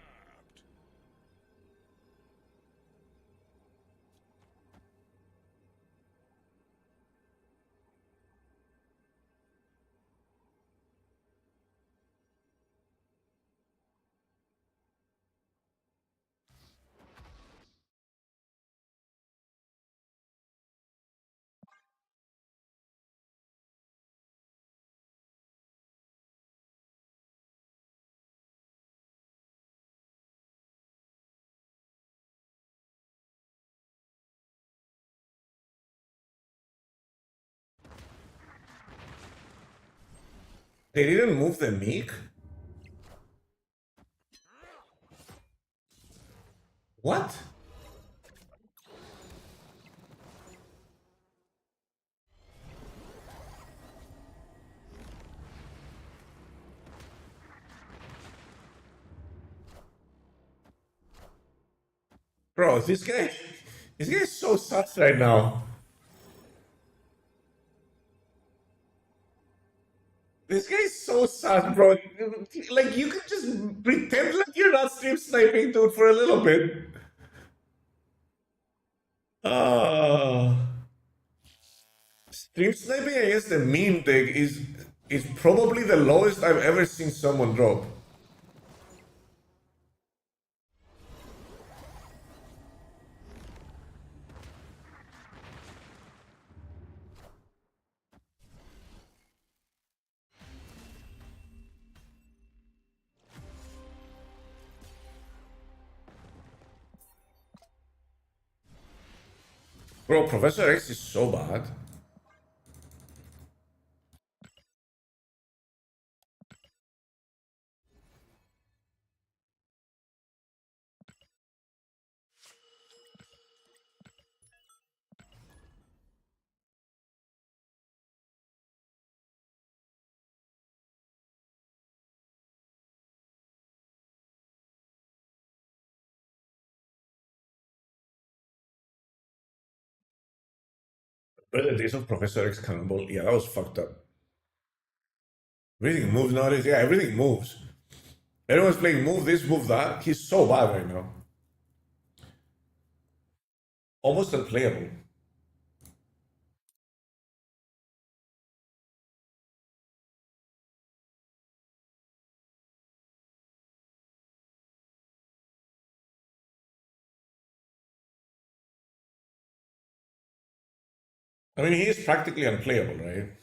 They didn't move the Meek? What? Bro, this guy is so sus right now. This guy is so sus, bro. Like, you could just pretend like you're not stream sniping, dude, for a little bit. Uh, Stream sniping against the meme deck is probably the lowest I've ever seen someone drop. Bro, Professor X is so bad. But the days of Professor X Cannonball, yeah, that was fucked up. Everything moves nowadays. Yeah, everything moves. Everyone's playing move this, move that. He's so bad right now. Almost unplayable. I mean, he is practically unplayable, right?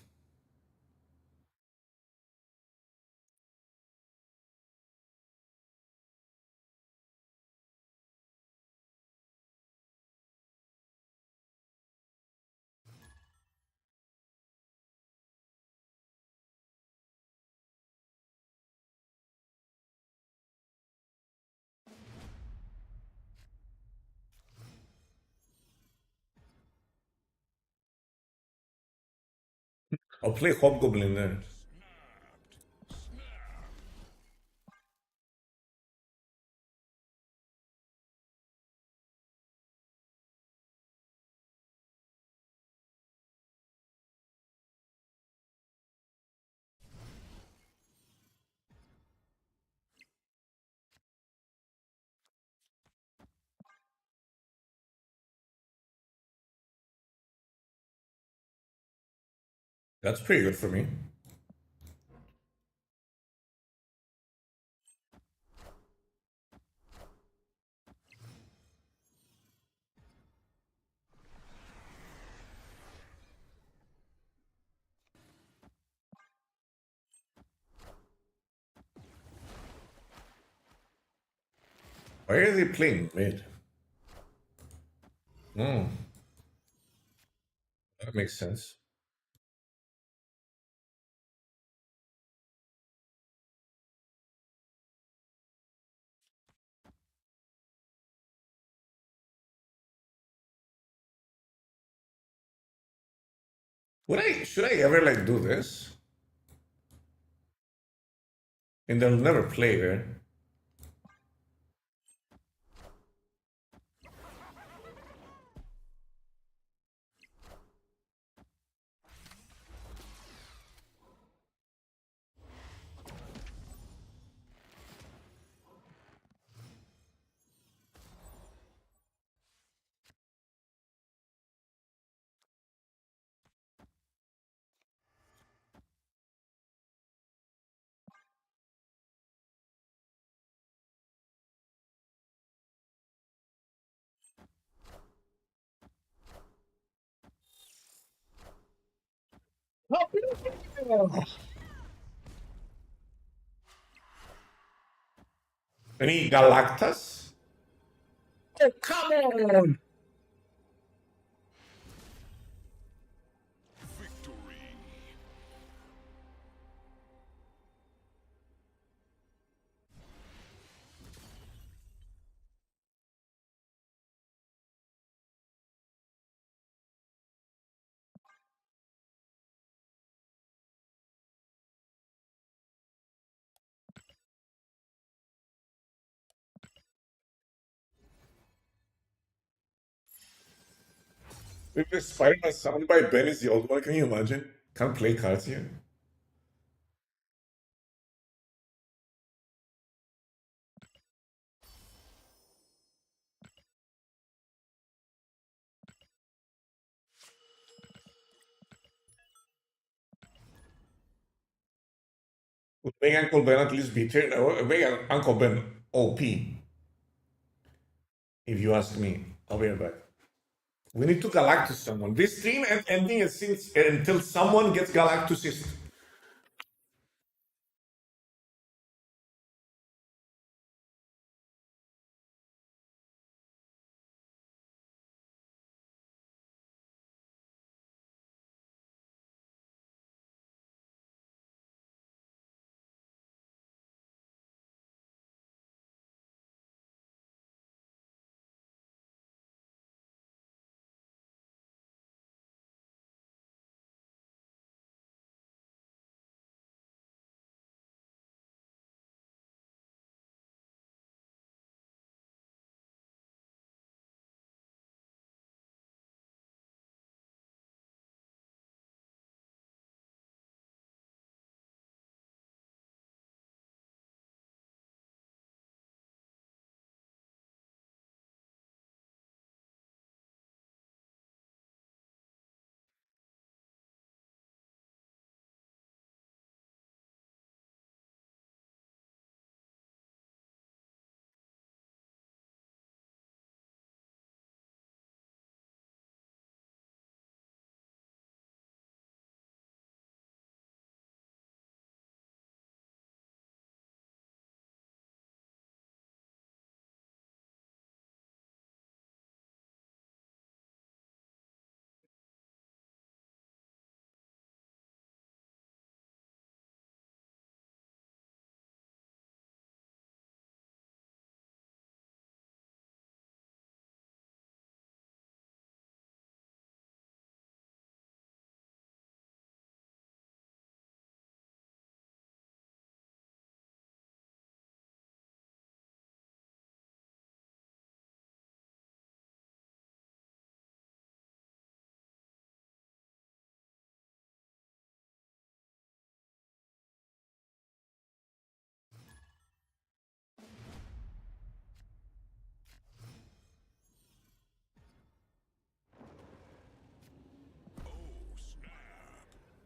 I'll play Hobgoblin there. That's pretty good for me. Why are they playing mid? Hmm, that makes sense. Should I ever like do this? And they'll never play, right? Any Galactus? Oh, come on!
Victory.
If the Spider-Man sound by Ben is the old one, can you imagine? Can't play cards here. Would make Uncle Ben at least be turned. Make Uncle Ben OP, if you ask me. I'll be right back. We need to Galactus someone. This stream ending is since until someone gets Galactusist.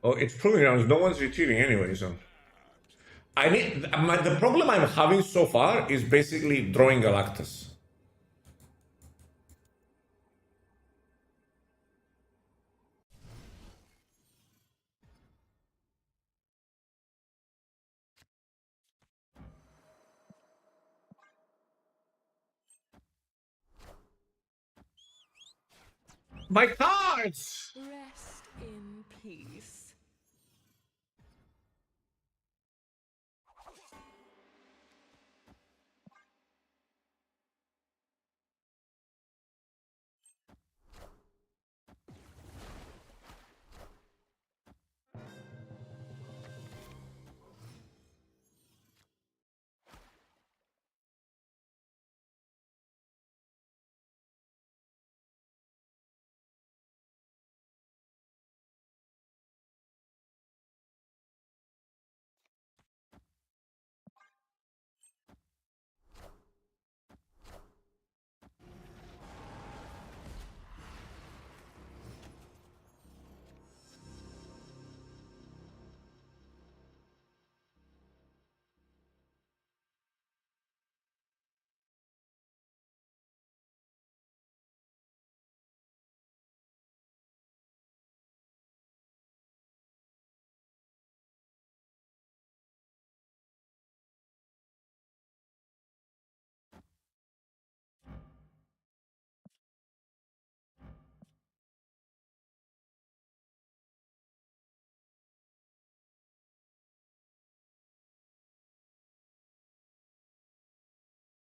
Oh, it's proving rounds. No one's retreating anyway, so. The problem I'm having so far is basically drawing Galactus. My cards!
Rest in peace.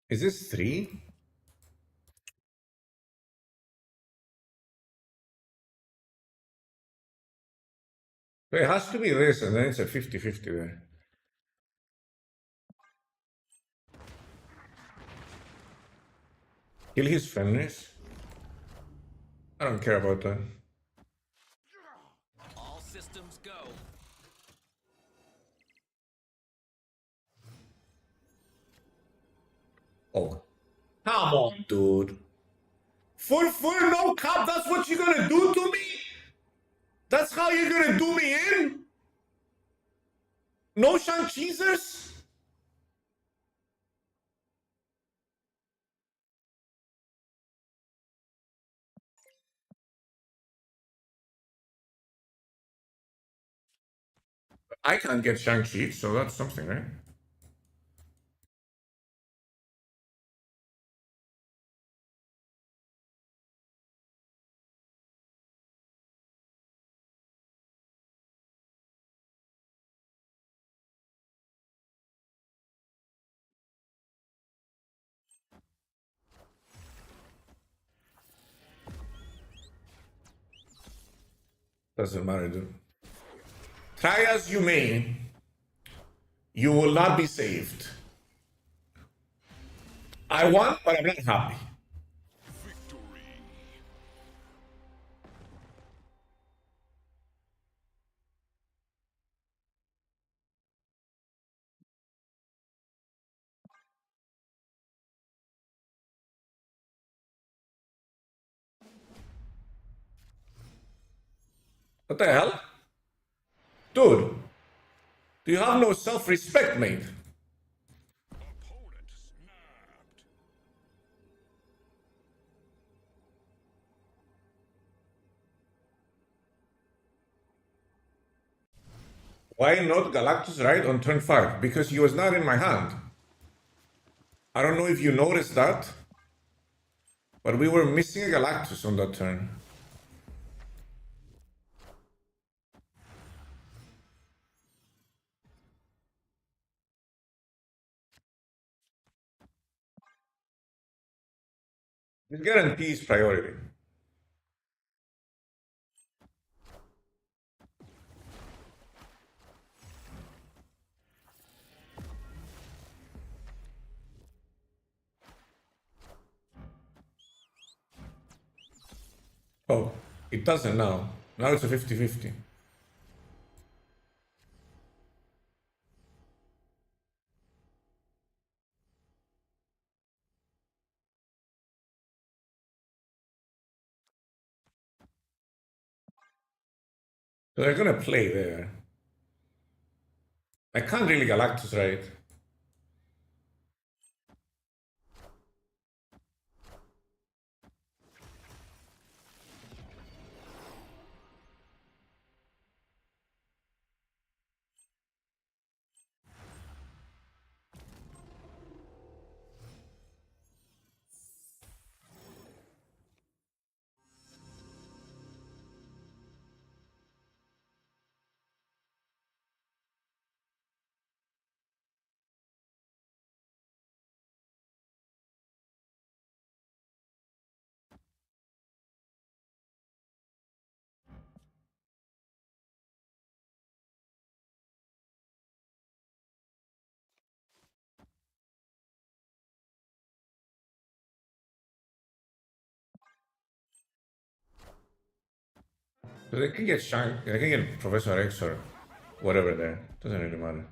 Is this 3? It has to be this, and then it's a 50-50 there. Kill his feminist? I don't care about that.
All systems go.
Oh, come on, dude. For no cap, that's what you're gonna do to me? That's how you're gonna do me in? No Shang-Cheezers? I can't get Shang-Chi, so that's something, right? Doesn't matter, dude. Try as you may, you will not be saved. I won, but I'm not happy.
Victory.
What the hell? Dude, do you have no self-respect, mate?
Opponent snapped.
Why not Galactus right on turn 5? Because he was not in my hand. I don't know if you noticed that, but we were missing a Galactus on that turn. This guarantee is priority. Oh, it doesn't now. Now it's a 50-50.
So they're gonna play there. I can't really Galactus, right? So they can get Shank, they can get Professor X or whatever there. Doesn't really matter.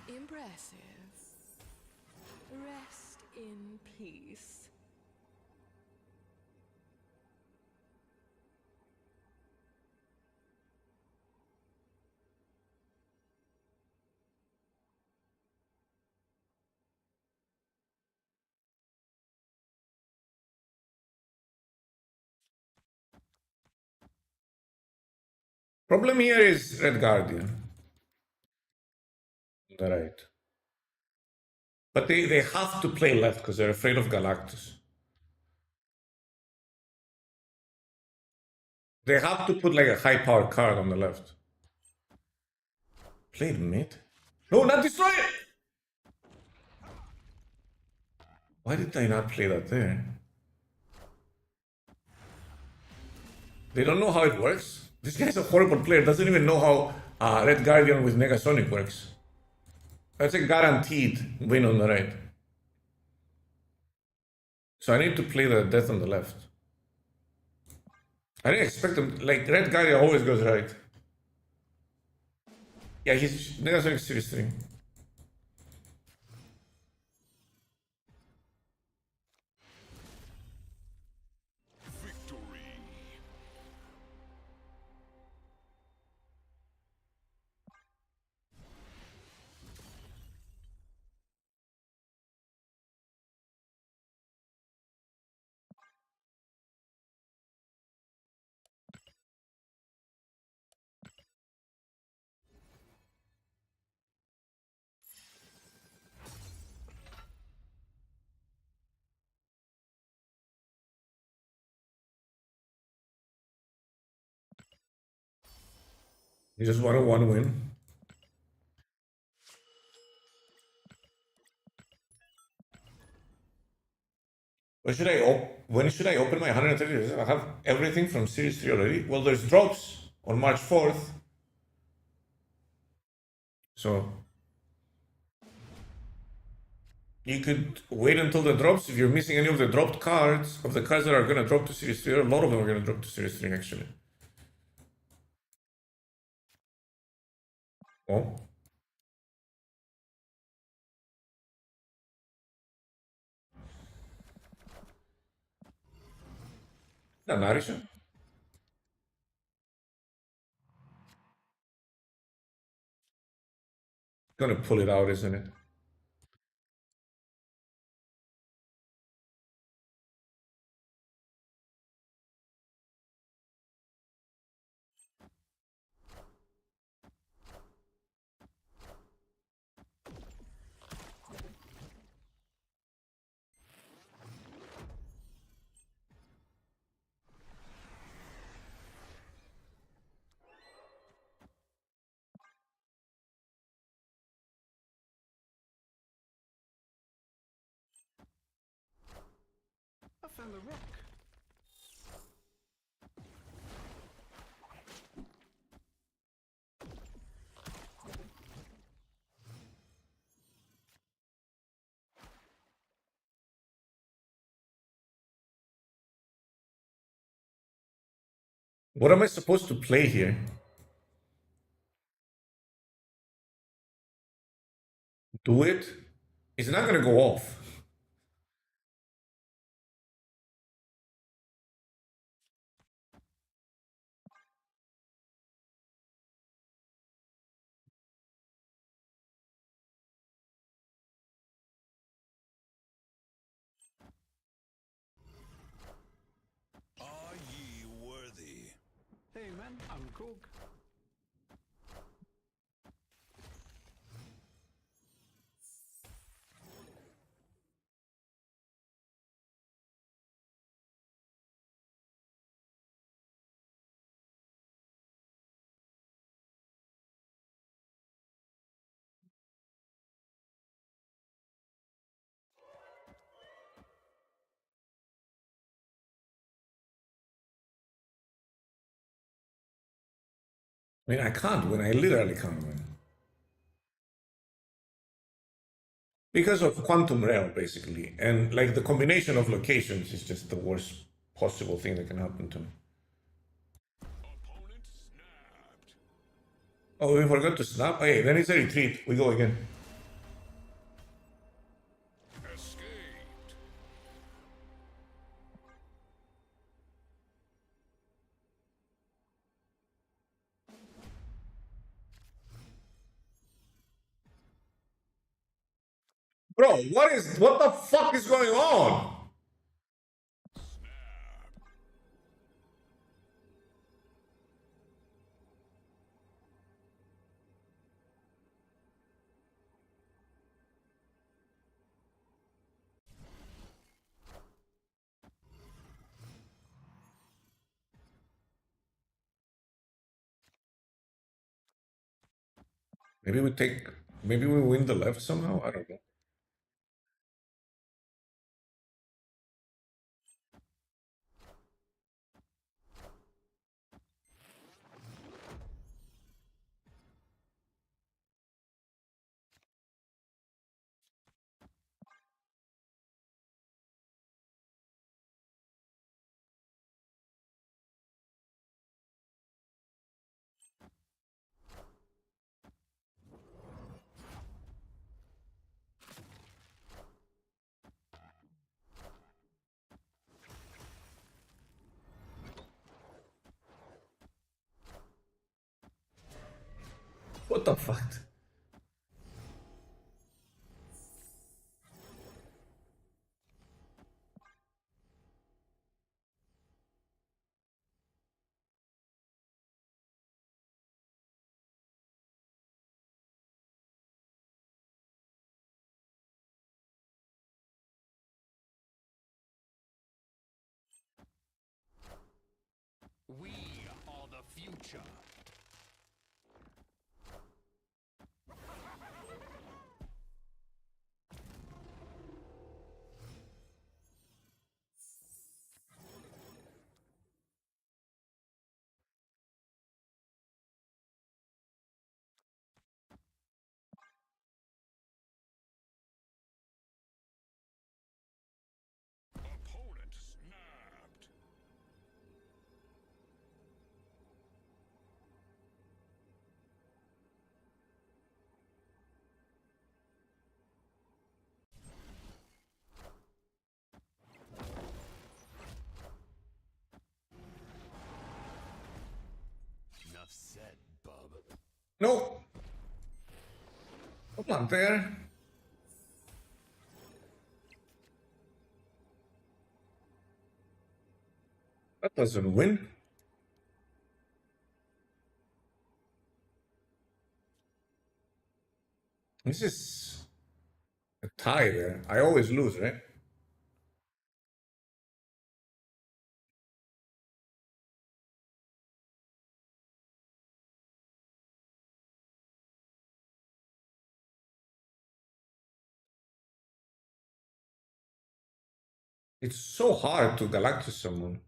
Impressive. Rest in peace.
Problem here is Red Guardian. Right. But they have to play left because they're afraid of Galactus. They have to put like a high power card on the left. Played mid? No, not destroy it! Why did I not play that there? They don't know how it works. This guy's a horrible player, doesn't even know how Red Guardian with Negasonic works. That's a guaranteed win on the right. So I need to play the death on the left. I didn't expect him, like Red Guardian always goes right. Yeah, he's Negasonic Series 3.
Victory.
You just want a one win. When should I open my 130? I have everything from Series 3 already. Well, there's drops on March 4th. So you could wait until the drops. If you're missing any of the dropped cards, of the cards that are going to drop to Series 3, a lot of them are going to drop to Series 3 actually. Oh. Not Narisha. Gonna pull it out, isn't it?
I found a rock.
What am I supposed to play here? Do it? It's not gonna go off.
Hey man, I'm cook.
I mean, I can't win. I literally can't win. Because of quantum realm, basically. And like the combination of locations is just the worst possible thing that can happen to me.
Opponent snapped.
Oh, we forgot to snap? Hey, then it's a retreat. We go again.
Escaped.
Bro, what the fuck is going on? Maybe we win the left somehow? I don't know. What the fuck?
We are the future.
Opponent snapped.
Enough said, bub.
No. Come on, there. That doesn't win. This is a tie there. I always lose, right? It's so hard to Galactus someone.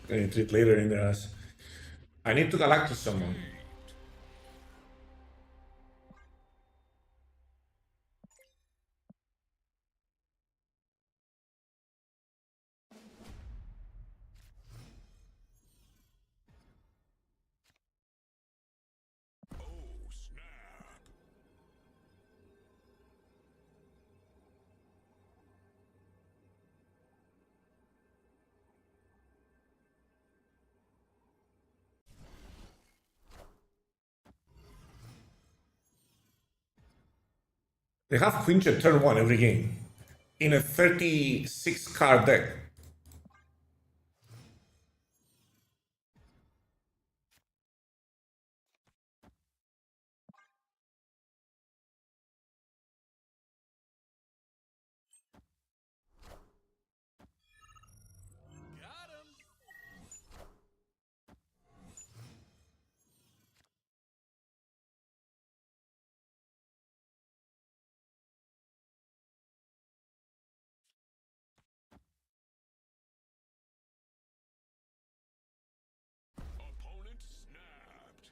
I need to later in the ass. I need to Galactus someone.
Oh, snap.
They have Quinch at turn 1 every game. in a 36 card deck.
Got him.
Opponent snapped.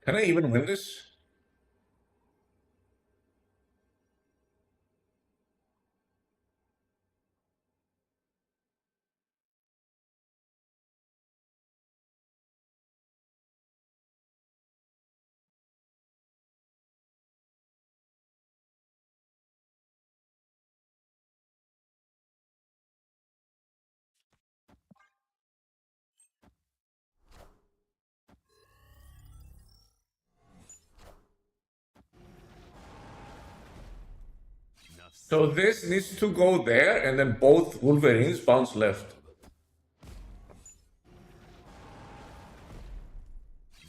Can I even win this?
Enough said.
So this needs to go there, and then both Wolverines bounce left.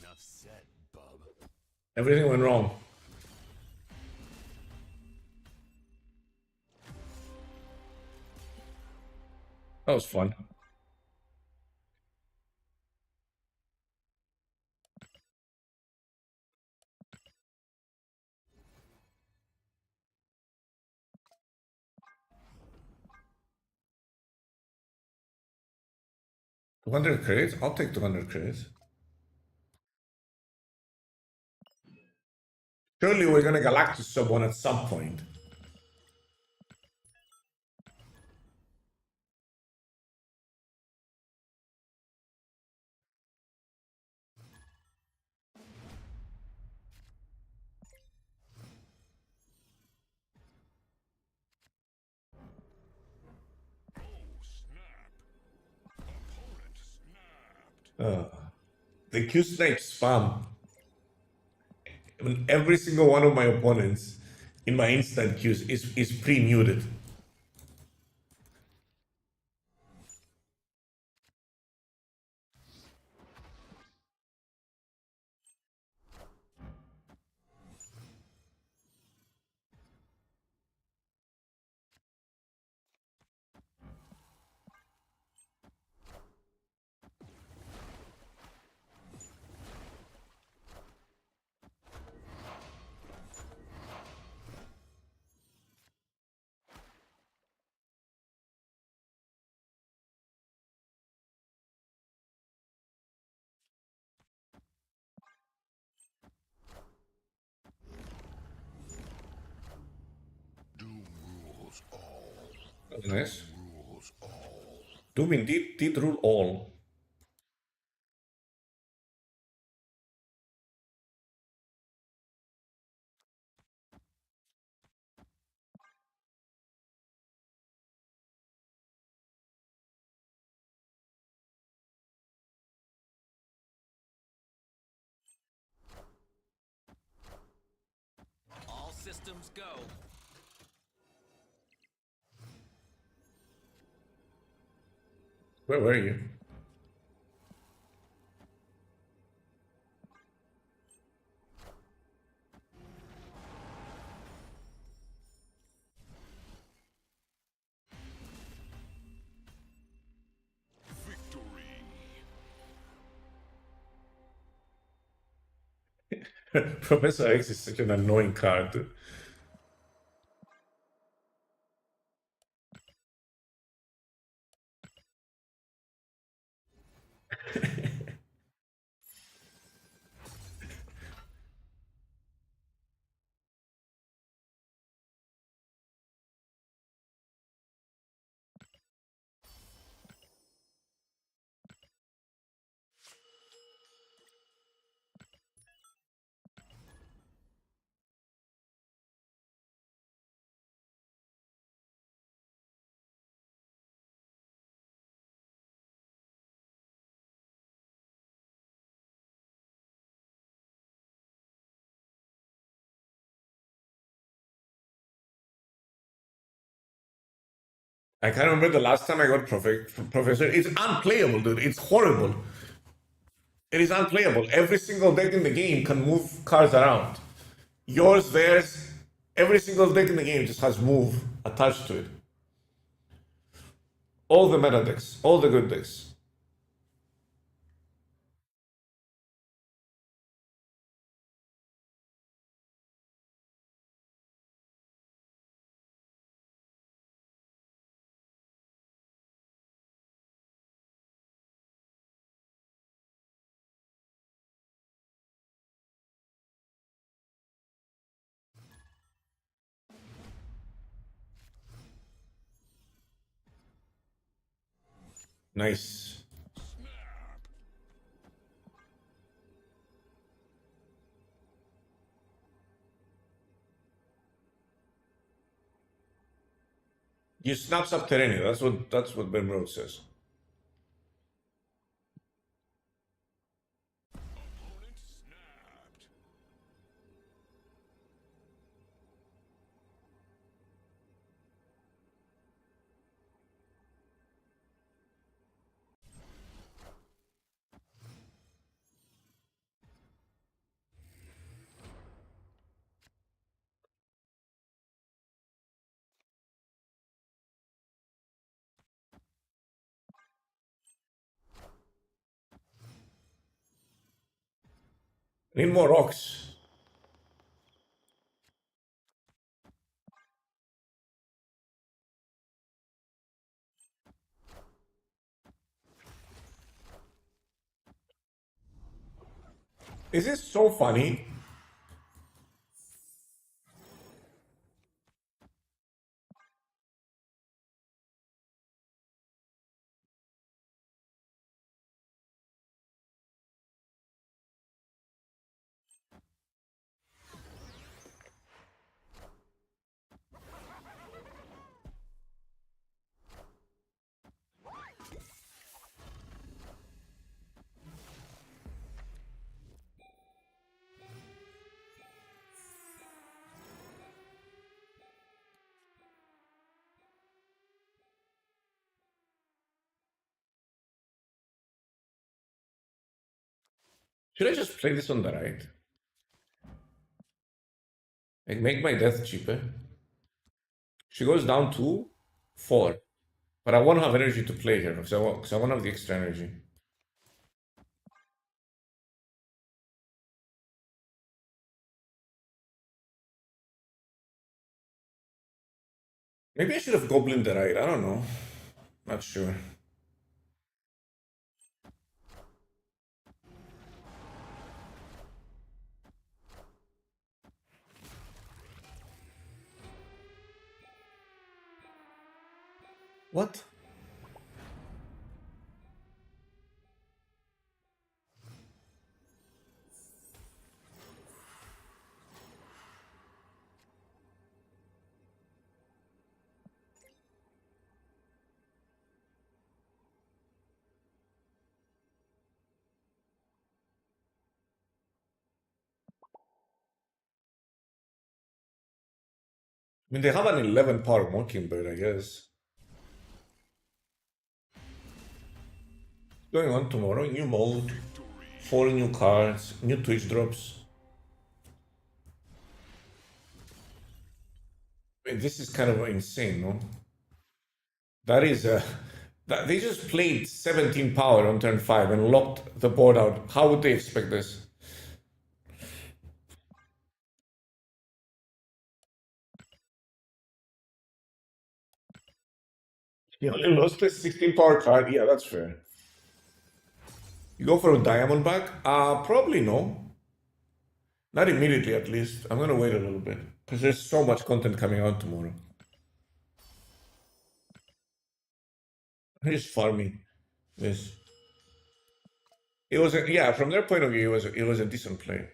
Enough said, bub.
Everything went wrong. That was fun. $200 credits? I'll take 200 credits. Surely we're gonna Galactus sub one at some point.
Oh, snap. Opponent snapped.
The Q snipe spam. I mean, every single one of my opponents in my instant Qs is pre-muted.
Doom rules all.
That's nice.
Rules all.
Doom indeed did rule all.
All systems go.
Where were you? Professor X is such an annoying card. I can't remember the last time I got Professor. It's unplayable, dude. It's horrible. It is unplayable. Every single deck in the game can move cards around. Yours, theirs, every single deck in the game just has move attached to it. All the meta decks, all the good decks. Nice. You snap subterranean. That's what Ben Rhodes says.
Opponent snapped.
Need more rocks. Is this so funny? Should I just play this on the right? Like, make my death cheaper. She goes down to 4. But I won't have energy to play here because I won't have the extra energy. Maybe I should have Goblin the right. I don't know. Not sure. What? I mean, they have an 11 power Mockingbird, I guess. Going on tomorrow, new mold, 4 new cards, new Twitch drops. I mean, this is kind of insane, no? That is they just played 17 power on turn 5 and locked the board out. How would they expect this? He only lost a 16 power card. Yeah, that's fair. You go for a Diamondback? Probably no. Not immediately, at least. I'm gonna wait a little bit because there's so much content coming out tomorrow. I'm just farming this. It was a, yeah, from their point of view, it was a decent play.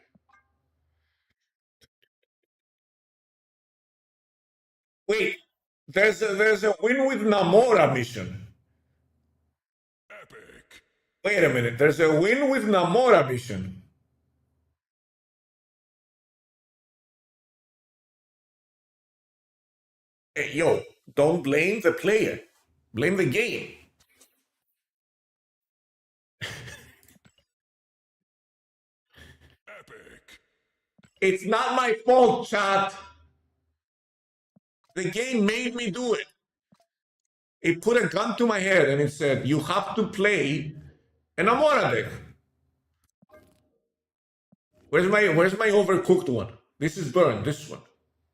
Wait, there's a win with Namora mission.
Epic.
Wait a minute, there's a win with Namora mission. Hey, yo, don't blame the player. Blame the game.
Epic.
It's not my fault, chat. The game made me do it. It put a gun to my head and it said, you have to play an Amora deck. Where's my overcooked one? This is burned, this one.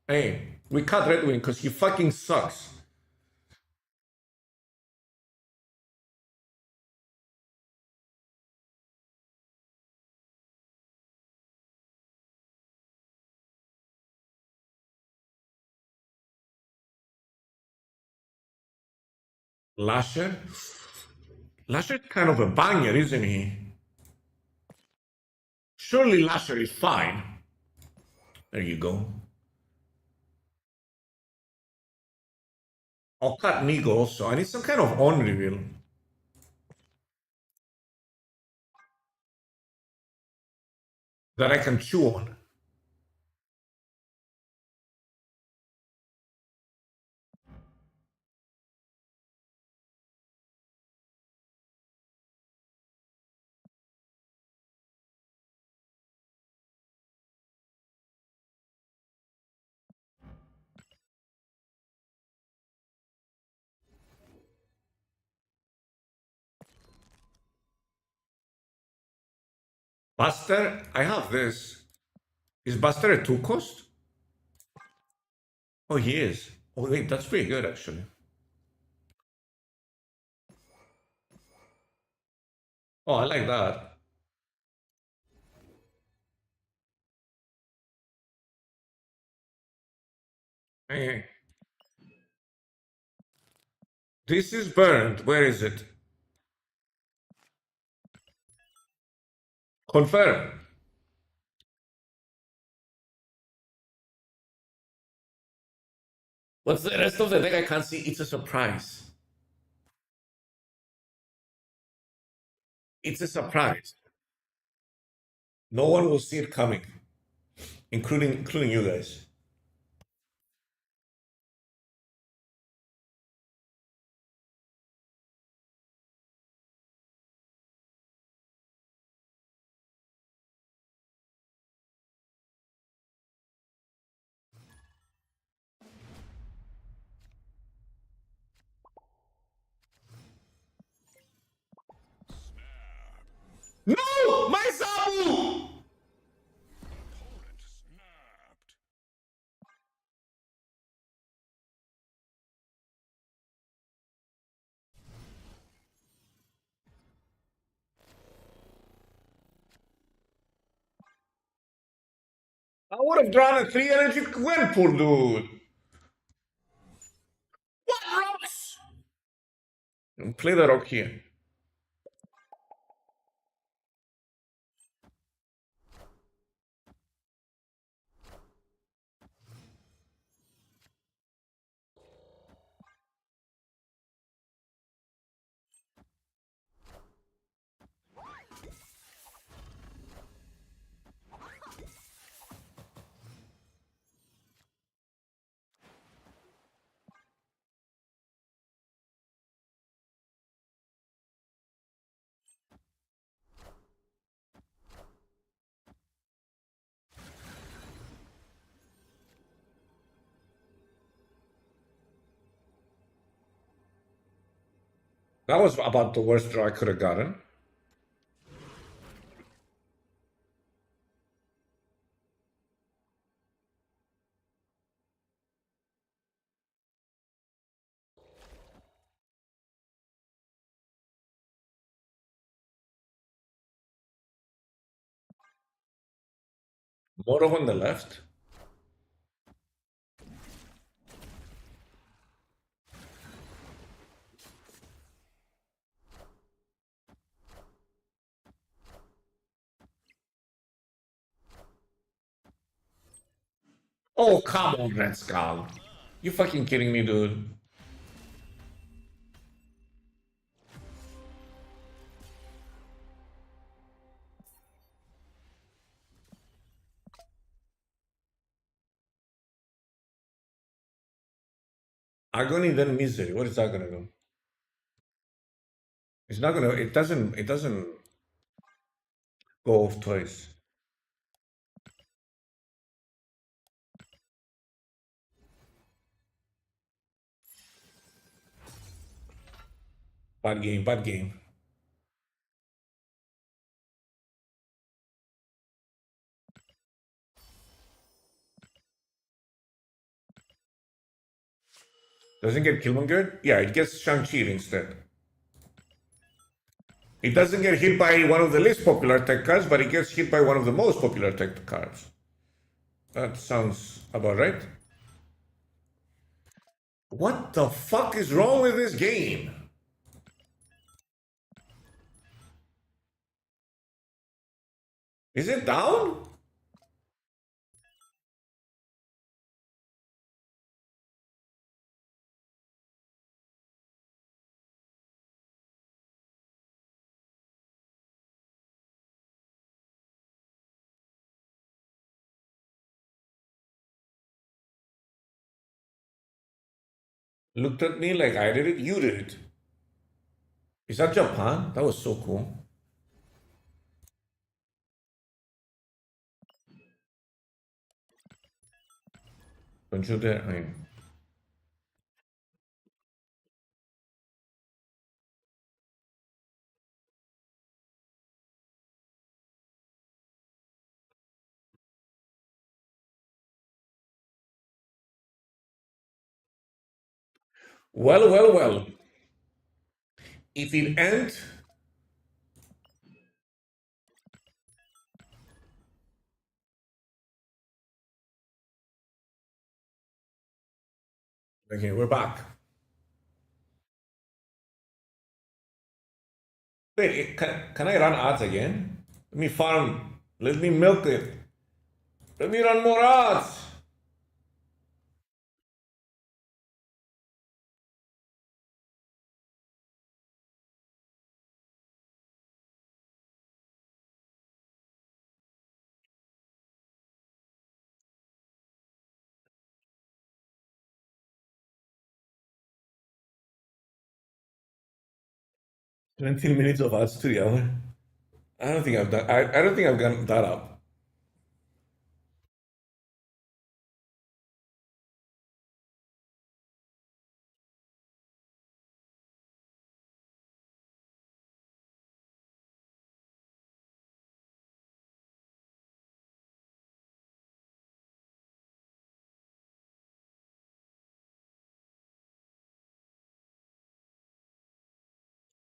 Hey, we cut Redwing because he fucking sucks. Lasher? Lasher's kind of a banger, isn't he? Surely Lasher is fine. There you go. I'll cut Nigo also. I need some kind of on reveal. That I can chew on. Buster, I have this. Is Buster a 2 cost? Oh, he is. Oh, wait, that's pretty good actually. Oh, I like that. Hey. This is burned. Where is it? Confirm. What's the rest of the deck I can't see? It's a surprise. It's a surprise. No one will see it coming, including you guys. No! My Sabu!
Opponent snapped.
I would have drawn a 3 energy Gwenpool, dude. What rocks? Play the rock here. That was about the worst draw I could have gotten. More on the left. Oh, come on, Red Skull. You fucking kidding me, dude? Agony then misery. What is that gonna do? It's not gonna. It doesn't go off twice. Bad game. Bad game. Doesn't get Killmonger? Yeah, it gets Shang-Chi instead. It doesn't get hit by one of the least popular tech cards, but it gets hit by one of the most popular tech cards. That sounds about right. What the fuck is wrong with this game? Is it down? Looked at me like I did it, you did it. Is that Japan? That was so cool. Don't you dare. I mean, well. If it ends, okay, we're back. Wait, can I run ads again? Let me farm. Let me milk it. Let me run more ads. Twenty minutes of ads to the hour. I don't think I've done. I don't think I've gotten that up.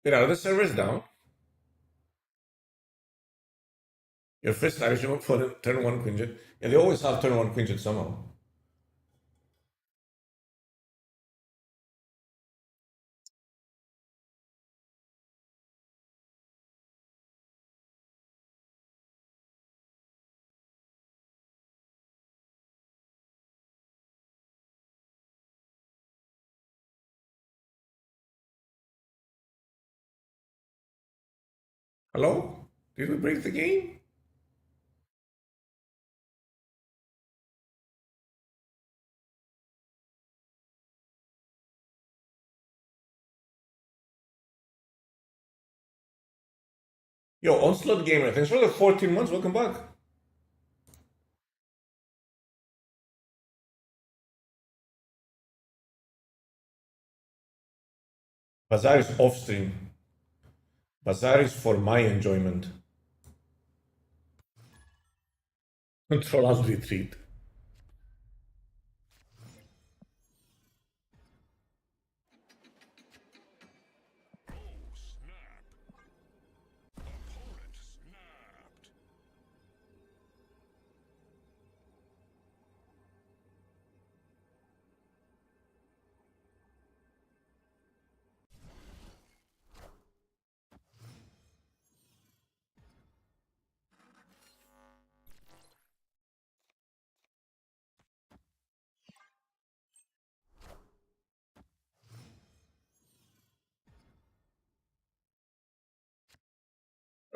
Wait, are the servers down? Your first Irish remote for turn one Quinjet. Yeah, they always have turn one Quinjet somehow. Hello? Did we break the game? Yo, Onslaught Gamer, thanks for the 14 months. Welcome back. Bazaar is off stream. Bazaar is for my enjoyment. Control Alt Retreat.
Oh, snap. Opponent snapped.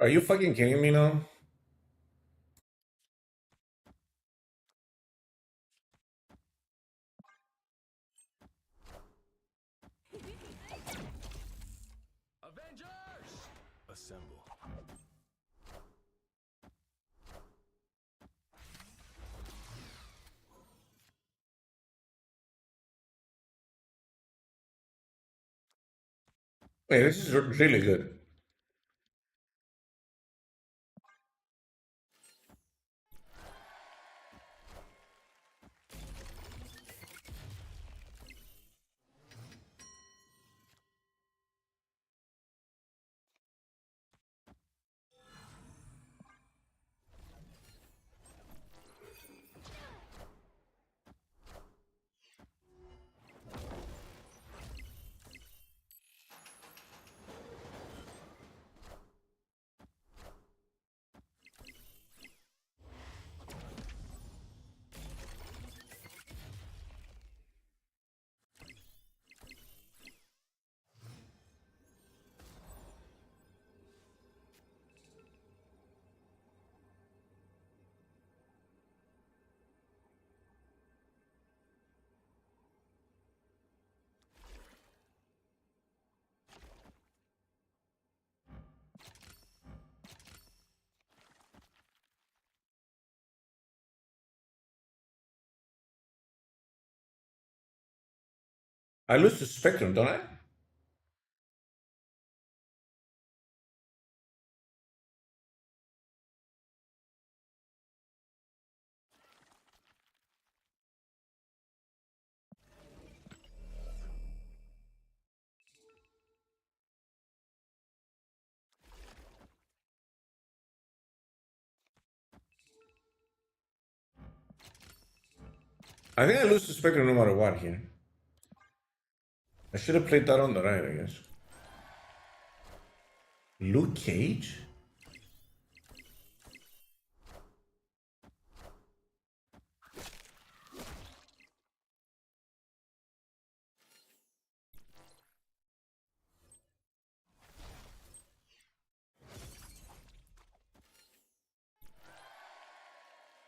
Are you fucking kidding me now?
Avengers!
Assemble.
Wait, this is really good. I lose to Spectrum, don't I? I think I lose to Spectrum no matter what here. I should have played that on the right, I guess. Luke Cage?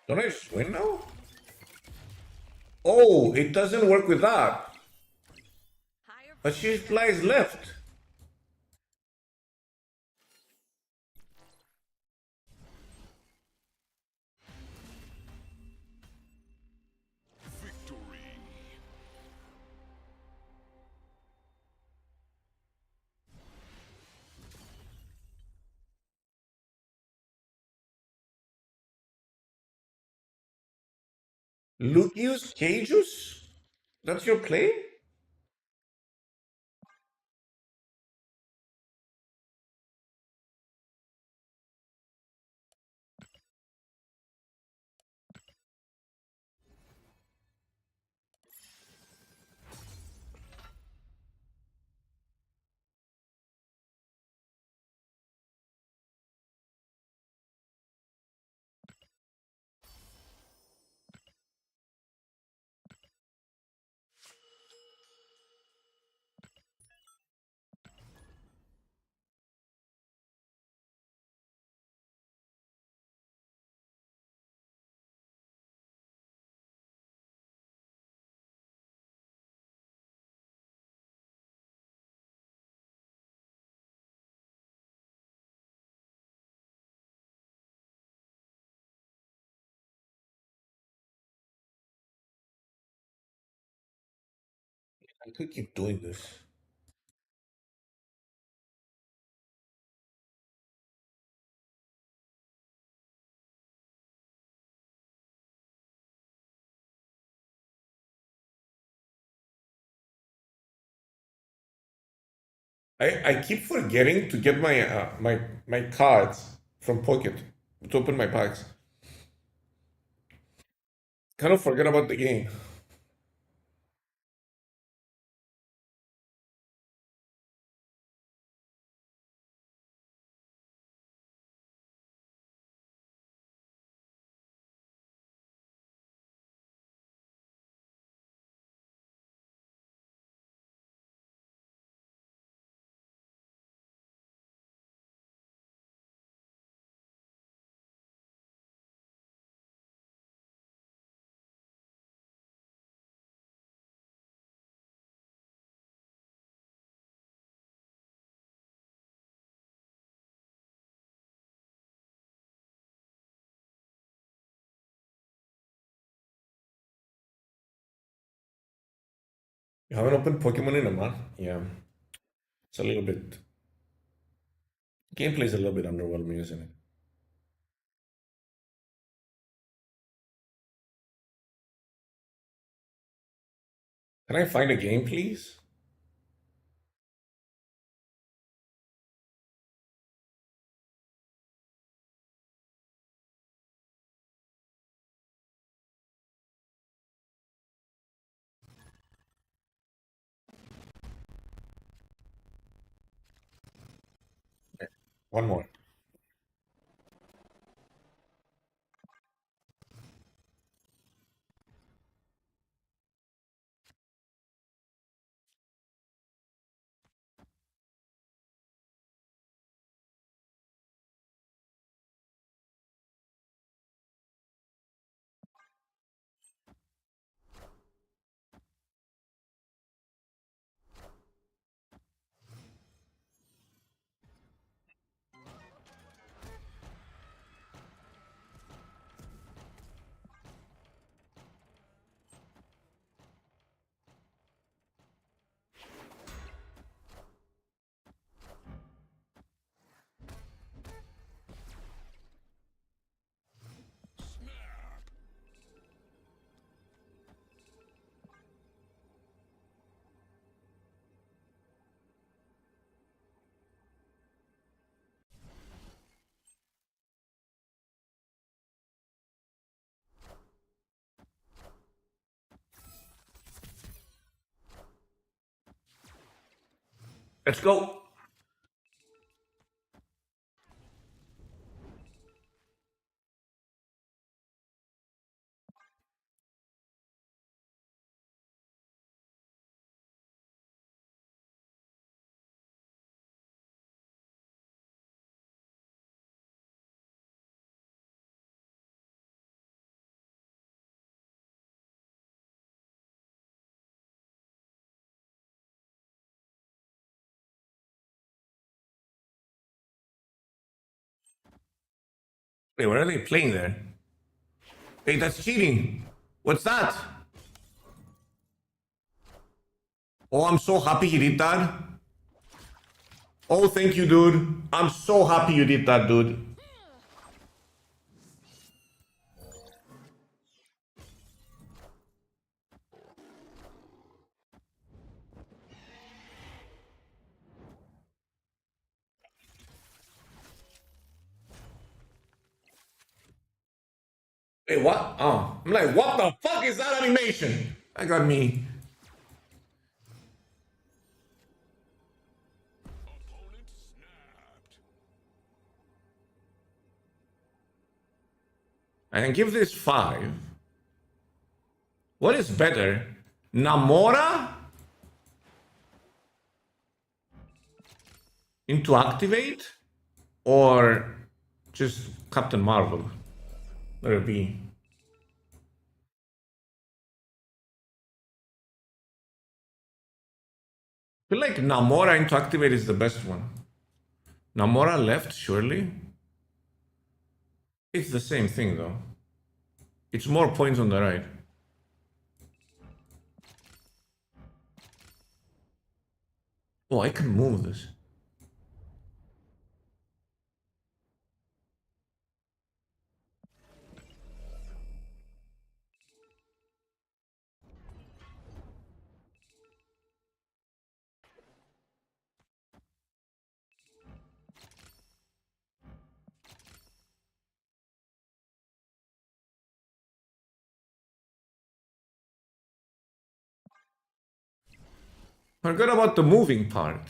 Don't I just win now? Oh, it doesn't work with that.
Higher
But she flies left.
Victory.
Lucius Cageus? That's your play? I could keep doing this. I keep forgetting to get my my cards from Pocket to open my packs. Kind of forget about the game. You haven't opened Pokemon in a month? Yeah. It's a little bit. Gameplay is a little bit underwhelming, isn't it? Can I find a game, please? One more. Let's go. Wait, what are they playing there? Hey, that's cheating. What's that? Oh, I'm so happy you did that. Oh, thank you, dude. I'm so happy you did that, dude. Wait, what? Oh, I'm like, what the fuck is that animation? That got me.
Opponent snapped.
I can give this 5. What is better? Namora? Into activate? Or just Captain Marvel? Let it be. I feel like Namora into activate is the best one. Namora left, surely? It's the same thing though. It's more points on the right. Oh, I can move this. Forget about the moving part.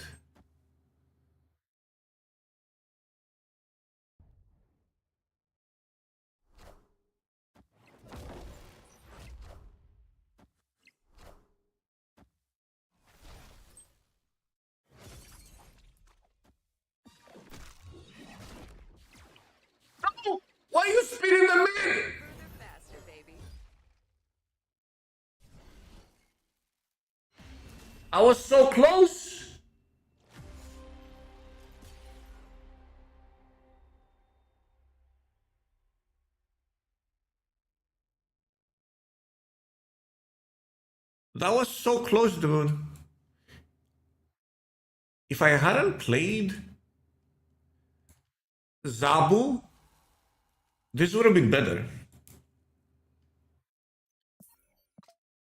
No! Why are you spinning the mid?
Further faster, baby.
I was so close.
That was so close, dude. If I hadn't played Zabu, this would have been better.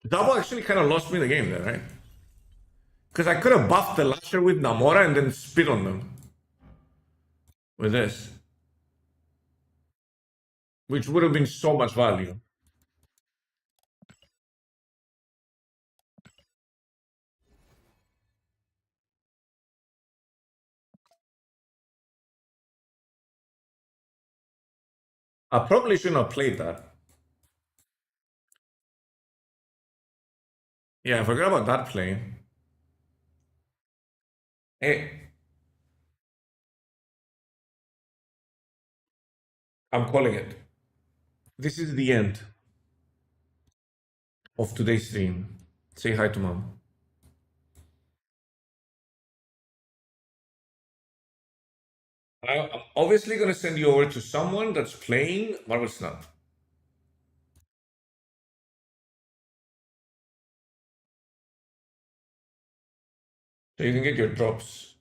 Zabu actually kind of lost me the game there, right? Because I could have buffed the Lasher with Namora and then spit on them with this, which would have been so much value. I probably shouldn't have played that. Yeah, I forgot about that play. Hey, I'm calling it. This is the end of today's stream. Say hi to mom. I'm obviously going to send you over to someone that's playing Marvel Snap. So you can get your drops.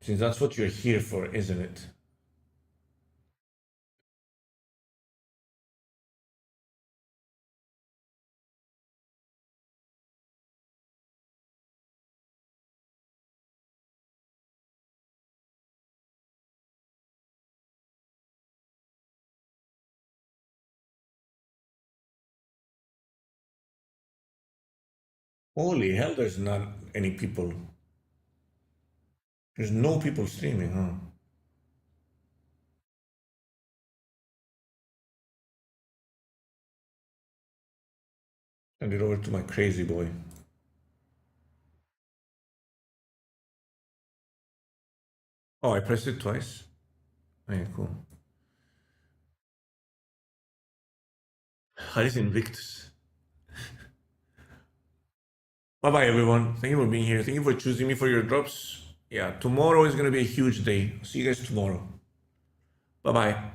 Since that's what you're here for, isn't it? Holy hell, there's not any people. There's no people streaming, huh? Send it over to my crazy boy. Oh, I pressed it twice. Okay, cool. Haris Invictus. Bye bye, everyone. Thank you for being here. Thank you for choosing me for your drops. Yeah, tomorrow is going to be a huge day. See you guys tomorrow. Bye bye.